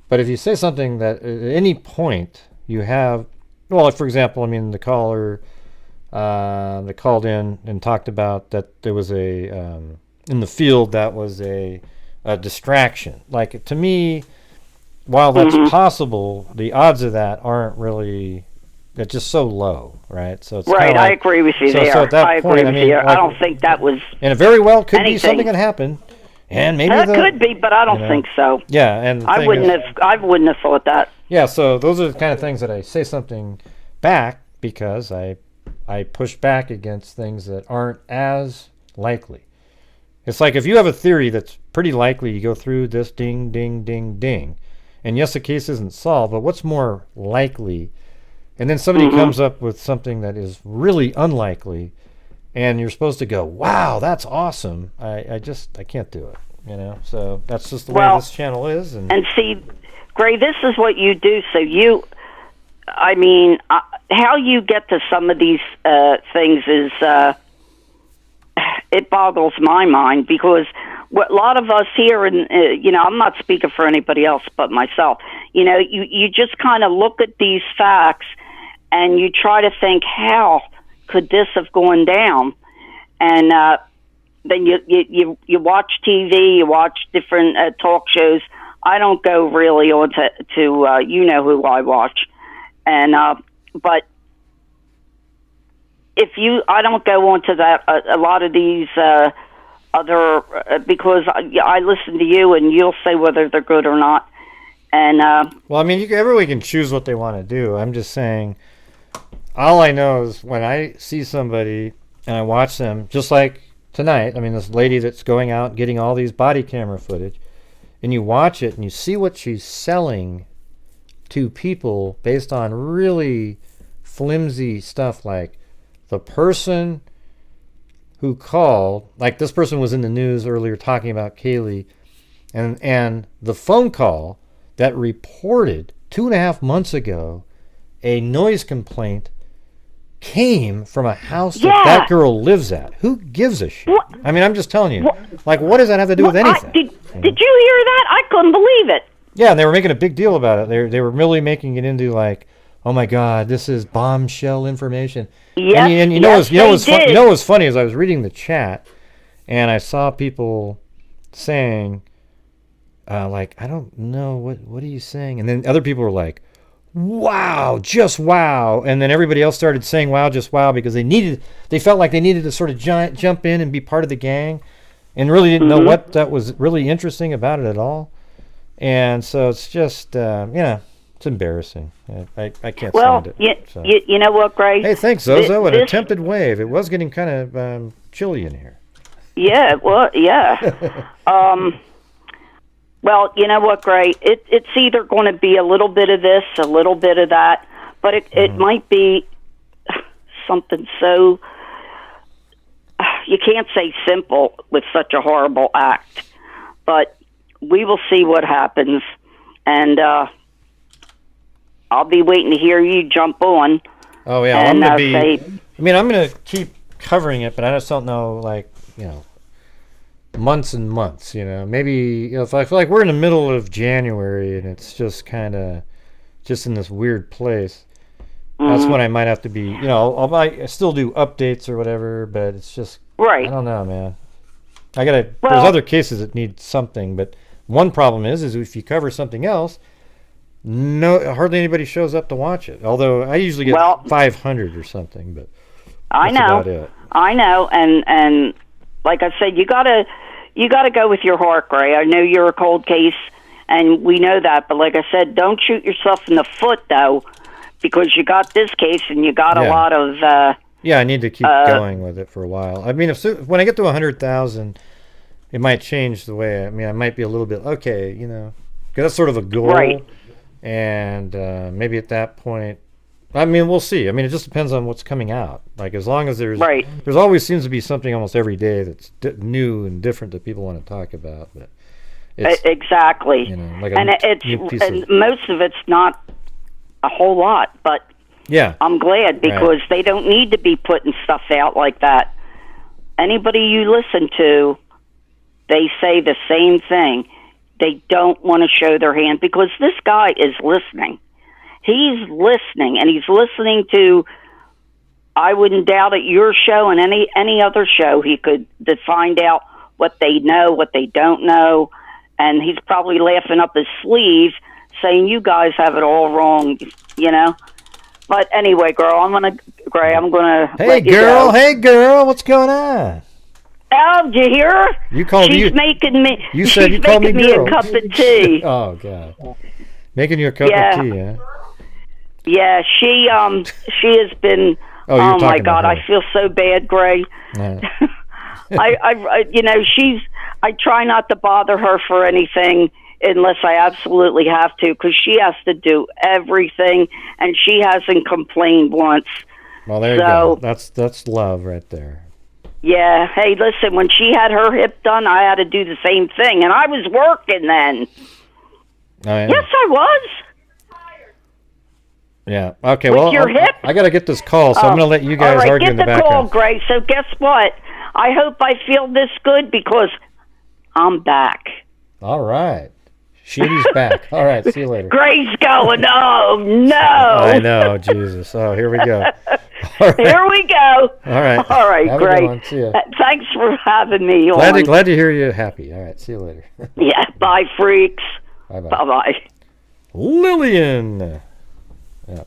But if you say something that at any point you have, well, for example, I mean, the caller that called in and talked about that there was in the field that was a distraction. Like, to me, while that's possible, the odds of that aren't really, they're just so low, right? So it's right, like, I agree with you there. So at that I point, agree with you. I don't think that was and it very well could anything. be something that happened. And maybe it could be, but I don't think so. Yeah, and I wouldn't have thought that. Yeah, so those are the kind of things that I say something back because I push back against things that aren't as likely. It's like if you have a theory that's pretty likely, you go through this ding, ding, ding, ding, and yes, the case isn't solved, but what's more likely? And then somebody comes up with something that is really unlikely, and you're supposed to go, wow, that's awesome. I can't do it, So that's just the way this channel is. And see, Gray, this is what you do. So how you get to some of these things is, it boggles my mind because what a lot of us here, and I'm not speaking for anybody else but myself, you just kind of look at these facts and you try to think, how could this have gone down? And then you watch TV, you watch different talk shows. I don't go really on to who I watch, and but I don't go on to that a lot of these other because I listen to you and you'll say whether they're good or not. And well, I mean, everybody can choose what they want to do. I'm just saying, all I know is when I see somebody and I watch them, just like tonight, I mean, this lady that's going out getting all these body camera footage, and you watch it and you see what she's selling to people based on really flimsy stuff, like the person who called, like this person was in the news earlier talking about Kaylee, and the phone call that reported 2.5 months ago a noise complaint came from a house that girl lives at. Who gives a shit? What? I mean, I'm just telling you. Like, what does that have to do with anything? Did you hear that? I couldn't believe it. Yeah, and they were making a big deal about it. They were really making it into like, oh my God, this is bombshell information. Yes, and you know what's funny is I was reading the chat, and I saw people saying, like, I don't know, what are you saying? And then other people were like, wow, just wow. And then everybody else started saying wow, just wow, because they felt like they needed to sort of jump in and be part of the gang, and really didn't know what that was really interesting about it at all. And so it's just, it's embarrassing. I can't stand it. You know what, Gray? Hey, thanks, Zozo. An attempted wave. It was getting kind of chilly in here. Yeah, well, yeah. Well, you know what, Gray? It's either going to be a little bit of this, a little bit of that, but it might be something so... You can't say simple with such a horrible act, but we will see what happens, and I'll be waiting to hear you jump on. Oh, yeah, and, I'm going to keep covering it, but I just don't know, like, months and months, maybe, if I feel like we're in the middle of January and it's just kind of just in this weird place, that's when I might have to be, I still do updates or whatever, but it's just, right. I don't know, man. There's other cases that need something, but one problem is if you cover something else, hardly anybody shows up to watch it. Although I usually get 500 or something, but that's about it. I know, and like I said, you gotta go with your heart, Gray. I know you're a cold case, and we know that, but like I said, don't shoot yourself in the foot though, because you got this case and you got a Yeah. lot of. Yeah, I need to keep going with it for a while. I mean, when I get to 100,000, it might change the way. I mean, I might be a little bit okay, you know, because that's sort of a goal. Right. And maybe at that point, I mean, we'll see. I mean, it just depends on what's coming out. Like, as long as there's always seems to be something almost every day that's new and different that people want to talk about. But exactly. You know, like and most of it's not a whole lot, but yeah, I'm glad because they don't need to be putting stuff out like that. Anybody you listen to, they say the same thing. They don't want to show their hand because this guy is listening. He's listening, and he's listening to, I wouldn't doubt it, your show and any other show he could to find out what they know, what they don't know, and he's probably laughing up his sleeve saying, you guys have it all wrong, you know? But anyway, girl, I'm gonna Hey, girl, what's going on? Oh, did you hear her? She's making me. You said you she's called me making girl. a cup of tea. Oh God, making you a cup of tea, huh? Yeah, she has been. Oh, you're oh my talking about God, her. I feel so bad, Gray. Yeah. I you know, I try not to bother her for anything unless I absolutely have to, because she has to do everything, and she hasn't complained once. Well, there you go. That's love right there. Yeah. Hey, listen, when she had her hip done, I had to do the same thing, and I was working then. Oh, yeah. Yes, I was. Yeah. Okay. With well, your hip? I got to get this call, so I'm going to let you guys all right, argue in the get the call, background. Gray. So guess what? I hope I feel this good because I'm back. All right. Shady's back. All right. See you later. Gray's going. Oh no! I know. Jesus. Oh, here we go. All right. Here we go. All right. All right, Have a Gray. good one. See ya. Thanks for having me on. Glad to hear you happy. All right. See you later. Yeah. Bye, freaks. Bye-bye. Bye-bye. Lillian. Yeah.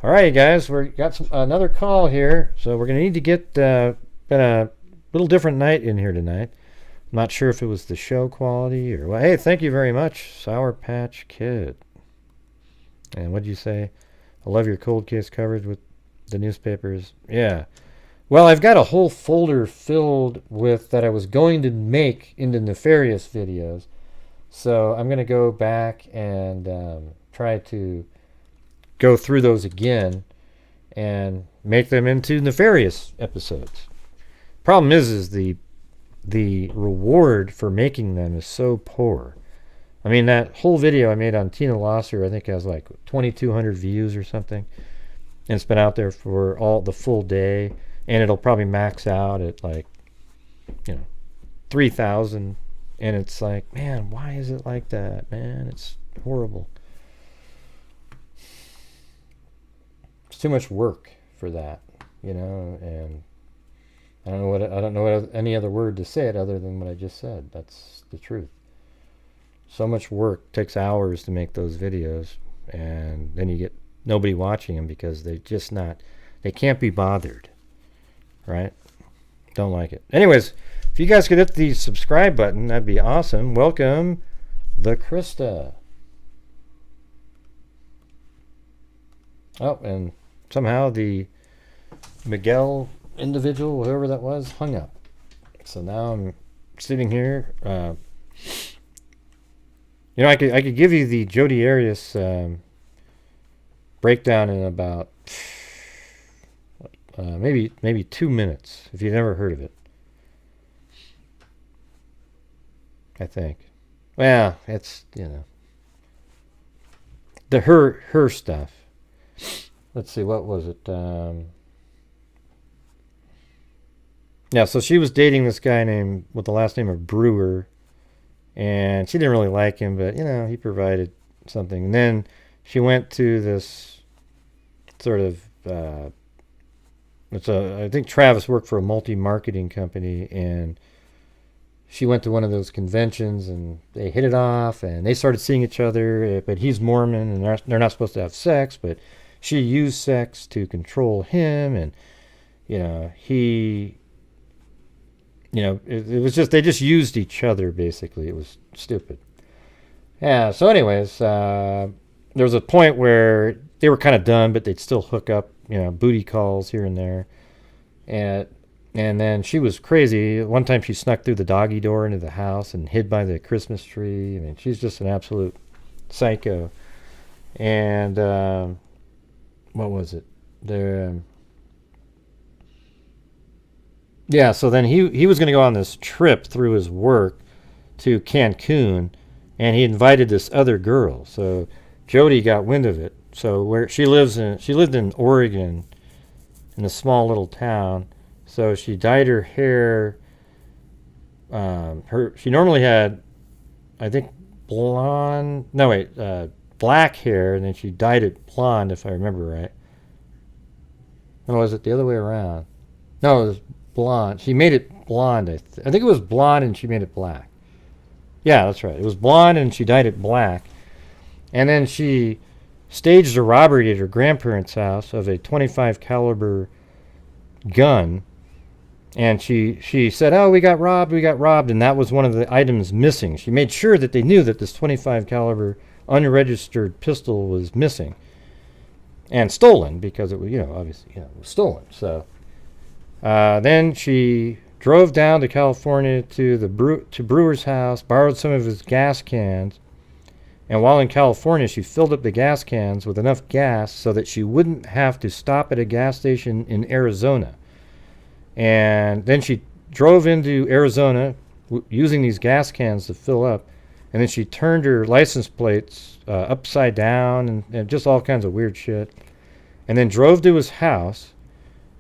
All right, guys. We got another call here, so we're gonna need to get been a little different night in here tonight. I'm not sure if it was the show quality or well. Hey, thank you very much, Sour Patch Kid. And what did you say? I love your cold case coverage with the newspapers. Yeah. Well, I've got a whole folder filled with that I was going to make into nefarious videos. So I'm going to go back and try to go through those again and make them into nefarious episodes. Problem is the reward for making them is so poor. I mean, that whole video I made on Tina Losser, I think has like 2,200 views or something. And it's been out there for the full day. And it'll probably max out at like, 3,000. And it's like, man, why is it like that, man? It's horrible. It's too much work for that, and I don't know what any other word to say it other than what I just said. That's the truth. So much work, takes hours to make those videos, and then you get nobody watching them because they can't be bothered, right? Don't like it. Anyways, if you guys could hit the subscribe button, that'd be awesome. Welcome, the Krista. Oh, and somehow the Miguel individual, whoever that was, hung up. So now I'm sitting here. I could give you the Jodi Arias breakdown in about maybe 2 minutes if you've never heard of it. I think. Well, it's the her stuff. Let's see, what was it? Yeah, so she was dating this guy with the last name of Brewer, and she didn't really like him, but he provided something. And then she went to this sort of I think Travis worked for a multi-marketing company, and she went to one of those conventions, and they hit it off, and they started seeing each other. But he's Mormon, and they're not supposed to have sex, but she used sex to control him, and he. It was just, they just used each other, basically. It was stupid. Yeah, so anyways, there was a point where they were kind of done, but they'd still hook up, booty calls here and there. And then she was crazy. One time she snuck through the doggy door into the house and hid by the Christmas tree. I mean, she's just an absolute psycho. And what was it? Yeah, so then he was going to go on this trip through his work to Cancun, and he invited this other girl. So Jody got wind of it. So where she lived in Oregon, in a small little town. So she dyed her hair. She normally had, I think, black hair, and then she dyed it blonde, if I remember right. Or was it the other way around? No, it was blonde. She made it blonde. I think it was blonde, and she made it black. Yeah, that's right. It was blonde, and she dyed it black. And then she staged a robbery at her grandparents' house of a .25 caliber gun. And she said, "Oh, we got robbed," and that was one of the items missing. She made sure that they knew that this .25 caliber unregistered pistol was missing and stolen, because it was, obviously, it was stolen. So then she drove down to California to Brewer's house, borrowed some of his gas cans, and while in California, she filled up the gas cans with enough gas so that she wouldn't have to stop at a gas station in Arizona. And then she drove into Arizona using these gas cans to fill up, and then she turned her license plates upside down and just all kinds of weird shit, and then drove to his house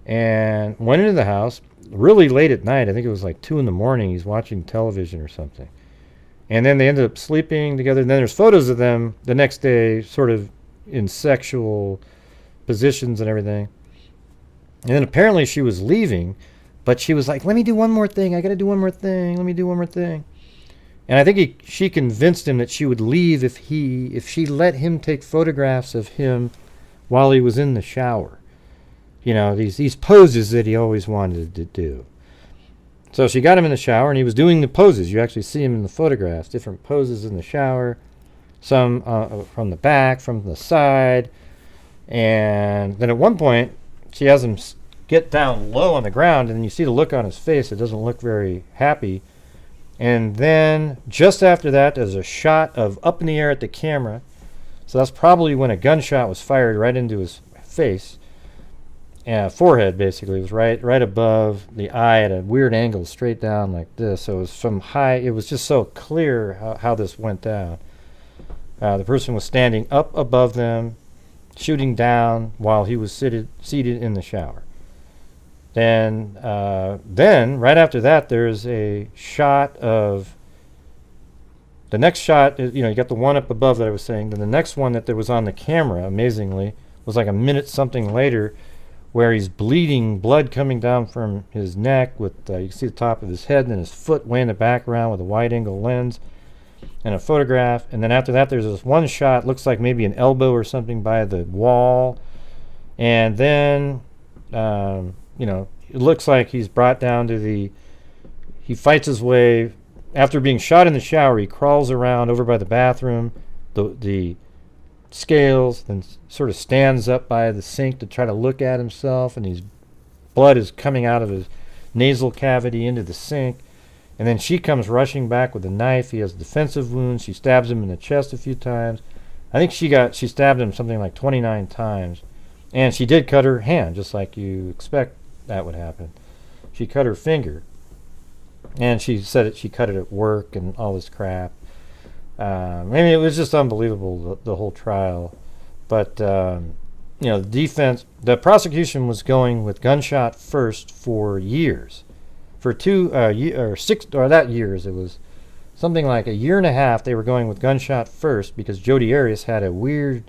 and went into the house really late at night. I think it was like 2 a.m. He's watching television or something. And then they ended up sleeping together. And then there's photos of them the next day, sort of in sexual positions and everything. And then apparently she was leaving, but she was like, "Let me do one more thing. I got to do one more thing. Let me do one more thing." And I think she convinced him that she would leave if she let him take photographs of him while he was in the shower. These poses that he always wanted to do. So she got him in the shower, and he was doing the poses. You actually see him in the photographs, different poses in the shower, some from the back, from the side. And then at one point, she has him get down low on the ground, and you see the look on his face. It doesn't look very happy. And then just after that, there's a shot of up in the air at the camera. So that's probably when a gunshot was fired right into his face. Forehead, basically. It was right above the eye at a weird angle, straight down like this. So it was from high. It was just so clear how this went down. The person was standing up above them, shooting down while he was seated in the shower. Then right after that, there's a shot of the next shot. You got the one up above that I was saying. Then the next one that there was on the camera, amazingly, was like a minute something later, where he's bleeding, blood coming down from his neck. With you can see the top of his head, and then his foot way in the background with a wide-angle lens, and a photograph. And then after that, there's this one shot, looks like maybe an elbow or something by the wall. And then, it looks like he's brought down to he fights his way. After being shot in the shower, he crawls around over by the bathroom, the scales, then sort of stands up by the sink to try to look at himself, and his blood is coming out of his nasal cavity into the sink. And then she comes rushing back with a knife. He has defensive wounds. She stabs him in the chest a few times. I think she stabbed him something like 29 times. And she did cut her hand, just like you expect that would happen. She cut her finger. And she said that she cut it at work and all this crap. It was just unbelievable, the whole trial. But, the prosecution was going with gunshot first for years. For that years, it was something like a year and a half, they were going with gunshot first, because Jodi Arias had a weird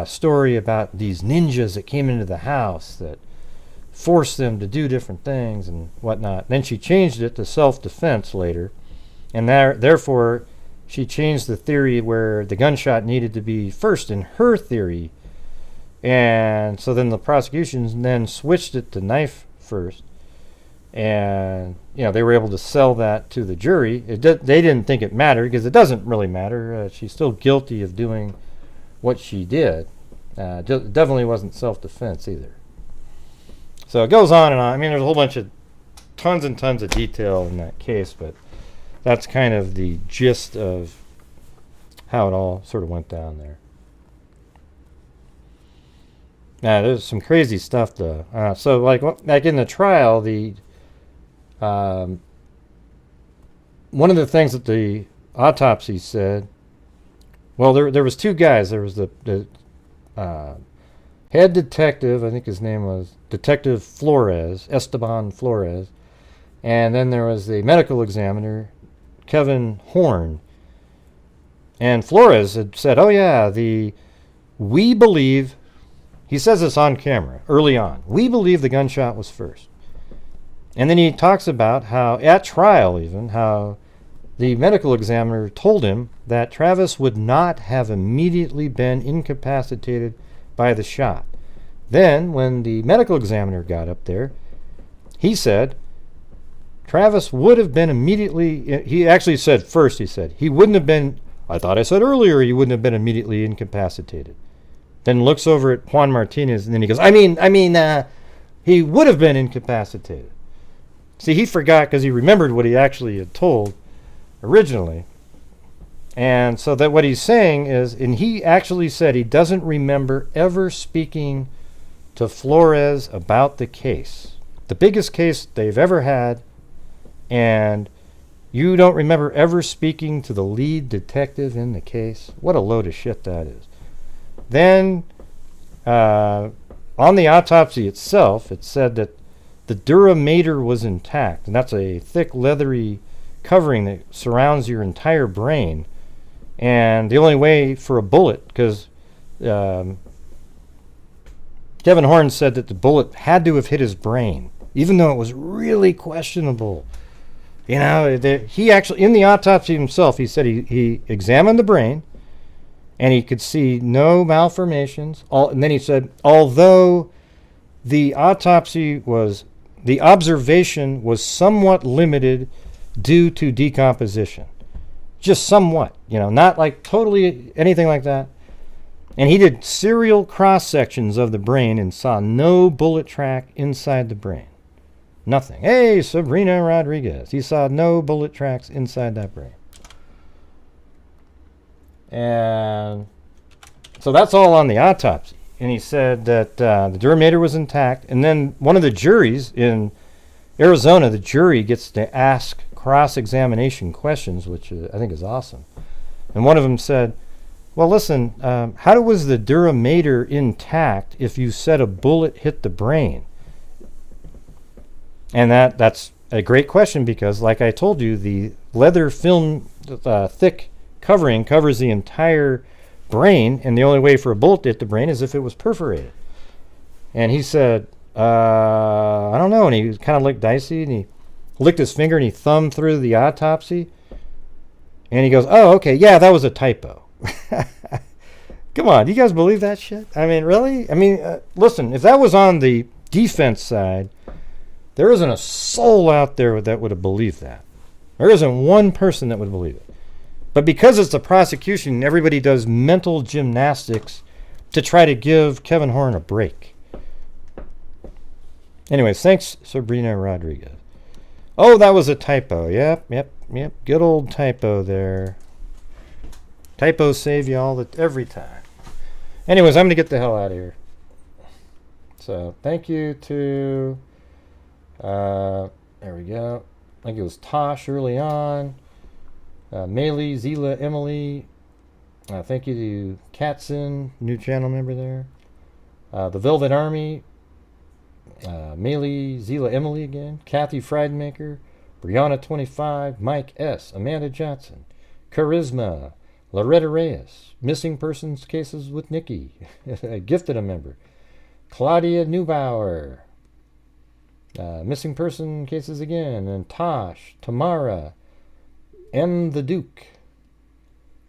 story about these ninjas that came into the house that forced them to do different things and whatnot. Then she changed it to self-defense later, and therefore she changed the theory where the gunshot needed to be first in her theory. And so then the prosecution then switched it to knife first. And, they were able to sell that to the jury. They didn't think it mattered, because it doesn't really matter. She's still guilty of doing what she did. Definitely wasn't self-defense either. So it goes on and on. I mean, there's a whole bunch of tons and tons of detail in that case, but that's kind of the gist of how it all sort of went down there. Now, there's some crazy stuff, though. So, like in the trial, one of the things that the autopsy said, well, there was two guys. There was the head detective, I think his name was Detective Flores, Esteban Flores, and then there was the medical examiner, Kevin Horn. And Flores had said, oh yeah, we believe, he says this on camera early on, we believe the gunshot was first. And then he talks about how, at trial even, how the medical examiner told him that Travis would not have immediately been incapacitated by the shot. Then, when the medical examiner got up there, he said Travis would have been immediately, he actually said first, he said, he wouldn't have been, I thought I said earlier he wouldn't have been immediately incapacitated. Then looks over at Juan Martinez, and then he goes, I mean, he would have been incapacitated. See, he forgot because he remembered what he actually had told originally. And so that what he's saying is, and he actually said he doesn't remember ever speaking to Flores about the case. The biggest case they've ever had, and you don't remember ever speaking to the lead detective in the case? What a load of shit that is. Then, on the autopsy itself, it said that the dura mater was intact, and that's a thick, leathery covering that surrounds your entire brain. And the only way for a bullet, because Kevin Horn said that the bullet had to have hit his brain, even though it was really questionable. You know, he actually, in the autopsy himself, he said he examined the brain, and he could see no malformations. And then he said, although the observation was somewhat limited due to decomposition. Just somewhat, not like totally anything like that. And he did serial cross-sections of the brain and saw no bullet track inside the brain. Nothing. Hey, Sabrina Rodriguez. He saw no bullet tracks inside that brain. And so that's all on the autopsy. And he said that the dura mater was intact. And then one of the juries in Arizona, the jury gets to ask cross-examination questions, which I think is awesome. And one of them said, well, listen, how was the dura mater intact if you said a bullet hit the brain? And that's a great question because, like I told you, the leather film thick covering covers the entire brain, and the only way for a bullet to hit the brain is if it was perforated. And he said, I don't know, and he kind of looked dicey, and he licked his finger, and he thumbed through the autopsy, and he goes, oh, okay, yeah, that was a typo. Come on, do you guys believe that shit? I mean, really? I mean, listen, if that was on the defense side, there isn't a soul out there that would have believed that. There isn't one person that would believe it. But because it's the prosecution, everybody does mental gymnastics to try to give Kevin Horn a break. Anyways, thanks, Sabrina Rodriguez. Oh, that was a typo. Yep. Good old typo there. Typos save you every time. Anyways, I'm going to get the hell out of here. So, thank you to, there we go. I think it was Tosh early on. Maylee, Zila, Emily. Thank you to Katzen, new channel member there. The Velvet Army. Maylee, Zila, Emily again. Kathy Friedmaker. Brianna25. Mike S. Amanda Johnson. Charisma. Loretta Reyes. Missing persons cases with Nikki. Gifted a member. Claudia Neubauer. Missing person cases again. And Tosh. Tamara. M. the Duke.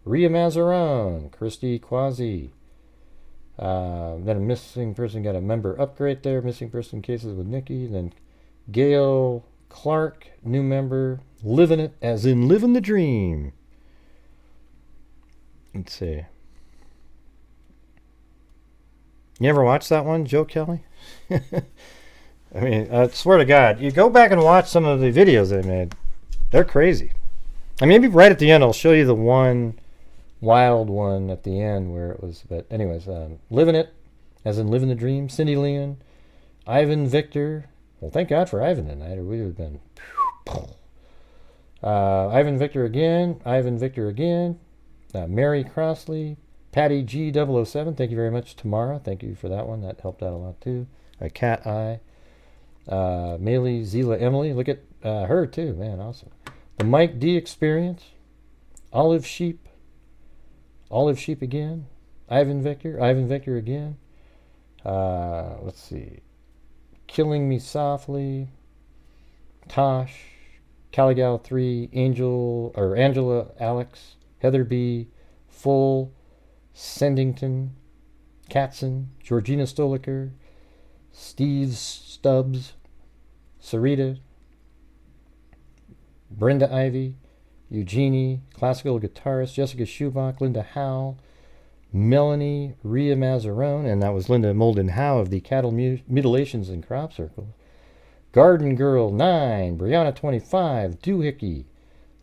Ria Mazaron. Christy Quasi. Then a missing person got a member upgrade there. Missing person cases with Nikki. Then Gail Clark, new member. Living it as in living the dream. Let's see. You ever watched that one, Joe Kelly? I mean, I swear to God, you go back and watch some of the videos they made. They're crazy. And maybe right at the end I'll show you the one wild one at the end where it was. But anyways, Living It, as in Living the Dream. Cindy Leon, Ivan Victor. Well, thank God for Ivan tonight, or we would have been. Ivan Victor again. Mary Crossley. Patty G007. Thank you very much, Tamara. Thank you for that one. That helped out a lot too. Cat Eye. Maylee Zila Emily. Look at her too. Man, awesome. The Mike D Experience. Olive Sheep again. Ivan Victor again. Let's see. Killing Me Softly. Tosh. Caligal 3. Angela Alex. Heather B. Full. Sendington. Katzen. Georgina Stoliker. Steve Stubbs. Sarita. Brenda Ivy. Eugenie. Classical guitarist. Jessica Schubach. Linda Howe. Melanie Rhea Mazzarone. And that was Linda Molden Howe of the Cattle Mutilations and Crop Circle. Garden Girl 9. Brianna 25. Doohickey.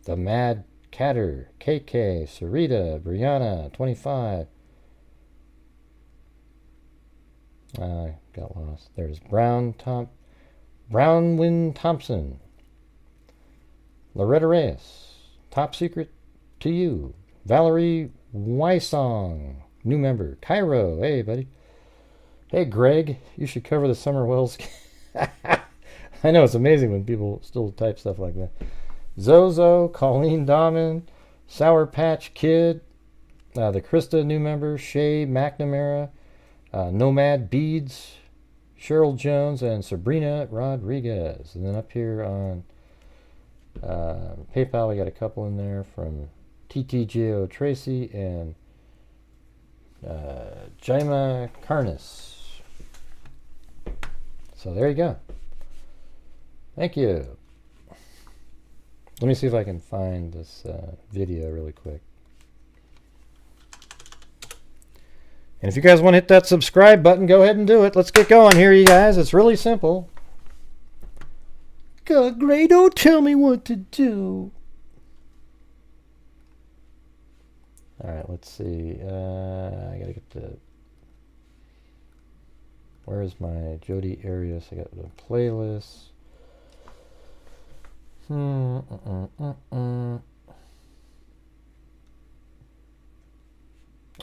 The Mad Catter. KK. Sarita. Brianna 25. I got lost. There's Brownwin Thompson. Loretta Reyes. Top Secret to You. Valerie Wysong. New member. Cairo. Hey, buddy. Hey, Greg. You should cover the Summer Wells. I know, it's amazing when people still type stuff like that. Zozo. Colleen Dahman. Sour Patch Kid. The Krista new member. Shay McNamara. Nomad Beads. Cheryl Jones and Sabrina Rodriguez. And then up here on PayPal, we got a couple in there from TTJO Tracy and Jaima Karnas. So there you go. Thank you. Let me see if I can find this video really quick. And if you guys want to hit that subscribe button, go ahead and do it. Let's get going here, you guys. It's really simple. God, Gray, don't tell me what to do. All right, let's see. I got to get the... Where is my Jody Arias? I got the playlist.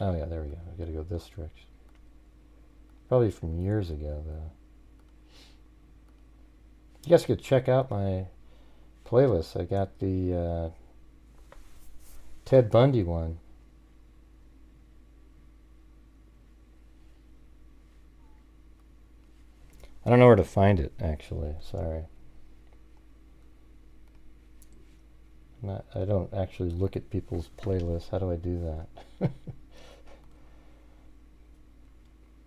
Oh, yeah, there we go. I got to go this direction. Probably from years ago, though. You guys could check out my playlist. I got the Ted Bundy one. I don't know where to find it, actually. Sorry. I don't actually look at people's playlists. How do I do that?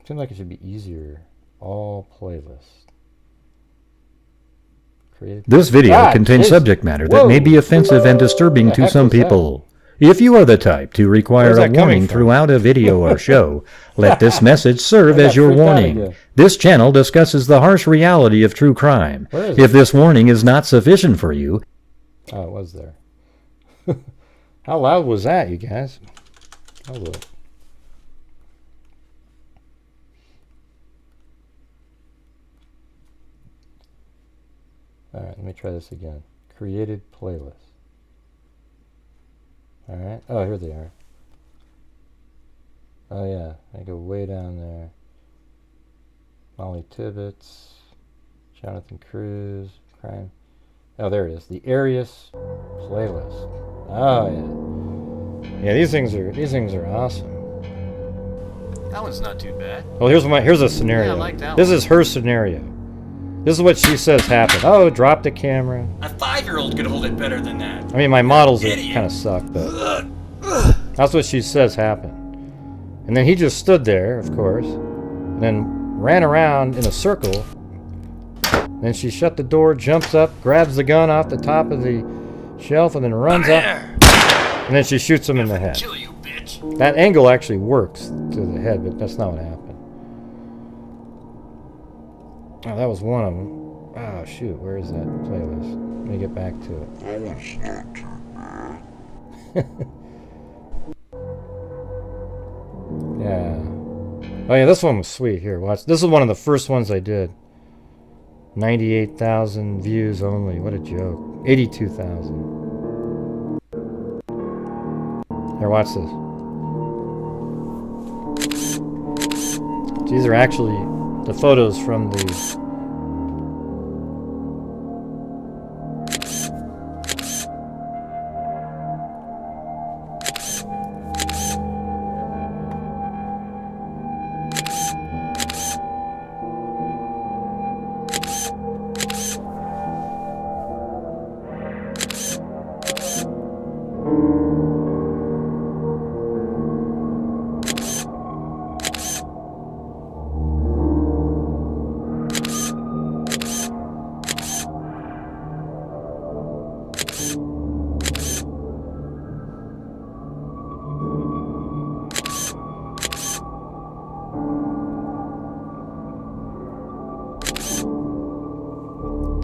Seems like it should be easier. All playlists. This video contains subject matter that may be offensive and disturbing to some people. If you are the type to require a warning throughout a video or show, let this message serve as your warning. This channel discusses the harsh reality of true crime. If this warning is not sufficient for you... Oh, it was there. How loud was that, you guys? I'll look. Alright, let me try this again. Created playlist. Alright. Oh, here they are. Oh, yeah. I go way down there. Molly Tibbetts. Jonathan Cruz. Crime. Oh, there it is. The Arias playlist. Oh, yeah. Yeah, these things are awesome. That one's not too bad. Well, here's a scenario. Yeah, I like that This one. is her scenario. This is what she says happened. Oh, drop the camera. A 5-year-old could hold it better than that. I mean, my models kind of suck, but that's what she says happened. And then he just stood there, of course, and then ran around in a circle. Then she shut the door, jumps up, grabs the gun off the top of the shelf, and then runs up. And then she shoots him in the head. Kill you, bitch. That angle actually works to the head, but that's not what happened. And then he just stood there, of course. And then ran around in a circle. Then she shut the door, jumps up, grabs the gun off the top of the shelf, and then runs up. And then she shoots him in the head. That angle actually works to the head, but that's not what happened. Oh, that was one of them. Oh, shoot. Where is that playlist? Let me get back to it. Yeah. Oh, yeah, this one was sweet. Here, watch. This is one of the first ones I did. 98,000 views only. What a joke. 82,000. Here, watch this. These are actually the photos from the...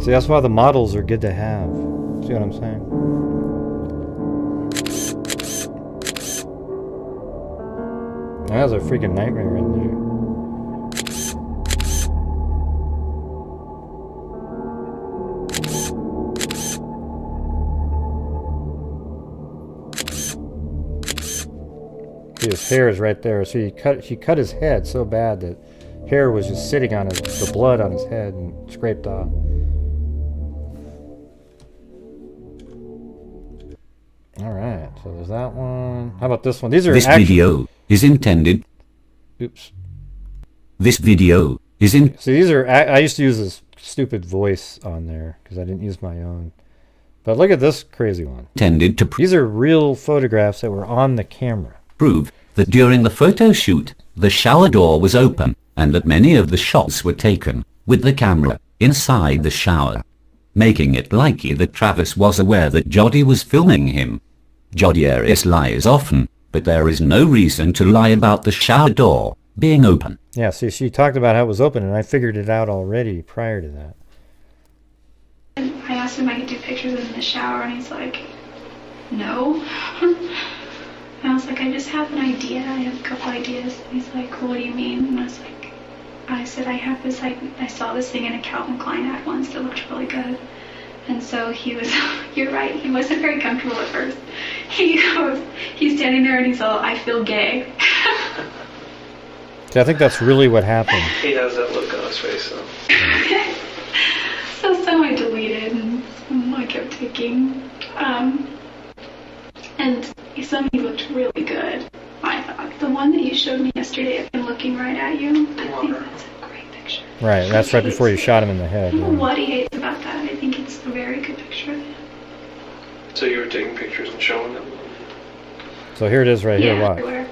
See, that's why the models are good to have. See what I'm saying? That was a freaking nightmare in there. See, his hair is right there. So she cut his head so bad that hair was just sitting on the blood on his head and scraped off. Alright, so there's that one. How about this one? These are This video is intended. Oops. This video is in. See, these are... I used to use this stupid voice on there because I didn't use my own. But look at this crazy one. Intended to These are real photographs that were on the camera. Prove that during the photo shoot, the shower door was open, and that many of the shots were taken with the camera inside the shower, making it likely that Travis was aware that Jody was filming him. Jody Arias lies often, but there is no reason to lie about the shower door being open. Yeah, see, she talked about how it was open, and I figured it out already prior to that. I asked him if I could do pictures in the shower, and he's like, no. And I was like, I just have an idea. I have a couple ideas. And he's like, well, what do you mean? And I said, I have this, I saw this thing in a Calvin Klein ad once that looked really good. And so he was, you're right, he wasn't very comfortable at first. He's standing there and he's all, I feel gay. See, I think that's really what happened. He has that look on his face, though. So I deleted and I kept taking. And some of you looked really good, I thought. The one that you showed me yesterday, I've been looking right at you. I think that's a great picture. Right, that's right before you shot him in the head. I don't know Yeah. what he hates about that. I think it's a very good picture. So you were taking pictures and showing them? So here it is right here, watch. Everywhere.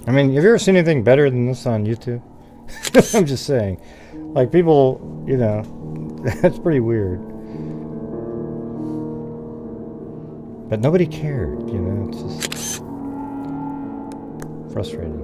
I mean, have you ever seen anything better than this on YouTube? I'm just saying. Like, people, you know, that's pretty weird. But nobody cared, you know, it's just frustrating.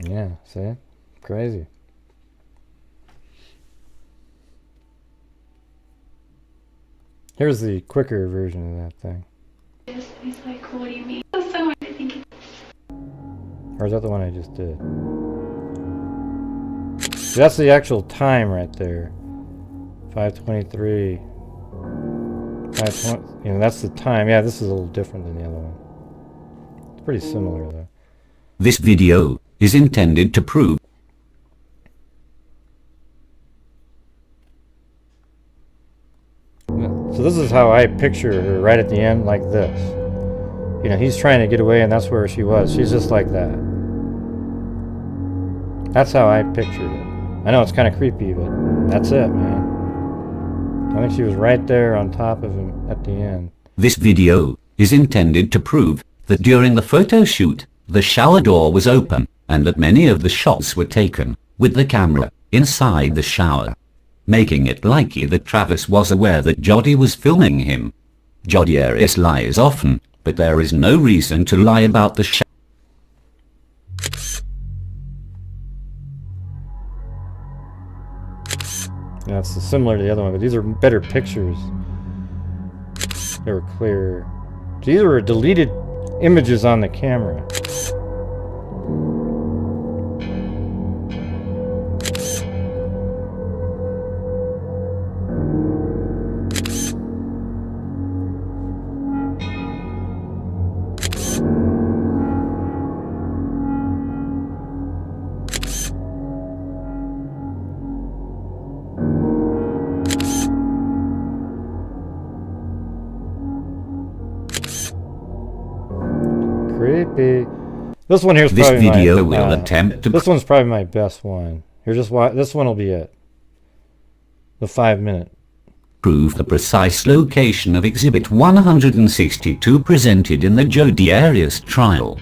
Yeah, see? Crazy. Here's the quicker version of that thing. He's like, what do you mean? So I think Or is that the one I just did? See, that's the actual time right there. 5:23. 5:20. You know, that's the time. Yeah, this is a little different than the other one. It's pretty similar though. This video is intended to prove So this is how I picture her right at the end, like this. You know, he's trying to get away and that's where she was. She's just like that. That's how I pictured it. I know it's kind of creepy, but that's it, man. I think she was right there on top of him at the end. this video is intended to prove that during the photo shoot, the shower door was open and that many of the shots were taken with the camera inside the shower, making it likely that Travis was aware that Jody was filming him. Jody Arias lies often, but there is no reason to lie about the shower. Yeah, it's similar to the other one, but these are better pictures. They were clearer. These were deleted images on the camera. Creepy. This one here's This probably video my, will attempt to this one's probably my best one. Here, just watch. This one will be it. The 5-minute. prove the precise location of Exhibit 162 presented in the Jody Arias trial.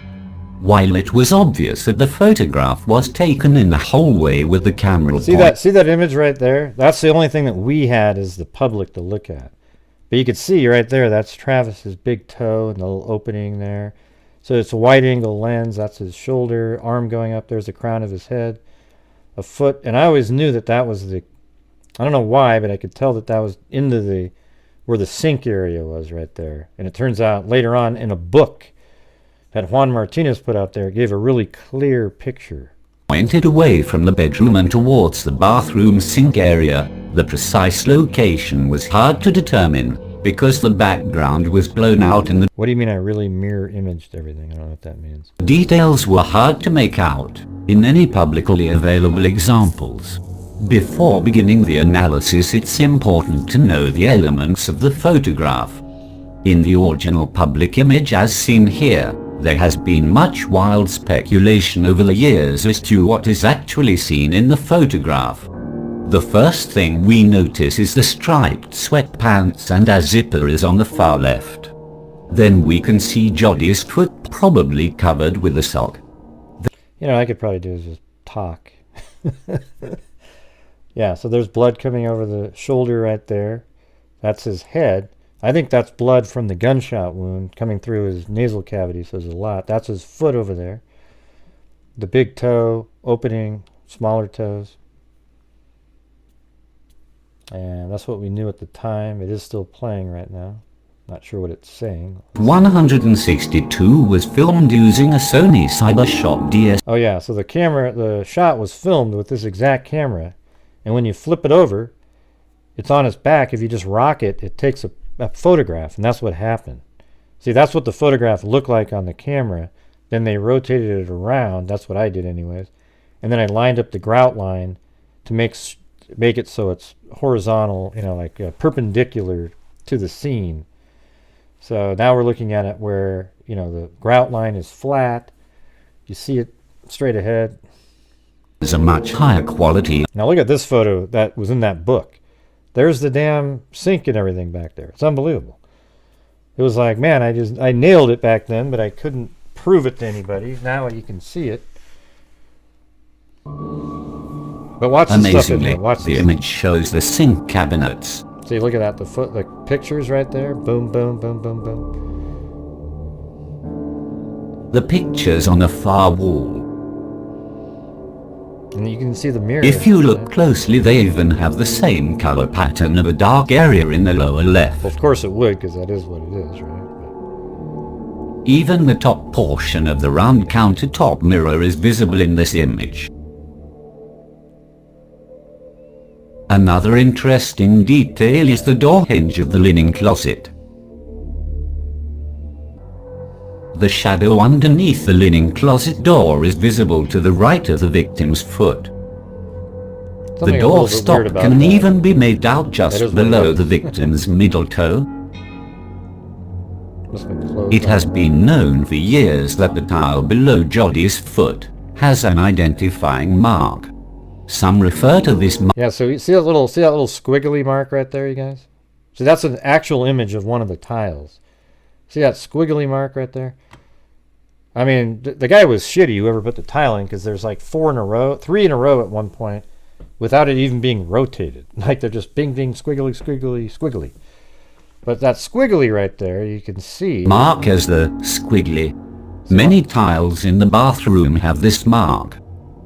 While it was obvious that the photograph was taken in the hallway with the camera See that image right there? That's the only thing that we had as the public to look at. But you can see right there, that's Travis's big toe and the little opening there. So it's a wide angle lens. That's his shoulder, arm going up. There's the crown of his head, a foot. And I always knew that that was the, I don't know why, but I could tell that that was into the, where the sink area was right there. And it turns out later on in a book that Juan Martinez put out there, it gave a really clear picture. Pointed away from the bedroom and towards the bathroom sink area. The precise location was hard to determine because the background was blown out and the What do you mean I really mirror imaged everything? I don't know what that means. details were hard to make out in any publicly available examples. Before beginning the analysis, it's important to know the elements of the photograph. In the original public image as seen here, there has been much wild speculation over the years as to what is actually seen in the photograph. The first thing we notice is the striped sweatpants and a zipper is on the far left. Then we can see Jody's foot probably covered with a sock. You know, I could probably do is just talk. Yeah, so there's blood coming over the shoulder right there. That's his head. I think that's blood from the gunshot wound coming through his nasal cavity, so there's a lot. That's his foot over there. The big toe, opening, smaller toes. And that's what we knew at the time. It is still playing right now. Not sure what it's saying. 162 was filmed using a Sony Cybershot DS. Oh yeah, so the camera, the shot was filmed with this exact camera. And when you flip it over, it's on its back. If you just rock it, it takes a photograph, and that's what happened. See, that's what the photograph looked like on the camera. Then they rotated it around. That's what I did anyways. And then I lined up the grout line to make it so it's horizontal, you know, like perpendicular to the scene. So now we're looking at it where, you know, the grout line is flat. You see it straight ahead. Is a much higher quality. Now look at this photo that was in that book. There's the damn sink and everything back there. It's unbelievable. It was like, man, I nailed it back then, but I couldn't prove it to anybody. Now you can see it. But watch the stuff in Amazingly, there. Watch the image shows the sink cabinets. See, look at that. The pictures right there. Boom, boom, boom, boom, boom. The pictures on the far wall. And you can see the mirror. If you look closely, they even have the same color pattern of a dark area in the lower left. Well, of course it would, because that is what it is, right? Even the top portion of the round countertop mirror is visible in this image. Another interesting detail is the door hinge of the linen closet. The shadow underneath the linen closet door is visible to the right of the victim's foot. The door stop can even be made out just below the victim's middle toe. It has been known for years that the tile below Jodi's foot has an identifying mark. Some refer to this mark. Yeah, so you see that little squiggly mark right there, you guys? So that's an actual image of one of the tiles. See that squiggly mark right there? I mean, the guy was shitty, whoever put the tile in, because there's like 3 in a row at one point, without it even being rotated. Like they're just bing, bing, squiggly, squiggly, squiggly. But that squiggly right there, you can see. Mark as the squiggly. Many tiles in the bathroom have this mark.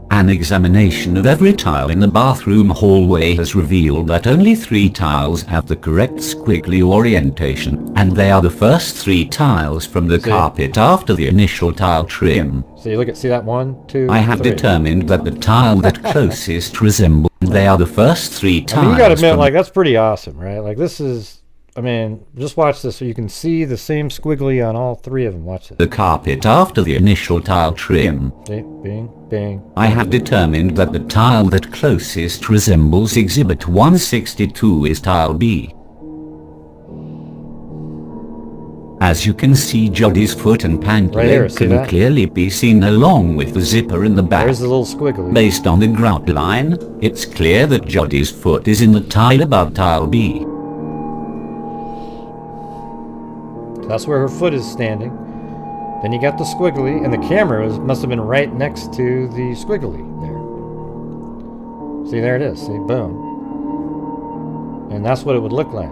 An examination of every tile in the bathroom hallway has revealed that only 3 tiles have the correct squiggly orientation, and they are the first 3 tiles from the carpet after the initial tile trim. So you see that 1, 2, I have 3. determined that the tile that closest resembles, they are the first 3 tiles. I mean, you gotta admit, like, that's pretty awesome, right? Like, this is, I mean, just watch this so you can see the same squiggly on all 3 of them. Watch this. The carpet after the initial tile trim. See? Bing, bing. I have determined that the tile that closest resembles Exhibit 162 is tile B. As you can see, Jodi's foot and pant leg can clearly be seen along with the zipper in the back. There's the little squiggly. Based on the grout line, it's clear that Jodi's foot is in the tile above tile B. That's where her foot is standing. Then you got the squiggly, and the camera must have been right next to the squiggly there. See, there it is. See, boom. And that's what it would look like.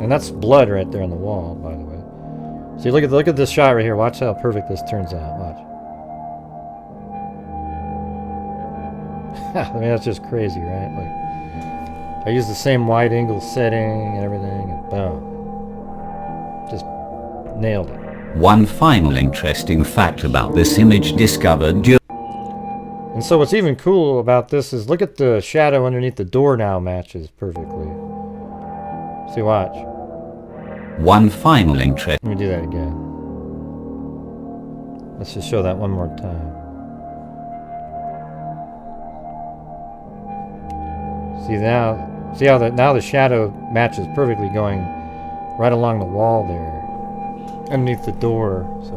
And that's blood right there on the wall, by the way. See, look at this shot right here. Watch how perfect this turns out. Watch. I mean, that's just crazy, right? Like, I use the same wide angle setting and everything, and boom. Just nailed it. One final interesting fact about this image discovered during... And so what's even cool about this is look at the shadow underneath the door now matches perfectly. See, watch. One final interest... Let me do that again. Let's just show that one more time. See now, see how now the shadow matches perfectly going right along the wall there, underneath the door. So.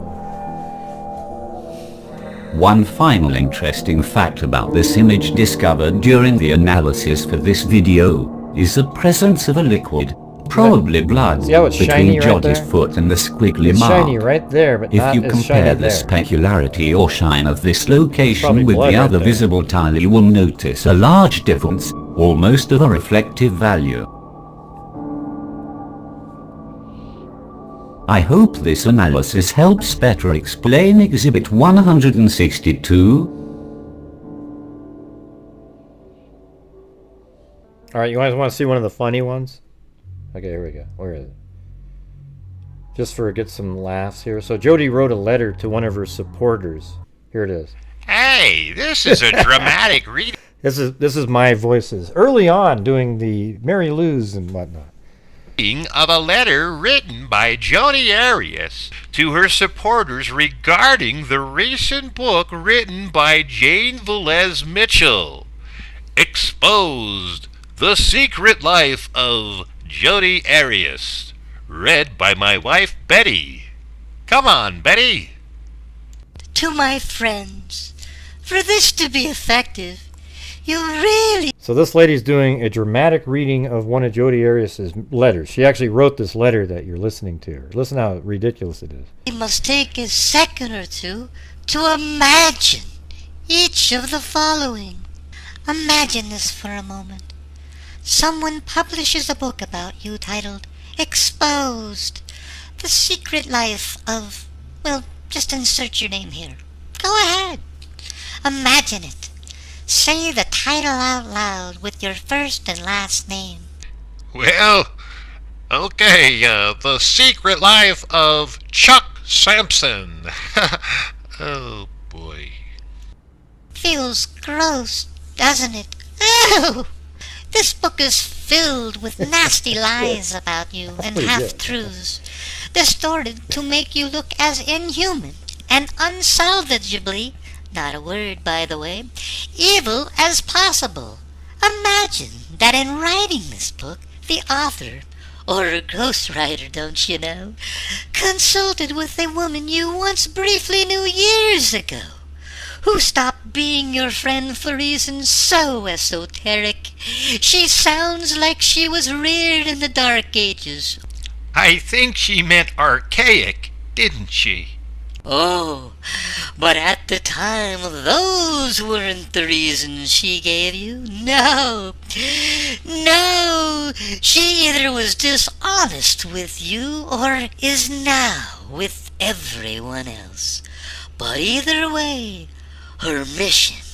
One final interesting fact about this image discovered during the analysis for this video is the presence of a liquid, probably blood, between Jodi's foot and the squiggly it's mark. Shiny right there, but if not you as compare shiny the there. specularity or shine of this location with blood the right other there. visible tile, you will notice a large difference, almost of a reflective value. I hope this analysis helps better explain Exhibit 162. Alright, you guys want to see one of the funny ones? Okay, here we go. Where is it? Just for get some laughs here. So Jodi wrote a letter to one of her supporters. Here it is. Hey, this is a dramatic reading. This is my voices. Early on doing the Mary Lou's and whatnot. Of a letter written by Jodi Arias to her supporters regarding the recent book written by Jane Velez Mitchell, Exposed: The Secret Life of Jodi Arias, read by my wife Betty. Come on, Betty. To my friends, for this to be effective, you really... So this lady's doing a dramatic reading of one of Jodi Arias' letters. She actually wrote this letter that you're listening to. Listen how ridiculous it is. You must take a second or two to imagine each of the following. Imagine this for a moment. Someone publishes a book about you titled Exposed: The Secret Life of... Well, just insert your name here. Go ahead. Imagine it. Say the title out loud with your first and last name. Well, okay, The Secret Life of Chuck Sampson. Oh, boy. Feels gross, doesn't it? Oh! This book is filled with nasty lies about you and half-truths, distorted to make you look as inhuman and unsalvageably, not a word by the way, evil as possible. Imagine that in writing this book, the author, or a ghostwriter, don't you know, consulted with a woman you once briefly knew years ago, who stopped being your friend for reasons so esoteric. She sounds like she was reared in the Dark Ages. I think she meant archaic, didn't she? Oh, but at the time, those weren't the reasons she gave you. No, no, she either was dishonest with you or is now with everyone else. But either way, her mission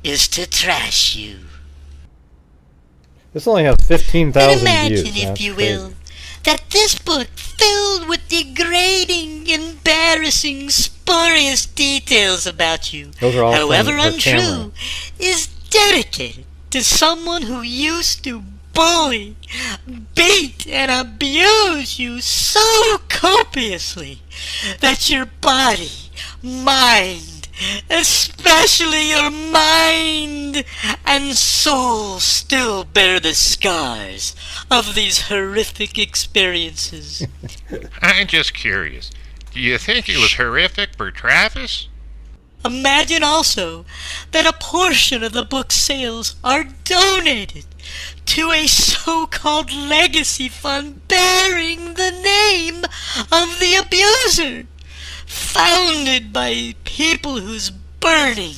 is to trash you. This only has 15,000 views. Imagine, if That's you crazy. will, that this book, filled with degrading, embarrassing, spurious details about you, Those are all however from her untrue, camera. is dedicated to someone who used to bully, beat, and abuse you so copiously that your body, mind, especially your mind and soul, still bear the scars of these horrific experiences. I'm just curious. Do you think it was horrific for Travis? Imagine also that a portion of the book's sales are donated to a so-called legacy fund bearing the name of the abuser, founded by people whose burning,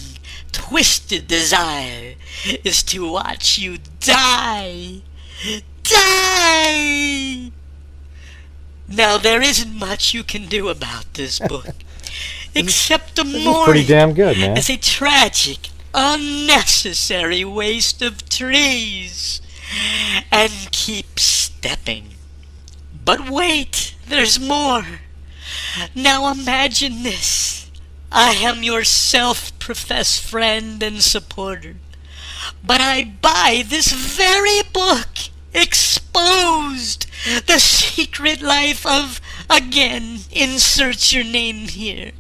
twisted desire is to watch you die. Die! Now, there isn't much you can do about this book, except to This is mourn pretty damn it good, man. as a tragic, unnecessary waste of trees, and keep stepping. But wait, there's more. Now imagine this. I am your self-professed friend and supporter, but I buy this very book, exposed, The Secret Life of, again, insert your name here,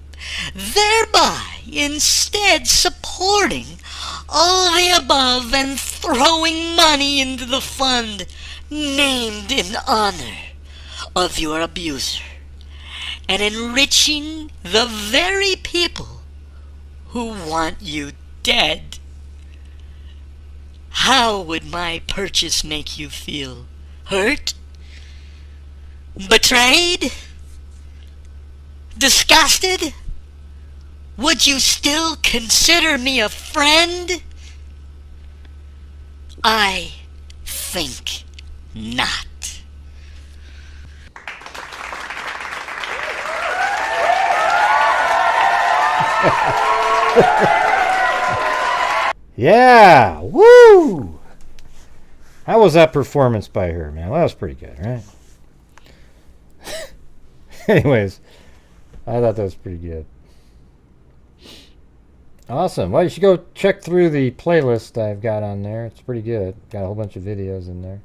thereby instead supporting all the above and throwing money into the fund named in honor of your abuser, and enriching the very people who want you dead. How would my purchase make you feel? Hurt? Betrayed? Disgusted? Would you still consider me a friend? I think not. Yeah! Woo! How was that performance by her, man? Well, that was pretty good, right? Anyways, I thought that was pretty good. Awesome. Well, you should go check through the playlist I've got on there. It's pretty good. Got a whole bunch of videos in there.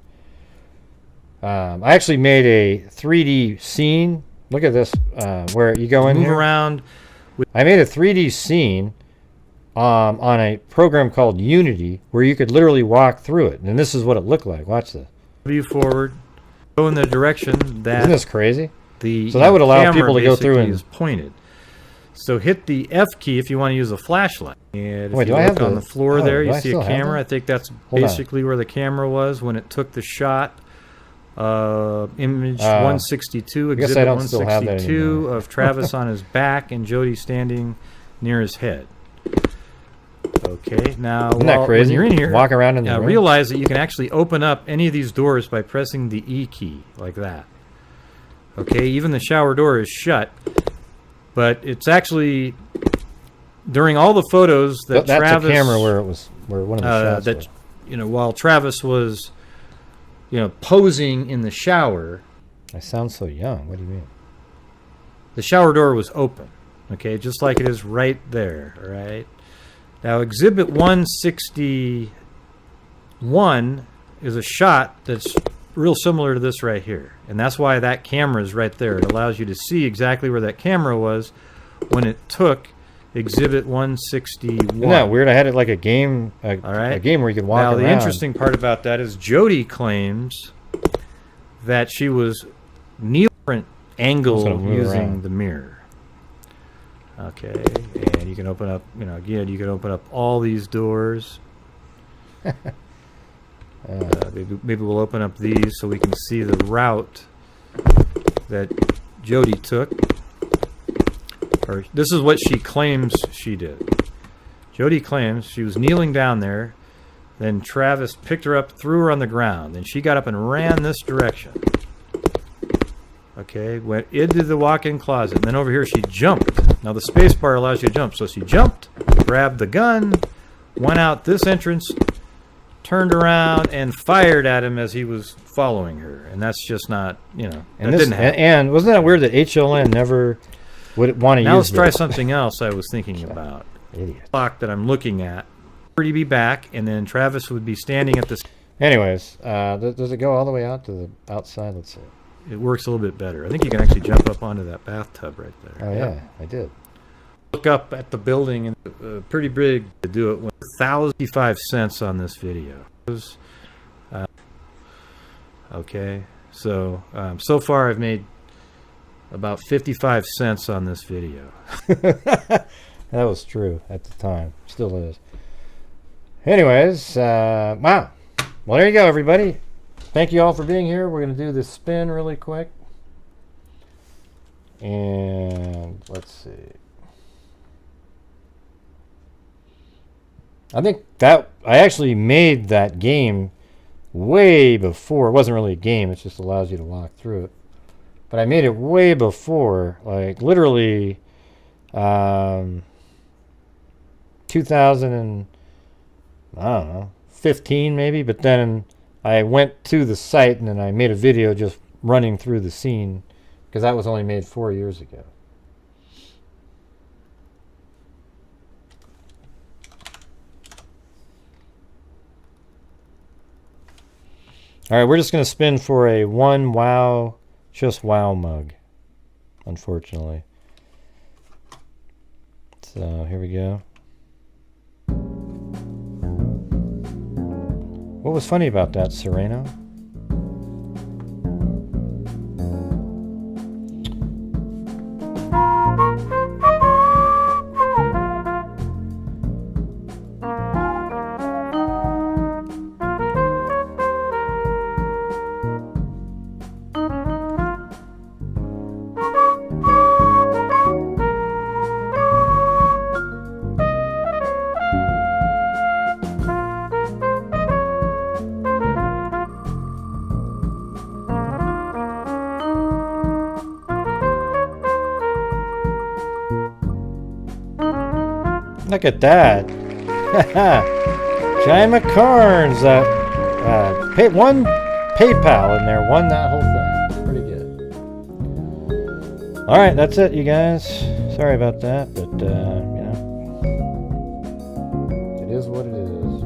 I actually made a 3D scene. Look at this, where you go in Move here. around. I made a 3D scene on a program called Unity where you could literally walk through it. And this is what it looked like. Watch this. View forward. Go in the direction that... Isn't this crazy? The So that would allow camera people to go through basically and... is pointed. So hit the F key if you want to use a flashlight. And if Wait, you do I look have on the- the floor oh, there, do you I see still a have camera. that? I think that's Hold on. basically where the camera was when it took the shot. Image Uh, 162, I guess I exhibit don't still have that 162 anymore. of Travis on his back and Jody standing near his head. Okay, now Isn't that when crazy? you're in here, Walk around in the room? realize that you can actually open up any of these doors by pressing the E key, like that. Okay, even the shower door is shut, but it's actually during all the photos that that's Travis, a camera where one of the shots that was. While Travis was posing in the shower. I sound so young. What do you mean? The shower door was open, okay, just like it is right there, all right? Now, Exhibit 161 is a shot that's real similar to this right here, and that's why that camera is right there. It allows you to see exactly where that camera was when it took Exhibit 161. Isn't that weird? I had it like a game, a game where you could walk around. Now, the interesting part about that is Jody claims that she was kneeling different angle using the mirror. Okay, and you can open up, again, you can open up all these doors. Maybe we'll open up these so we can see the route that Jody took. Or this is what she claims she did. Jody claims she was kneeling down there, then Travis picked her up, threw her on the ground, then she got up and ran this direction. Okay, went into the walk-in closet, and then over here she jumped. Now the space bar allows you to jump, so she jumped, grabbed the gun, went out this entrance, turned around, and fired at him as he was following her. And that's just not, And that didn't happen. And wasn't that weird that HLN never would want to use Now let's try this? something else I was thinking about. Idiot. Clock that I'm looking at. He'd be back, and then Travis would be standing at this. Anyways, does it go all the way out to the outside? Let's see. It works a little bit better. I think you can actually jump up onto that bathtub right there. Oh, yeah, I did. Look up at the building, and pretty big to do it. 1,055 cents on this video. Okay, so so far I've made about 55 cents on this video. That was true at the time. Still is. Anyways, wow. Well, there you go, everybody. Thank you all for being here. We're going to do this spin really quick. And let's see. I think that I actually made that game way before. It wasn't really a game. It just allows you to walk through it. But I made it way before, like literally 2015 maybe. But then I went to the site and then I made a video just running through the scene because that was only made 4 years ago. All right, we're just going to spin for a one wow, just wow mug, unfortunately. So here we go. What was funny about that, Sereno? Look at that. Jima Carnes. One PayPal in there won that whole thing. Pretty good. Alright, that's it, you guys. Sorry about that, but, it is what it is.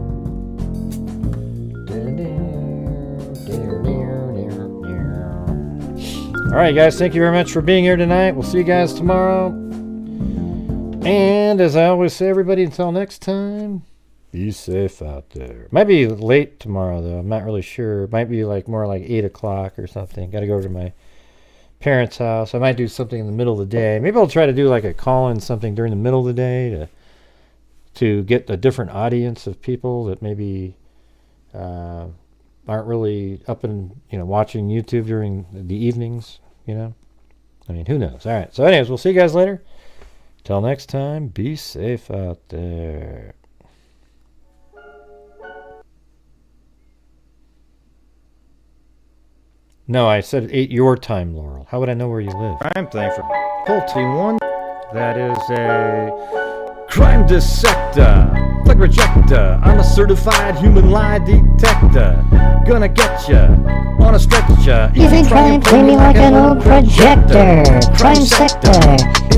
Alright, guys, thank you very much for being here tonight. We'll see you guys tomorrow. And as I always say, everybody, until next time, be safe out there. Might be late tomorrow, though. I'm not really sure. It might be more like 8 o'clock or something. Got to go over to my parents' house. I might do something in the middle of the day. Maybe I'll try to do like a call-in something during the middle of the day to get a different audience of people that maybe aren't really up and watching YouTube during the evenings. I mean, who knows? All right. So, anyways, we'll see you guys later. Till next time, be safe out there. No, I said 8 your time, Laurel. How would I know where you live? I'm thankful. Pulte one. That is a crime dissector, flag rejector. I'm a certified human lie detector. Gonna get ya on a stretcher. You can try and play me like an old projector. Crime sector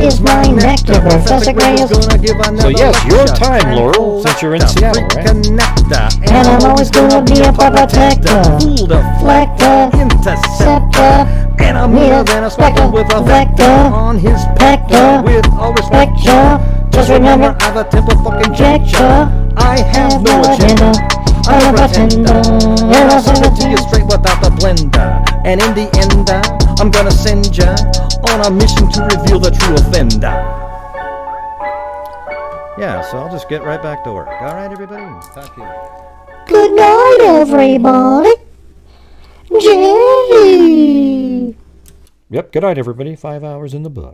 is my nectar. Professor Gray is gonna give another So yes, your lecture. time, Laurel, since you're in Seattle, right? Connector. and I'm always gonna be a protector. Fool Deflector, interceptor. And I'm meaner than a spectre with a vector on his pector. With all respect, just remember I've a temper fucking conjecture. I have no agenda. I'm a pretender, and I'll send it to you straight without the blender. And in the end, I'm gonna send ya on a mission to reveal the true offender. Yeah, so I'll just get right back to work. All right, everybody. Talk to you. Good night, everybody. Jay. Yep, good night, everybody. 5 hours in the book.